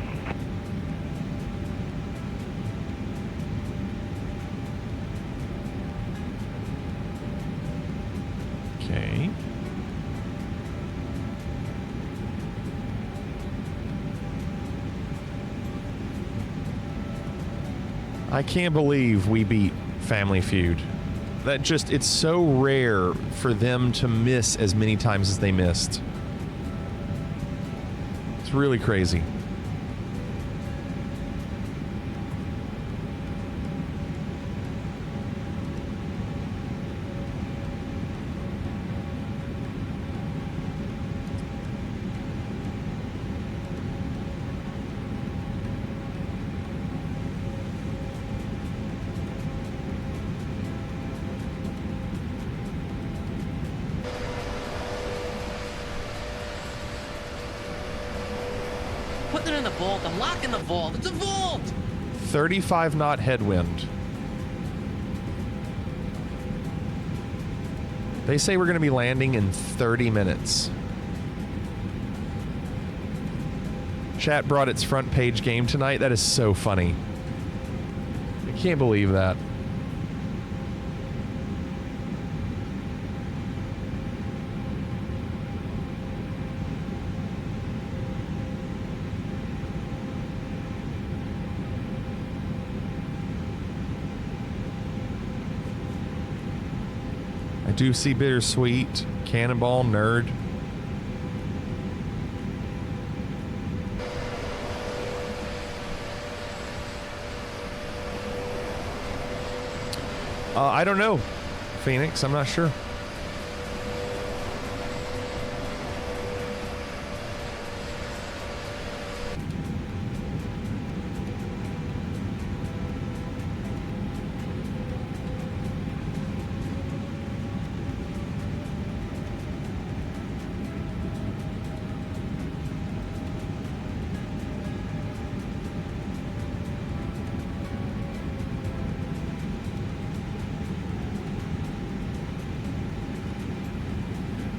Okay. I can't believe we beat Family Feud. That just, it's so rare for them to miss as many times as they missed. It's really crazy. Putting it in the vault. I'm locking the vault. It's a vault! 35 knot headwind. They say we're going to be landing in 30 minutes. Chat brought its front page game tonight. That is so funny. I can't believe that. I do see Bittersweet, Cannonball, Nerd. I don't know, Phoenix. I'm not sure.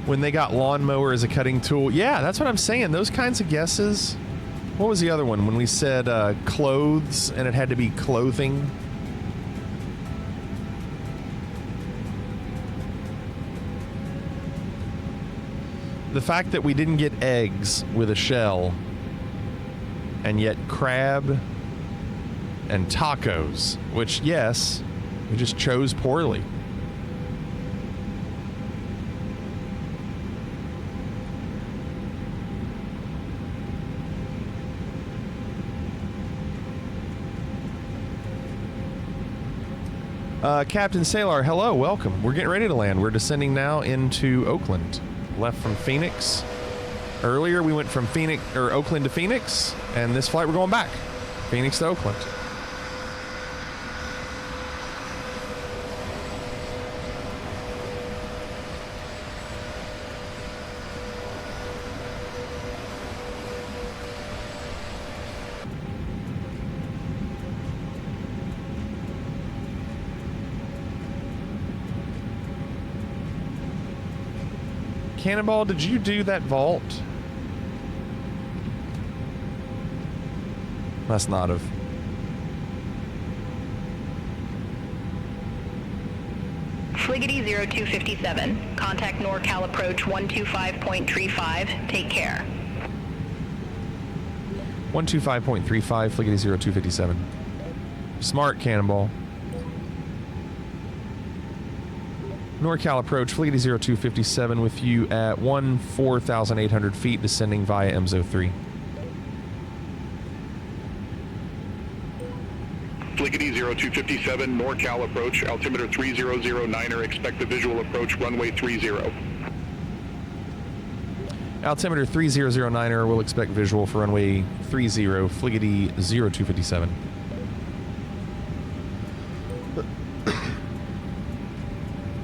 When they got lawnmower as a cutting tool. Yeah, that's what I'm saying. Those kinds of guesses. What was the other one? When we said clothes and it had to be clothing. The fact that we didn't get eggs with a shell and yet crab and tacos, which, yes, we just chose poorly. Captain Sailor, hello, welcome. We're getting ready to land. We're descending now into Oakland. Left from Phoenix. Earlier, we went from Oakland to Phoenix, and this flight we're going back. Phoenix to Oakland. Cannonball, did you do that vault? Must not have. Fliggity 0257. Contact NorCal approach 125.35. Take care. 125.35, Fliggity 0257. Smart, Cannonball. NorCal approach, Fliggity 0257 with you at 4,800 feet, descending via MZO3. Fliggity 0257, NorCal approach, altimeter 3009er, expect the visual approach, runway 30. Altimeter 3009er, we'll expect visual for runway 30, Fliggity 0257.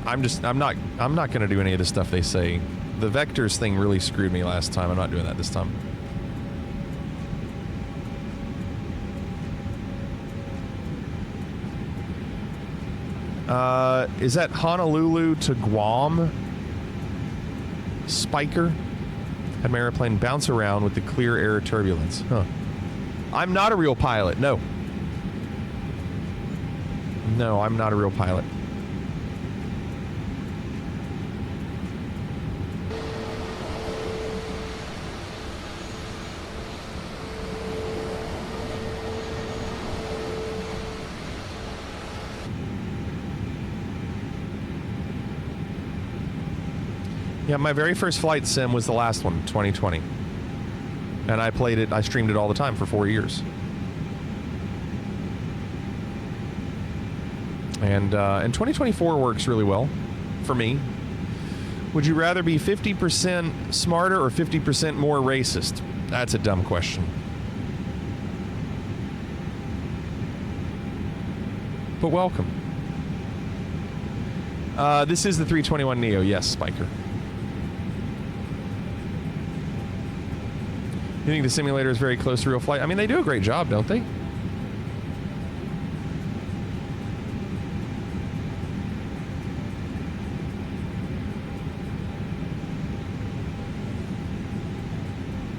I'm not going to do any of the stuff they say. The vectors thing really screwed me last time. I'm not doing that this time. Is that Honolulu to Guam? Spiker? Had my airplane bounce around with the clear air turbulence. Huh. I'm not a real pilot. No. No, I'm not a real pilot. Yeah, my very first flight sim was the last one, 2020. And I played it, I streamed it all the time for 4 years. And 2024 works really well for me. Would you rather be 50% smarter or 50% more racist? That's a dumb question. But welcome. This is the 321neo, yes, Spiker. You think the simulator is very close to real flight? I mean, they do a great job, don't they?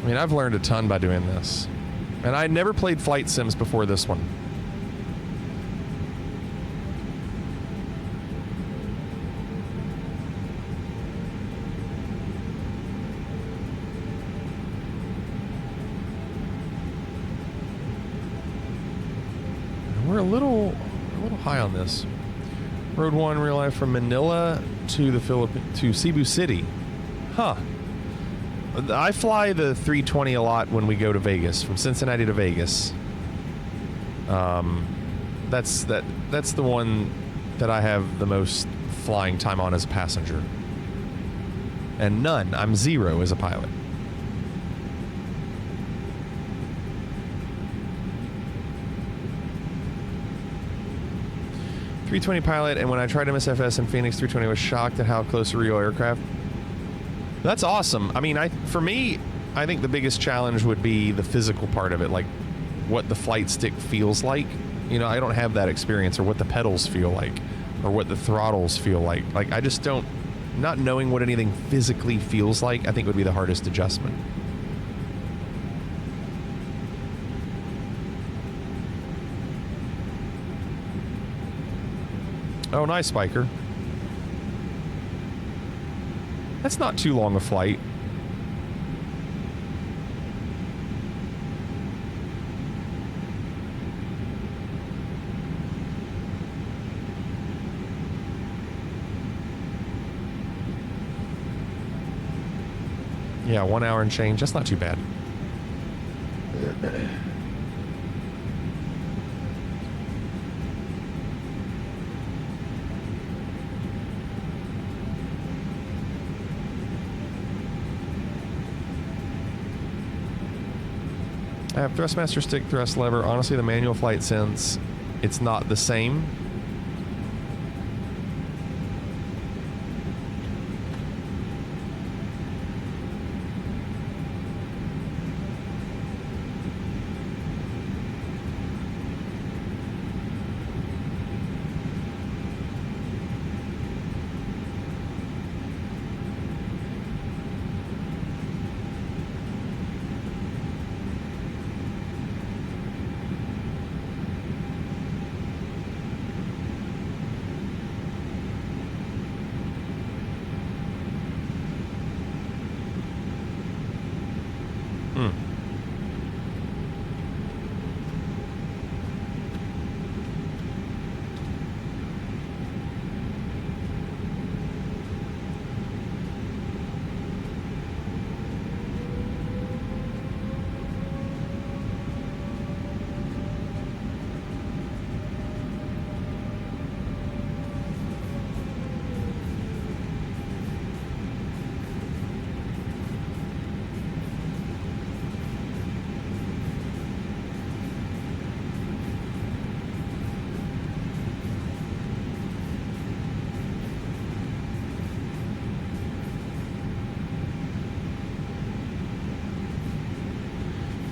I mean, I've learned a ton by doing this. And I'd never played flight sims before this one. We're a little high on this. Road 1, real life from Manila to Cebu City. Huh. I fly the 320 a lot when we go to Vegas, from Cincinnati to Vegas. That's the one that I have the most flying time on as a passenger. And none. I'm 0 as a pilot. .320 pilot, and when I tried MSFS in Phoenix, 320 was shocked at how close to real aircraft. That's awesome. I mean, for me, I think the biggest challenge would be the physical part of it, like what the flight stick feels like. You know, I don't have that experience, or what the pedals feel like, or what the throttles feel like. Like, I just don't, not knowing what anything physically feels like, I think would be the hardest adjustment. Oh, nice, Spiker. That's not too long a flight. Yeah, 1 hour and change. That's not too bad. I have thrustmaster stick, thrust lever. Honestly, the manual flight sense, it's not the same.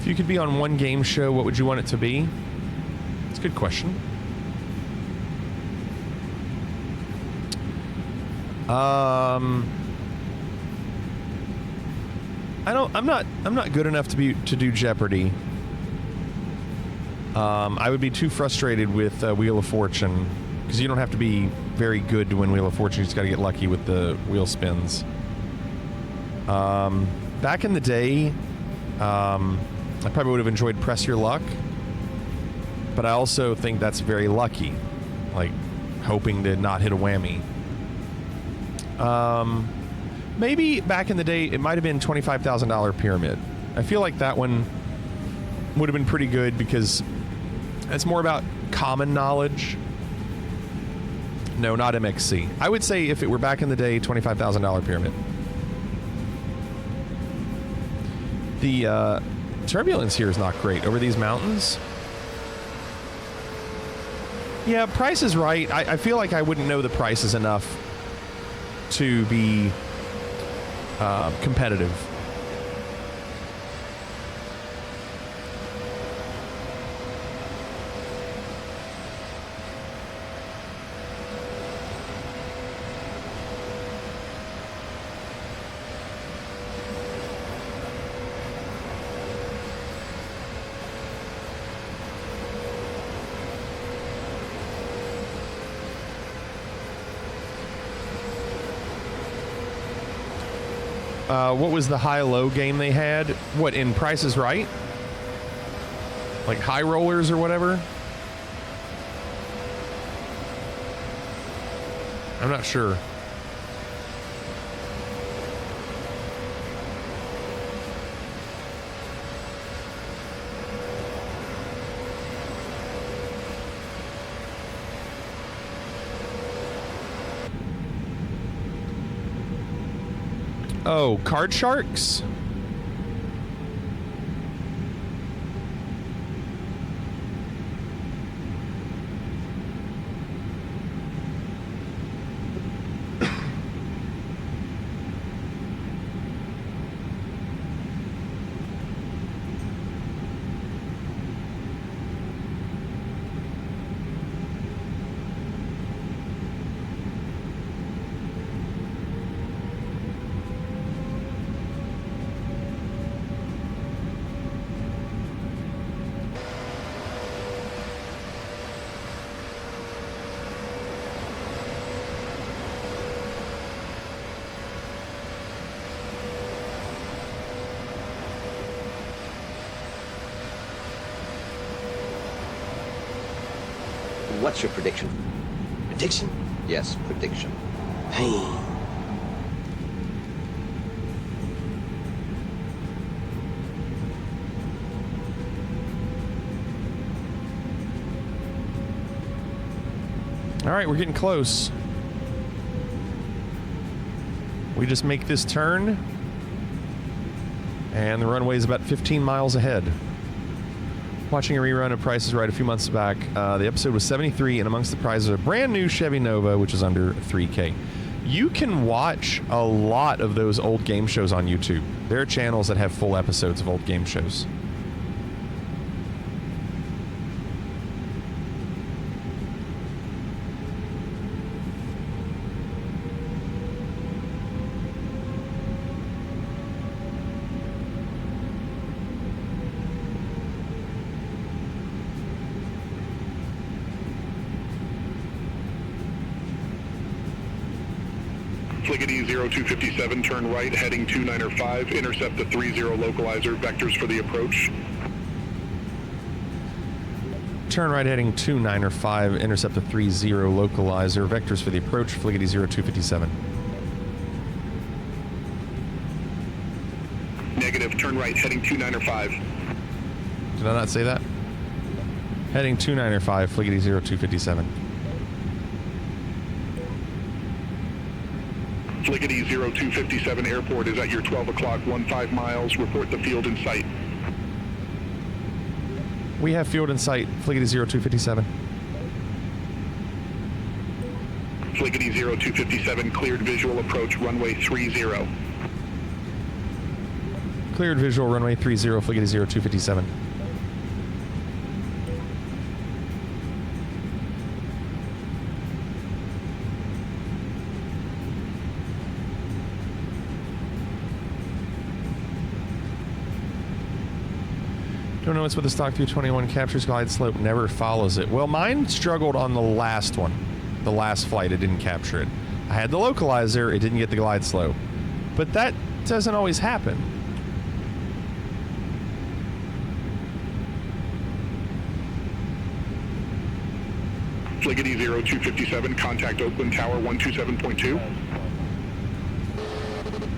If you could be on one game show, what would you want it to be? It's a good question. I'm not good enough to do Jeopardy. I would be too frustrated with Wheel of Fortune, because you don't have to be very good to win Wheel of Fortune. You just got to get lucky with the wheel spins. Back in the day, I probably would have enjoyed Press Your Luck, but I also think that's very lucky, like hoping to not hit a whammy. Maybe back in the day, it might have been $25,000 Pyramid. I feel like that one would have been pretty good because it's more about common knowledge. No, not MXC. I would say if it were back in the day, $25,000 Pyramid. The turbulence here is not great over these mountains. Yeah, Price is right. I feel like I wouldn't know the prices enough to be competitive. What was the high-low game they had? What, in Price is Right? Like High Rollers or whatever? I'm not sure. Oh, Card Sharks? What's your prediction? Prediction? Yes, prediction. Hey. All right, we're getting close. We just make this turn, and the runway is about 15 miles ahead. Watching a rerun of Price is Right a few months back. The episode was 73, and amongst the prizes, a brand new Chevy Nova, which is under $3K. You can watch a lot of those old game shows on YouTube. There are channels that have full episodes of old game shows. Fliggity 0257, turn right, heading 295, intercept the 30 localizer, vectors for the approach. Turn right heading 295, intercept the 30 localizer, vectors for the approach, Fliggity 0257. Negative, turn right, heading 295. Did I not say that? Heading 295, Fliggity 0257. Fliggity 0257, airport is at your 12 o'clock, 15 miles, report the field in sight. We have field in sight, Fliggity 0257. Fliggity 0257, cleared visual approach, runway 30. Cleared visual, runway 30, Fliggity 0257. Don't know what's with the stock 321 captures glide slope, never follows it. Well, mine struggled on the last one. The last flight, it didn't capture it. I had the localizer, it didn't get the glide slope. But that doesn't always happen. Fliggity 0257, contact Oakland Tower 127.2.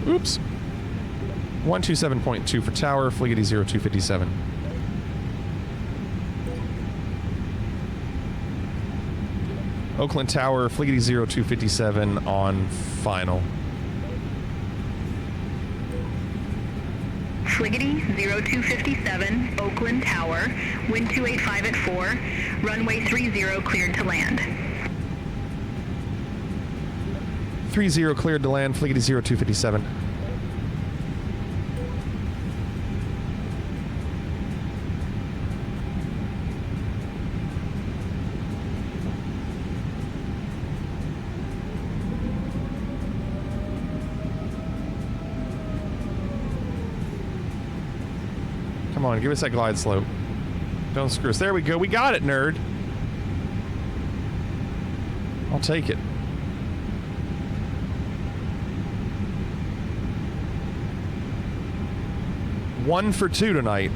Oops. 127.2 for tower, Fliggity 0257. Oakland Tower, Fliggity 0257 on final. Fliggity 0257, Oakland Tower, wind 285 at 4, runway 30 cleared to land. 30 cleared to land, Fliggity 0257. Come on, give us that glide slope. Don't screw us. There we go. We got it, nerd. I'll take it. One for two tonight.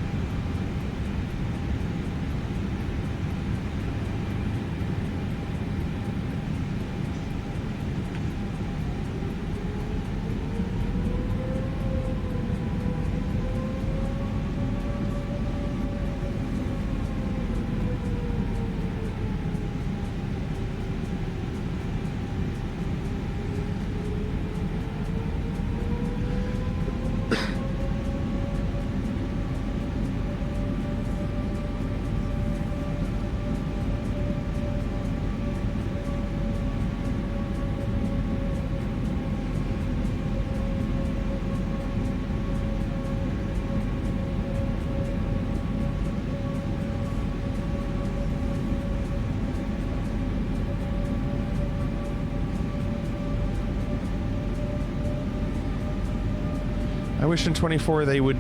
I wish in 24 they would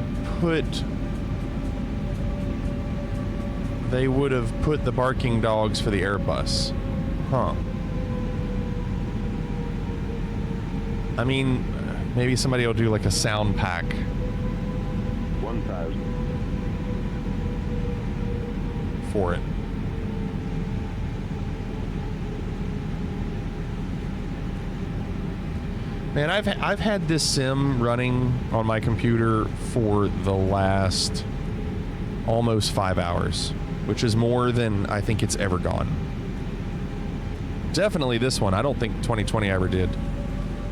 have put the barking dogs for the Airbus. Huh. I mean, maybe somebody will do like a sound pack. 1,000. For it. Man, I've had this sim running on my computer for the last almost 5 hours, which is more than I think it's ever gone. Definitely this one. I don't think 2020 ever did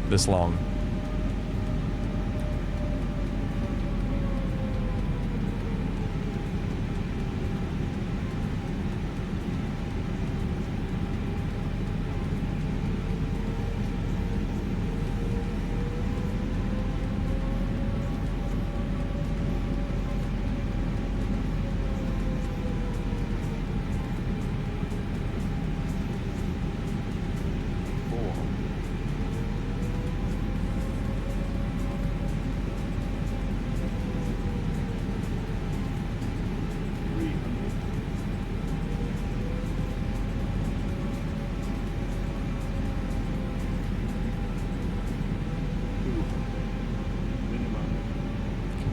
this long.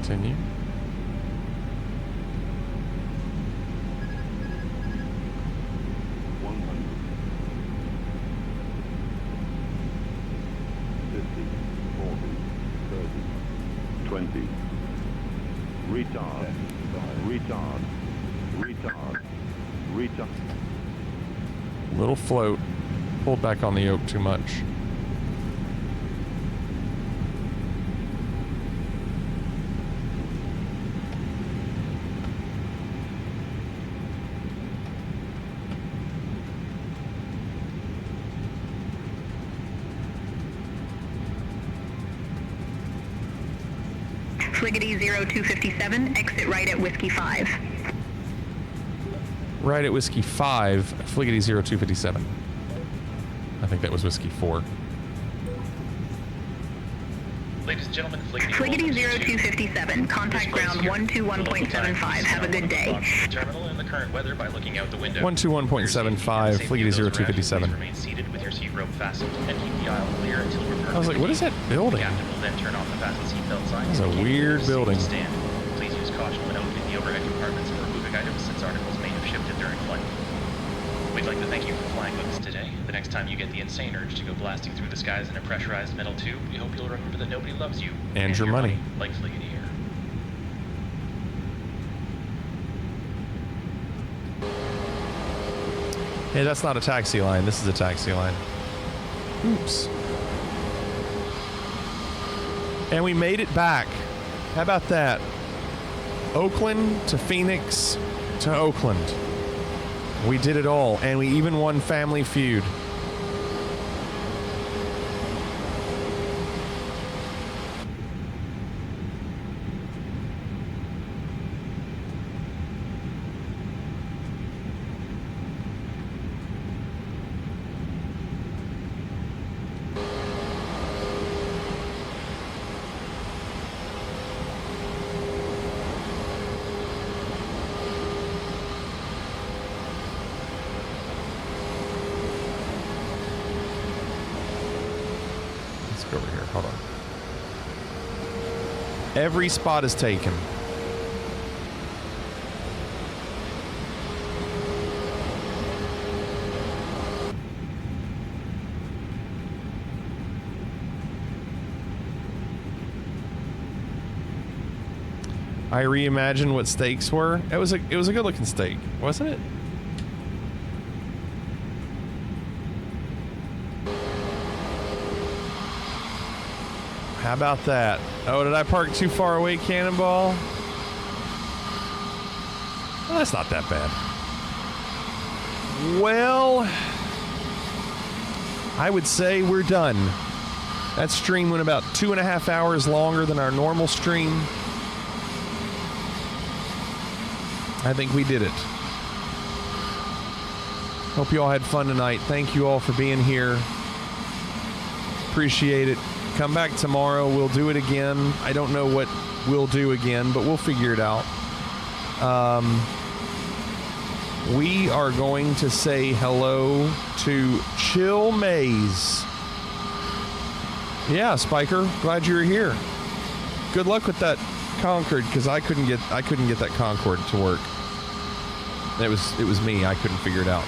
Continue. Retard. Little float. Pulled back on the yoke too much. Fliggity 0257, exit right at Whiskey 5. Right at Whiskey 5, Fliggity 0257. I think that was Whiskey 4. Ladies and gentlemen, Fliggity 0257, contact ground 121.75. Have a good day. Terminal in the current weather by looking out the window. 121.75, Fliggity 0257. Remain seated with your seat rope fastened and keep the aisle clear until we're I was like, what is that building? The captain will then turn off the fasten seatbelt signs. That's a weird building. Stand. Please use caution when opening the overhead compartments or removing items since articles may have shifted during flight. We'd like to thank you for flying with us today. The next time you get the insane urge to go blasting through the skies in a pressurized metal tube, we hope you'll remember that nobody loves you. And your money. Like Fliggity here. Hey, that's not a taxi line. This is a taxi line. Oops. And we made it back. How about that? Oakland to Phoenix to Oakland. We did it all, and we even won Family Feud. Over here, hold on. Every spot is taken. I reimagined what steaks were. It was a good looking steak, wasn't it? How about that? Oh, did I park too far away, Cannonball? Well, that's not that bad. Well, I would say we're done. That stream went about 2.5 hours longer than our normal stream. I think we did it. Hope you all had fun tonight. Thank you all for being here. Appreciate it. Come back tomorrow. We'll do it again. I don't know what we'll do again, but we'll figure it out. We are going to say hello to Chill Maze. Yeah, Spiker, glad you were here. Good luck with that Concorde, because I couldn't get that Concorde to work. It was me. I couldn't figure it out.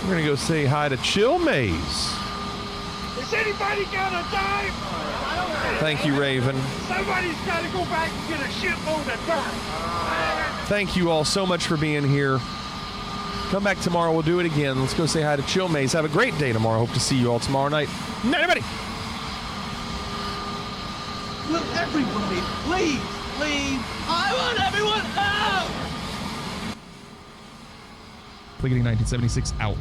We're gonna go say hi to Chill Maze. Is anybody gonna die? Thank you, Raven. Somebody's gotta go back and get a shitload of dirt. Thank you all so much for being here. Come back tomorrow. We'll do it again. Let's go say hi to Chill Maze. Have a great day tomorrow. Hope to see you all tomorrow night. Night, everybody. Will everybody please leave? I want everyone out. Pliggity 1976 out.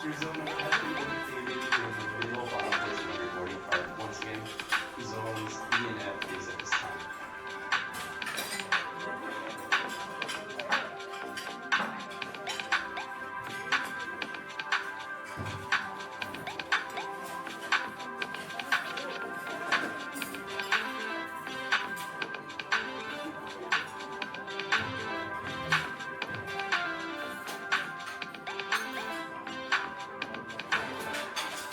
Masters on